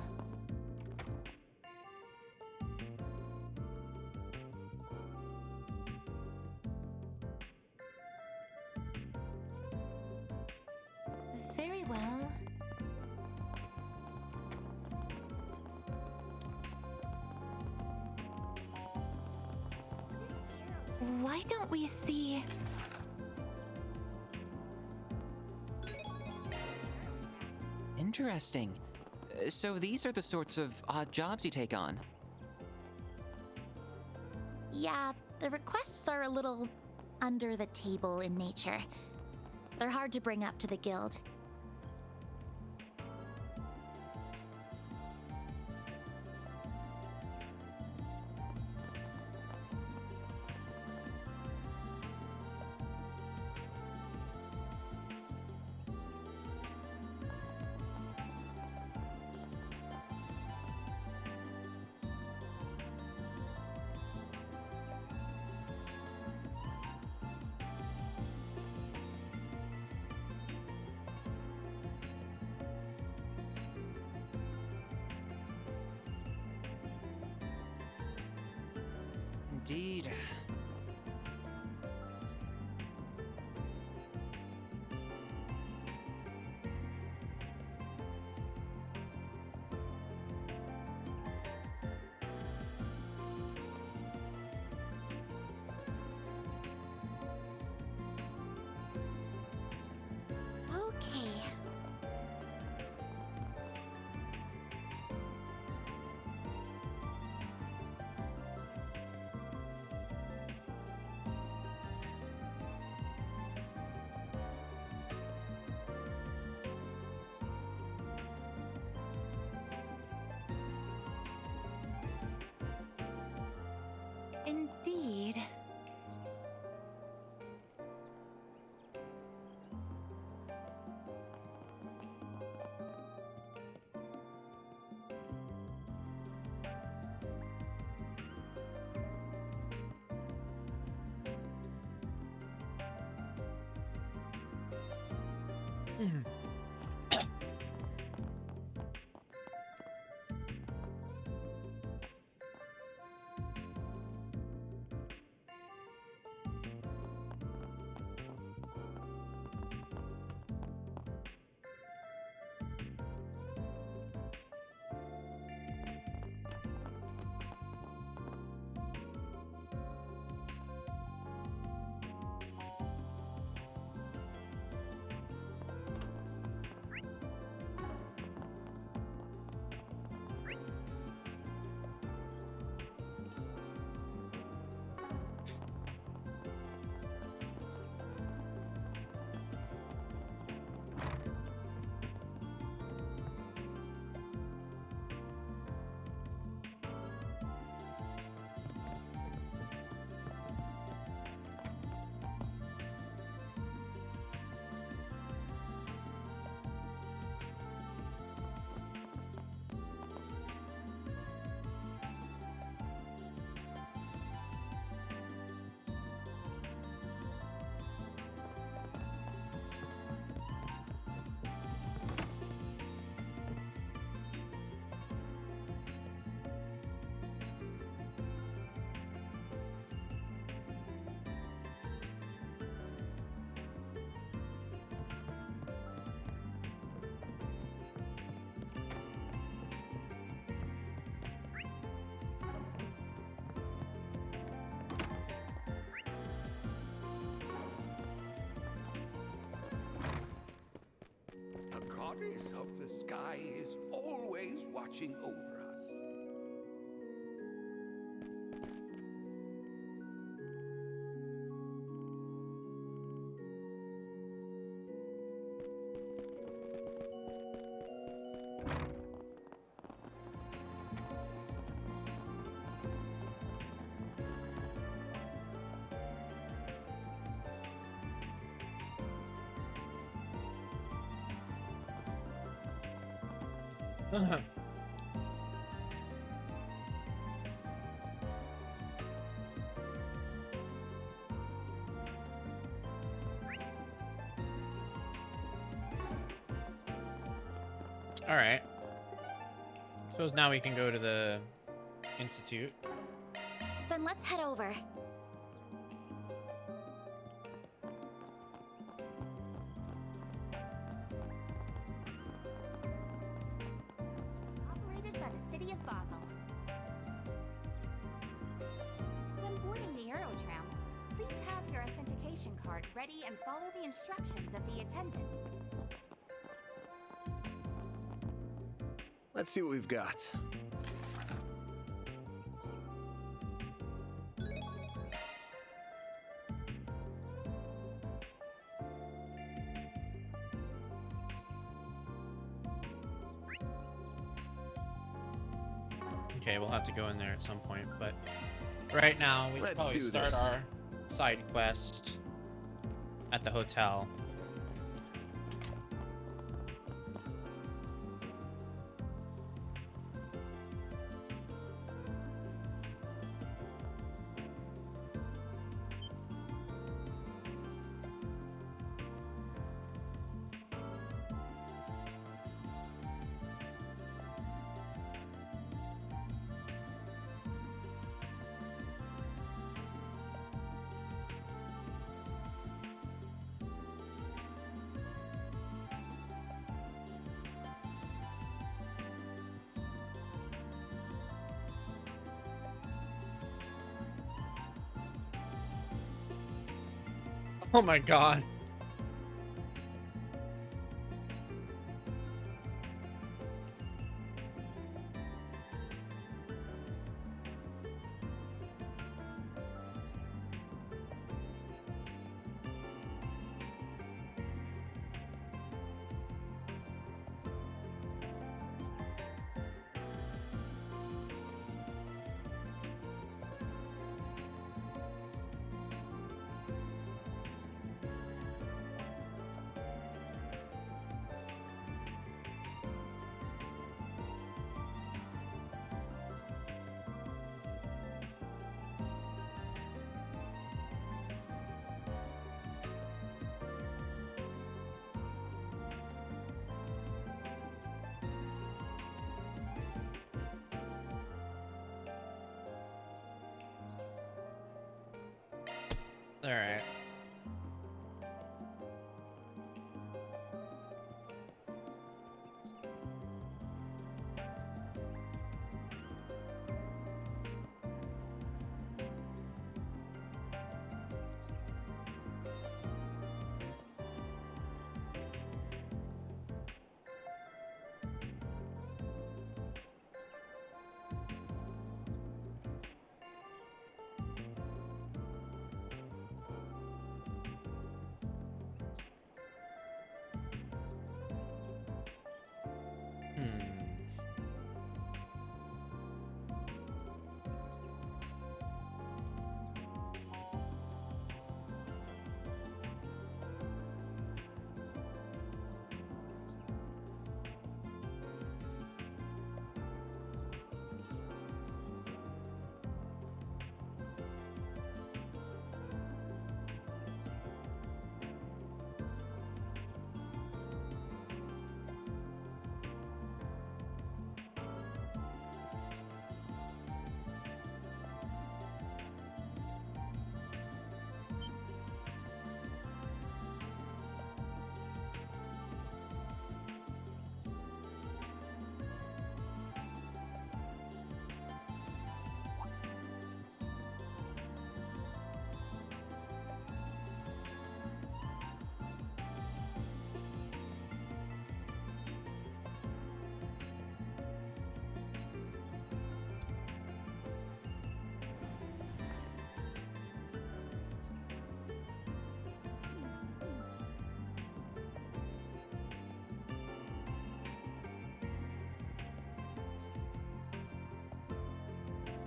Very well. Why don't we see... Interesting. So these are the sorts of odd jobs you take on. Yeah, the requests are a little under the table in nature. They're hard to bring up to the guild. Indeed. Okay. Indeed. goddess of the sky is always watching over us. All right. Suppose now we can go to the institute. Then let's head over. Operated by the city of Basel. When boarding the Aerotram, please have your authentication card ready and follow the instructions of the attendant. Let's see what we've got. Okay, we'll have to go in there at some point, but right now we should probably start our side quest at the hotel. Oh my god. All right.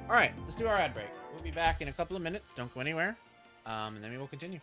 All right, let's do our ad break. We'll be back in a couple of minutes. Don't go anywhere. And then we will continue.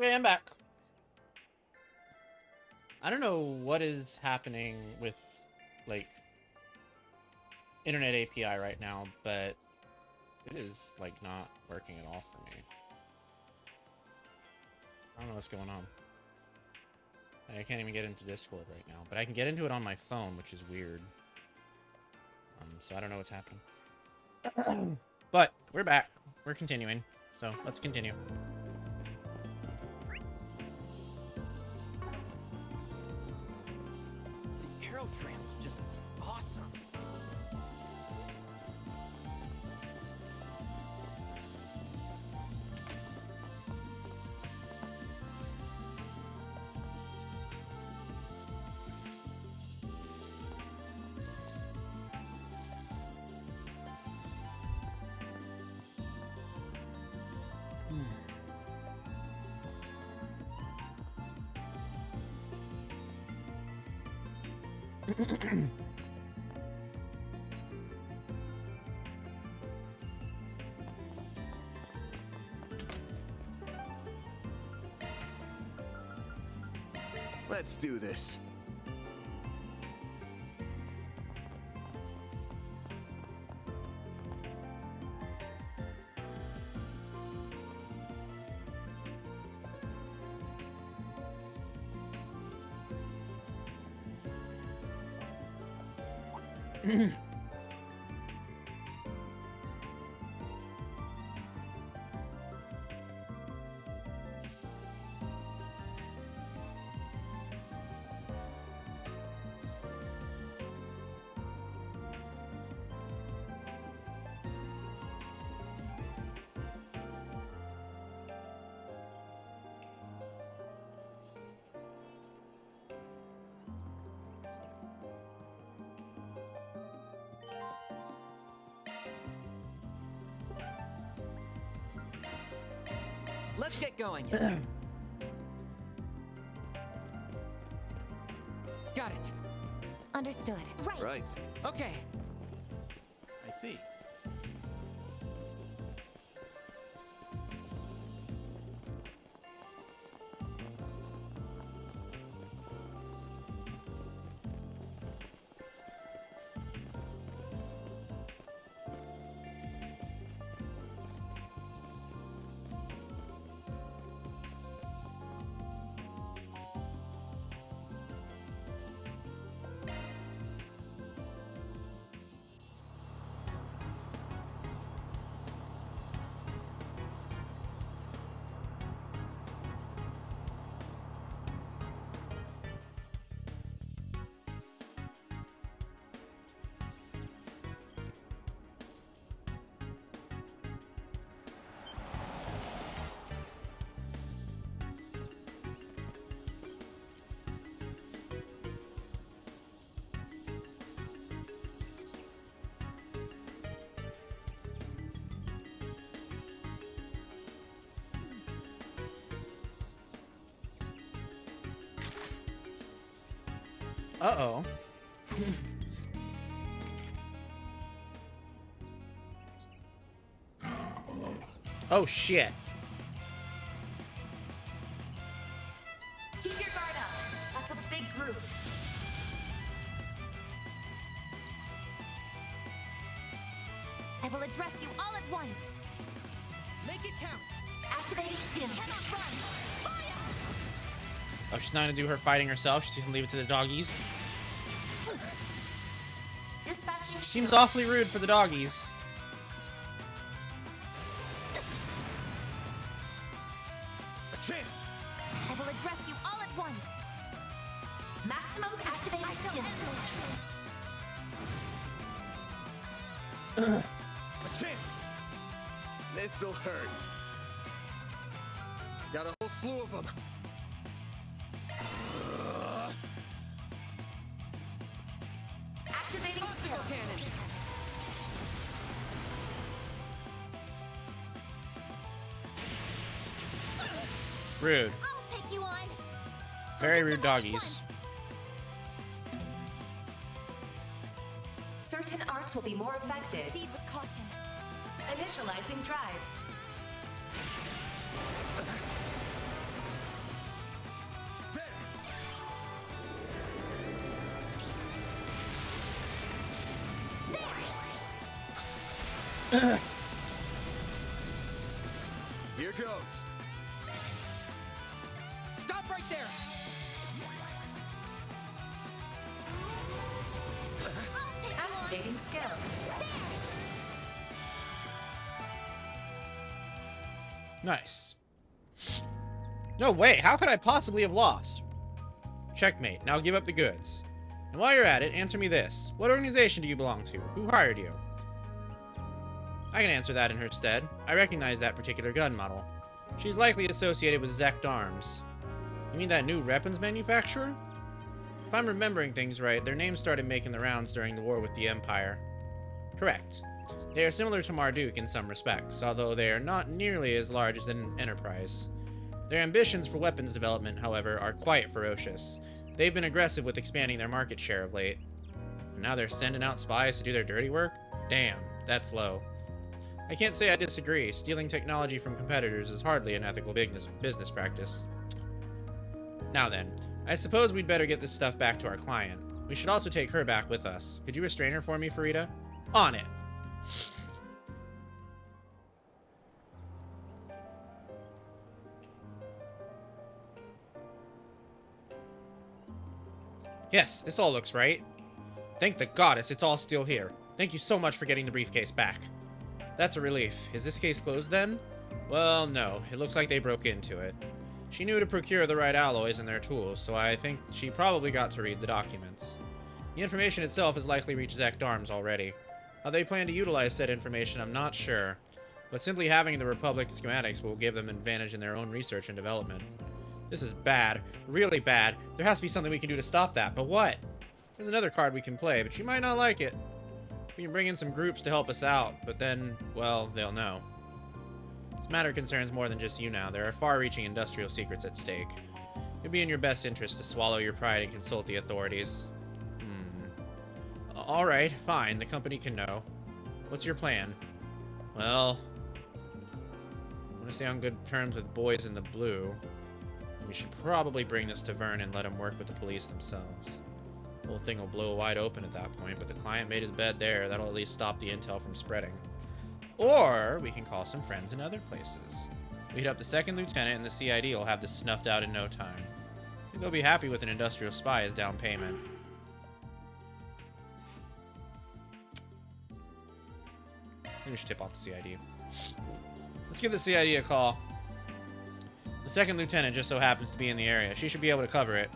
Okay, I'm back. I don't know what is happening with, like, Internet API right now, but it is, like, not working at all for me. I don't know what's going on. I can't even get into Discord right now, but I can get into it on my phone, which is weird. So I don't know what's happening. But we're back. We're continuing. So let's continue. The arrow tram's just awesome. Let's do this. Let's get going. Got it. Understood. Right. Okay. I see. Uh-oh. Oh, shit. Keep your guard up. That's a big group. I will address you all at once. Make it count. Activating skill. Cannot run. Fire! Oh, she's not gonna do her fighting herself. She's gonna leave it to the doggies. Dispatching. Seems awfully rude for the doggies. A chance. I will address you all at once. Maximum activating skill. A chance. This'll hurt. Got a whole slew of them. Activating skill. Cannon. Rude. I'll take you on. Very rude doggies. Certain arts will be more effective. Proceed with caution. Initializing drive. Here goes. Stop right there! Activating skill. Nice. No, wait, how could I possibly have lost? Checkmate. Now give up the goods. And while you're at it, answer me this. What organization do you belong to? Who hired you? I can answer that in her stead. I recognize that particular gun model. She's likely associated with Zect Arms. You mean that new weapons manufacturer? If I'm remembering things right, their name started making the rounds during the war with the Empire. Correct. They are similar to Marduk in some respects, although they are not nearly as large as an enterprise. Their ambitions for weapons development, however, are quite ferocious. They've been aggressive with expanding their market share of late. And now they're sending out spies to do their dirty work? Damn, that's low. I can't say I disagree. Stealing technology from competitors is hardly an ethical business practice. Now then, I suppose we'd better get this stuff back to our client. We should also take her back with us. Could you restrain her for me, Farida? On it! Yes, this all looks right. Thank the goddess it's all still here. Thank you so much for getting the briefcase back. That's a relief. Is this case closed then? Well, no. It looks like they broke into it. She knew to procure the right alloys and their tools, so I think she probably got to read the documents. The information itself has likely reached Zect Arms already. How they plan to utilize said information, I'm not sure. But simply having the Republic schematics will give them an advantage in their own research and development. This is bad. Really bad. There has to be something we can do to stop that, but what? There's another card we can play, but you might not like it. We can bring in some groups to help us out, but then, well, they'll know. This matter concerns more than just you now. There are far-reaching industrial secrets at stake. It'd be in your best interest to swallow your pride and consult the authorities. Alright, fine. The company can know. What's your plan? Well, I want to stay on good terms with boys in the blue. We should probably bring this to Vern and let him work with the police themselves. The whole thing will blow wide open at that point, but the client made his bed there. That'll at least stop the intel from spreading. Or we can call some friends in other places. We hit up the second lieutenant and the CID will have this snuffed out in no time. I think they'll be happy with an industrial spy as down payment. Maybe we should tip off the CID. Let's give the CID a call. The second lieutenant just so happens to be in the area. She should be able to cover it.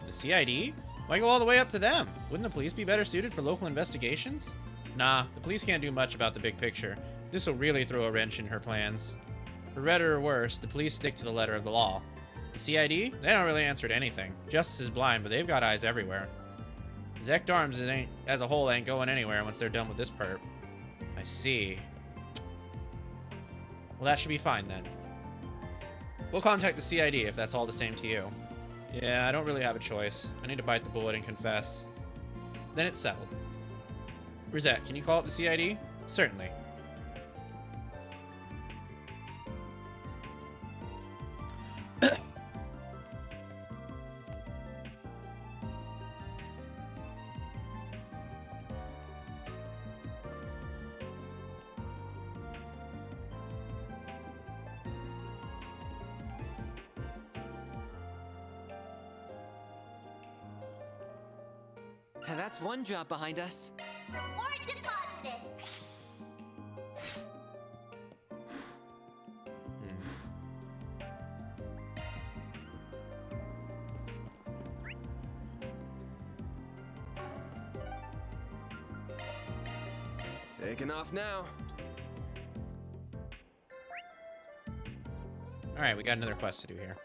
The CID? Why go all the way up to them? Wouldn't the police be better suited for local investigations? Nah, the police can't do much about the big picture. This will really throw a wrench in her plans. For better or worse, the police stick to the letter of the law. The CID? They don't really answer to anything. Justice is blind, but they've got eyes everywhere. Zect Arms as a whole ain't going anywhere once they're done with this perp. I see. Well, that should be fine then. We'll contact the CID if that's all the same to you. Yeah, I don't really have a choice. I need to bite the bullet and confess. Then it's settled. Rosette, can you call up the CID? Certainly. That's one job behind us. Reward deposited. Taking off now. Alright, we got another quest to do here.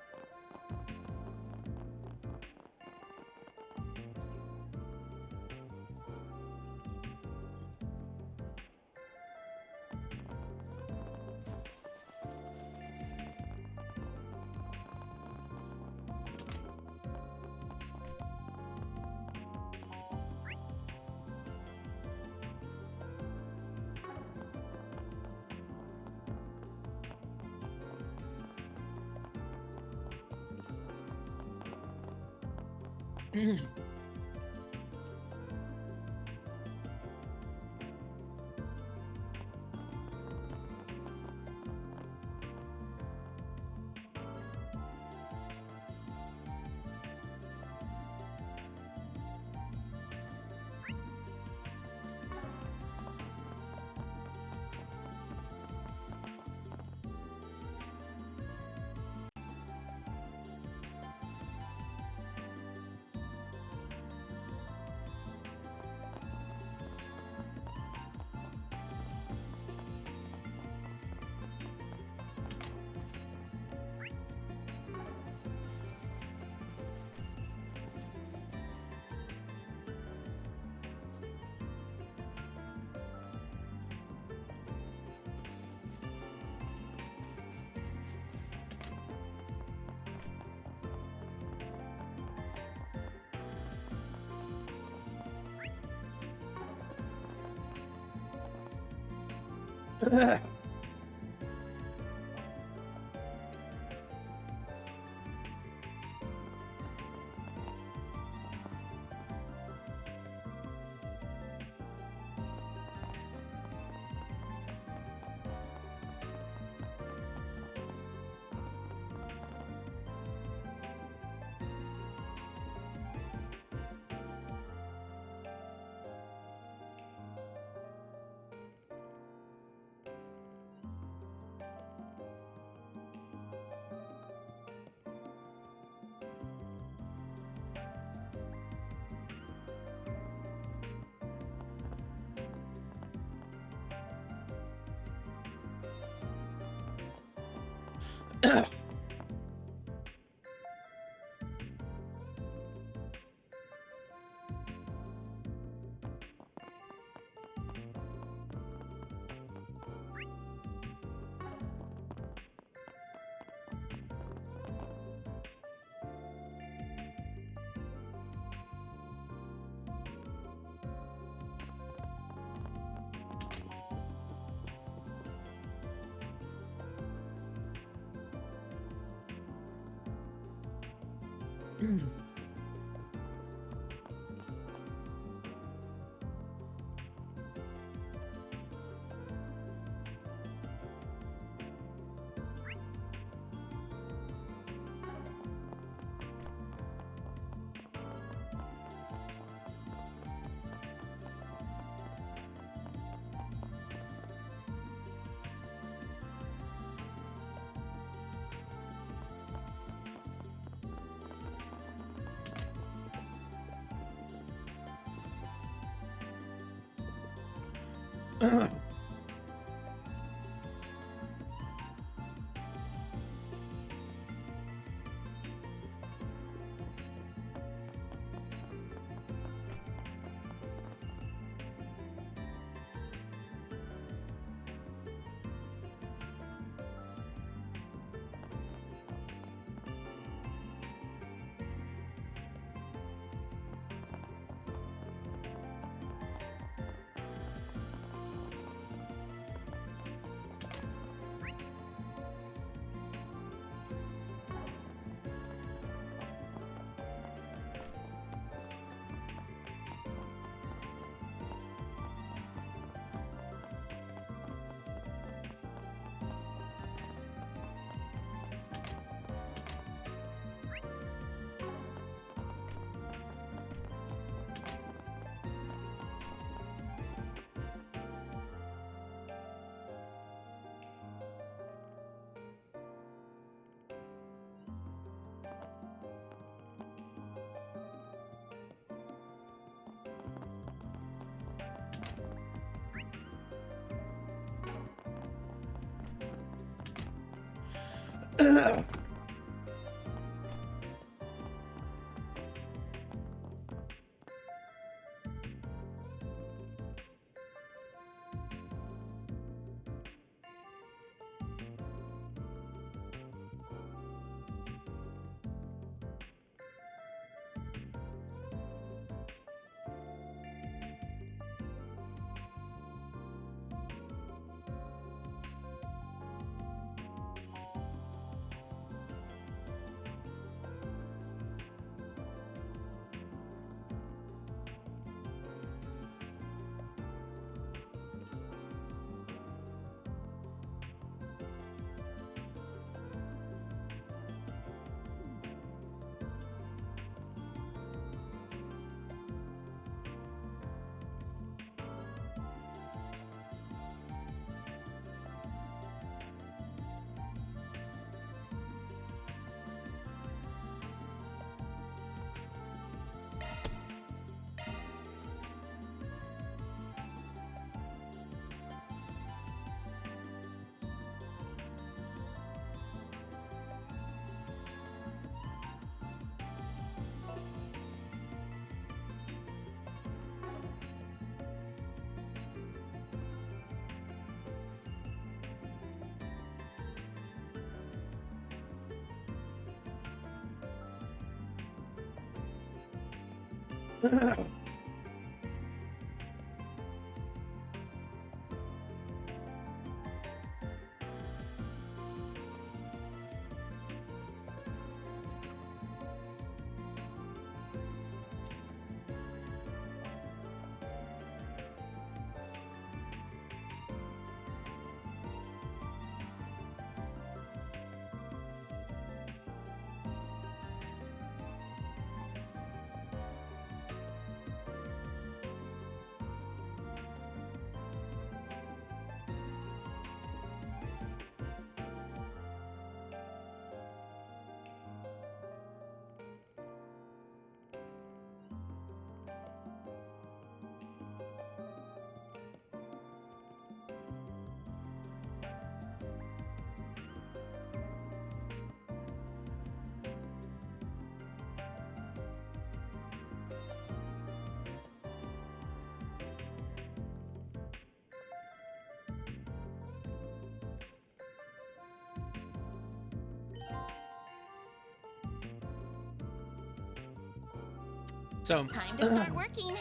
So, Time to start working.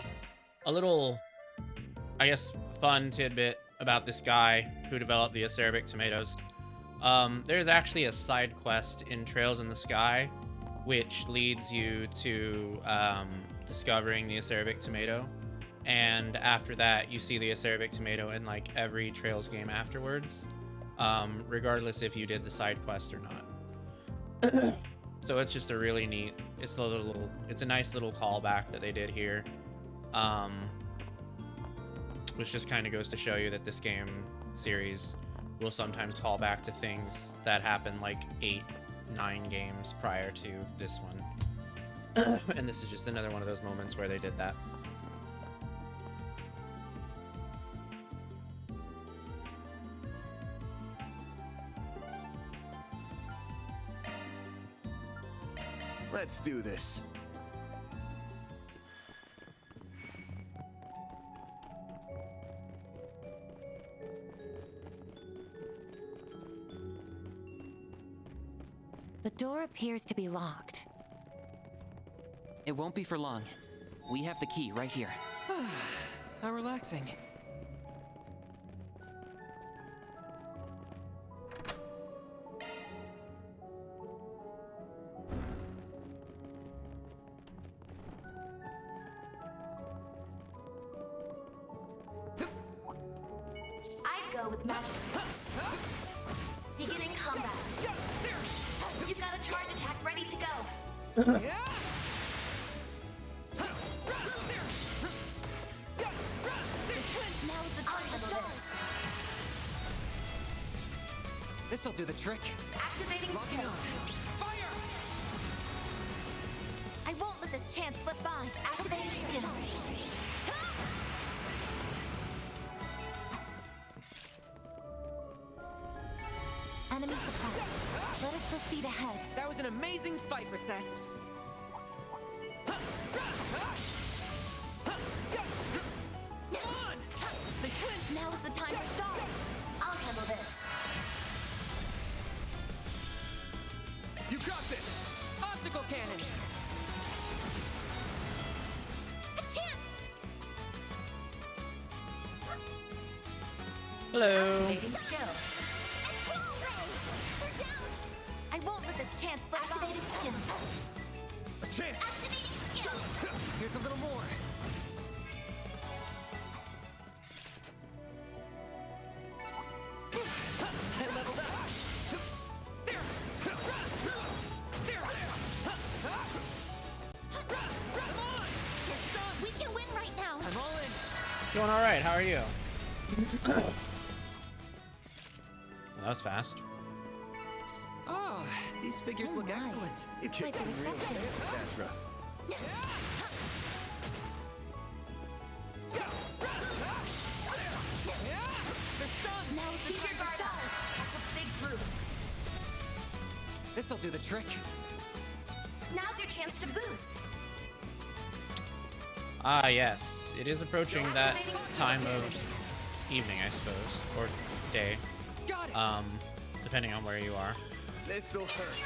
a little, I guess, fun tidbit about this guy who developed the acerbic tomatoes. There's actually a side quest in Trails in the Sky, which leads you to discovering the acerbic tomato. And after that, you see the acerbic tomato in like every Trails game afterwards, regardless if you did the side quest or not. So it's just a really neat, it's a nice little callback that they did here. Which just kind of goes to show you that this game series will sometimes call back to things that happened like 8-9 games prior to this one. And this is just another one of those moments where they did that. Let's do this. The door appears to be locked. It won't be for long. We have the key right here. How relaxing. I'd go with magic attacks. Beginning combat. You've got a charge attack ready to go. Now's the time to start. This'll do the trick. Activating skill. I won't let this chance slip by. Activating skill. Enemy suppressed. Let us proceed ahead. That was an amazing fight, Reset. Now is the time for start. I'll handle this. You got this! Optical cannon! A chance! Hello. Activating skill. I won't let this chance slip by. Activating skill. A chance. Activating skill. Here's a little more. I leveled up. There. Come on! You're stunned. We can win right now. I'm all in. Doing all right. How are you? That was fast. Oh, these figures look excellent. You kicked some real Patra. They're stunned. Now is the Keep time your for guard start. up. That's a big group. This'll do the trick. Now's your chance to boost. Ah, yes. It is approaching that time of evening, I suppose, or day. Got it. Depending on where you are. This'll hurt.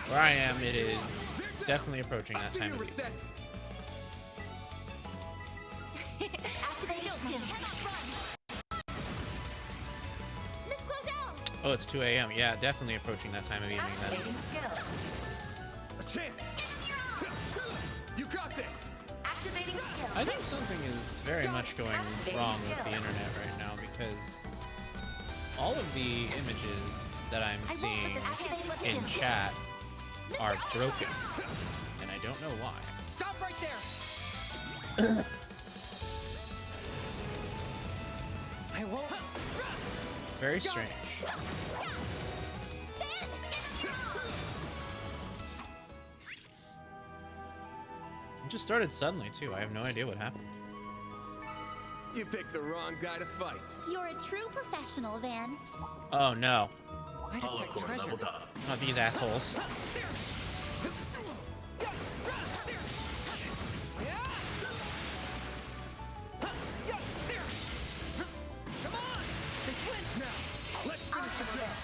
Where I am, it is definitely approaching that time of evening. Reset. Activating skill. Miss Glow down. Oh, it's 2 a.m. Yeah, definitely approaching that time of evening then. Activating skill. A chance. You got this. Activating skill. I think something is very much going wrong with the internet right now because all of the images that I'm seeing in chat are broken, and I don't know why. Stop right there. I won't. Very strange. It just started suddenly too. I have no idea what happened. You picked the wrong guy to fight. You're a true professional, Van. Oh no. I detect treasure. Not these assholes. Let's finish the job.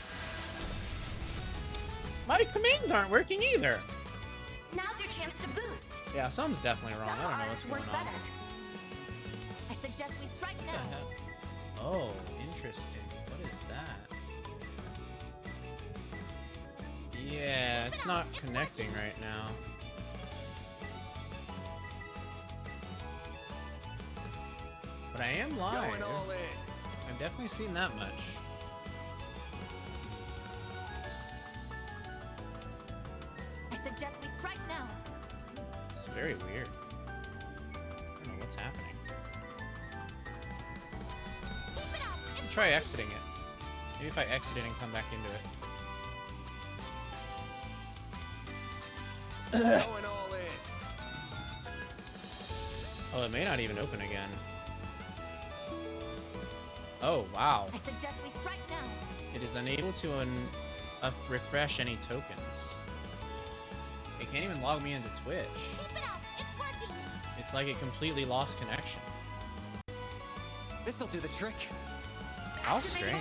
My commands aren't working either. Now's your chance to boost. Yeah, something's definitely wrong. I don't know what's Some going arts on. work better. I suggest we strike now. Oh, interesting. What is that? Yeah, it's not connecting right now. But I am live. Going all in. I've definitely seen that much. I suggest we strike now. It's very weird. I don't know what's happening. Keep it up. It's Try exiting it. Maybe if I exit it and come back into it. Going all in. Oh, it may not even open again. Oh, wow. I suggest we strike now. It is unable to refresh any tokens. It can't even log me into Twitch. Keep it up. It's working. It's like it completely lost connection. This'll do the trick. How strange.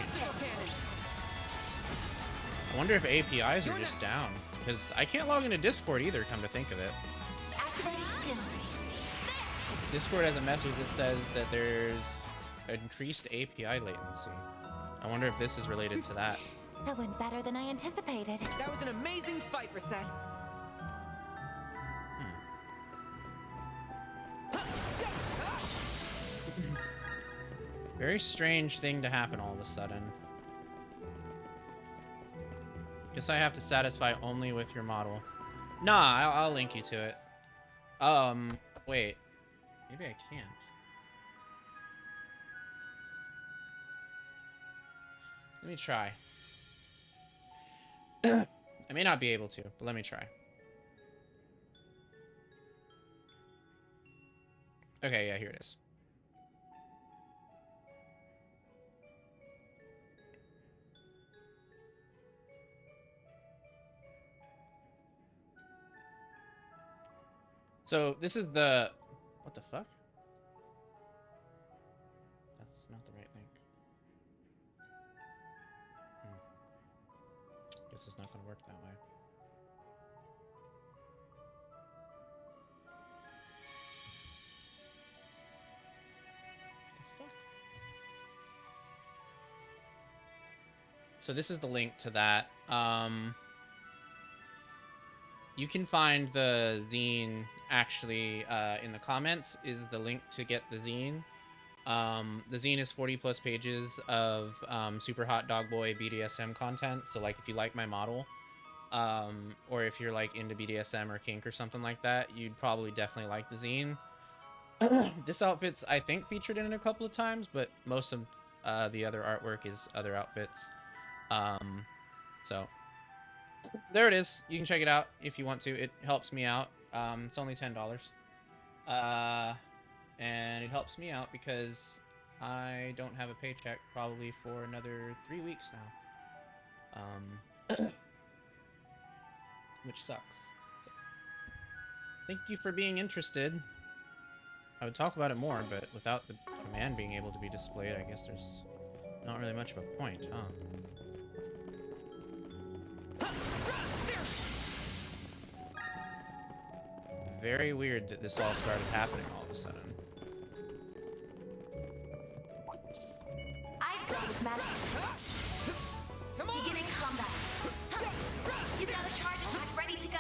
I wonder if APIs are just down. Because I can't log into Discord either, come to think of it. Activating skill. Discord has a message that says that there's increased API latency. I wonder if this is related to that. That went better than I anticipated. That was an amazing fight, Reset. Very strange thing to happen all of a sudden. Guess I have to satisfy only with your model. Nah, I'll link you to it. Wait. Maybe I can't. Let me try. I may not be able to, but let me try. Okay, yeah, here it is. So this is the... What the fuck? That's not the right link. Guess it's not gonna work that way. The fuck? So this is the link to that. You can find the zine actually in the comments is the link to get the zine. The zine is 40 plus pages of super hot dog boy BDSM content. So like if you like my model, or if you're like into BDSM or kink or something like that, you'd probably definitely like the zine. This outfit's I think featured in it a couple of times, but most of the other artwork is other outfits. So there it is. You can check it out if you want to. It helps me out. It's only $10. And it helps me out because I don't have a paycheck probably for another 3 weeks now. Which sucks. So, thank you for being interested. I would talk about it more, but without the command being able to be displayed, I guess there's not really much of a point, huh? Very weird that this all started happening all of a sudden. I've got with magic tools. Beginning combat. You've got a charge attack ready to go.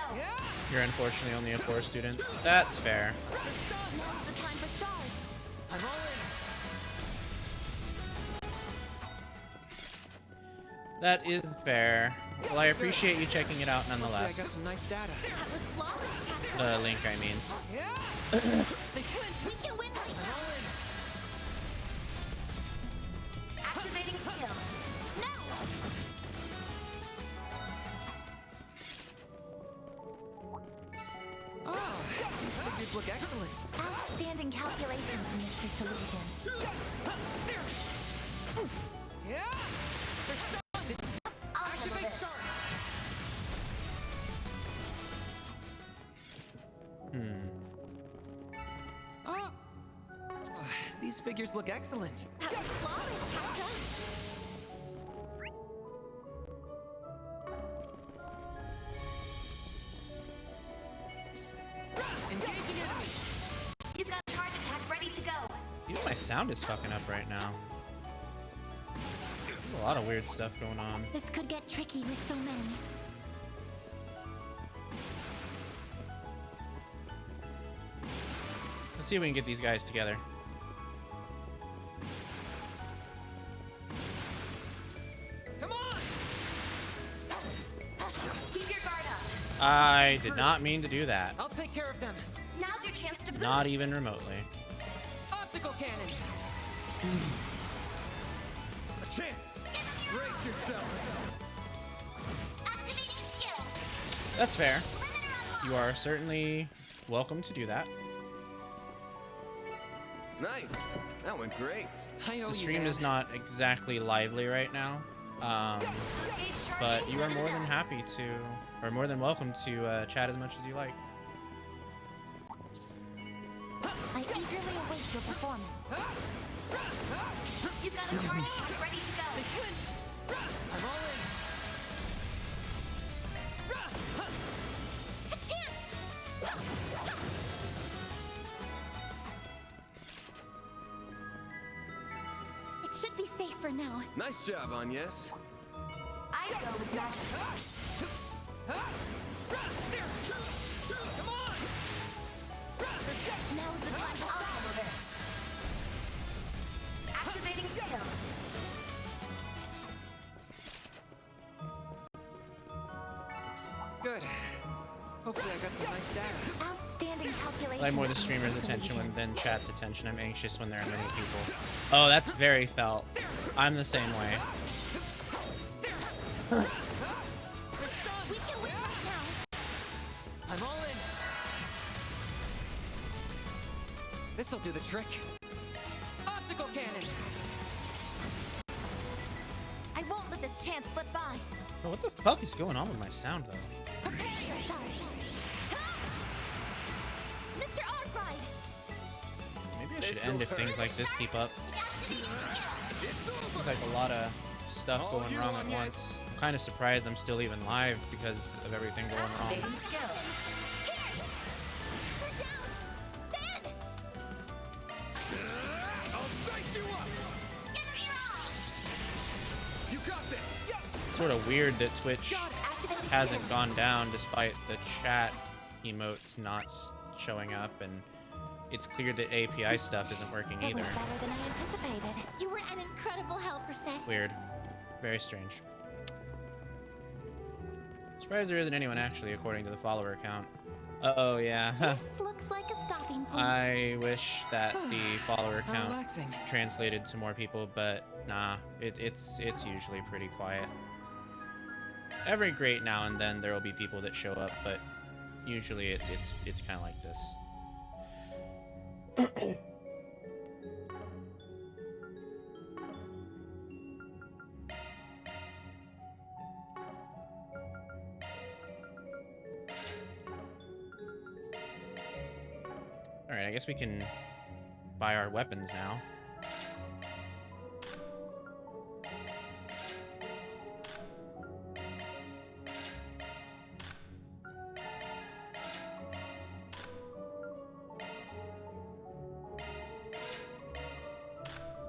You're unfortunately only a 4 student. That's fair. Now's the time for stars. I'm all in. That is fair. Well, I appreciate you checking it out Hopefully nonetheless. I got some nice data. That was flawless, Captain. The link, I mean. We can win right now. Activating skill. Now. Oh, these figures look excellent. Outstanding calculations, Mr. Solution. I'll handle this. Oh, these figures look excellent. That was flawless, Captain. sound is fucking up right now. There's a lot of weird stuff going on. This could get tricky with so many. Let's see if we can get these guys together. Come on! Keep your guard up. I did not mean to do that. I'll take care of them. Now's your chance to boost. Not even remotely. Optical cannon. A chance. Brace yourself. Activating skill. That's fair. You are certainly welcome to do that. Nice. That went great. The stream is not exactly lively right now, but you are more than happy to, or more than welcome to chat as much as you like. I eagerly await your performance. You've got a charge attack ready to go. I'm all in. A chance! It should be safe for now. Nice job, Agnes. I go with magic. Come on! Now is the time to Follow this. Activating skill. Good. Hopefully I got some nice data. outstanding calculation. I like more the streamer's attention than chat's attention. I'm anxious when there are many people. Oh, that's very felt. I'm the same way. We can win right now. I'm all in. This'll do the trick. Optical cannon. I won't let this chance slip by. Oh, what the fuck is going on with my sound, though? Prepare yourself. Mr. Arkwright. Maybe I should end if things like this keep up. Seems like a lot of stuff going wrong at once. I'm kind of surprised I'm still even live because of everything going wrong. Activating skill. Sort of weird that Twitch hasn't gone down despite the chat emotes not showing up, and it's clear that API stuff isn't working It either. was better than I anticipated. You were an incredible help, Reset. Weird. Very strange. Surprised there isn't anyone actually, according to the follower count. Uh-oh, yeah. This looks like a stopping point. I wish that the follower How count relaxing. translated to more people, but nah, it's usually pretty quiet. Every great now and then there will be people that show up, but usually it's kind of like this. All right, I guess we can buy our weapons now.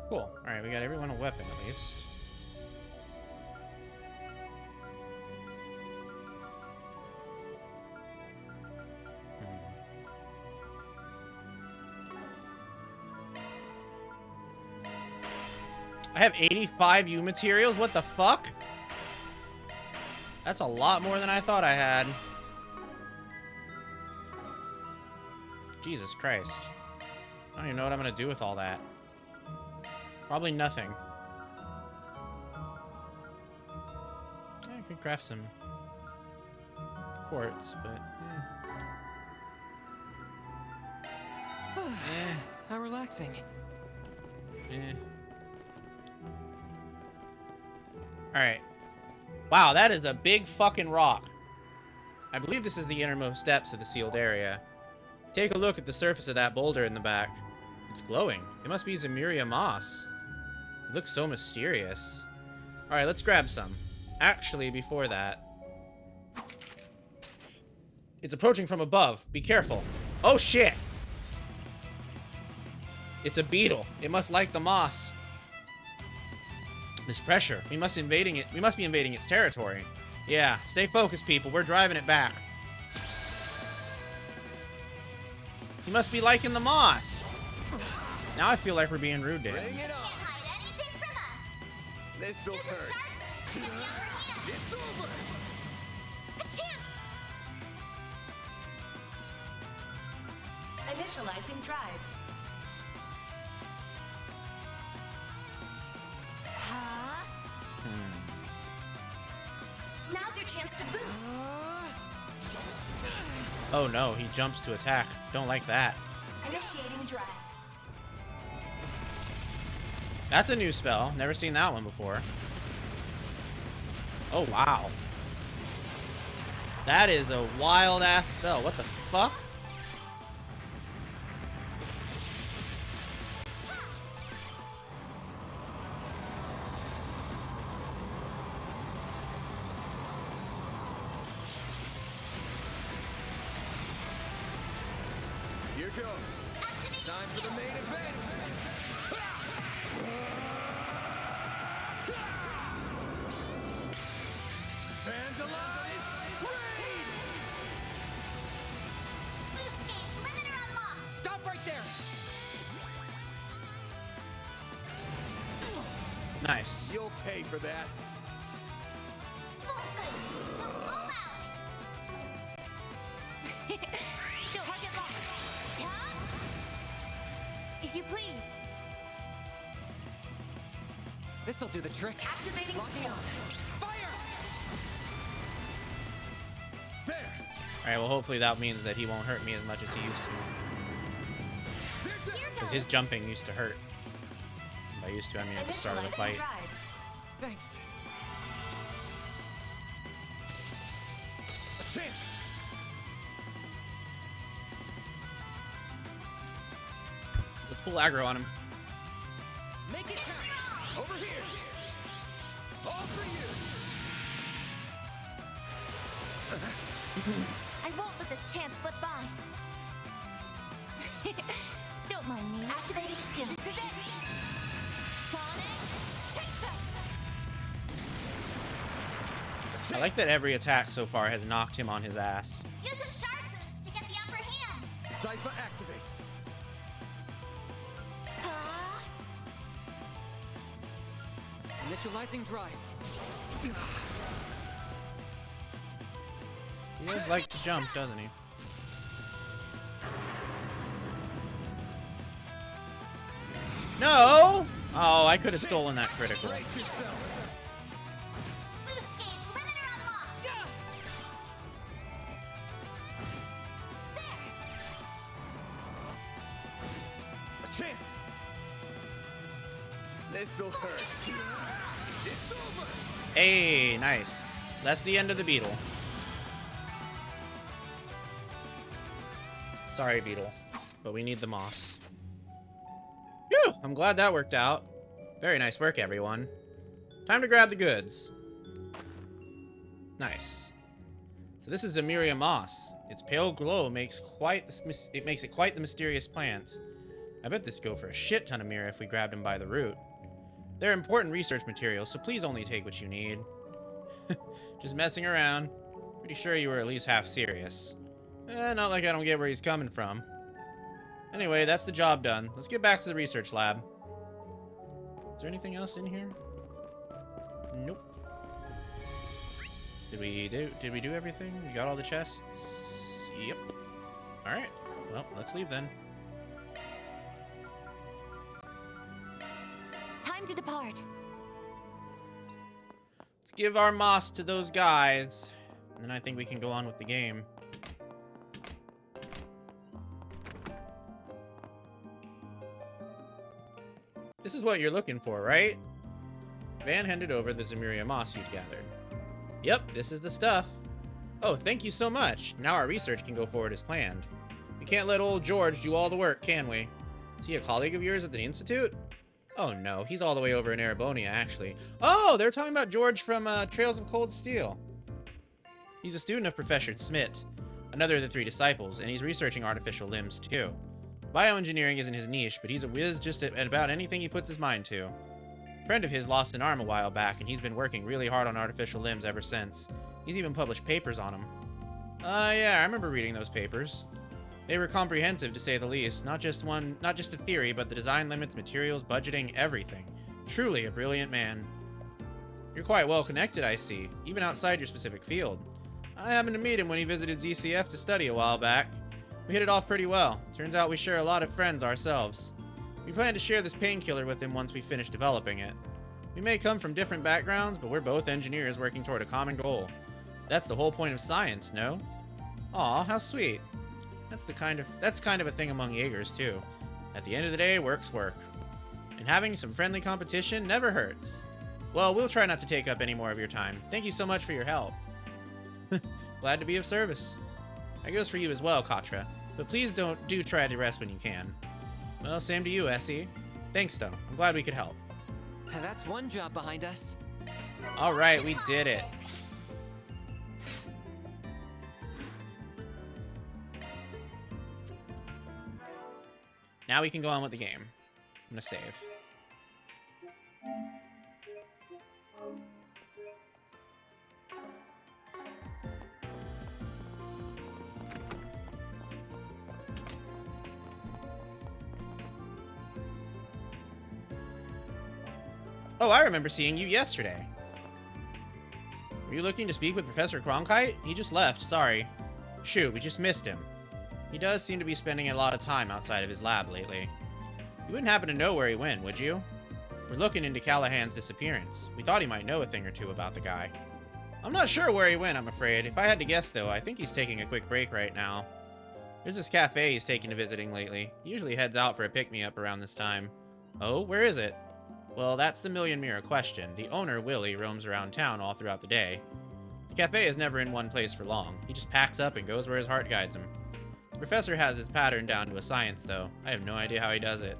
Cool. All right, we got everyone a weapon at least. I have 85 U materials? What the fuck? That's a lot more than I thought I had. Jesus Christ. I don't even know what I'm gonna do with all that. Probably nothing. Yeah, I could craft some quartz, but How relaxing. Alright. Wow, that is a big fucking rock. I believe this is the innermost depths of the sealed area. Take a look at the surface of that boulder in the back. It's glowing. It must be Zemuria moss. It looks so mysterious. Alright, let's grab some. Actually, before that... It's approaching from above. Be careful. Oh, shit! It's a beetle. It must like the moss. This pressure. We must be invading its territory. Yeah, stay focused, people. We're driving it back. He must be liking the moss. Now I feel like we're being rude to him. Bring it on. This'll hurt. It's over. A chance! Initializing drive. Now's your chance to boost. Oh no, he jumps to attack. Don't like that. Initiating drive. That's a new spell. Never seen that one before. Oh, wow. That is a wild-ass spell. What the fuck? Here goes. Time for the main event. Vandalize! Raid! Boost gauge limiter unlocked. Stop right there! Nice. You'll pay for that. Full boost. Full out. Target locked. If you please. This'll do the trick. Activating Locking skill. on. Alright, well, hopefully that means that he won't hurt me as much as he used to. Because his jumping used to hurt. By used to, I mean at the start of the fight. Thanks. A chance. Let's pull aggro on him. Make it count. Over here. All for you. I won't let this chance slip by. Don't mind me. Activating skill. This is it. Sonic Chaser. I like that every attack so far has knocked him on his ass. Use a sharp boost to get the upper hand. Cypher activate. Initializing drive. He does like to jump, doesn't he? No! Oh, I could have stolen that critical. Boost gauge limiter unlocked. A chance. This'll hurt. It's over. Hey, nice. That's the end of the beetle. Sorry, beetle, but we need the moss. Phew! I'm glad that worked out. Very nice work, everyone. Time to grab the goods. Nice. So this is Emiria moss. Its pale glow makes it quite the mysterious plant. I bet this go for a shit ton of mira if we grabbed him by the root. They're important research materials, so please only take what you need. Just messing around. Pretty sure you were at least half serious. Not like I don't get where he's coming from. Anyway, that's the job done. Let's get back to the research lab. Is there anything else in here? Nope. Did we do everything? We got all the chests? Yep. Alright. Well, let's leave then. Time to depart. Let's give our moss to those guys. And then I think we can go on with the game. This is what you're looking for, right? Van handed over the Zemuria moss you'd gathered. Yep, this is the stuff. Oh, thank you so much. Now our research can go forward as planned. We can't let old George do all the work, can we? Is he a colleague of yours at the Institute? Oh no, he's all the way over in Erebonia, actually. Oh, they're talking about George from Trails of Cold Steel. He's a student of Professor Smith, another of the 3 disciples, and he's researching artificial limbs too. Bioengineering isn't his niche, but he's a whiz just at about anything he puts his mind to. A friend of his lost an arm a while back, and he's been working really hard on artificial limbs ever since. He's even published papers on them. Yeah, I remember reading those papers. They were comprehensive, to say the least. Not just the theory, but the design limits, materials, budgeting, everything. Truly a brilliant man. You're quite well connected, I see, even outside your specific field. I happened to meet him when he visited ZCF to study a while back. We hit it off pretty well. Turns out we share a lot of friends ourselves. We plan to share this painkiller with him once we finish developing it. We may come from different backgrounds, but we're both engineers working toward a common goal. That's the whole point of science, no? Aw, how sweet. That's kind of a thing among Jaegers, too. At the end of the day, work's work. And having some friendly competition never hurts. Well, we'll try not to take up any more of your time. Thank you so much for your help. Glad to be of service. That goes for you as well, Katra. But please do try to rest when you can. Well, same to you, Essie. Thanks, though. I'm glad we could help. That's one job behind us. All right, we did it. Now we can go on with the game. I'm gonna save. Oh, I remember seeing you yesterday. Were you looking to speak with Professor Cronkite? He just left, sorry. Shoot, we just missed him. He does seem to be spending a lot of time outside of his lab lately. You wouldn't happen to know where he went, would you? We're looking into Callahan's disappearance. We thought he might know a thing or two about the guy. I'm not sure where he went, I'm afraid. If I had to guess, though, I think he's taking a quick break right now. There's this cafe he's taken to visiting lately. He usually heads out for a pick-me-up around this time. Oh, where is it? Well, that's the million-mirror question. The owner, Willie, roams around town all throughout the day. The cafe is never in one place for long. He just packs up and goes where his heart guides him. The professor has his pattern down to a science, though. I have no idea how he does it.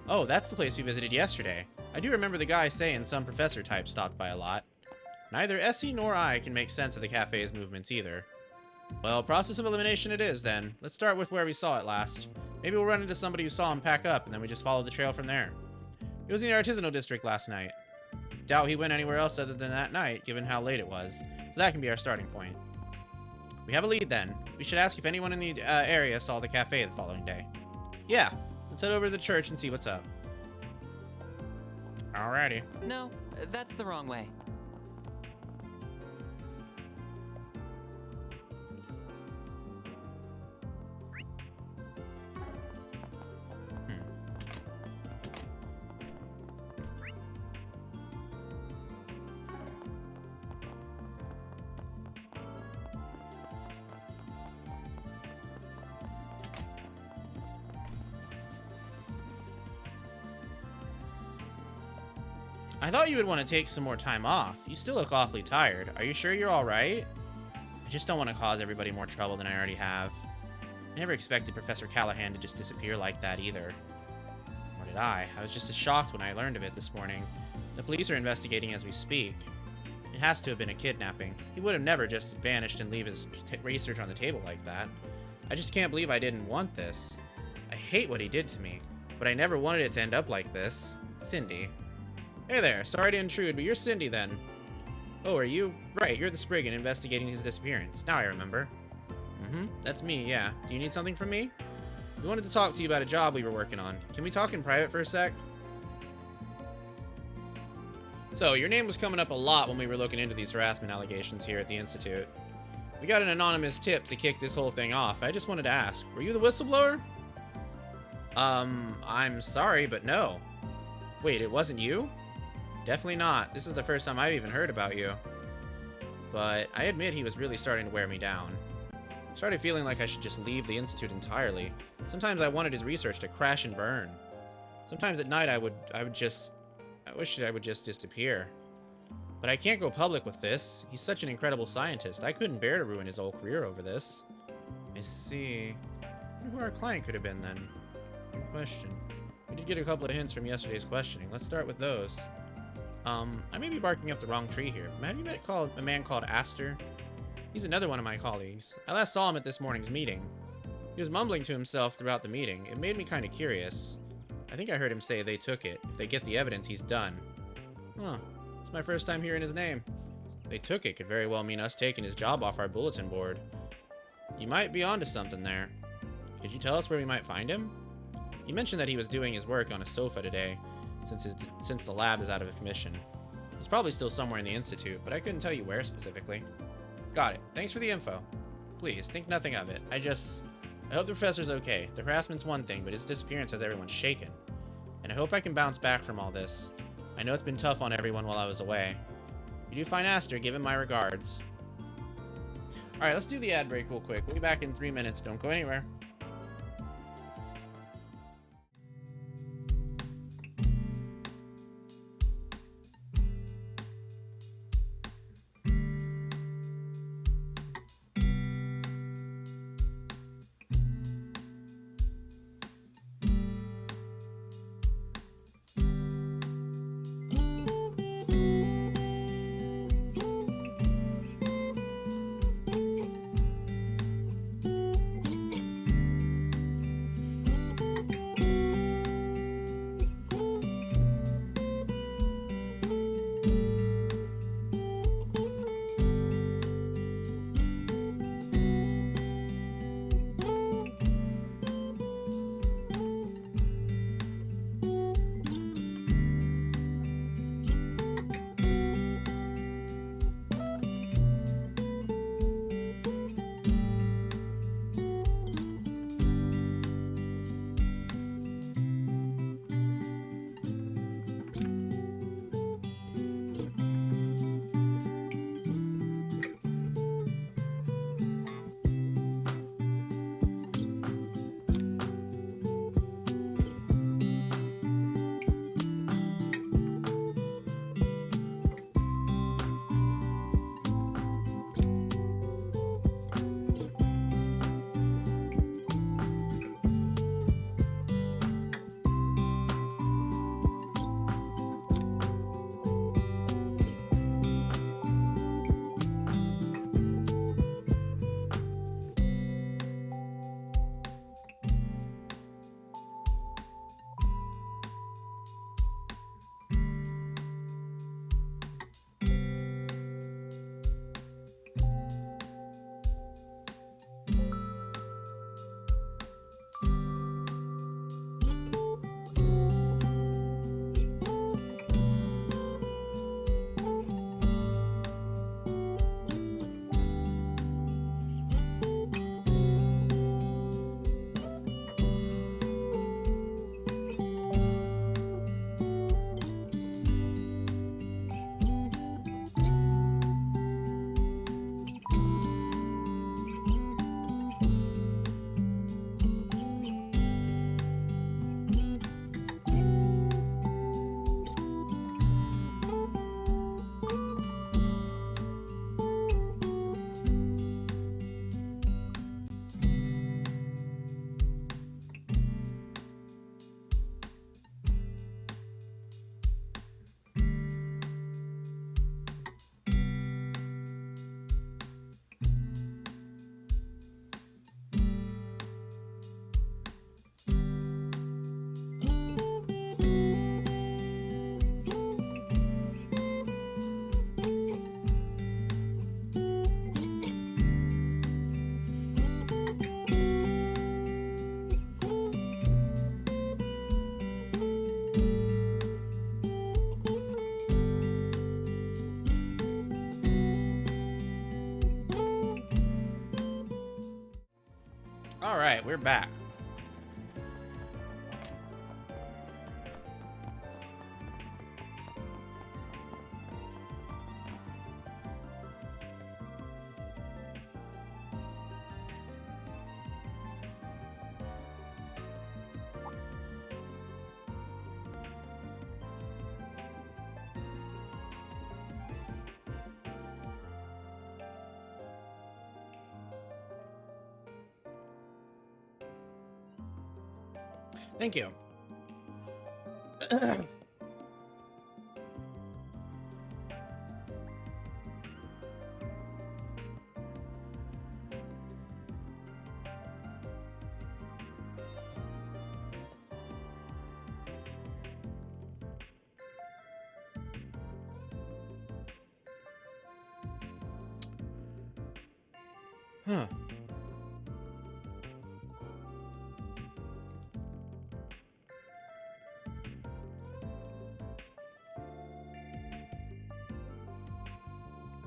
Oh, that's the place we visited yesterday. I do remember the guy saying some professor type stopped by a lot. Neither Essie nor I can make sense of the cafe's movements either. Well, process of elimination it is, then. Let's start with where we saw it last. Maybe we'll run into somebody who saw him pack up, and then we just follow the trail from there. It was in the artisanal district last night. Doubt he went anywhere else other than that night, given how late it was. So that can be our starting point. We have a lead, then. We should ask if anyone in the area saw the cafe the following day. Yeah, let's head over to the church and see what's up. Alrighty. No, that's the wrong way. I thought you would want to take some more time off. You still look awfully tired. Are you sure you're alright? I just don't want to cause everybody more trouble than I already have. I never expected Professor Callahan to just disappear like that either. Or did I? I was just as shocked when I learned of it this morning. The police are investigating as we speak. It has to have been a kidnapping. He would have never just vanished and leave his research on the table like that. I just can't believe I didn't want this. I hate what he did to me, but I never wanted it to end up like this. Cindy. Hey there, sorry to intrude, but you're Cindy then. Oh, are you? Right, you're the Spriggan investigating his disappearance. Now I remember. That's me, yeah. Do you need something from me? We wanted to talk to you about a job we were working on. Can we talk in private for a sec? So, your name was coming up a lot when we were looking into these harassment allegations here at the Institute. We got an anonymous tip to kick this whole thing off. I just wanted to ask, were you the whistleblower? I'm sorry, but no. Wait, it wasn't you? Definitely not. This is the first time I've even heard about you. But I admit he was really starting to wear me down. I started feeling like I should just leave the Institute entirely. Sometimes I wanted his research to crash and burn. Sometimes at night I wish I would just disappear. But I can't go public with this. He's such an incredible scientist. I couldn't bear to ruin his whole career over this. I see. I wonder who our client could have been then. Good question. We did get a couple of hints from yesterday's questioning. Let's start with those. I may be barking up the wrong tree here. Have you met a man called Aster? He's another one of my colleagues. I last saw him at this morning's meeting. He was mumbling to himself throughout the meeting. It made me kind of curious. I think I heard him say they took it. If they get the evidence, he's done. Huh. It's my first time hearing his name. They took it could very well mean us taking his job off our bulletin board. You might be onto something there. Could you tell us where we might find him? He mentioned that he was doing his work on a sofa today, since the lab is out of commission. He's probably still somewhere in the Institute, but I couldn't tell you where specifically. Got it. Thanks for the info. Please, think nothing of it. I hope the professor's okay. The harassment's one thing, but his disappearance has everyone shaken. And I hope I can bounce back from all this. I know it's been tough on everyone while I was away. If you do find Aster, give him my regards. Alright, let's do the ad break real quick. We'll be back in 3 minutes. Don't go anywhere. All right, we're back. Thank you. Huh.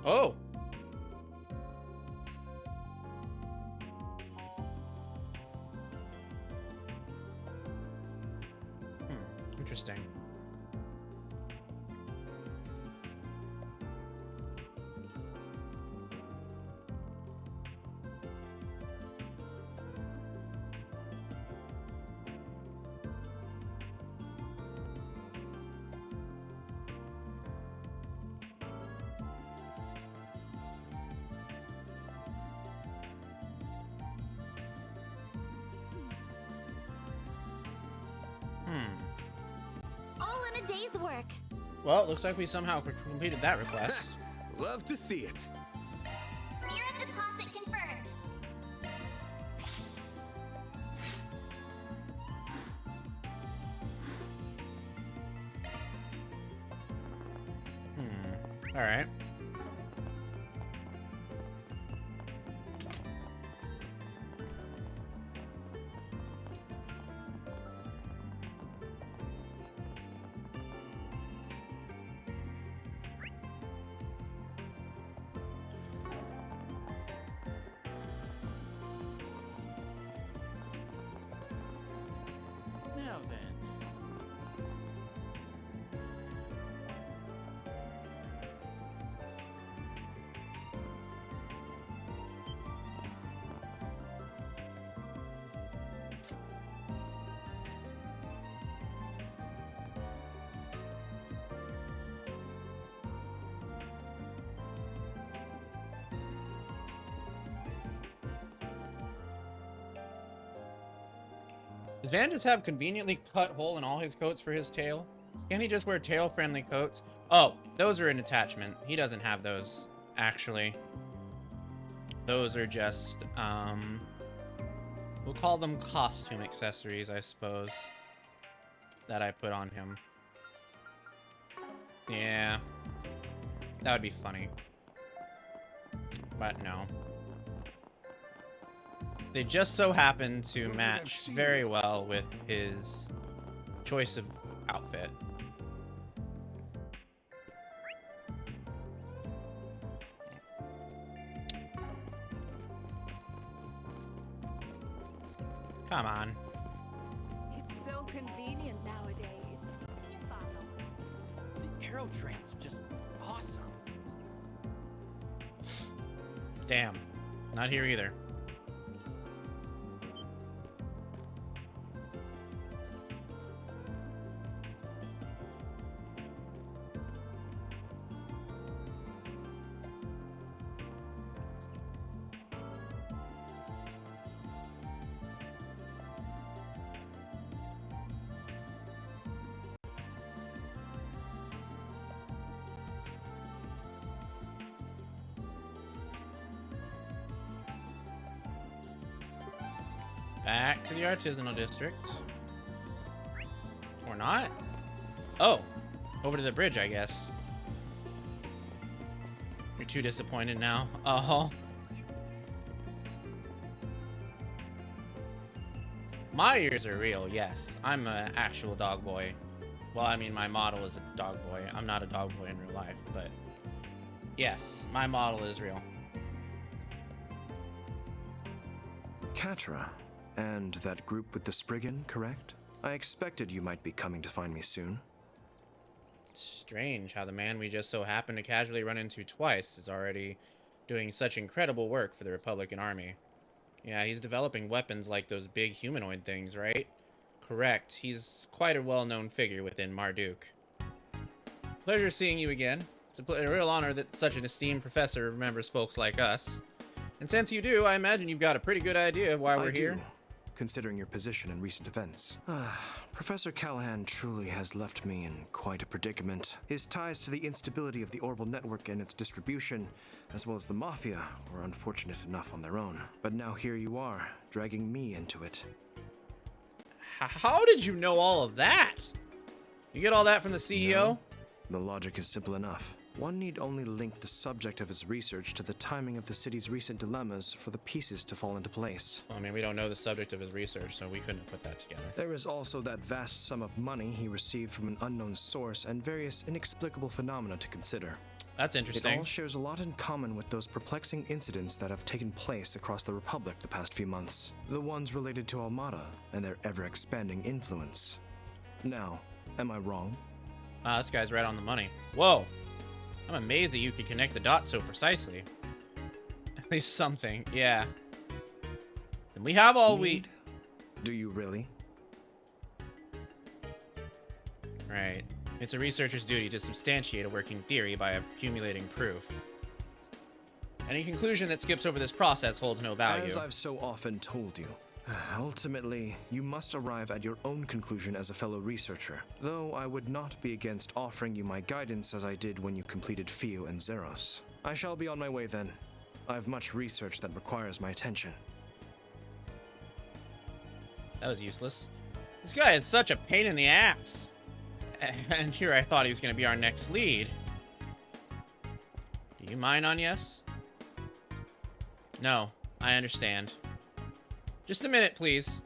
Oh. Interesting. All in a day's work. Well, it looks like we somehow completed that request. Love to see it. Mirror deposit confirmed. All right. Now then. Does Van just have conveniently cut hole in all his coats for his tail? Can't he just wear tail-friendly coats? Oh, those are an attachment. He doesn't have those, actually. Those are just, we'll call them costume accessories, I suppose, that I put on him. Yeah, that would be funny. But no. They just so happen to match very well with his choice of outfit. Come on. It's so convenient nowadays. The arrow tram's just awesome. Damn. Not here either. Back to the artisanal district. Or not? Oh, over to the bridge, I guess. You're too disappointed now. Oh. My ears are real, yes. I'm an actual dog boy. Well, I mean, my model is a dog boy. I'm not a dog boy in real life, but yes, my model is real. Katra, and that group with the Spriggan, correct? I expected you might be coming to find me soon. Strange how the man we just so happened to casually run into twice is already doing such incredible work for the Republican Army. Yeah, he's developing weapons like those big humanoid things, right? Correct. He's quite a well-known figure within Marduk. Pleasure seeing you again. It's a real honor that such an esteemed professor remembers folks like us. And since you do, I imagine you've got a pretty good idea of why we're here. Considering your position in recent events. Professor Callahan truly has left me in quite a predicament. His ties to the instability of the Orbital Network and its distribution, as well as the Mafia, were unfortunate enough on their own. But now here you are, dragging me into it. How did you know all of that? You get all that from the CEO? No, the logic is simple enough. One need only link the subject of his research to the timing of the city's recent dilemmas for the pieces to fall into place. Well, I mean, we don't know the subject of his research, so we couldn't have put that together. There is also that vast sum of money he received from an unknown source and various inexplicable phenomena to consider. That's interesting. It all shares a lot in common with those perplexing incidents that have taken place across the Republic the past few months. The ones related to Almada and their ever-expanding influence. Now, am I wrong? This guy's right on the money. Whoa. I'm amazed that you could connect the dots so precisely. At least something, yeah. And we have all we... Do you really? Right. It's a researcher's duty to substantiate a working theory by accumulating proof. Any conclusion that skips over this process holds no value. As I've so often told you, ultimately, you must arrive at your own conclusion as a fellow researcher, though I would not be against offering you my guidance as I did when you completed Fio and Zeros. I shall be on my way then. I have much research that requires my attention. That was useless. This guy is such a pain in the ass. And here I thought he was going to be our next lead. Do you mind, Agnes? No, I understand. Just a minute, please.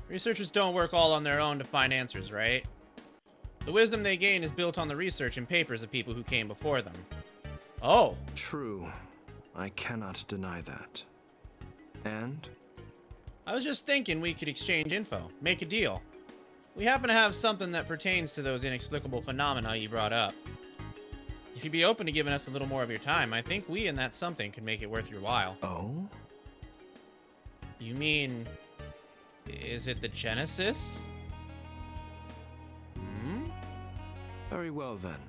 Researchers don't work all on their own to find answers, right? The wisdom they gain is built on the research and papers of people who came before them. Oh. True. I cannot deny that. And? I was just thinking we could exchange info, make a deal. We happen to have something that pertains to those inexplicable phenomena you brought up. If you'd be open to giving us a little more of your time, I think we and that something could make it worth your while. Oh? You mean... is it the Genesis? Hmm? Very well then.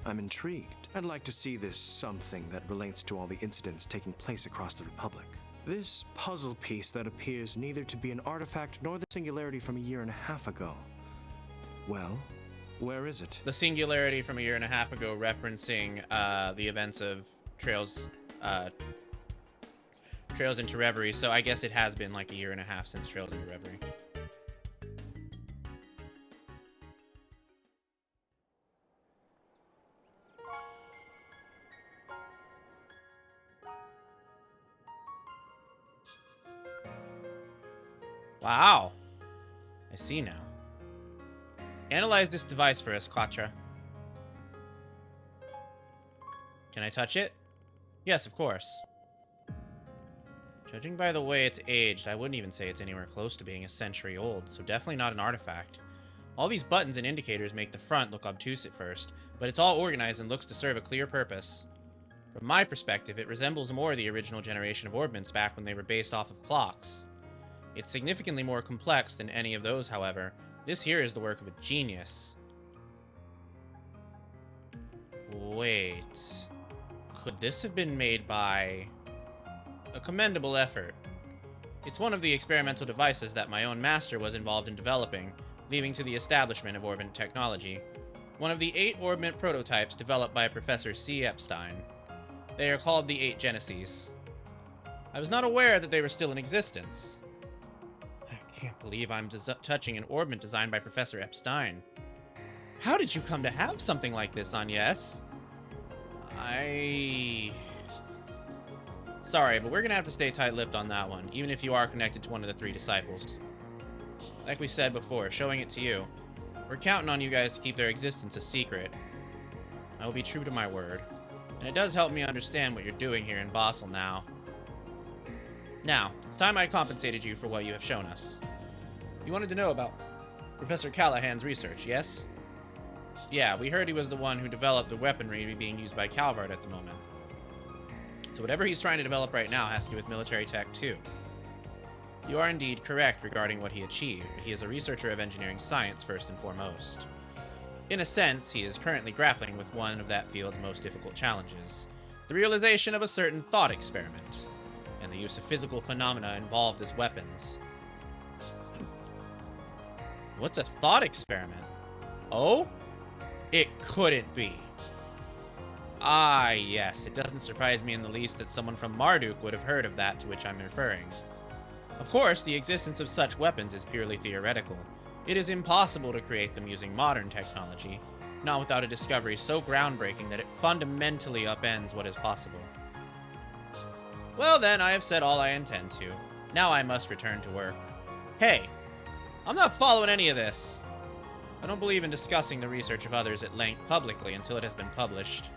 I'm intrigued. I'd like to see this something that relates to all the incidents taking place across the Republic. This puzzle piece that appears neither to be an artifact nor the singularity from a year and a half ago. Well, where is it? The singularity from a year and a half ago referencing the events of Trails into Reverie, so I guess it has been like a year and a half since Trails into Reverie. Wow. I see now. Analyze this device for us, Quatra. Can I touch it? Yes, of course. Judging by the way it's aged, I wouldn't even say it's anywhere close to being a century old, so definitely not an artifact. All these buttons and indicators make the front look obtuse at first, but it's all organized and looks to serve a clear purpose. From my perspective, it resembles more the original generation of orbments back when they were based off of clocks. It's significantly more complex than any of those, however. This here is the work of a genius. Wait. Could this have been made by... a commendable effort. It's one of the experimental devices that my own master was involved in developing, leading to the establishment of orbment technology. One of the 8 orbment prototypes developed by Professor C. Epstein. They are called the 8 Genesis. I was not aware that they were still in existence. I can't believe I'm touching an orbment designed by Professor Epstein. How did you come to have something like this, Agnes? Sorry, but we're gonna have to stay tight-lipped on that one, even if you are connected to one of the 3 disciples. Like we said before, showing it to you, we're counting on you guys to keep their existence a secret. I will be true to my word, and it does help me understand what you're doing here in Basel now. Now, it's time I compensated you for what you have shown us. You wanted to know about Professor Callahan's research, yes? Yeah, we heard he was the one who developed the weaponry being used by Calvard at the moment. So whatever he's trying to develop right now has to do with military tech, too. You are indeed correct regarding what he achieved, but he is a researcher of engineering science first and foremost. In a sense, he is currently grappling with one of that field's most difficult challenges, the realization of a certain thought experiment, and the use of physical phenomena involved as weapons. What's a thought experiment? Oh? It couldn't be. Ah, yes, it doesn't surprise me in the least that someone from Marduk would have heard of that to which I'm referring. Of course, the existence of such weapons is purely theoretical, It is impossible to create them using modern technology, not without a discovery so groundbreaking that it fundamentally upends what is possible. Well then, I have said all I intend to. Now I must return to work. Hey, I'm not following any of this. I don't believe in discussing the research of others at length publicly until it has been published.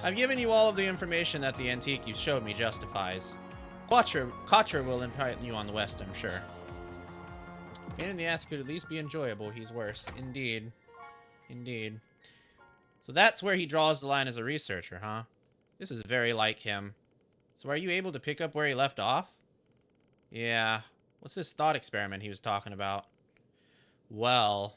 I've given you all of the information that the antique you showed me justifies. Quattro will invite you on the west, I'm sure. Pain in the ass could at least be enjoyable. He's worse. Indeed. Indeed. So that's where he draws the line as a researcher, huh? This is very like him. So are you able to pick up where he left off? Yeah. What's this thought experiment he was talking about? Well...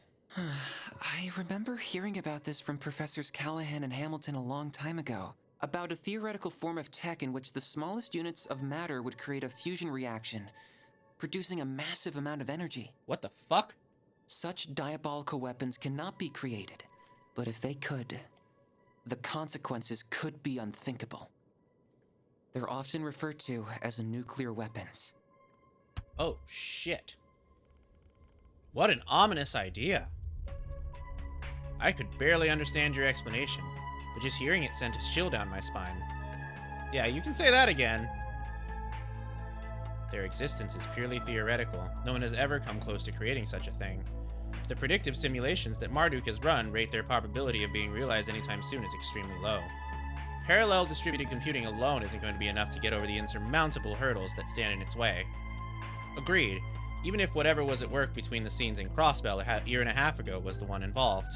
I remember hearing about this from Professors Callahan and Hamilton a long time ago. About a theoretical form of tech in which the smallest units of matter would create a fusion reaction, producing a massive amount of energy. What the fuck? Such diabolical weapons cannot be created, but if they could, the consequences could be unthinkable. They're often referred to as nuclear weapons. Oh, shit. What an ominous idea. I could barely understand your explanation, but just hearing it sent a chill down my spine. Yeah, you can say that again. Their existence is purely theoretical. No one has ever come close to creating such a thing. The predictive simulations that Marduk has run rate their probability of being realized anytime soon as extremely low. Parallel distributed computing alone isn't going to be enough to get over the insurmountable hurdles that stand in its way. Agreed, even if whatever was at work between the scenes in Crossbell a year and a half ago was the one involved.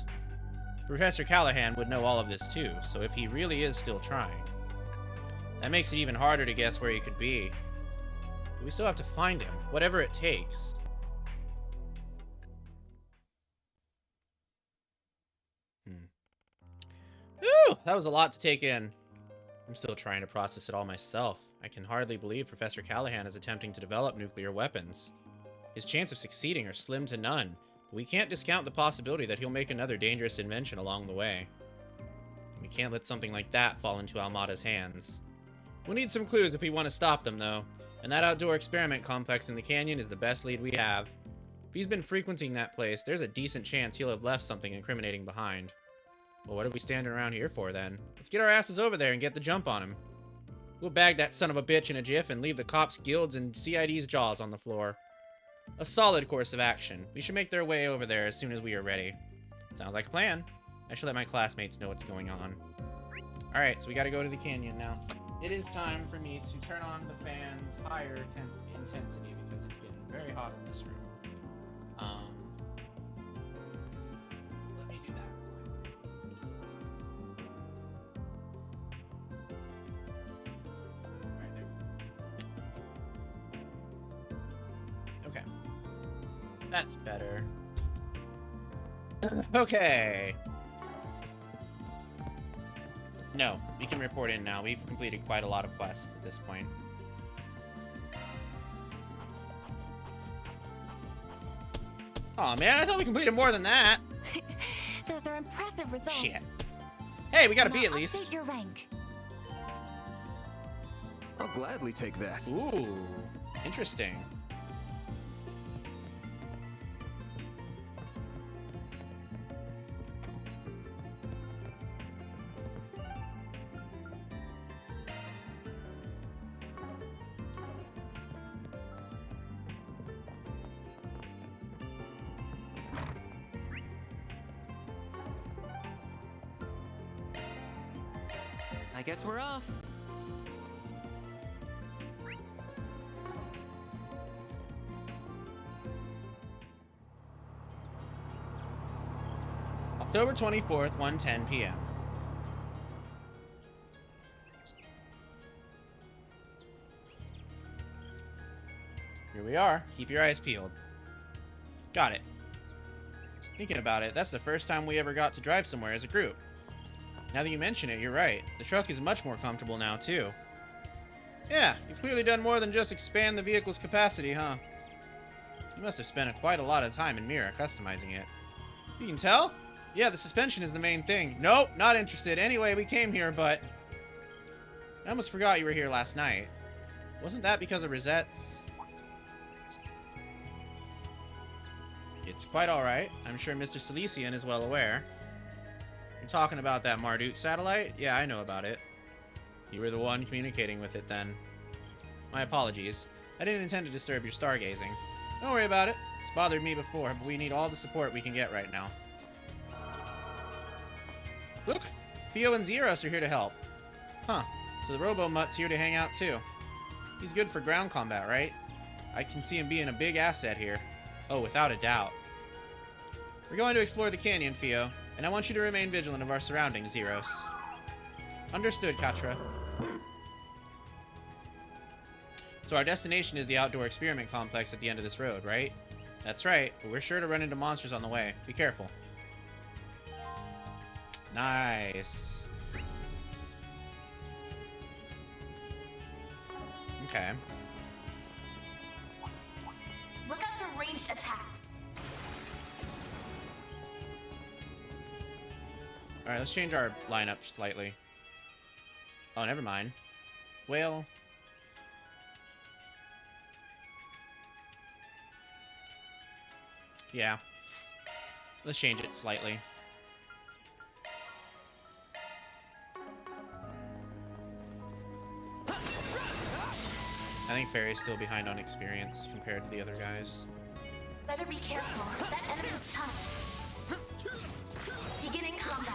Professor Callahan would know all of this too, so if he really is still trying, that makes it even harder to guess where he could be. But we still have to find him, whatever it takes. Whew, that was a lot to take in. I'm still trying to process it all myself. I can hardly believe Professor Callahan is attempting to develop nuclear weapons. His chance of succeeding are slim to none. We can't discount the possibility that he'll make another dangerous invention along the way. We can't let something like that fall into Almada's hands. We'll need some clues if we want to stop them, though, and that outdoor experiment complex in the canyon is the best lead we have. If he's been frequenting that place, there's a decent chance he'll have left something incriminating behind. Well, what are we standing around here for, then? Let's get our asses over there and get the jump on him. We'll bag that son of a bitch in a jiff and leave the cops' guilds and CID's jaws on the floor. A solid course of action. We should make their way over there as soon as we are ready. Sounds like a plan. I should let my classmates know what's going on. Alright, so we gotta go to the canyon now. It is time for me to turn on the fan's higher intensity because it's getting very hot in this room. Let me do that. Alright, there. Okay. That's better. Okay. No, we can report in now. We've completed quite a lot of quests at this point. Aw, man, I thought we completed more than that. Those are impressive results. Shit. Hey, we got a B Now at least. update your rank. I'll gladly take that. Ooh, interesting. I guess we're off. October 24th, 1:10 p.m. Here we are. Keep your eyes peeled. Got it. Thinking about it, that's the first time we ever got to drive somewhere as a group. Now that you mention it, you're right. The truck is much more comfortable now, too. Yeah, you've clearly done more than just expand the vehicle's capacity, huh? You must have spent quite a lot of time in Mira customizing it. You can tell? Yeah, the suspension is the main thing. Nope, not interested. Anyway, we came here, but... I almost forgot you were here last night. Wasn't that because of Rosette's? It's quite alright. I'm sure Mr. Silesian is well aware. You're talking about that Marduk satellite? Yeah, I know about it. You were the one communicating with it then. My apologies. I didn't intend to disturb your stargazing. Don't worry about it. It's bothered me before, but we need all the support we can get right now. Look! Theo and Zeros are here to help. Huh. So the Robo-Mutt's here to hang out too. He's good for ground combat, right? I can see him being a big asset here. Oh, without a doubt. We're going to explore the canyon, Theo, and I want you to remain vigilant of our surroundings, Zeros. Understood, Katra. So our destination is the outdoor experiment complex at the end of this road, right? That's right, but we're sure to run into monsters on the way. Be careful. Nice. Okay. Look out for ranged attacks. Alright, let's change our lineup slightly. Oh, never mind. Well... yeah. Let's change it slightly. I think Fairy's still behind on experience compared to the other guys. Better be careful. That enemy's tough. Beginning combat.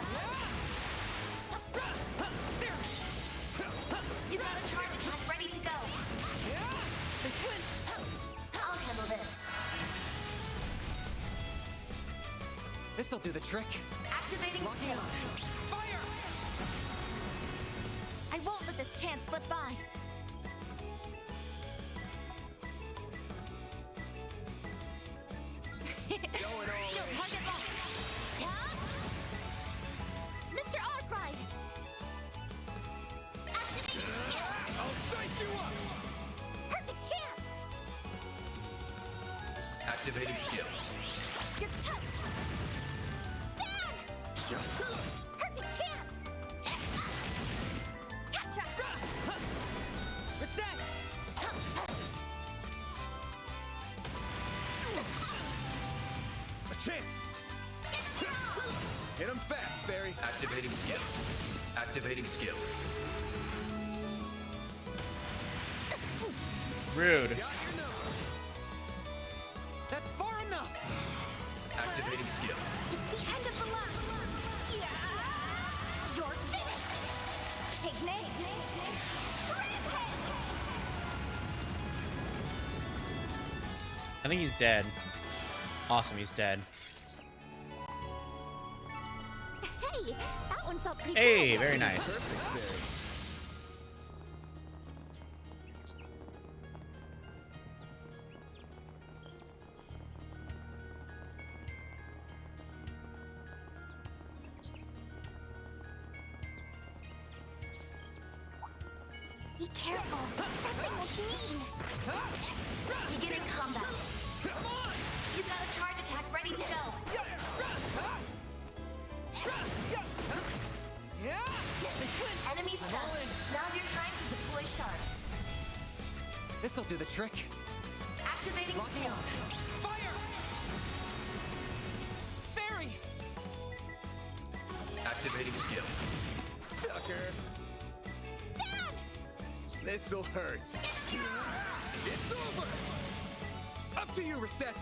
You got a charge attack ready to go. I'll handle this. This'll do the trick. Activating skill. Fire! I won't let this chance slip by. Don't target lock. Mr. Arkride! Activating skill. I'll dice you up. Perfect chance! Activating skill. You're touched! Bam! Perfect chance! Catch up! Reset! A chance. Hit him fast, Barry. Activating skill. Activating skill. Rude. That's far enough! Activating skill. It's the end of the line! You're finished! Pignet! Rampage! I think he's dead. Awesome, he's dead. Hey, that one felt pretty Hey, good. very nice. Perfect, Barry. Be careful. That thing was mean. Beginning combat. You got a charge attack ready to go. Enemy stunned. Now's your time to deploy shards. This'll do the trick. Activating skill. Fire! Barry! Activating skill. Sucker. This'll hurt. It's over. Up to you, Reset.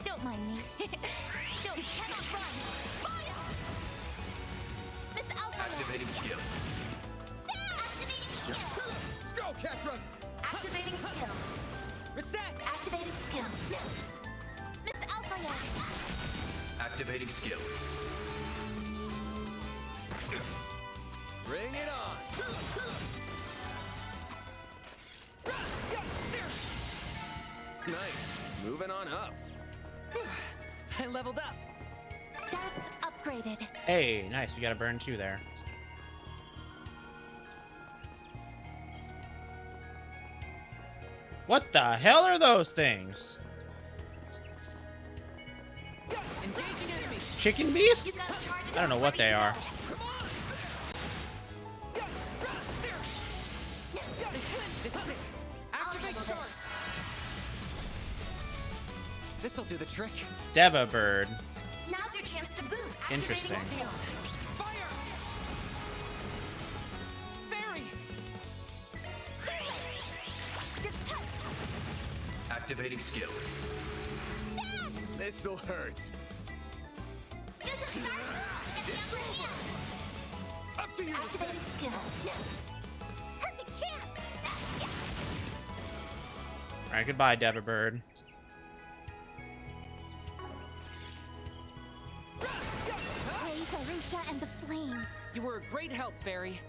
Don't mind me. Don't, you cannot run. Fire! Miss Alpha. Activating skill. Activating skill. Go, Catra. Activating skill. Reset! Activating skill. Miss Alpha. Activating skill. Bring it on. Nice. Moving on up. I leveled up. Stats upgraded. Hey, nice. We got a burn 2 there. What the hell are those things? Engaging enemy. Chicken beasts? I don't know what they are. This is it. Activate shards. This'll do the trick. Deva bird. Now's your chance to boost. Interesting. Activating skill. Fire! Fairy! You're toast! Activating skill. This'll hurt. Use a Up to you. Activating skill. perfect chance! All right, goodbye, Deva bird. Praise Arusha and the flames. You were a great help, Fairy.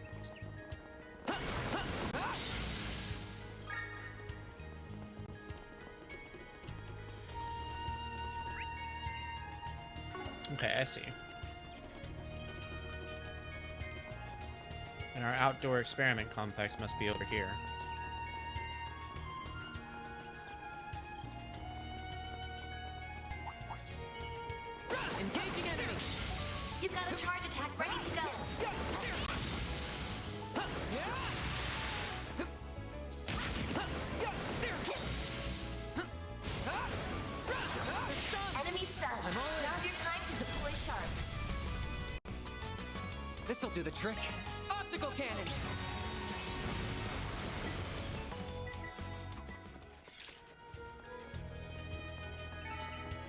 Okay, I see. And our outdoor experiment complex must be over here. Engaging enemy! You've got a charge attack ready to go. Enemy stunned. Now's your time to deploy sharks. This'll do the trick. Optical cannon!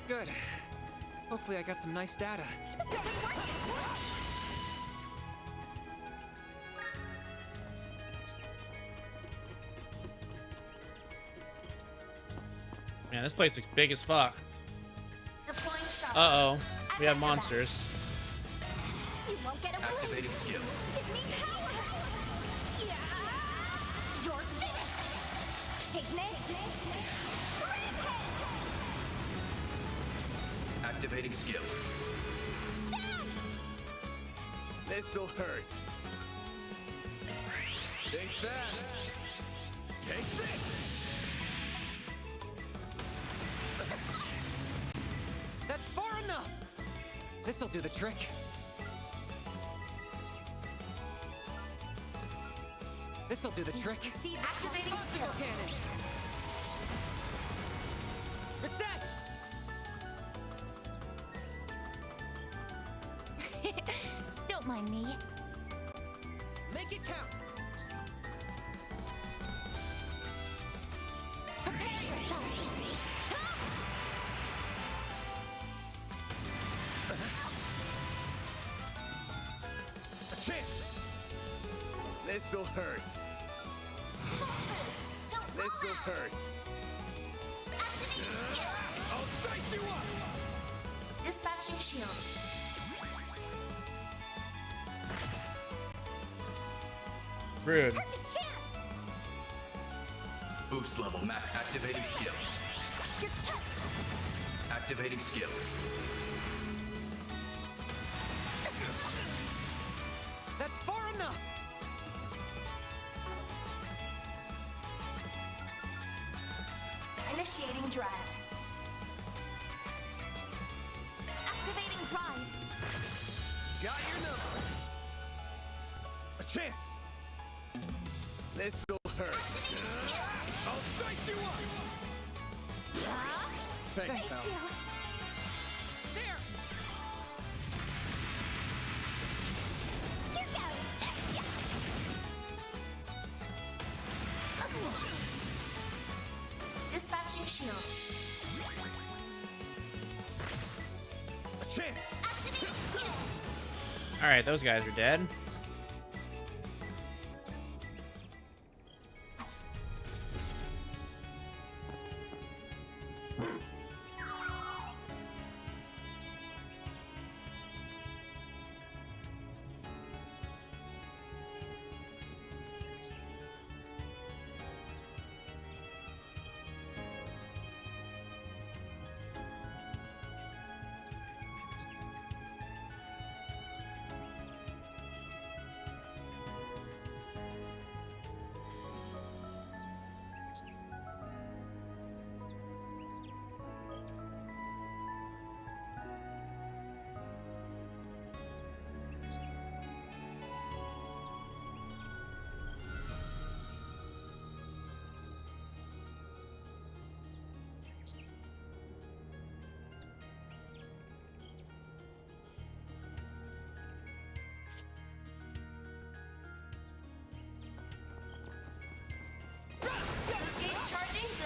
Good. Hopefully I got some nice data. Man, this place looks big as fuck. Deploying sharks. Uh-oh. We have monsters. You won't get away. Activating skill. Give me power. Yeah. You're finished. Take this. Activating skill. This'll hurt. Think fast. Take this. That's far enough! This'll do the trick. This'll do the trick. Activating skill. Cannon. Reset! Don't mind me. Make it count! Prepare yourself. A chance. This'll hurt. This'll hurt. Activating skill. I'll dice you up. Dispatching shield. Rude. Perfect chance. Boost level max. Activating skill. You're toast. Activating skill. That's far enough! Initiating drive. Activating drive. Got your number. A chance. This'll hurt. I'll dice you up. Thanks, Thank pal. you. There! Here goes. Dispatching shield. A chance. Activating skill. All right, those guys are dead.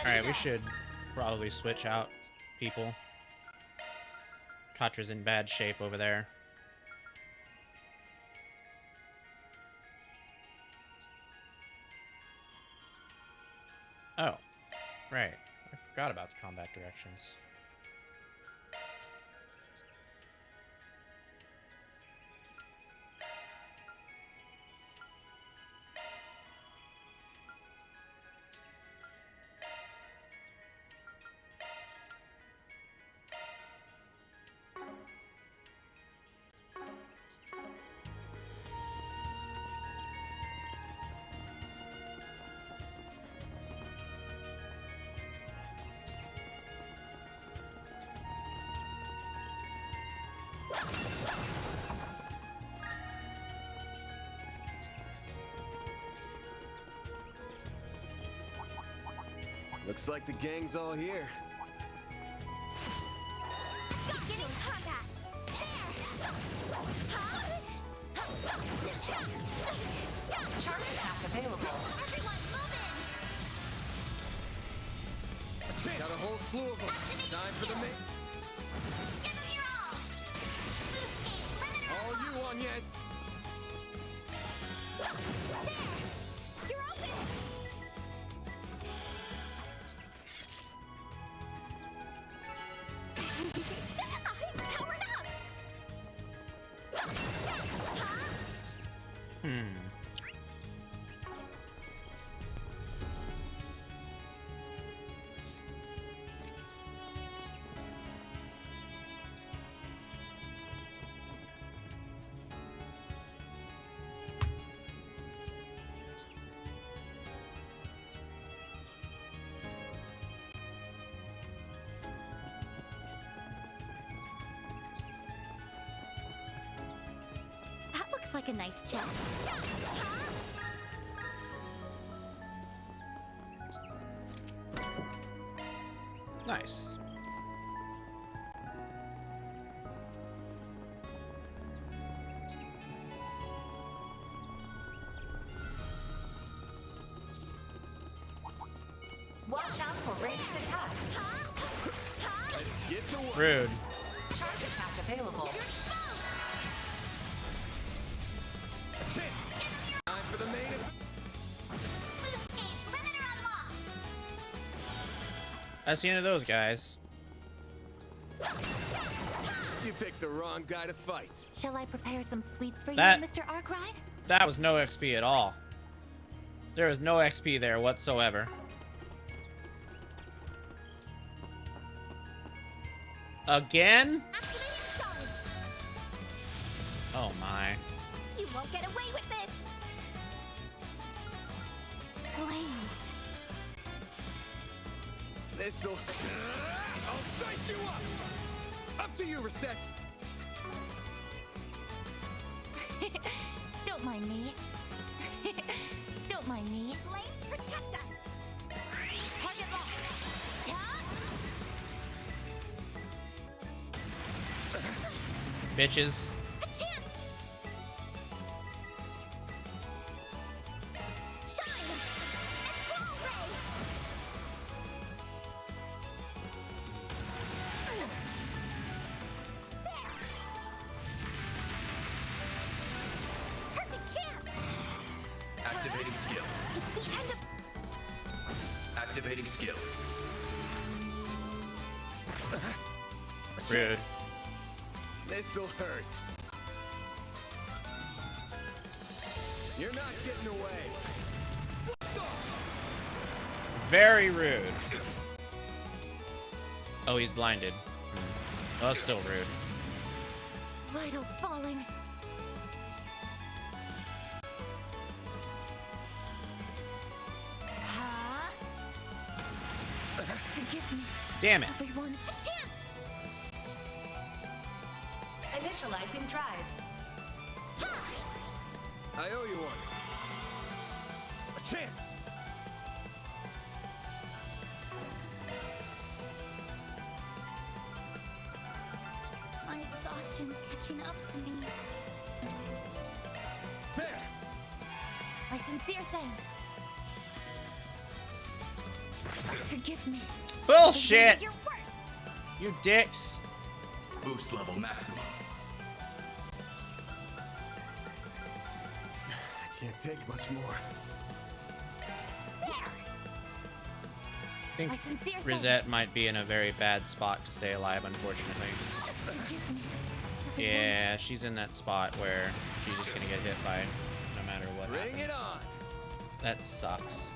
Alright, we should probably switch out people. Katra's in bad shape over there. Oh, right. I forgot about the combat directions. Looks like the gang's all here. Get in combat! Charge attack available. Everyone, move in! Got a whole slew of them. Time for the main. Give them your all! All you on, yes. There! You're open! I'm powered up! That looks like a nice chest. Nice. Watch out for ranged attacks. Let's get to work. Rude. Charge attack available. Time for the main event. Boost gauge limiter unlocked! That's the end of those guys. You picked the wrong guy to fight. Shall I prepare some sweets for That- you, Mr. Arkwright? That was no XP at all. There was no XP there whatsoever. Again? Activating shards! Oh my. You won't get away with this! Blaze. This'll. I'll dice you up. Up to you, Reset. Don't mind me. Don't mind me. Flames protect us! Target locked! Bitches. A chance! Shine! And Troll Ray! There! Perfect chance! Activating skill. It's the end of... Activating skill. Rude. This'll hurt. You're not getting away. Very rude. Oh, he's blinded. Oh, that's still rude. Vitals falling. Forgive me, Damn it. everyone. A chance! Initializing drive. I owe you one. A chance. My exhaustion's catching up to me. There. My sincere thanks. Forgive me. Bullshit! Your worst. You dicks. Boost level maximum. I can't take much more. I think Rosette might be in a very bad spot to stay alive, unfortunately. Yeah, she's in that spot where she's just gonna get hit by no matter what happens. Bring it on. That sucks.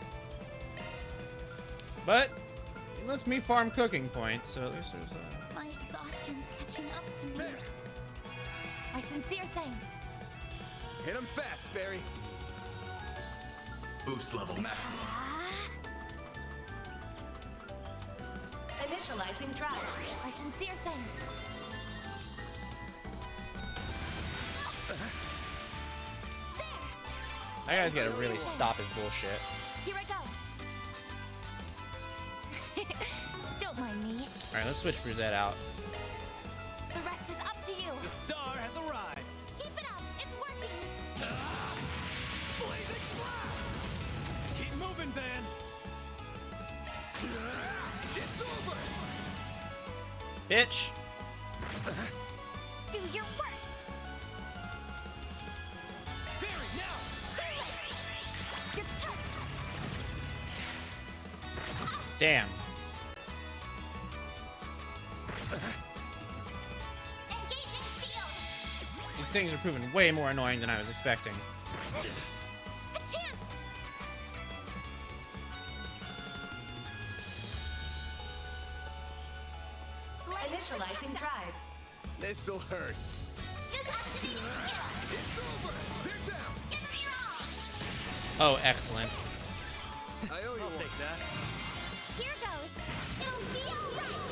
But it lets me farm cooking points, so at least there's a... My exhaustion's catching up to me. My sincere thanks. Hit him fast, Fairy. Boost level maximum. Initializing drive. My sincere thanks. That guy's gotta really stop his bullshit. Here I go. Don't mind me. Alright, let's switch Rosette out. The rest is up to you. The star has arrived. Keep it up. It's working. Blazing flash. Keep moving, Ben. It's over. Bitch! Do your worst. Fairy, now. Too late. You're toast. Damn. Engaging shield. These things are proving way more annoying than I was expecting. A chance. Initializing drive. This'll hurt. Just activating skill. It's over. They're down. Give them your all. Oh, excellent. I owe you I'll one. take that. Here goes. It'll be all right.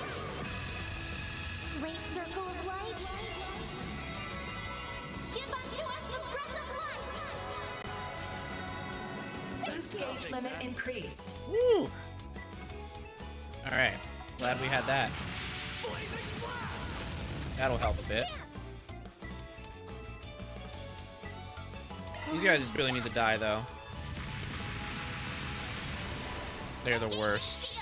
Great circle of light. Give unto us the breath of life. Boost gauge limit increased. Woo! Alright. Glad we had that. That'll help a bit. These guys really need to die, though. They're the worst.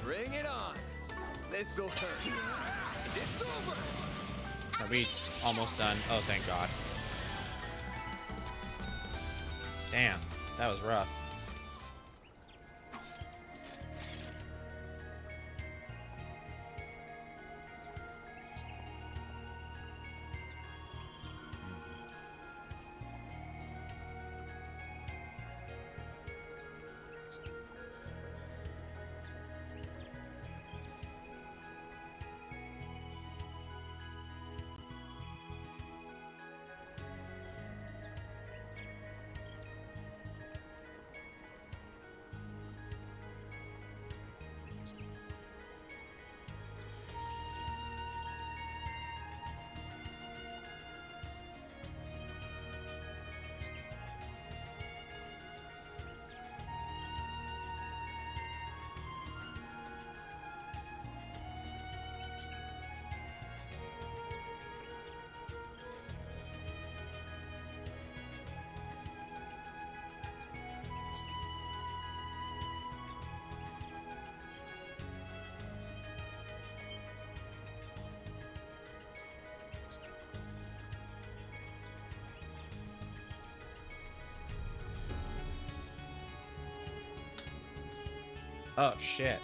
Bring it on. This'll hurt. It's over. Are we almost done? Oh, thank God. Damn, that was rough. Oh, shit.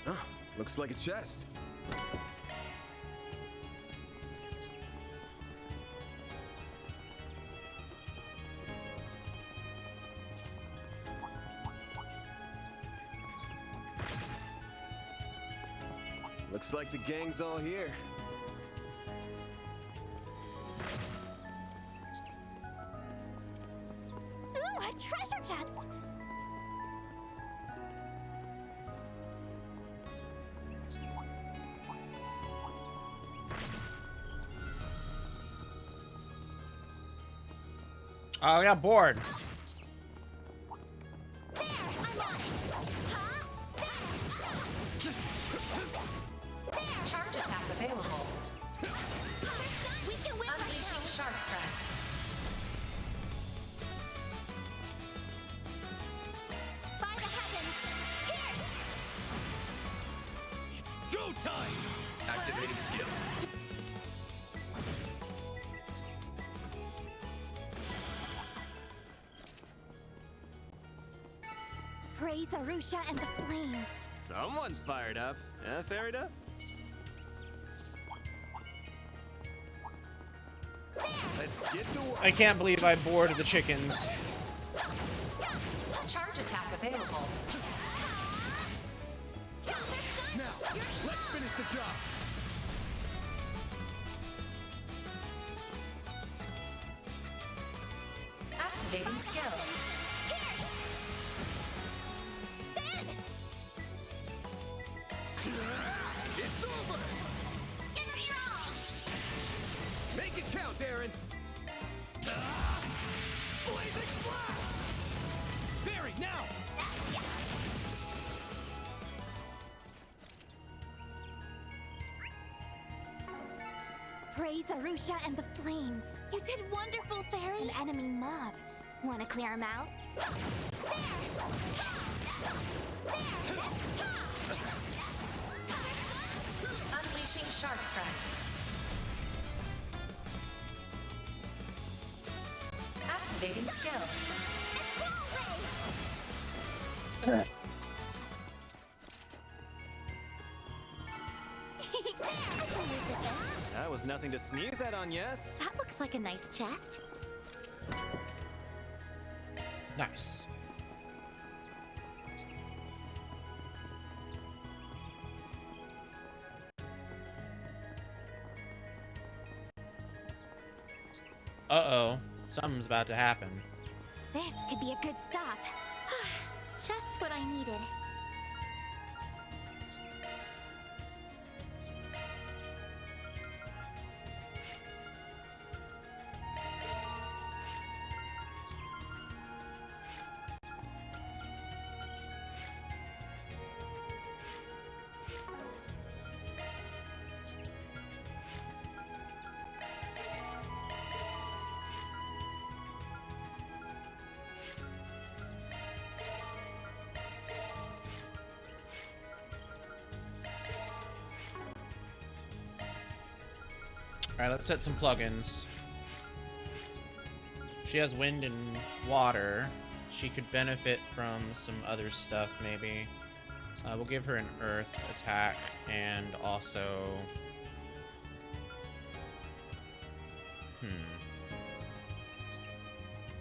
Oh, looks like a chest. Looks like the gang's all here. Ooh, a treasure chest. Oh, I got bored. Charge attack available. We can win right Unleashing now. shark strike. Activating skill. Praise Arusha and the flames. Someone's fired up. Farida? Let's get to work. I can't believe I bored the chickens. Charge attack available. Now, let's finish the job. Activating skill. It's over. Make it count, Aaron. Blazing flash. Barry, now. Praise Arusha and the flames. You did wonderful, Fairy. An enemy mob. Wanna clear him out? Unleashing Shark Strike. Activating skill. That was nothing to sneeze at on, yes? That looks like a nice chest. Nice. Uh-oh. Something's about to happen. This could be a good stop. Just what I needed. Alright, let's set some plugins. She has wind and water. She could benefit from some other stuff, maybe. We'll give her an earth attack and also... It'd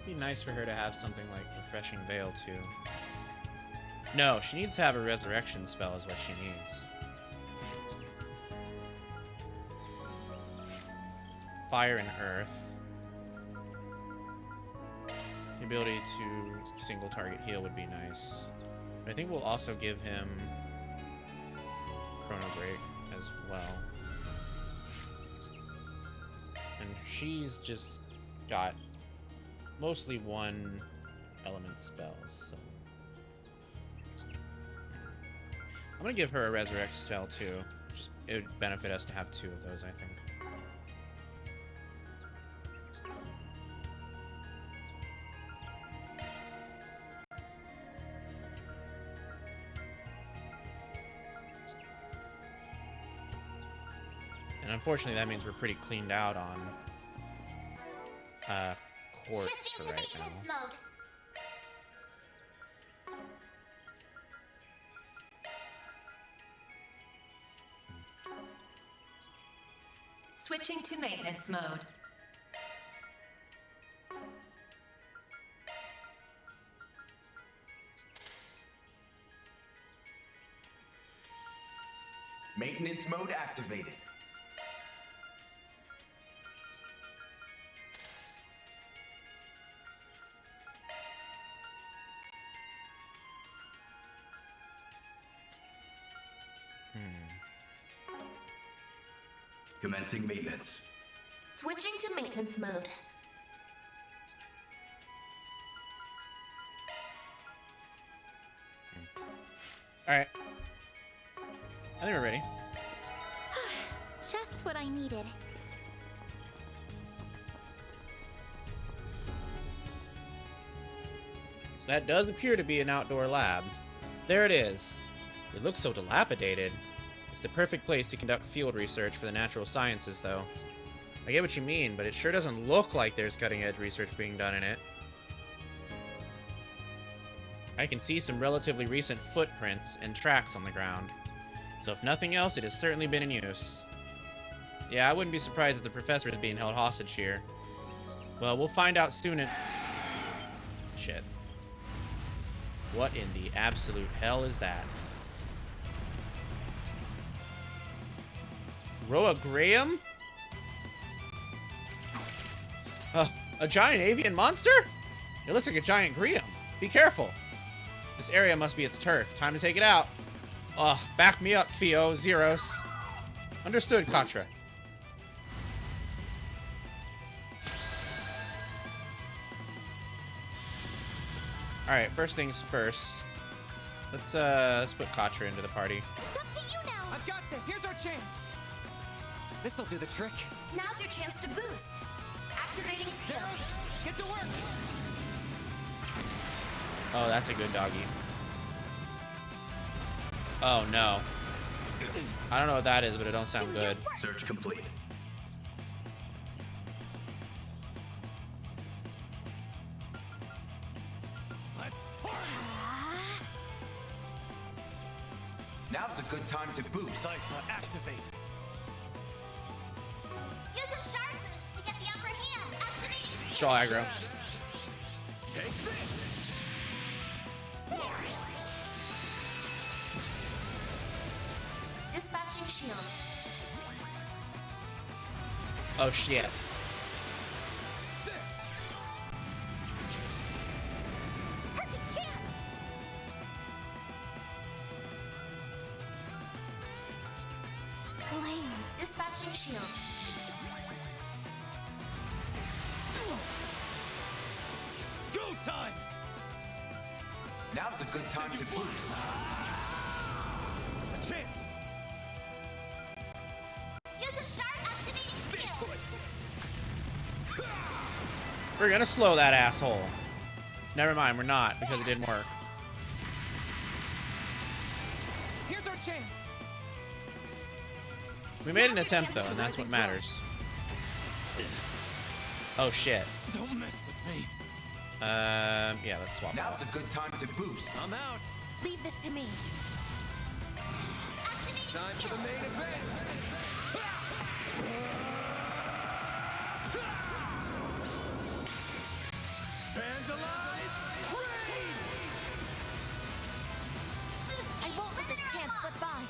be nice for her to have something like Refreshing Veil, too. No, she needs to have a resurrection spell is what she needs. Fire and earth. The ability to single target heal would be nice. But I think we'll also give him Chrono Break as well. And she's just got mostly one element spells, so I'm gonna give her a resurrect spell too. Just it would benefit us to have two of those, I think. And unfortunately, that means we're pretty cleaned out on quartz Shifting for to right maintenance now. mode. Switching to maintenance mode. Maintenance mode activated. Commencing maintenance. Switching to maintenance mode. Alright. I think we're ready. Just what I needed. That does appear to be an outdoor lab. There it is. It looks so dilapidated. It's the perfect place to conduct field research for the natural sciences, though. I get what you mean, but it sure doesn't look like there's cutting-edge research being done in it. I can see some relatively recent footprints and tracks on the ground. So if nothing else, it has certainly been in use. Yeah, I wouldn't be surprised if the professor is being held hostage here. Well, we'll find out soon and... Shit. What in the absolute hell is that? Roa Graham? A giant avian monster? It looks like a giant Graham. Be careful. This area must be its turf. Time to take it out. Back me up, Theo, Zeros. Understood, Katra. Alright, first things first. Let's put Katra into the party. It's up to you now. I've got this. Here's our chance. This'll do the trick. Now's your chance to boost. Activating skills. Get to work. Oh, that's a good doggy. Oh, no. I don't know what that is, but it don't sound good. Search complete. Now's a good time to boost. Cypher, activate. Use a sharp boost to get the upper hand. Activating skill. Straw aggro. Take this. Dispatching shield. Oh, shit. Perfect chance. Flames. Dispatching shield. Go time. Now's a good time to boost. A chance. Use a sharp activating skill. We're gonna slow that asshole. Never mind, we're not, because it didn't work. Here's our chance. We made an attempt, though, and that's what matters. Oh, shit. Don't mess with me. Yeah, let's swap Now's out. a good time to boost. I'm out. Leave this to me. Time for the main event. Vandalize! Raid! I won't let this chance slip by.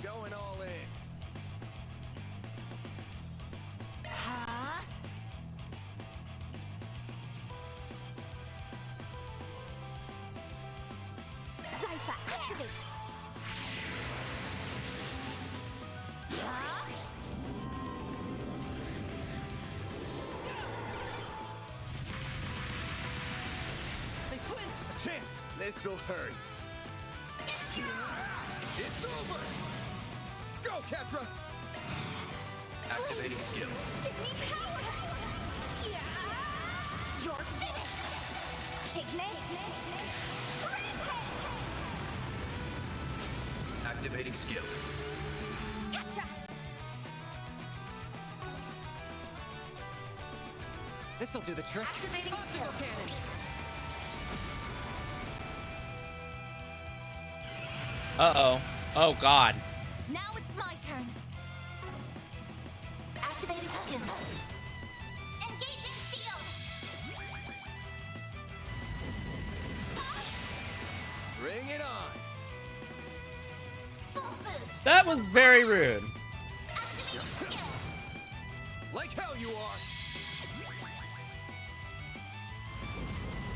Going all in. Huh? Zypher, activate. Huh? They flinch. A chance. This'll hurt. It's over. Go, Katra. Activating skill. Give me power. Yeah. You're finished. Take this. Rampage. Activating skill. Katra. This'll do the trick. Activating Obstacle skill. cannon. Uh-oh. Oh, God. Now it's my turn. Activating skill. Engaging shield. Bring it on. Full boost. That was very rude. Activating skill. Like hell you are.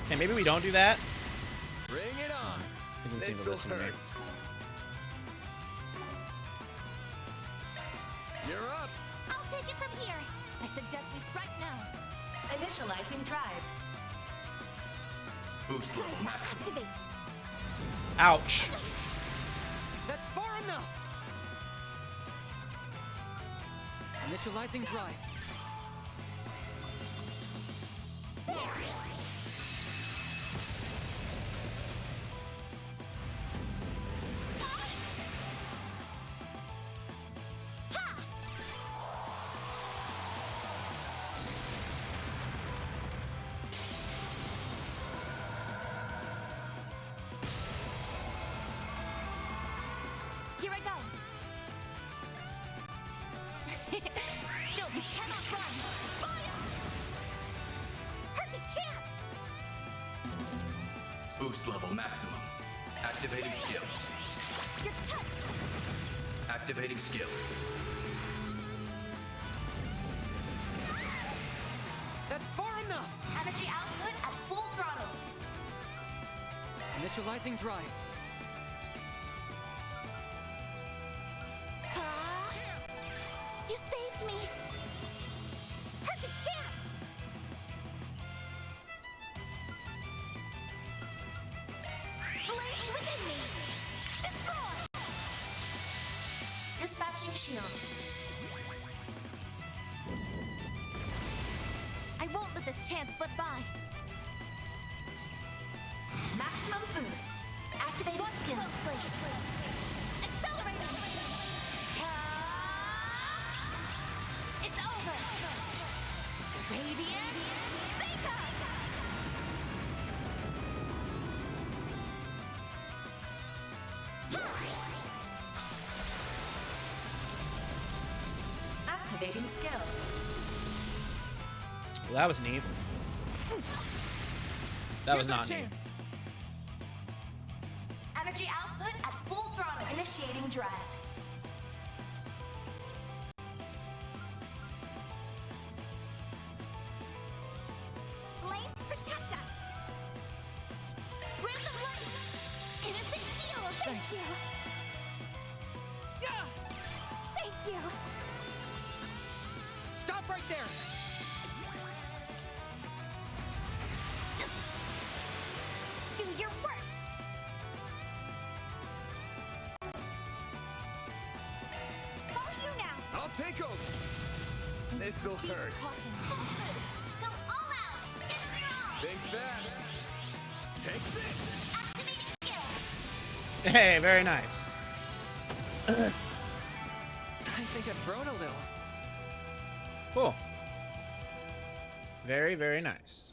Hey, maybe we don't do that? Bring it on. Didn't seem to This'll listen to me. hurt. You're up. I'll take it from here. I suggest we strike now. Initializing drive. Boost level maximum. Activate. Ouch. That's far enough. Initializing drive. Don't, you cannot run! Fire! Perfect chance! Boost level maximum. Activating skill. You're touched! Activating skill. That's far enough! Energy output at full throttle. Initializing drive. You saved me! Perfect chance! Flames within me! Destroy! Dispatching shield. I won't let this chance slip by. Maximum boost. Activating skill. Accelerating! It's over! Radiant Zika! Activating skill. Well, that was neat. That was not neat. Energy output at full throttle. Initiating drive. Flames protect us! Rays of light! Innocent heal! Thank you! Thank you! Stop right there! Do your worst! All you now! I'll take over! This'll hurt. Caution. Full boost! Go all out! Get strong! Think fast! Take this! Activating skill! Hey, very nice. I think I've grown a little. Cool. Very, very nice.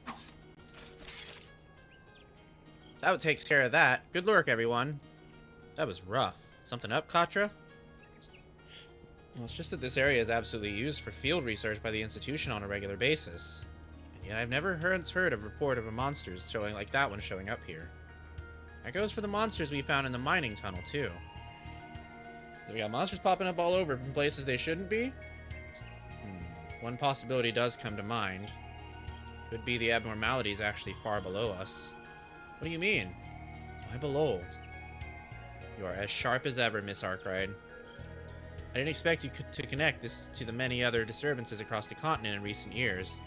That takes care of that. Good work, everyone. That was rough. Something up, Katra? Well, it's just that this area is absolutely used for field research by the institution on a regular basis. And yet I've never heard of a report of a monsters showing like that one showing up here. That goes for the monsters we found in the mining tunnel, too. We got monsters popping up all over in places they shouldn't be? One possibility does come to mind. Could be the abnormalities actually far below us. What do you mean? Why below? You are as sharp as ever, Miss Arkwright. I didn't expect you to connect this to the many other disturbances across the continent in recent years.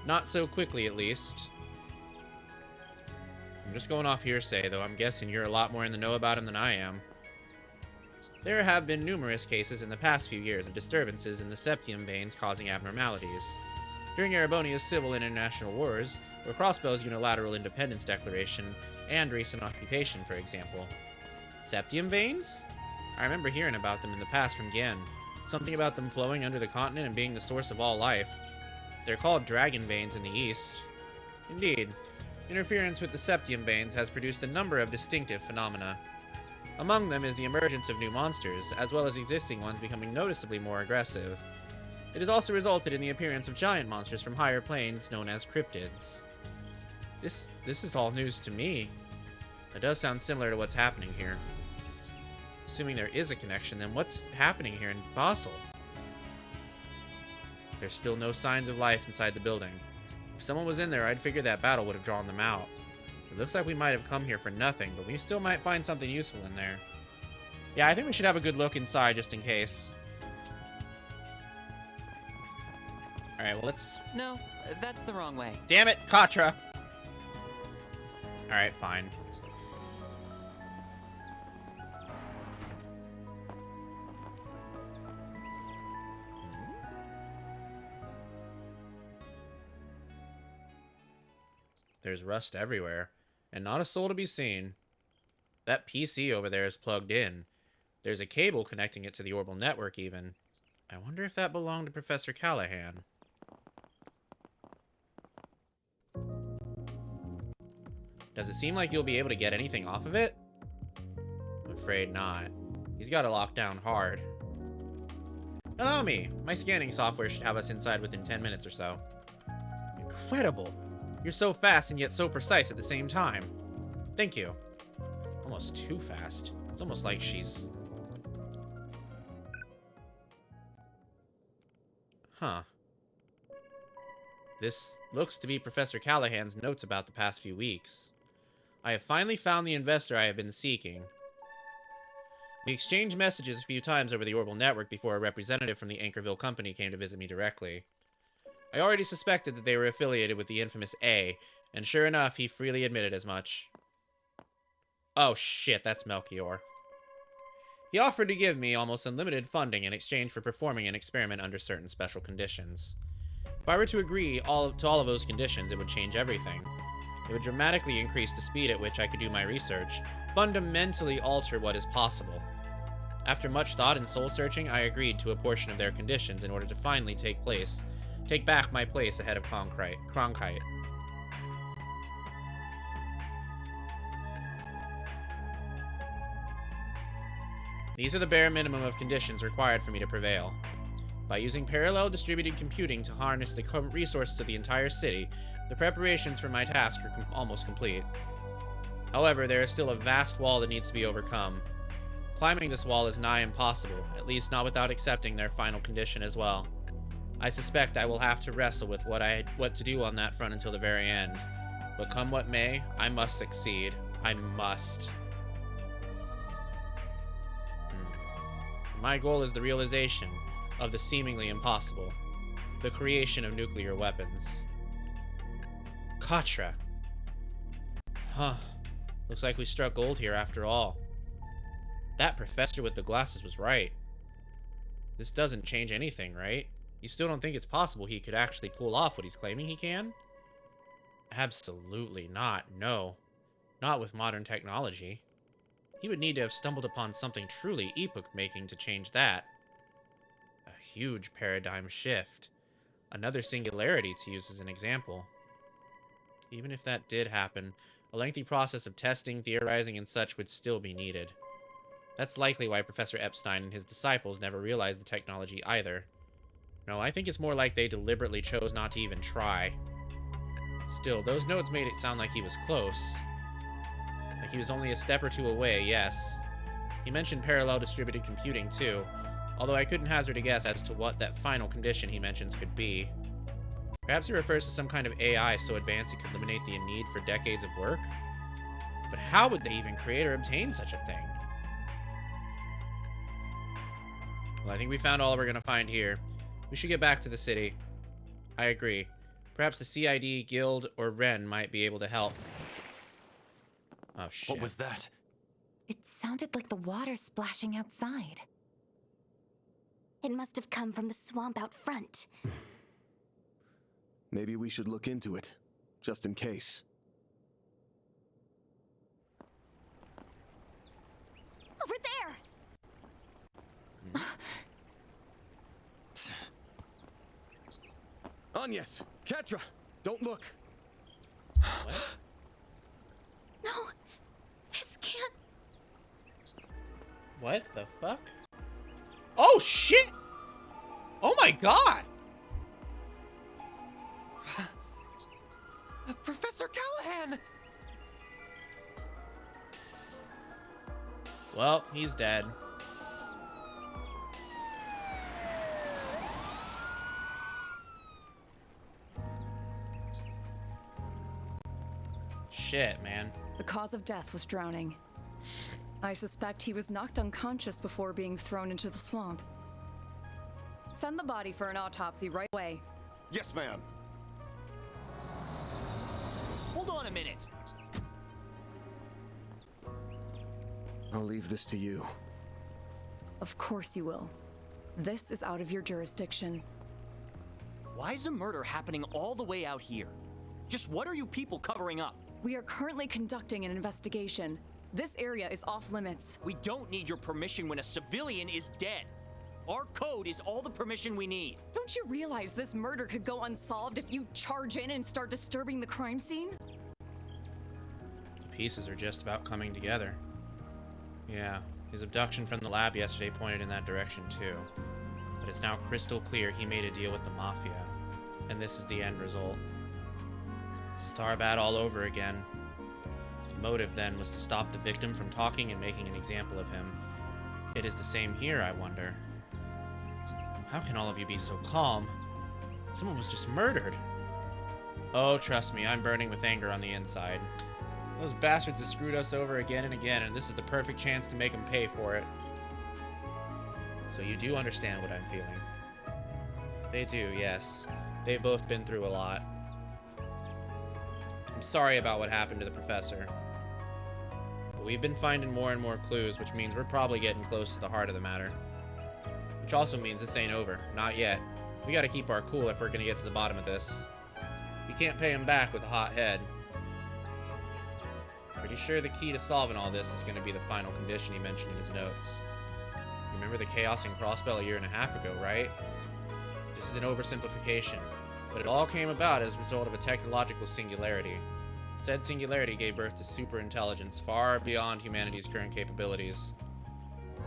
Not so quickly, at least. I'm just going off hearsay, though I'm guessing you're a lot more in the know about him than I am. There have been numerous cases in the past few years of disturbances in the septium veins causing abnormalities. During Erebonia's civil and international wars, or Crossbow's unilateral independence declaration, and recent occupation, for example. Septium veins? I remember hearing about them in the past from Gien. Something about them flowing under the continent and being the source of all life. They're called dragon veins in the east. Indeed, interference with the septium veins has produced a number of distinctive phenomena. Among them is the emergence of new monsters, as well as existing ones becoming noticeably more aggressive. It has also resulted in the appearance of giant monsters from higher planes known as cryptids. This is all news to me. It does sound similar to what's happening here. Assuming there is a connection, then what's happening here in Basel? There's still no signs of life inside the building. If someone was in there, I'd figure that battle would have drawn them out. It looks like we might have come here for nothing, but we still might find something useful in there. Yeah, I think we should have a good look inside just in case. Alright, well, let's... No, that's the wrong way. Damn it, Katra! Alright, fine. There's rust everywhere, and not a soul to be seen. That PC over there is plugged in. There's a cable connecting it to the orbital network, even. I wonder if that belonged to Professor Callahan. Does it seem like you'll be able to get anything off of it? I'm afraid not. He's got it locked down hard. Allow me. My scanning software should have us inside within 10 minutes or so. Incredible. You're so fast and yet so precise at the same time. Thank you. Almost too fast. It's almost like she's... Huh. This looks to be Professor Callahan's notes about the past few weeks. I have finally found the investor I have been seeking. We exchanged messages a few times over the Orbital Network before a representative from the Anchorville company came to visit me directly. I already suspected that they were affiliated with the infamous A, and sure enough, he freely admitted as much. Oh shit, that's Melchior. He offered to give me almost unlimited funding in exchange for performing an experiment under certain special conditions. If I were to agree to all of those conditions, it would change everything. It would dramatically increase the speed at which I could do my research, fundamentally alter what is possible. After much thought and soul-searching, I agreed to a portion of their conditions in order to finally take back my place ahead of Cronkite. These are the bare minimum of conditions required for me to prevail. By using parallel distributed computing to harness the resources of the entire city, the preparations for my task are almost complete. However, there is still a vast wall that needs to be overcome. Climbing this wall is nigh impossible, at least not without accepting their final condition as well. I suspect I will have to wrestle with what to do on that front until the very end. But come what may, I must succeed. I must. My goal is the realization of the seemingly impossible. The creation of nuclear weapons. Katra. Huh. Looks like we struck gold here after all. That professor with the glasses was right. This doesn't change anything, right? You still don't think it's possible he could actually pull off what he's claiming he can? Absolutely not, no. Not with modern technology. He would need to have stumbled upon something truly epoch-making to change that. A huge paradigm shift. Another singularity, to use as an example. Even if that did happen, a lengthy process of testing, theorizing, and such would still be needed. That's likely why Professor Epstein and his disciples never realized the technology either. No, I think it's more like they deliberately chose not to even try. Still, those notes made it sound like he was close. Like he was only a step or two away, yes. He mentioned parallel distributed computing too, although I couldn't hazard a guess as to what that final condition he mentions could be. Perhaps he refers to some kind of AI so advanced it could eliminate the need for decades of work? But how would they even create or obtain such a thing? Well, I think we found all we're going to find here. We should get back to the city. I agree. Perhaps the CID, Guild, or Ren might be able to help. Oh, shit. What was that? It sounded like the water splashing outside. It must have come from the swamp out front. Maybe we should look into it, just in case. Over there! Agnes! Katra! Don't look! What? No! This can't... What the fuck? Oh, shit! Oh my god! Professor Callahan! Well, he's dead. Shit, man. The cause of death was drowning. I suspect he was knocked unconscious before being thrown into the swamp. Send the body for an autopsy right away. Yes, ma'am. Hold on a minute. I'll leave this to you. Of course you will. This is out of your jurisdiction. Why is a murder happening all the way out here? Just what are you people covering up? We are currently conducting an investigation. This area is off limits. We don't need your permission when a civilian is dead. Our code is all the permission we need. Don't you realize this murder could go unsolved if you charge in and start disturbing the crime scene? The pieces are just about coming together. Yeah, his abduction from the lab yesterday pointed in that direction too. But it's now crystal clear he made a deal with the Mafia, and this is the end result. Starbat all over again. The motive then was to stop the victim from talking and making an example of him. It is the same here, I wonder. How can all of you be so calm? Someone was just murdered. Oh, trust me, I'm burning with anger on the inside. Those bastards have screwed us over again and again, and this is the perfect chance to make them pay for it. So you do understand what I'm feeling. They do, yes. They've both been through a lot. I'm sorry about what happened to the professor. But we've been finding more and more clues, which means we're probably getting close to the heart of the matter. Which also means this ain't over. Not yet. We gotta keep our cool if we're gonna get to the bottom of this. You can't pay him back with a hot head. Pretty sure the key to solving all this is gonna be the final condition he mentioned in his notes. You remember the chaos in Crossbell a year and a half ago, right? This is an oversimplification, but it all came about as a result of a technological singularity. Said singularity gave birth to superintelligence far beyond humanity's current capabilities.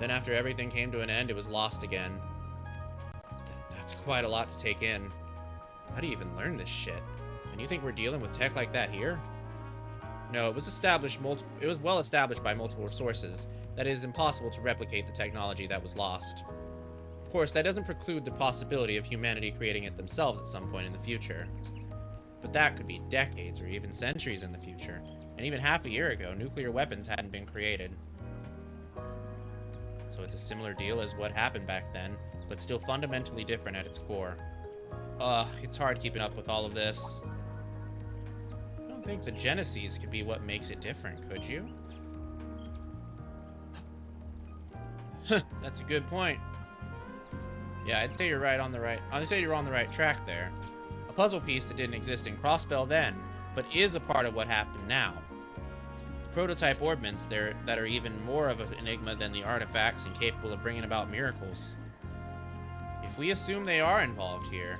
Then after everything came to an end, it was lost again. That's quite a lot to take in. How do you even learn this shit? And you think we're dealing with tech like that here? No, it was well established by multiple sources that it is impossible to replicate the technology that was lost. Of course, that doesn't preclude the possibility of humanity creating it themselves at some point in the future. But that could be decades or even centuries in the future. And even half a year ago, nuclear weapons hadn't been created. So it's a similar deal as what happened back then, but still fundamentally different at its core. It's hard keeping up with all of this. I don't think the Genesis could be what makes it different, could you? That's a good point. Yeah, I'd say you're on the right track there. A puzzle piece that didn't exist in Crossbell then, but is a part of what happened now. The prototype orbments there that are even more of an enigma than the artifacts and capable of bringing about miracles. If we assume they are involved here,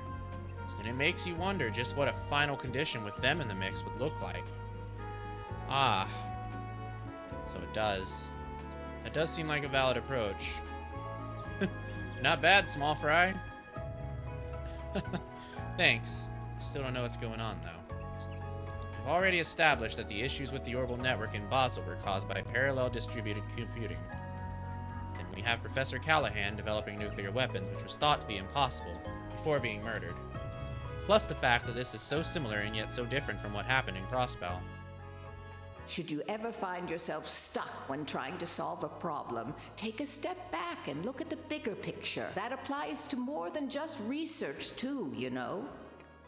then it makes you wonder just what a final condition with them in the mix would look like. Ah. So it does. That does seem like a valid approach. Not bad, small fry. Thanks. Still don't know what's going on, though. We've already established that the issues with the orbital network in Basel were caused by parallel distributed computing. Then we have Professor Callahan developing nuclear weapons, which was thought to be impossible, before being murdered. Plus the fact that this is so similar and yet so different from what happened in Crossbell. Should you ever find yourself stuck when trying to solve a problem, take a step back and look at the bigger picture. That applies to more than just research too, you know.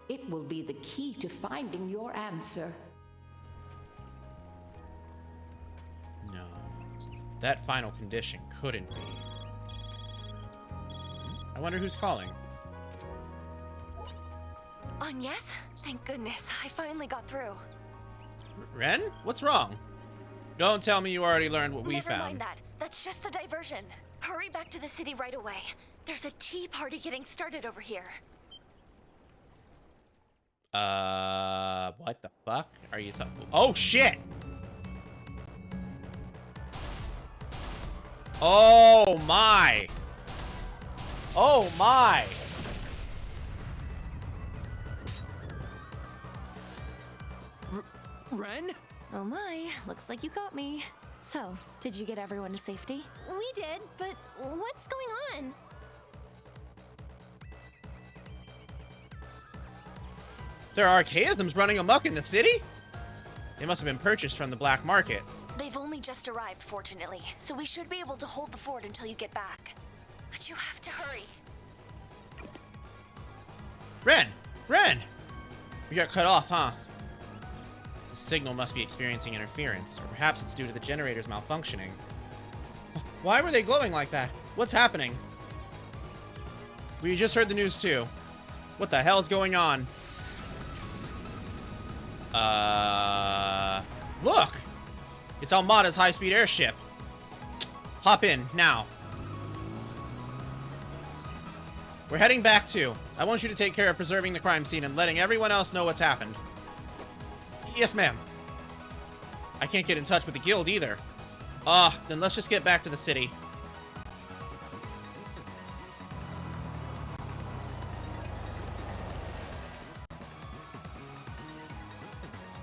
It will be the key to finding your answer. No. That final condition couldn't be. I wonder who's calling. Yes? Thank goodness. I finally got through. Ren? What's wrong? Don't tell me you already learned what we Never found. mind that. That's just a diversion. Hurry back to the city right away. There's a tea party getting started over here. What the fuck are you talking? Oh, shit! Oh, my! Oh, my! Ren? Oh my, looks like you got me. So, did you get everyone to safety? We did, but what's going on? There are archaisms running amok in the city? They must have been purchased from the black market. They've only just arrived, fortunately, so we should be able to hold the fort until you get back. But you have to hurry. Ren! Ren! We got cut off, huh? The signal must be experiencing interference, or perhaps it's due to the generators malfunctioning. Why were they glowing like that? What's happening? We just heard the news too. What the hell's going on? Look! It's Almada's high-speed airship. Hop in, now. We're heading back too. I want you to take care of preserving the crime scene and letting everyone else know what's happened. Yes, ma'am. I can't get in touch with the guild either. Then let's just get back to the city.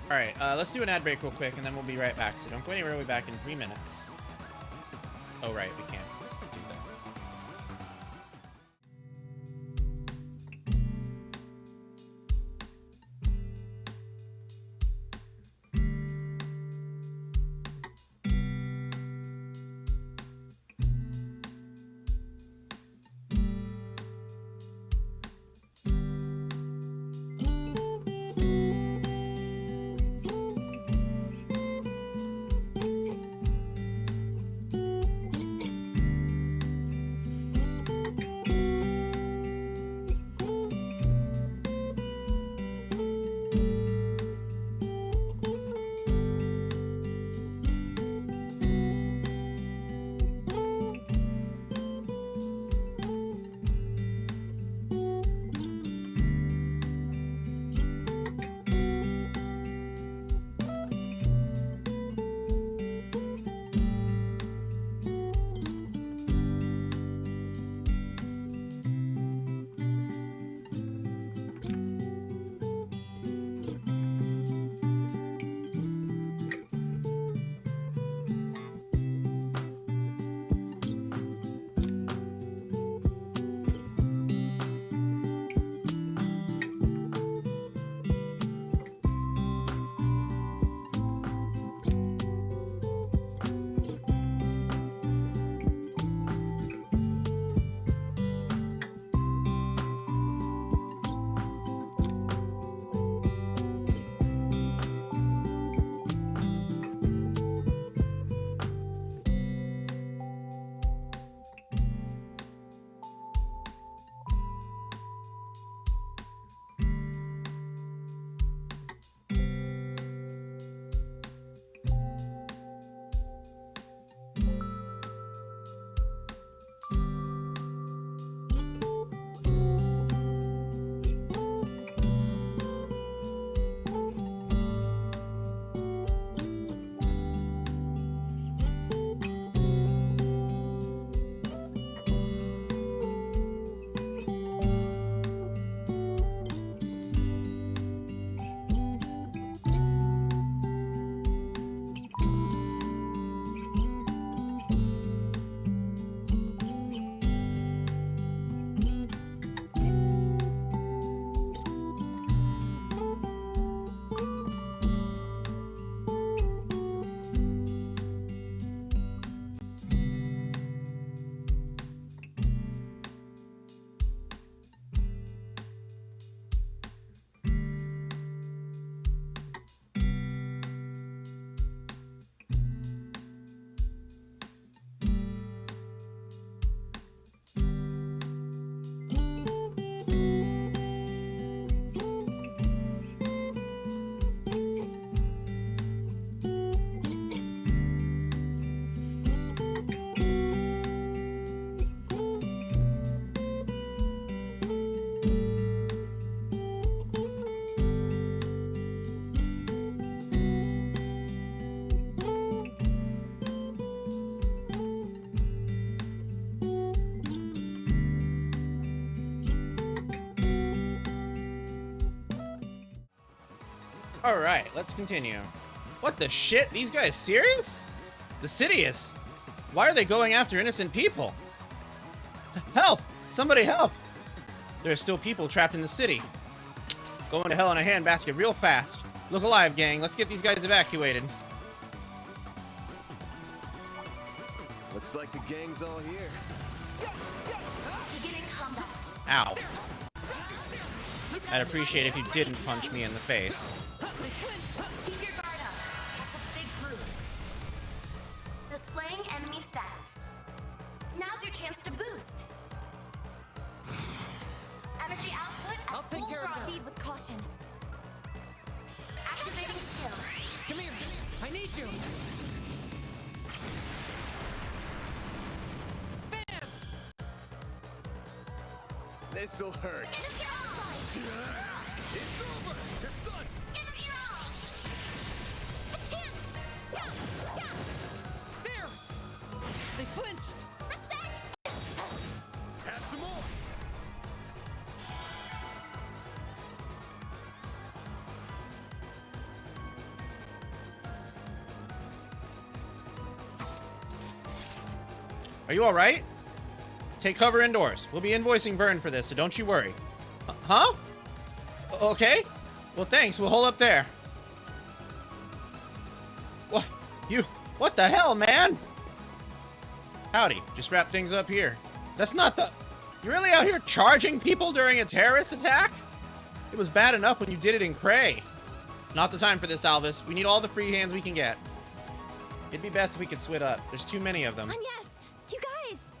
All right, let's do an ad break real quick, and then we'll be right back. So don't go anywhere. We'll be back in 3 minutes. Oh, right, we can't do that. All right, let's continue. What the shit? These guys serious? The city is. Why are they going after innocent people? Help! Somebody help! There are still people trapped in the city. Going to hell in a handbasket real fast. Look alive, gang. Let's get these guys evacuated. Looks like the gang's all here. Beginning combat. Ow. I'd appreciate if you didn't punch me in the face. Keep your guard up. That's a big group. Displaying enemy stats. Now's your chance to boost. Energy output at I'll take full care of throttle. them. Proceed with caution. Activating skill. Come here. I need you. This'll hurt. It's over. It's done. Give it your all. A chance. There. They flinched. Reset. Have some more. Are you alright? Take cover indoors. We'll be invoicing Vern for this, so don't you worry. Huh? Okay. Well, thanks. We'll hold up there. What? What the hell, man? Howdy. Just wrap things up here. That's not the... You're really out here charging people during a terrorist attack? It was bad enough when you did it in Cray. Not the time for this, Alvis. We need all the free hands we can get. It'd be best if we could split up. There's too many of them. Yes, you guys.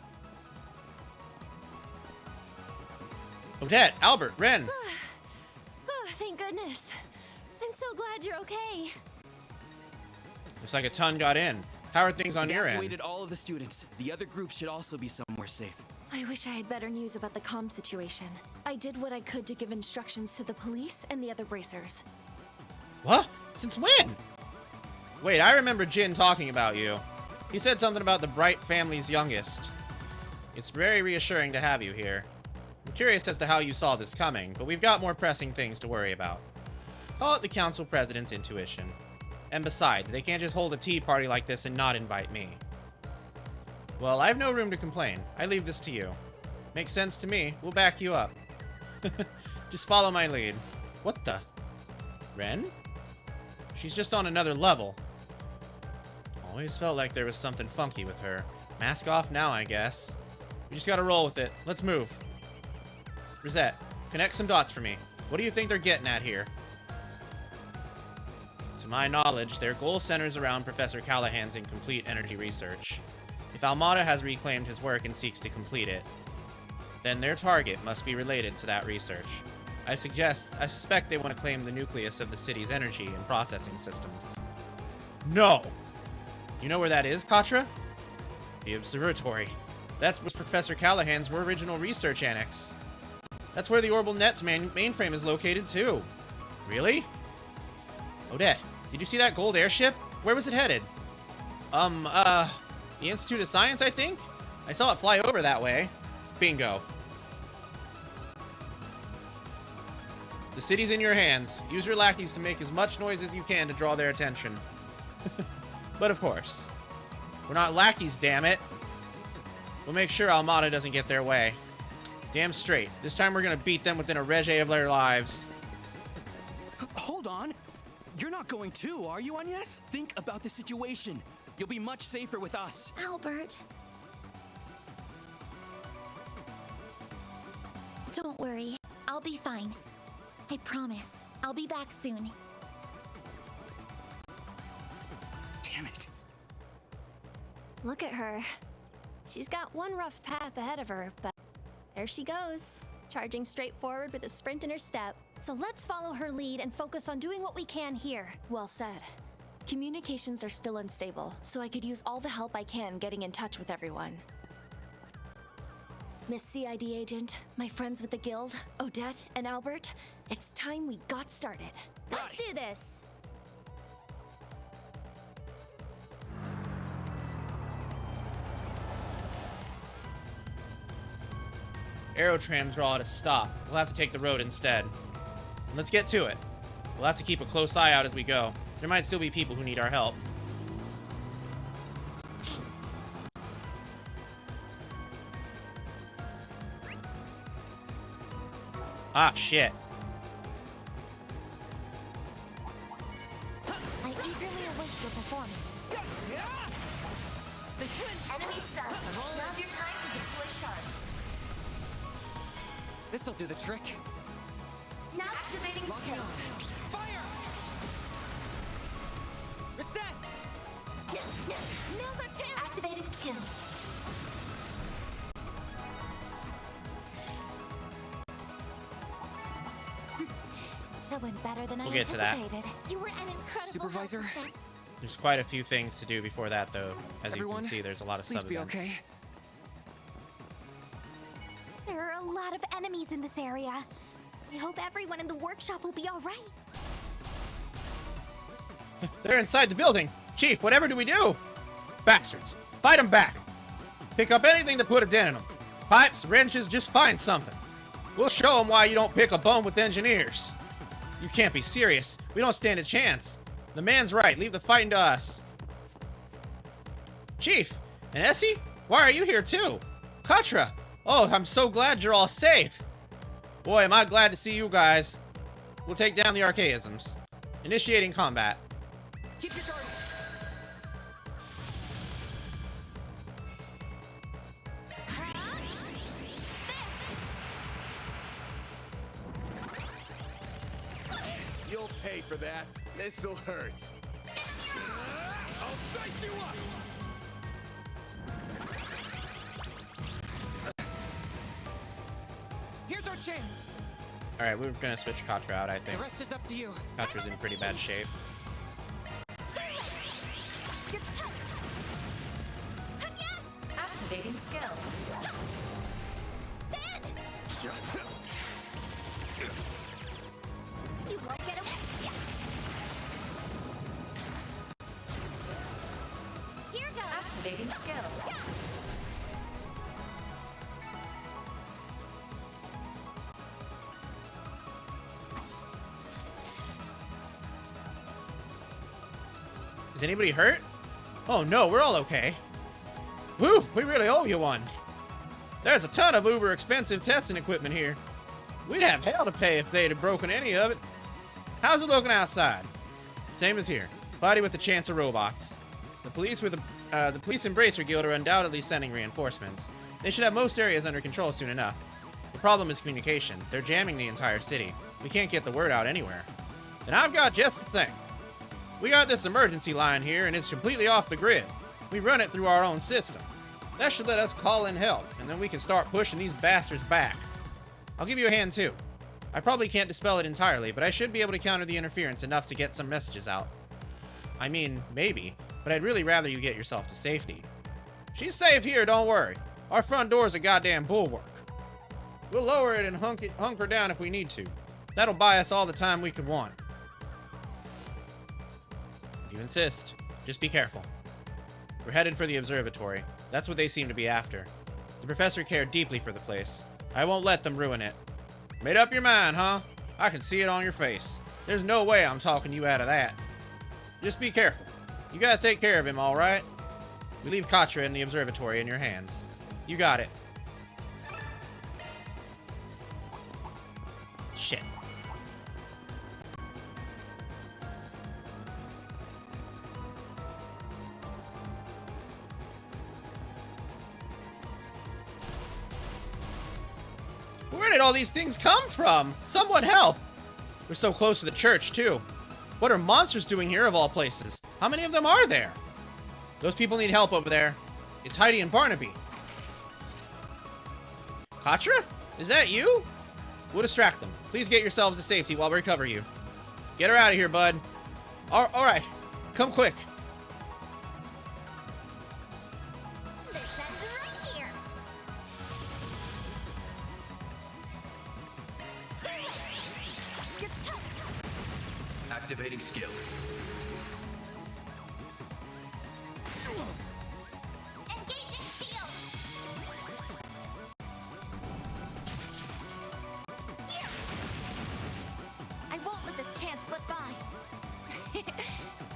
Odette, Albert, Ren. Oh, thank goodness. I'm so glad you're okay. Looks like a ton got in. How are things on your end? Evacuated all of the students. The other group should also be somewhere safe. I wish I had better news about the comm situation. I did what I could to give instructions to the police and the other bracers. What? Since when? Wait, I remember Jin talking about you. He said something about the Bright family's youngest. It's very reassuring to have you here. I'm curious as to how you saw this coming, but we've got more pressing things to worry about. Call it the council president's intuition. And besides, they can't just hold a tea party like this and not invite me. Well, I have no room to complain. I leave this to you. Makes sense to me. We'll back you up. Just follow my lead. What the? Ren? She's just on another level. Always felt like there was something funky with her. Mask off now, I guess. We just gotta roll with it. Let's move. Rosette, connect some dots for me. What do you think they're getting at here? To my knowledge, their goal centers around Professor Callahan's incomplete energy research. If Almada has reclaimed his work and seeks to complete it, then their target must be related to that research. I suspect they want to claim the nucleus of the city's energy and processing systems. No! You know where that is, Katra? The observatory. That was Professor Callahan's original research annex. That's where the Orbital Net's mainframe is located, too. Really? Odette, did you see that gold airship? Where was it headed? The Institute of Science, I think? I saw it fly over that way. Bingo. The city's in your hands. Use your lackeys to make as much noise as you can to draw their attention. But of course, we're not lackeys, damn it. We'll make sure Almada doesn't get their way. Damn straight. This time we're gonna beat them within a regé of their lives. Hold on. You're not going too, are you, Agnes? Think about the situation. You'll be much safer with us. Albert. Don't worry. I'll be fine. I promise. I'll be back soon. Damn it. Look at her. She's got one rough path ahead of her, but there she goes, charging straight forward with a sprint in her step. So let's follow her lead and focus on doing what we can here. Well said. Communications are still unstable, so I could use all the help I can getting in touch with everyone. Miss CID agent, my friends with the guild, Odette and Albert, it's time we got started. Let's do this. Aerotrams are all at a stop. We'll have to take the road instead. Let's get to it. We'll have to keep a close eye out as we go. There might still be people who need our help. Ah, shit. I eagerly await your performance. Enemy stunned. Now's your time to deploy sharks. This'll do the trick. Now activating skill. Fire! Reset! Now's our chance. Activating skill. That went better than We'll I get to that. anticipated. You were an incredible Supervisor? help, Seth. There's quite a few things to do before that, though. As Everyone, you can see, there's a lot of please be sub-events. okay. There are a lot of enemies in this area. I hope everyone in the workshop will be all right. They're inside the building. Chief, whatever do we do? Bastards. Fight them back. Pick up anything to put a dent in them. Pipes, wrenches, just find something. We'll show them why you don't pick a bone with engineers. You can't be serious. We don't stand a chance. The man's right. Leave the fighting to us. Chief, and Essie? Why are you here too? Katra! Oh, I'm so glad you're all safe. Boy, am I glad to see you guys. We'll take down the archaisms. Initiating combat. Keep your guard. You'll pay for that. This'll hurt. I'll dice you up. Here's our chance. Alright, we're gonna switch Katra out, I think. The rest is up to you. Katra's in pretty bad shape. Your test. Yes. Activating skill. Ben. You won't get away. Yeah. Here goes. Activating skill. Is anybody hurt? Oh no, we're all okay. Woo, we really owe you one. There's a ton of uber expensive testing equipment here. We'd have hell to pay if they'd have broken any of it. How's it looking outside? Same as here. Fighting with the chance of robots. The police Embracer Guild are undoubtedly sending reinforcements. They should have most areas under control soon enough. The problem is communication. They're jamming the entire city. We can't get the word out anywhere. And I've got just the thing. We got this emergency line here, and it's completely off the grid. We run it through our own system. That should let us call in help, and then we can start pushing these bastards back. I'll give you a hand, too. I probably can't dispel it entirely, but I should be able to counter the interference enough to get some messages out. I mean, maybe, but I'd really rather you get yourself to safety. She's safe here, don't worry. Our front door's a goddamn bulwark. We'll lower it and hunker down if we need to. That'll buy us all the time we could want. If you insist, just be careful. We're headed for the observatory. That's what they seem to be after. The professor cared deeply for the place. I won't let them ruin it. Made up your mind, huh? I can see it on your face. There's no way I'm talking you out of that. Just be careful. You guys take care of him, all right? We leave Katra in the observatory in your hands. You got it. Shit. Where did all these things come from? Someone help! We're so close to the church, too. What are monsters doing here, of all places? How many of them are there? Those people need help over there. It's Heidi and Barnaby. Katra? Is that you? We'll distract them. Please get yourselves to safety while we recover you. Get her out of here, bud. All right. Come quick. This ends right here. Your test. Activating skill. Engaging shield. I won't let this chance slip by.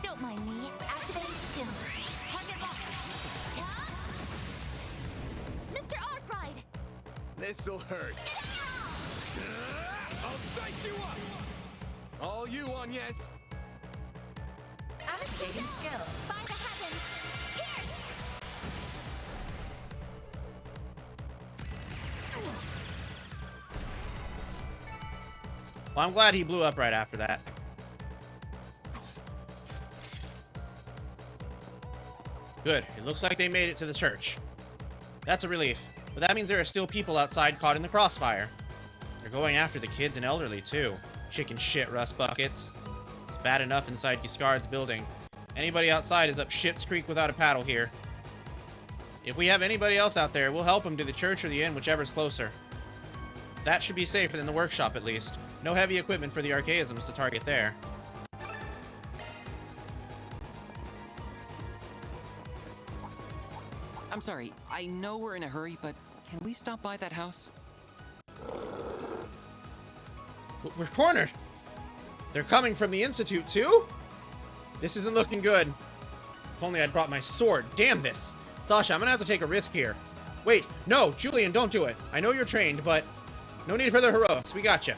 Don't mind me. Activating skill. Target locked. Mr. Arkwright. This'll hurt. I'll dice you up. All you on, yes? Activating skill. By the heavens. Here. Well, I'm glad he blew up right after that. Good. It looks like they made it to the church. That's a relief. But that means there are still people outside caught in the crossfire. They're going after the kids and elderly, too. Chicken shit rust buckets. It's bad enough inside Giscard's building. Anybody outside is up shit's creek without a paddle here. If we have anybody else out there, we'll help them to the church or the inn, whichever's closer. That should be safer than the workshop, at least. No heavy equipment for the archaisms to target there. I'm sorry, I know we're in a hurry, but can we stop by that house? We're cornered. They're coming from the Institute, too? This isn't looking good. If only I'd brought my sword. Damn this. Sasha, I'm gonna have to take a risk here. Wait, no, Julian, don't do it. I know you're trained, but no need for the heroics. We got you.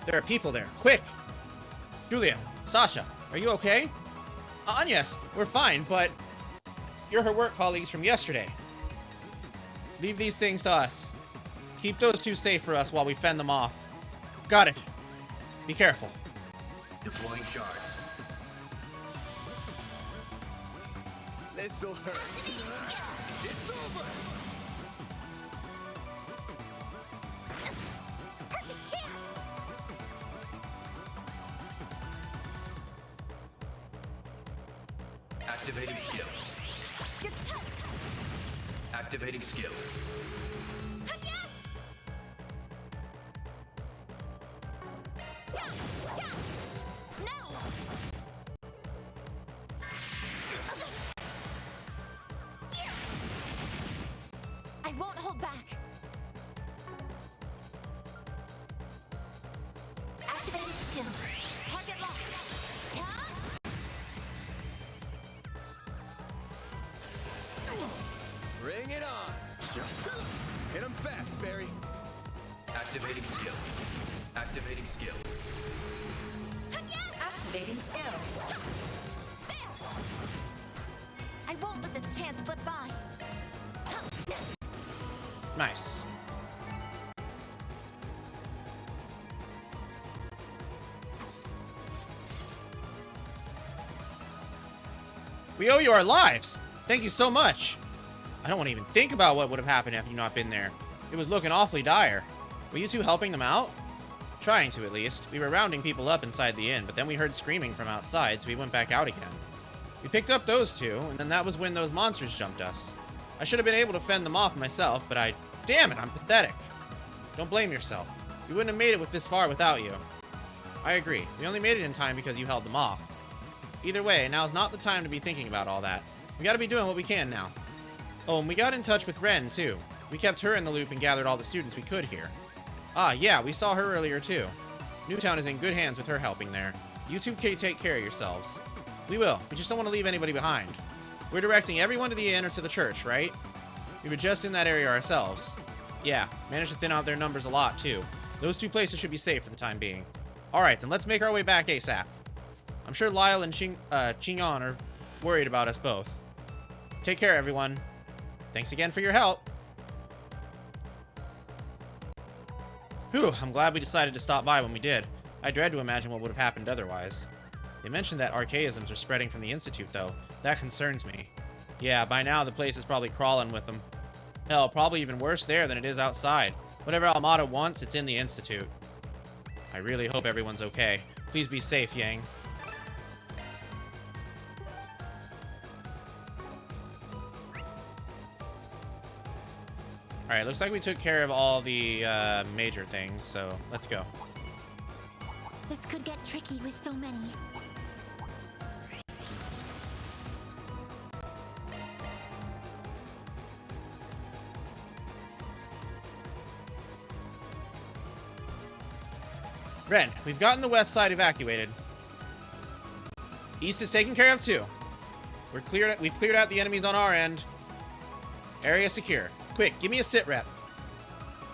There are people there. Quick! Julia, Sasha, are you okay? Yes, we're fine, but you're her work colleagues from yesterday. Leave these things to us. Keep those two safe for us while we fend them off. Got it. Be careful. Deploying shards. This'll hurt. It's over! Perfect chance! Activating skill. You're toast! Activating skill. Yes! No! I won't hold back. Activating skill. Target locked. Bring it on. Hit him fast, Barry. Activating skill. Activating skill. Activating skill. I won't let this chance slip by. Nice. We owe you our lives. Thank you so much. I don't want to even think about what would have happened if you not been there. It was looking awfully dire. Were you two helping them out? Trying to, at least. We were rounding people up inside the inn, but then we heard screaming from outside, so we went back out again. We picked up those two, and then that was when those monsters jumped us. I should have been able to fend them off myself, but damn it, I'm pathetic. Don't blame yourself. We wouldn't have made it this far without you. I agree. We only made it in time because you held them off. Either way, now's not the time to be thinking about all that. We gotta be doing what we can now. Oh, and we got in touch with Ren, too. We kept her in the loop and gathered all the students we could here. Ah, yeah, we saw her earlier, too. Newtown is in good hands with her helping there. You two can take care of yourselves. We will. We just don't want to leave anybody behind. We're directing everyone to the inn or to the church, right? We were just in that area ourselves. Yeah, managed to thin out their numbers a lot, too. Those two places should be safe for the time being. Alright, then let's make our way back ASAP. I'm sure Lyle and Chingon are worried about us both. Take care, everyone. Thanks again for your help. Whew, I'm glad we decided to stop by when we did. I dread to imagine what would have happened otherwise. They mentioned that archaisms are spreading from the Institute, though. That concerns me. Yeah, by now the place is probably crawling with them. Hell, probably even worse there than it is outside. Whatever Almada wants, it's in the Institute. I really hope everyone's okay. Please be safe, Yang. Alright, looks like we took care of all the major things, so let's go. This could get tricky with so many. Ren, we've gotten the west side evacuated. East is taken care of too. We've cleared out the enemies on our end. Area secure. Quick, give me a sit rep.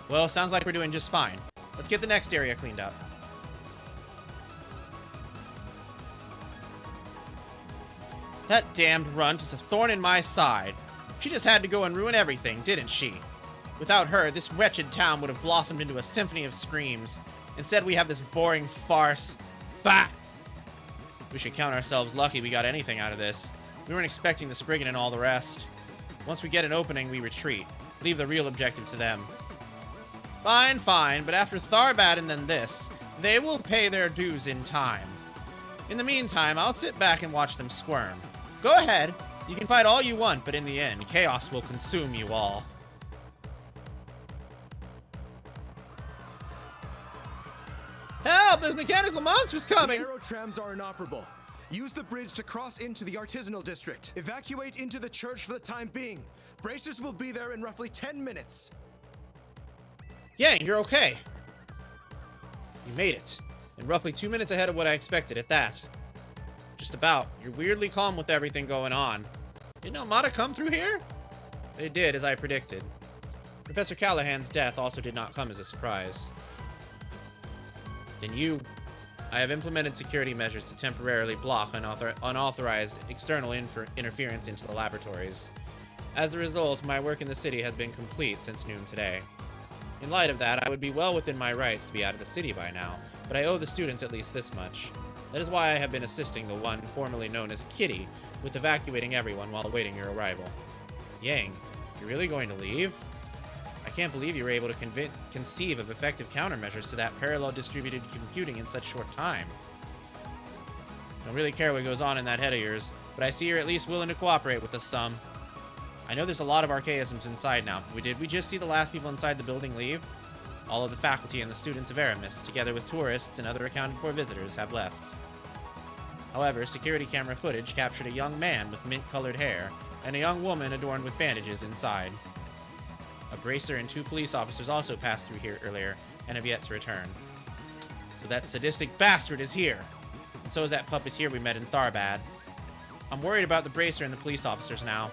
Well, sounds like we're doing just fine. Let's get the next area cleaned up. That damned runt is a thorn in my side. She just had to go and ruin everything, didn't she? Without her, this wretched town would have blossomed into a symphony of screams. Instead, we have this boring farce. Bah! We should count ourselves lucky we got anything out of this. We weren't expecting the Spriggan and all the rest. Once we get an opening, we retreat. Leave the real objective to them. Fine, fine, but after Tharbad and then this, they will pay their dues in time. In the meantime, I'll sit back and watch them squirm. Go ahead. You can fight all you want, but in the end, chaos will consume you all. Help! There's mechanical monsters coming! The aerotrams are inoperable. Use the bridge to cross into the artisanal district. Evacuate into the church for the time being. Bracers will be there in roughly 10 minutes. Yeah, you're okay. You made it. And roughly 2 minutes ahead of what I expected at that. Just about. You're weirdly calm with everything going on. Didn't Armada come through here? They did, as I predicted. Professor Callahan's death also did not come as a surprise. Then I have implemented security measures to temporarily block unauthorized external interference into the laboratories. As a result, my work in the city has been complete since noon today. In light of that, I would be well within my rights to be out of the city by now, but I owe the students at least this much. That is why I have been assisting the one formerly known as Kitty with evacuating everyone while awaiting your arrival. Yang, you're really going to leave? I can't believe you were able to conceive of effective countermeasures to that parallel distributed computing in such short time. I don't really care what goes on in that head of yours, but I see you're at least willing to cooperate with us some. I know there's a lot of archaisms inside now, but did we just see the last people inside the building leave? All of the faculty and the students of Aramis, together with tourists and other accounted-for visitors, have left. However, security camera footage captured a young man with mint-colored hair and a young woman adorned with bandages inside. A bracer and 2 police officers also passed through here earlier and have yet to return. So that sadistic bastard is here. And so is that puppeteer we met in Tharbad. I'm worried about the bracer and the police officers now.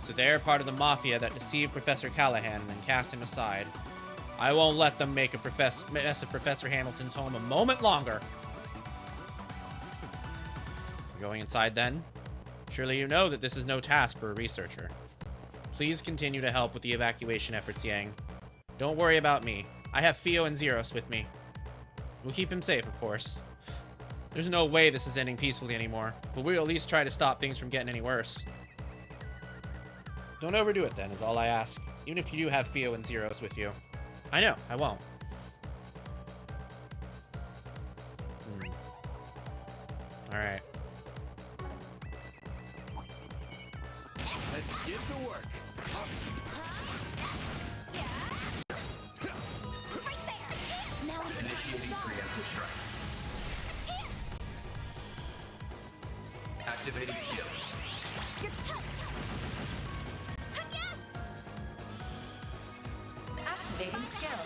So they're part of the mafia that deceived Professor Callahan and then cast him aside. I won't let them make a mess of Professor Hamilton's home a moment longer. We're going inside then? Surely you know that this is no task for a researcher. Please continue to help with the evacuation efforts, Yang. Don't worry about me. I have Fio and Zeros with me. We'll keep him safe, of course. There's no way this is ending peacefully anymore, but we'll at least try to stop things from getting any worse. Don't overdo it then, is all I ask. Even if you do have Fio and Zeros with you. I know, I won't. Alright. Let's get to work. Initiating preemptive strike. Activating skill. You're toast. Yes. Activating skill.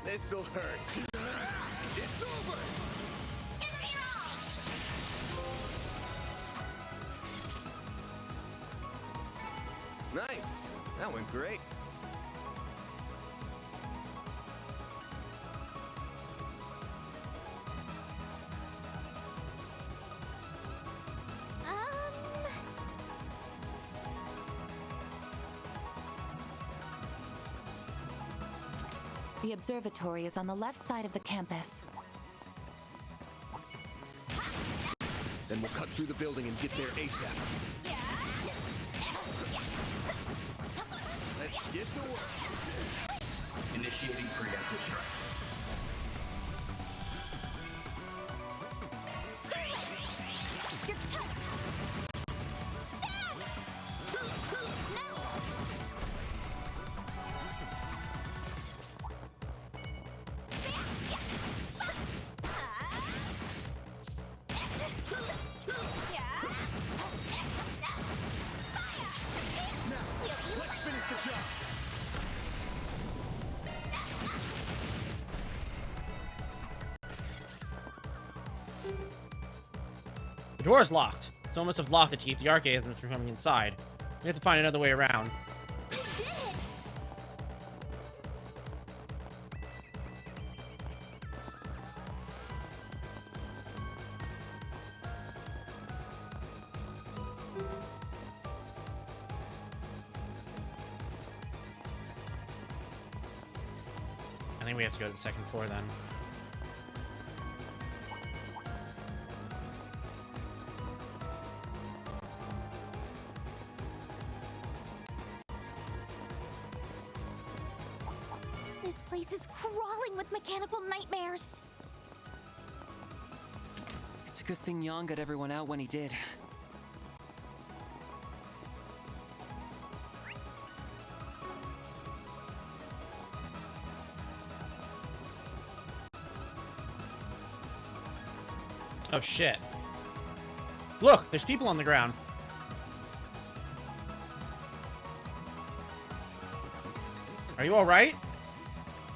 This'll hurt. It's over. Nice. That went great. The observatory is on the left side of the campus. Then we'll cut through the building and get there ASAP. Let's get to work. Initiating preemptive strike. You're toast. Let's finish the job. The door's locked. Someone must have locked it to keep the archaisms from coming inside. We have to find another way around. I think we have to go to the second floor then. This place is crawling with mechanical nightmares. It's a good thing Yang got everyone out when he did. Oh shit. Look, there's people on the ground. Are you alright?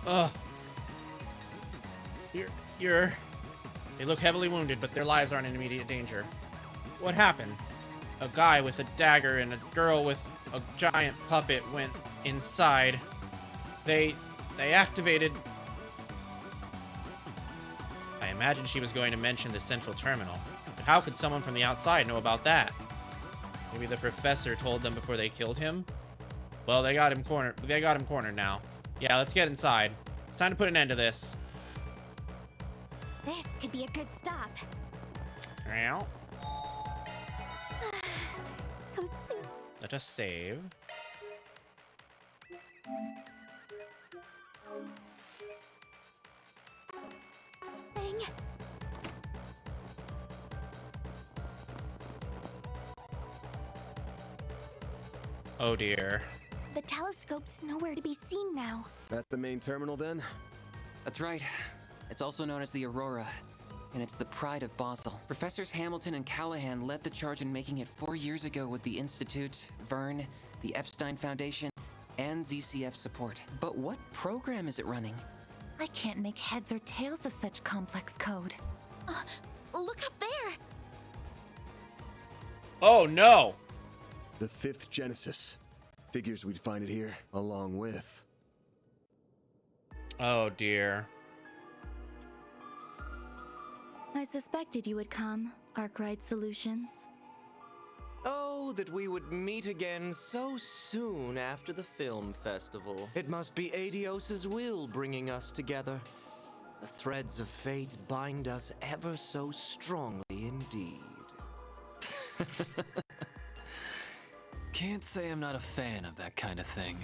Ugh. You're... They look heavily wounded, but their lives aren't in immediate danger. What happened? A guy with a dagger and a girl with a giant puppet went inside. They activated... I imagine she was going to mention the central terminal. But how could someone from the outside know about that? Maybe the professor told them before they killed him? Well, they got him cornered. They got him cornered now. Yeah, let's get inside. It's time to put an end to this. This could be a good stop. Well, So soon. let us save. Thing. Oh dear. The telescope's nowhere to be seen now. At the main terminal, then? That's right. It's also known as the Aurora, and it's the pride of Basel. Professors Hamilton and Callahan led the charge in making it 4 years ago with the Institute, Vern, the Epstein Foundation, and ZCF support. But what program is it running? I can't make heads or tails of such complex code. Look up there. Oh no! The 5th Genesis. Figures we'd find it here, along with... Oh dear. I suspected you would come, Arkwright Solutions. Oh, that we would meet again so soon after the film festival. It must be Adios's will bringing us together. The threads of fate bind us ever so strongly indeed. Can't say I'm not a fan of that kind of thing.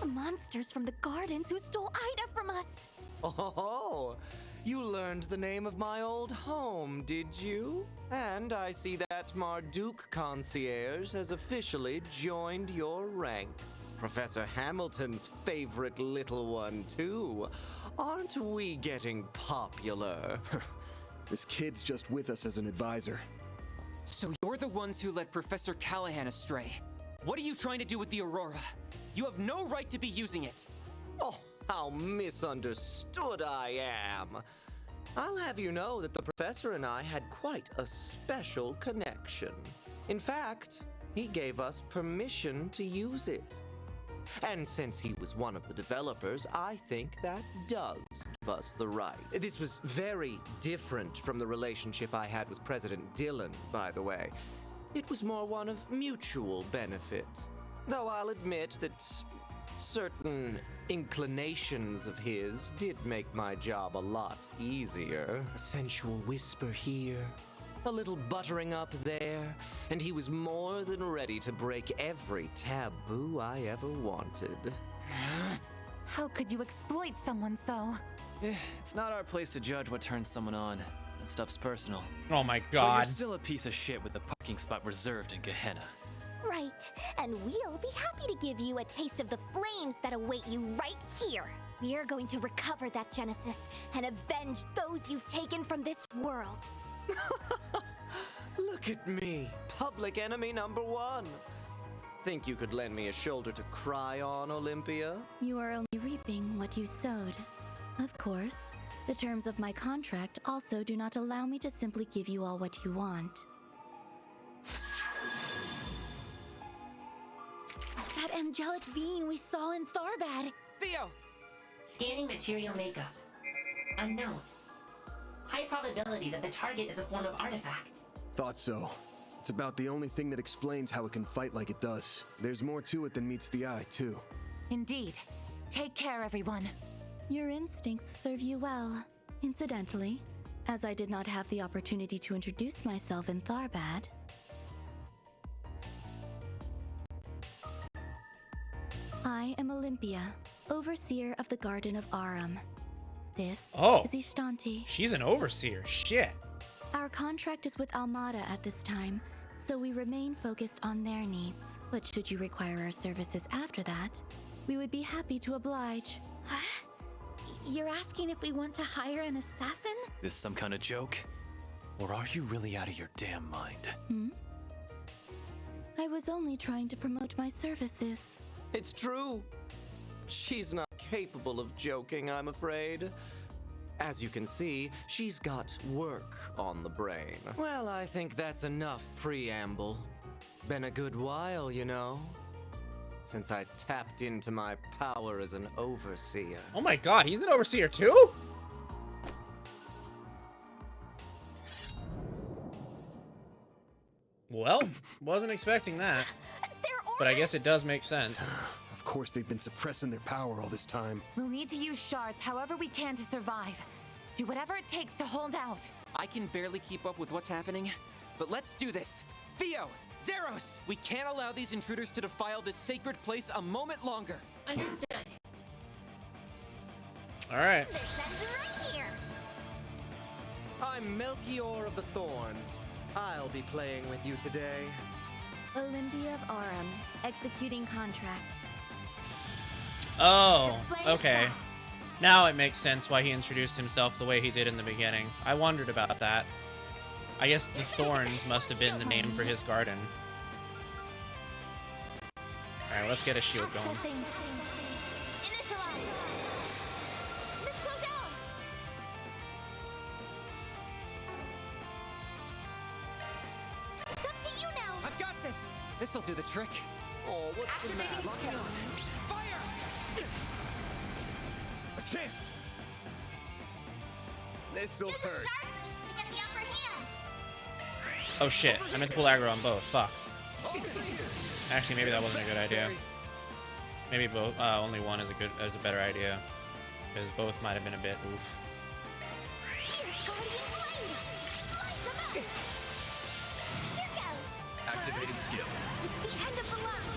The monsters from the gardens who stole Ida from us. Oh, you learned the name of my old home, did you? And I see that Marduk concierge has officially joined your ranks. Professor Hamilton's favorite little one, too. Aren't we getting popular? This kid's just with us as an advisor. So you're the ones who led Professor Callahan astray. What are you trying to do with the Aurora? You have no right to be using it. Oh, how misunderstood I am. I'll have you know that the professor and I had quite a special connection. In fact, he gave us permission to use it. And since he was one of the developers, I think that does give us the right. This was very different from the relationship I had with President Dillon, by the way. It was more one of mutual benefit. Though I'll admit that certain inclinations of his did make my job a lot easier. A sensual whisper here, a little buttering up there, and he was more than ready to break every taboo I ever wanted. How could you exploit someone so? It's not our place to judge what turns someone on. That stuff's personal. Oh my But god. you're still a piece of shit with the parking spot reserved in Gehenna. Right, and we'll be happy to give you a taste of the flames that await you right here. We are going to recover that Genesis and avenge those you've taken from this world. Look at me, public enemy number one. Think you could lend me a shoulder to cry on, Olympia? You are only reaping what you sowed. Of course, the terms of my contract also do not allow me to simply give you all what you want. That angelic being we saw in Tharbad. Theo! Scanning material makeup. Unknown. High probability that the target is a form of artifact. Thought so. It's about the only thing that explains how it can fight like it does. There's more to it than meets the eye, too. Indeed. Take care, everyone. Your instincts serve you well. Incidentally, as I did not have the opportunity to introduce myself in Tharbad, I am Olympia, overseer of the Garden of Aram. This is Ishtanti. She's an overseer. Shit. Our contract is with Almada at this time, so we remain focused on their needs. But should you require our services after that, we would be happy to oblige. You're asking if we want to hire an assassin? This some kind of joke? Or are you really out of your damn mind? I was only trying to promote my services. It's true. She's not capable of joking, I'm afraid. As you can see, she's got work on the brain. Well, I think that's enough preamble. Been a good while, you know, since I tapped into my power as an overseer. Oh my god, he's an overseer too? Well, wasn't expecting that. But I guess it does make sense. Of course they've been suppressing their power all this time. We'll need to use shards however we can to survive. Do whatever it takes to hold out. I can barely keep up with what's happening, but let's do this. Theo, Zeros, we can't allow these intruders to defile this sacred place a moment longer. Understood. All right. Right here. I'm Melchior of the Thorns. I'll be playing with you today. Olympia of Aurum, executing contract. Oh, okay. Now it makes sense why he introduced himself the way he did in the beginning. I wondered about that. I guess the Thorns must have been the name for his garden. Alright, let's get a shield going. I've got this. This'll do the trick. Oh, what's the matter? Lock it on. Fire! A chance! This'll hurt. Oh shit, I meant to pull aggro on both. Fuck. Actually, maybe that wasn't a good idea. Maybe both. Only one is a better idea, because both might have been a bit oof. Activating skill. It's the end of the line.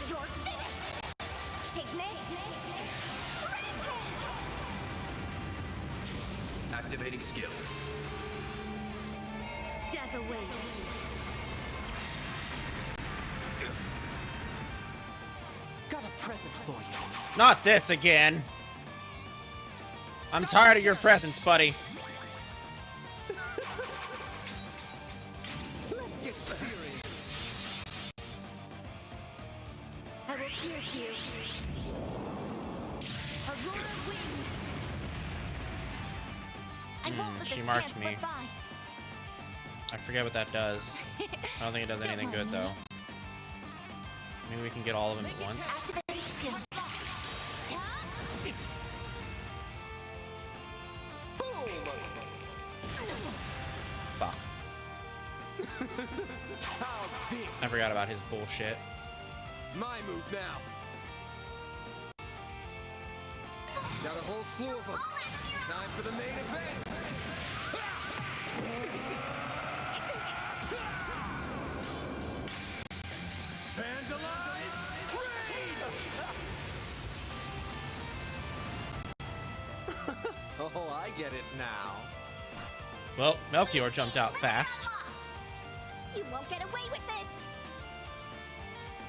You're finished. Take this. Activating skill. Death awaits. Got a present for you. Not this again. I'm tired of your presence, buddy. Let's get serious. I will pierce you. Aurora wing. I won't let She this marked chance me. slip by. I forget what that does. I don't think it does anything good, though. Maybe we can get all of them at once. Fuck. I forgot about his bullshit. My move now. Got a whole slew of them. Time for the main event. Vandalize! Oh, I get it now. Well, Melchior jumped out fast. You won't get away with this.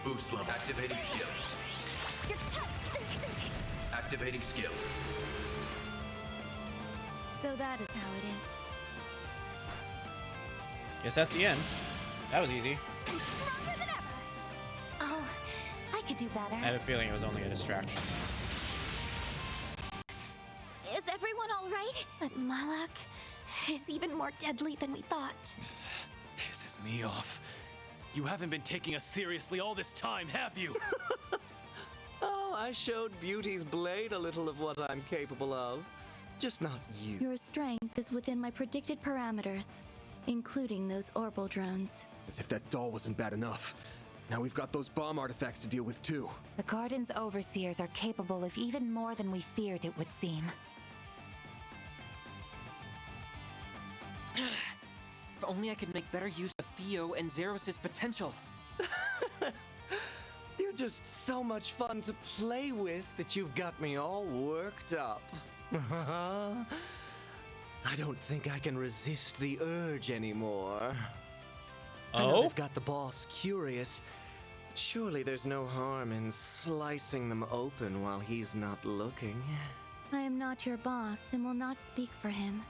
Boost level. Activating skill. You're toast. Activating skill. So that is how it is. Guess that's the end. That was easy. Oh, I could do better. I have a feeling it was only a distraction. Is everyone all right? But Malak is even more deadly than we thought. Pisses me off. You haven't been taking us seriously all this time, have you? Oh, I showed Beauty's blade a little of what I'm capable of. Just not you. Your strength is within my predicted parameters, including those orbital drones. As if that doll wasn't bad enough. Now we've got those bomb artifacts to deal with too. The Garden's overseers are capable of even more than we feared it would seem. If only I could make better use of Theo and Zeros' potential. You're just so much fun to play with that you've got me all worked up. I don't think I can resist the urge anymore. I know they've got the boss curious. But surely there's no harm in slicing them open while he's not looking. I am not your boss and will not speak for him.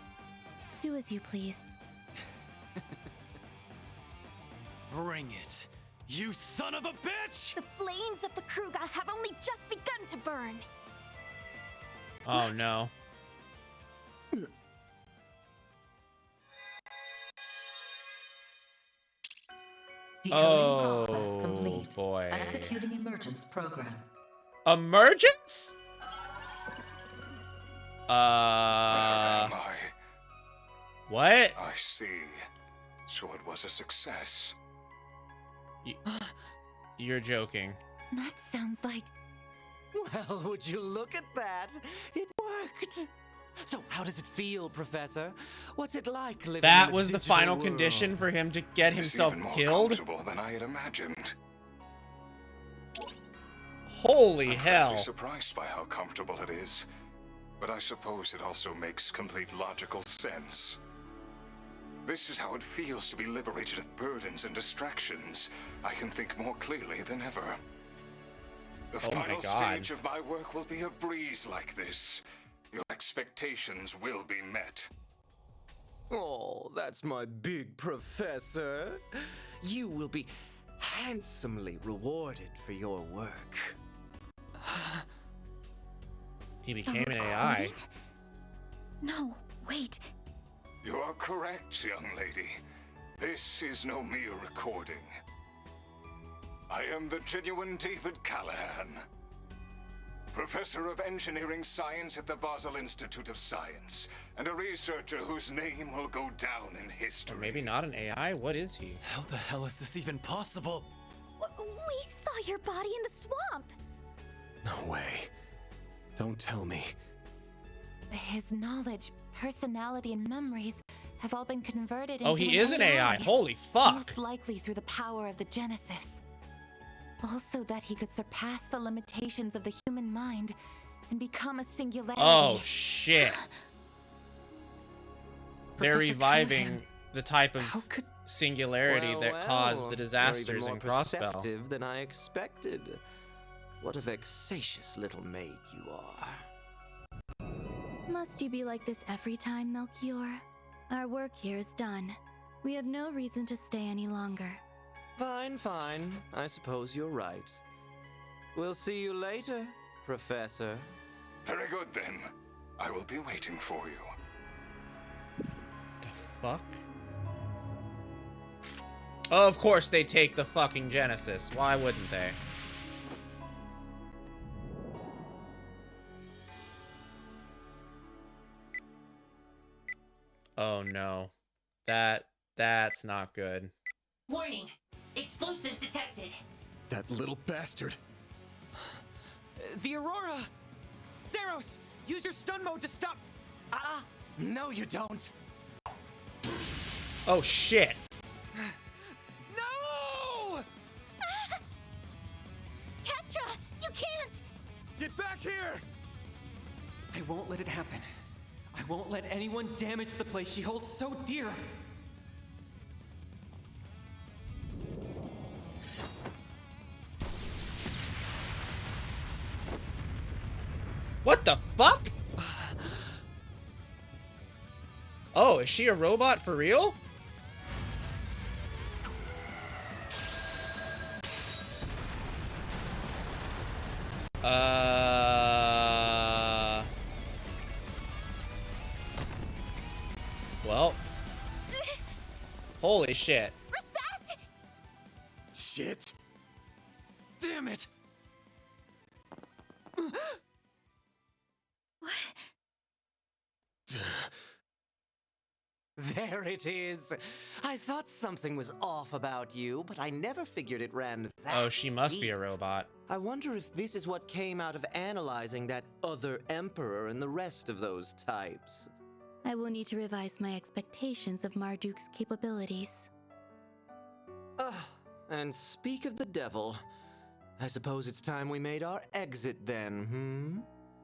Do as you please. Bring it, you son of a bitch! The flames of the Kruga have only just begun to burn. Oh no. Decoding process complete. Oh boy. Executing emergence program. Emergence? Where am I? What? I see. So it was a success. You're joking. That sounds like... Well, would you look at that? It worked! So, how does it feel, Professor? What's it like living That in the was the digital final world? condition for him to get It's himself even more killed? comfortable than I had imagined. Holy I'm hell. frankly surprised by how comfortable it is. But I suppose it also makes complete logical sense. This is how it feels to be liberated of burdens and distractions. I can think more clearly than ever. The Oh my final God. stage of my work will be a breeze like this. Your expectations will be met. Oh, that's my big professor. You will be handsomely rewarded for your work. He became an AI. No, wait. You are correct, young lady. This is no mere recording. I am the genuine David Callahan, Professor of Engineering Science at the Basel Institute of Science, and a researcher whose name will go down in history. Or maybe not an AI. What is he? How the hell is this even possible? We saw your body in the swamp. No way. Don't tell me. His knowledge, personality, and memories have all been converted into Oh, he is an AI. Holy fuck. Most likely through the power of the Genesis. Also that he could surpass the limitations of the human mind and become a singularity. Oh, shit. They're Professor reviving Callahan, the type of singularity that caused the You're disasters even more in Crossbell. perceptive than I expected. What a vexatious little maid you are. Must you be like this every time, Melchior? Our work here is done. We have no reason to stay any longer. Fine, fine. I suppose you're right. We'll see you later, Professor. Very good, then. I will be waiting for you. Fuck. Oh, of course they take the fucking Genesis. Why wouldn't they? Oh no. That's not good. Warning! Explosives detected! That little bastard. The Aurora! Zeros! Use your stun mode to stop. No, you don't. Oh shit. No! Ketra, you can't! Get back here! I won't let it happen. I won't let anyone damage the place she holds so dear. What the fuck? Oh, is she a robot for real? Well. Holy shit. Reset! Shit. Damn it. There it is. I thought something was off about you, but I never figured it ran that Oh, she must be a deep. robot. I wonder if this is what came out of analyzing that other emperor and the rest of those types. I will need to revise my expectations of Marduk's capabilities. And speak of the devil, I suppose it's time we made our exit then,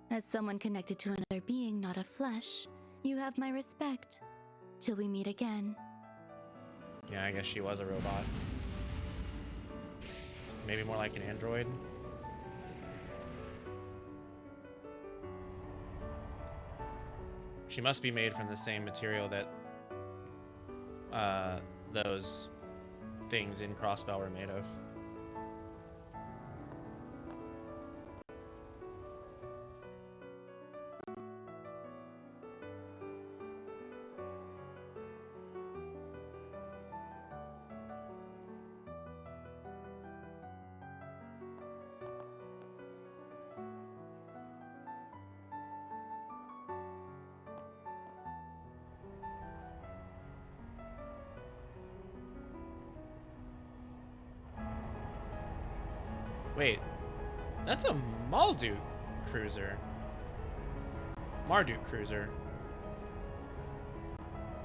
As someone connected to another being, not of flesh, you have my respect. Till we meet again. Yeah, I guess she was a robot. Maybe more like an android. She must be made from the same material that those things in Crossbell were made of. Wait, that's a Marduk cruiser. Marduk cruiser.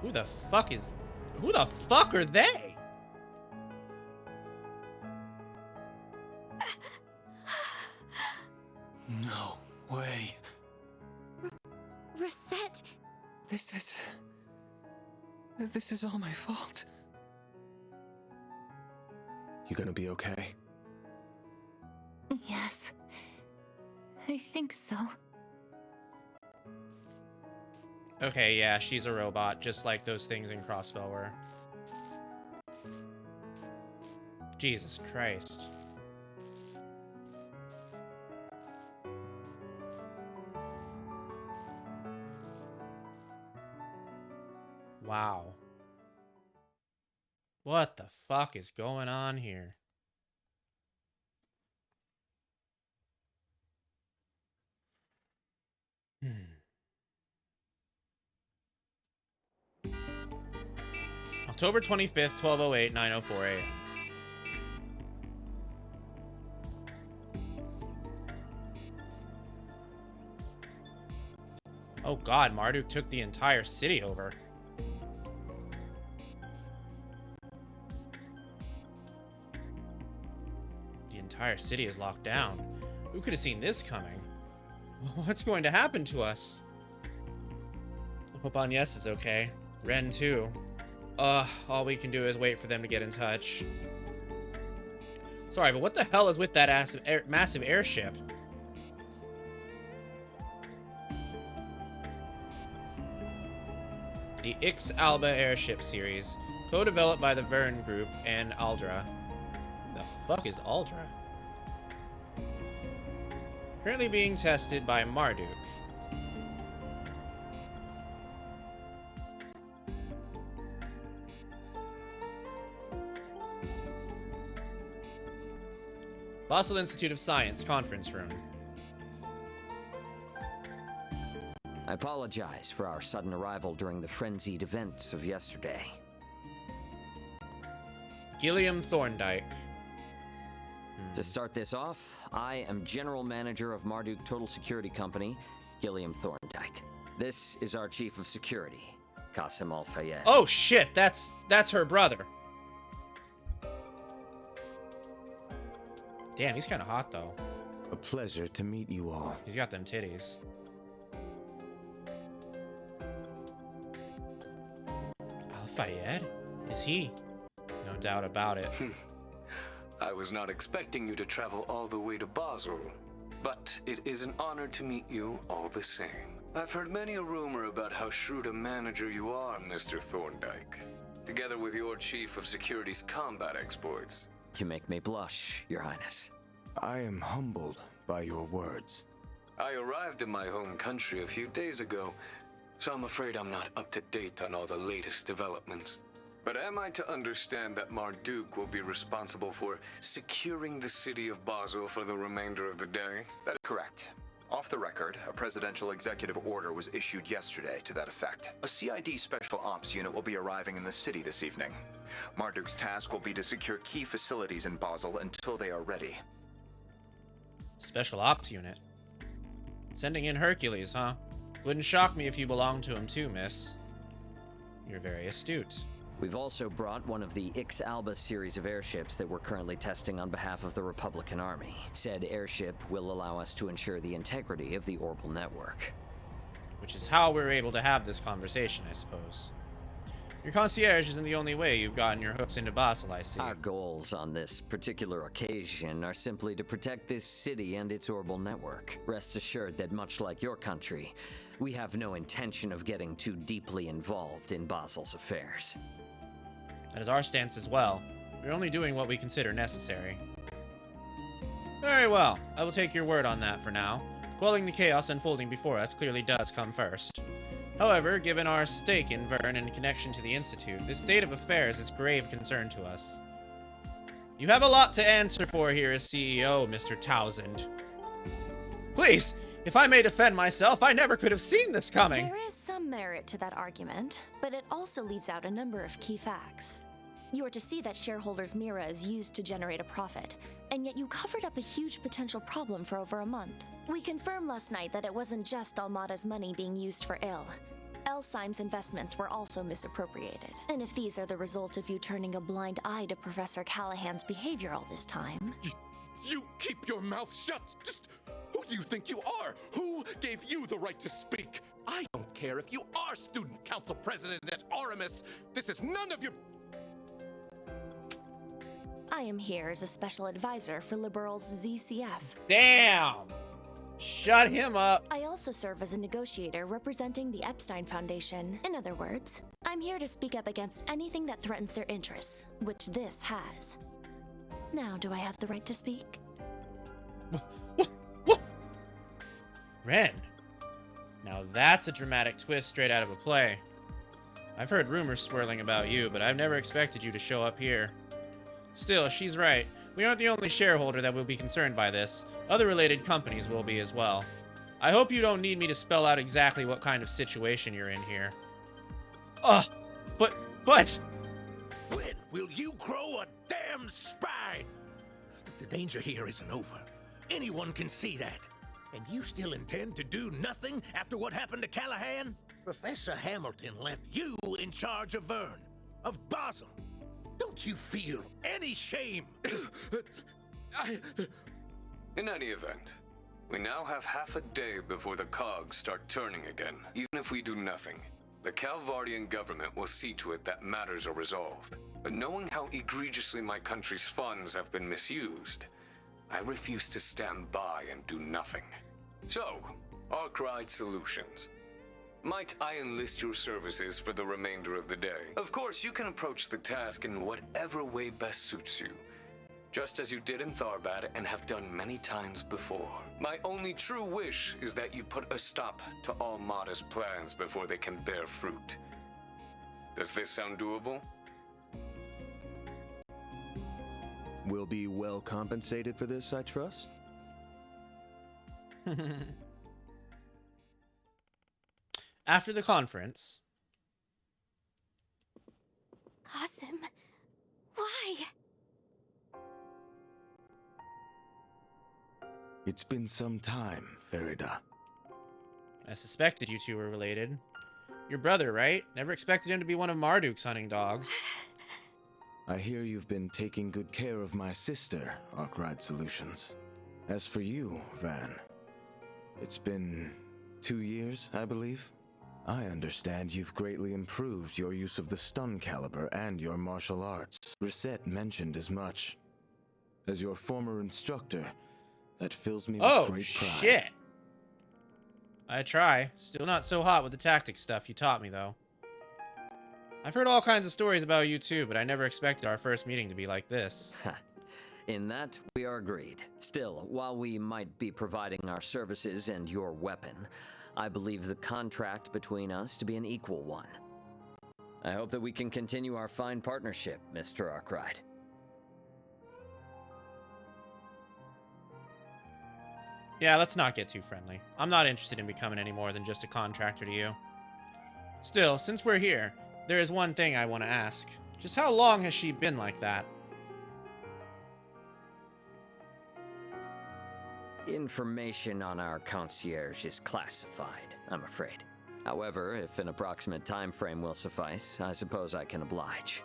Who the fuck are they? No way. Reset. This is all my fault. You gonna be okay? Yes. I think so. Okay, yeah, she's a robot, just like those things in Crossbell were. Jesus Christ. Wow. What the fuck is going on here? October 25th, 12:08, 9:04 a.m. Oh god, Marduk took the entire city over. The entire city is locked down. Who could have seen this coming? What's going to happen to us? I hope Agnes is okay. Ren too. All we can do is wait for them to get in touch. Sorry, but what the hell is with that massive airship? The Ix Alba airship series, co-developed by the Verne Group and Aldra. The fuck is Aldra? Currently being tested by Marduk. Basel Institute of Science conference room. I apologize for our sudden arrival during the frenzied events of yesterday. Gilliam Thorndike. To start this off, I am General Manager of Marduk Total Security Company, Gilliam Thorndike. This is our Chief of Security, Qasim Al-Fayed. Oh shit, that's her brother. Damn, he's kind of hot though. A pleasure to meet you all. He's got them titties. Al-Fayed? Is he? No doubt about it. I was not expecting you to travel all the way to Basel, but it is an honor to meet you all the same. I've heard many a rumor about how shrewd a manager you are, Mr. Thorndike, together with your Chief of Security's combat exploits. You make me blush, Your Highness. I am humbled by your words. I arrived in my home country a few days ago, so I'm afraid I'm not up to date on all the latest developments. But am I to understand that Marduk will be responsible for securing the city of Basel for the remainder of the day? That is correct. Off the record, a presidential executive order was issued yesterday to that effect. A CID Special Ops unit will be arriving in the city this evening. Marduk's task will be to secure key facilities in Basel until they are ready. Special Ops unit. Sending in Hercules, huh? Wouldn't shock me if you belonged to him too, miss. You're very astute. We've also brought one of the Ix Alba series of airships that we're currently testing on behalf of the Republican Army. Said airship will allow us to ensure the integrity of the orbital network. Which is how we're able to have this conversation, I suppose. Your concierge isn't the only way you've gotten your hooks into Basel, I see. Our goals on this particular occasion are simply to protect this city and its orbital network. Rest assured that much like your country, we have no intention of getting too deeply involved in Basel's affairs. That is our stance as well. We're only doing what we consider necessary. Very well. I will take your word on that for now. Quelling the chaos unfolding before us clearly does come first. However, given our stake in Vern and connection to the Institute, this state of affairs is grave concern to us. You have a lot to answer for here as CEO, Mr. Townsend. Please, if I may defend myself, I never could have seen this coming. There is some merit to that argument, but it also leaves out a number of key facts. You are to see that shareholders' Mira is used to generate a profit, and yet you covered up a huge potential problem for over a month. We confirmed last night that it wasn't just Almada's money being used for ill. Elsime's investments were also misappropriated. And if these are the result of you turning a blind eye to Professor Callahan's behavior all this time... You keep your mouth shut! Just who do you think you are? Who gave you the right to speak? I don't care if you are student council president at Aramis. This is none of your... I am here as a special advisor for Liberal's ZCF. Damn! Shut him up! I also serve as a negotiator representing the Epstein Foundation. In other words, I'm here to speak up against anything that threatens their interests, which this has. Now, do I have the right to speak? Ren. Now that's a dramatic twist straight out of a play. I've heard rumors swirling about you, but I've never expected you to show up here. Still, she's right. We aren't the only shareholder that will be concerned by this. Other related companies will be as well. I hope you don't need me to spell out exactly what kind of situation you're in here. Ugh, but... When will you grow a damn spine? The danger here isn't over. Anyone can see that. And you still intend to do nothing after what happened to Callahan? Professor Hamilton left you in charge of Vern, of Basel. Don't you feel any shame? In any event, we now have half a day before the cogs start turning again. Even if we do nothing, the Calvardian government will see to it that matters are resolved. But knowing how egregiously my country's funds have been misused, I refuse to stand by and do nothing. So, Arkwright Solutions. Might I enlist your services for the remainder of the day? Of course, you can approach the task in whatever way best suits you, just as you did in Tharbad and have done many times before. My only true wish is that you put a stop to Almada's plans before they can bear fruit. Does this sound doable? We'll be well compensated for this, I trust? After the conference... Qasim, why? It's been some time, Farida. I suspected you two were related. Your brother, right? Never expected him to be one of Marduk's hunting dogs. I hear you've been taking good care of my sister, Arkwright Solutions. As for you, Van, it's been 2 years, I believe? I understand you've greatly improved your use of the stun caliber and your martial arts. Reset mentioned as much. As your former instructor, that fills me with great pride. Oh, shit! I try. Still not so hot with the tactics stuff you taught me, though. I've heard all kinds of stories about you too, but I never expected our first meeting to be like this. In that, we are agreed. Still, while we might be providing our services and your weapon, I believe the contract between us to be an equal one. I hope that we can continue our fine partnership, Mr. Arkwright. Yeah, let's not get too friendly. I'm not interested in becoming any more than just a contractor to you. Still, since we're here, there is one thing I want to ask. Just how long has she been like that? Information on our concierge is classified, I'm afraid. However, if an approximate time frame will suffice, I suppose I can oblige.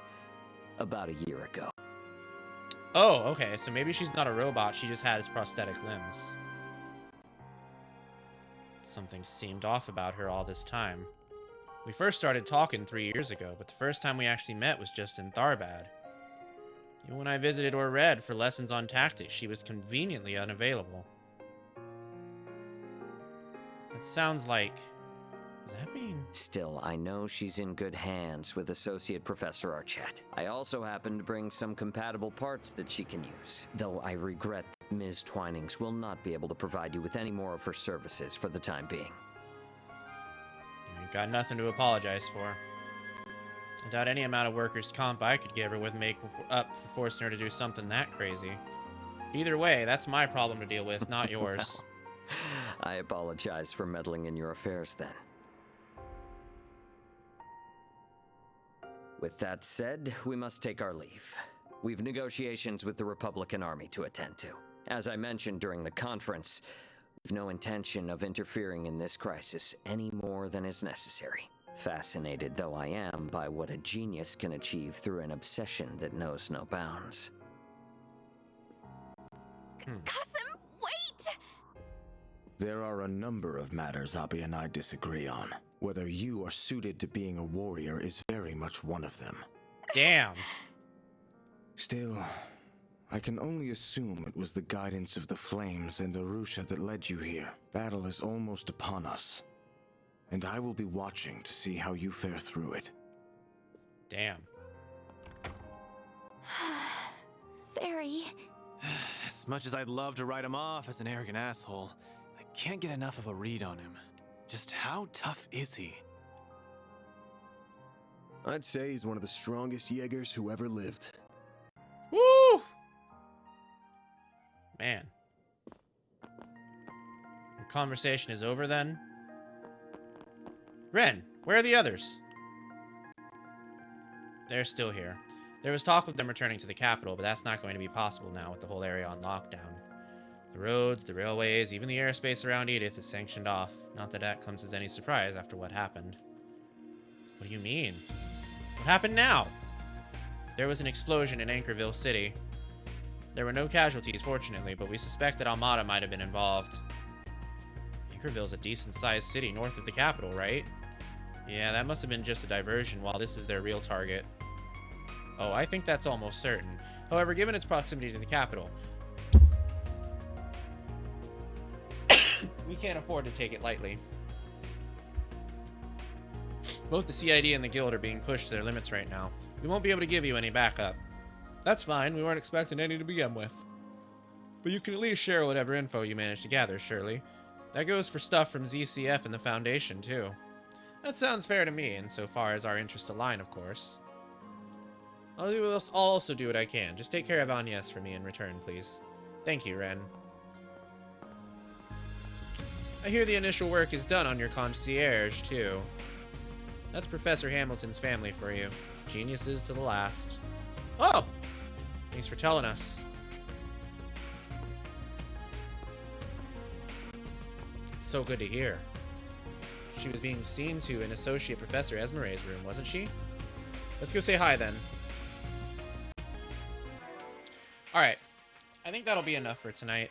About a year ago. Oh, okay, so maybe she's not a robot, she just had his prosthetic limbs. Something seemed off about her all this time. We first started talking 3 years ago, but the first time we actually met was just in Tharbad. Even when I visited or read for lessons on tactics, she was conveniently unavailable. It sounds like Does that mean? Still, I know she's in good hands with Associate Professor Archett. I also happen to bring some compatible parts that she can use, though I regret that Ms. Twinings will not be able to provide you with any more of her services for the time being. You've got nothing to apologize for. I doubt any amount of workers' comp I could give her would make up for forcing her to do something that crazy. Either way, that's my problem to deal with, not yours. Well, I apologize for meddling in your affairs then. With that said, we must take our leave. We've negotiations with the Republican Army to attend to. As I mentioned during the conference, we've no intention of interfering in this crisis any more than is necessary. Fascinated though I am by what a genius can achieve through an obsession that knows no bounds. Qasim, wait! There are a number of matters Abi and I disagree on. Whether you are suited to being a warrior is very much one of them. Damn. Still, I can only assume it was the guidance of the flames and Arusha that led you here. Battle is almost upon us, and I will be watching to see how you fare through it. Damn. Very. As much as I'd love to write him off as an arrogant asshole, I can't get enough of a read on him. Just how tough is he? I'd say he's one of the strongest Jaegers who ever lived. Woo! Man. The conversation is over then. Ren, where are the others? They're still here. There was talk of them returning to the capital, but that's not going to be possible now with the whole area on lockdown. The roads, the railways, even the airspace around Edith is sanctioned off. Not that that comes as any surprise after what happened. What do you mean? What happened now? There was an explosion in Anchorville City. There were no casualties, fortunately, but we suspect that Almada might have been involved. Anchorville's a decent-sized city north of the capital, right? Yeah, that must have been just a diversion while this is their real target. Oh, I think that's almost certain. However, given its proximity to the capital, we can't afford to take it lightly. Both the CID and the Guild are being pushed to their limits right now. We won't be able to give you any backup. That's fine, we weren't expecting any to begin with. But you can at least share whatever info you manage to gather, surely. That goes for stuff from ZCF and the Foundation, too. That sounds fair to me, insofar as our interests align, of course. I'll also do what I can. Just take care of Agnes for me in return, please. Thank you, Ren. I hear the initial work is done on your concierge, too. That's Professor Hamilton's family for you. Geniuses to the last. Oh! Thanks for telling us. It's so good to hear. She was being seen to in Associate Professor Esmeray's room, wasn't she? Let's go say hi, then. Alright. I think that'll be enough for tonight.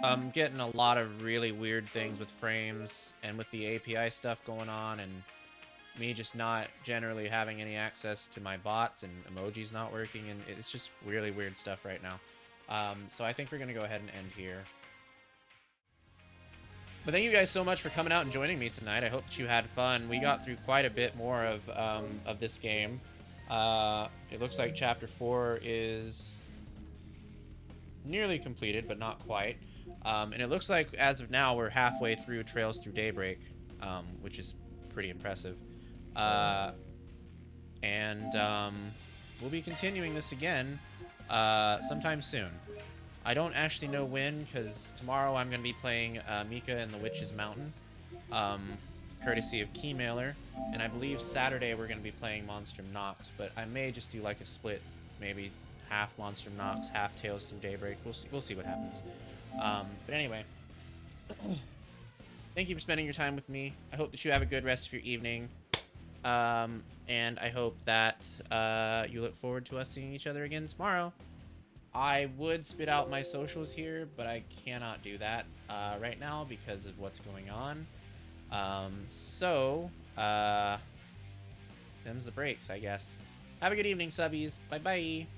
I'm getting a lot of really weird things with frames and with the API stuff going on, and me just not generally having any access to my bots and emojis not working, and it's just really weird stuff right now. So I think we're going to go ahead and end here. But thank you guys so much for coming out and joining me tonight. I hope that you had fun. We got through quite a bit more of this game. It looks like Chapter 4 is nearly completed, but not quite. And it looks like, as of now, we're halfway through Trails Through Daybreak, which is pretty impressive. We'll be continuing this again sometime soon. I don't actually know when, because tomorrow I'm going to be playing Mika and the Witch's Mountain, courtesy of Keymailer, and I believe Saturday we're going to be playing Monstrum Nox, but I may just do like a split, maybe half Monstrum Nox, half Tales Through Daybreak. We'll see what happens. But anyway, thank you for spending your time with me. I hope that you have a good rest of your evening, and I hope that you look forward to us seeing each other again tomorrow. I would spit out my socials here, but I cannot do that right now because of what's going on. Them's the breaks, I guess. Have a good evening, subbies. Bye-bye.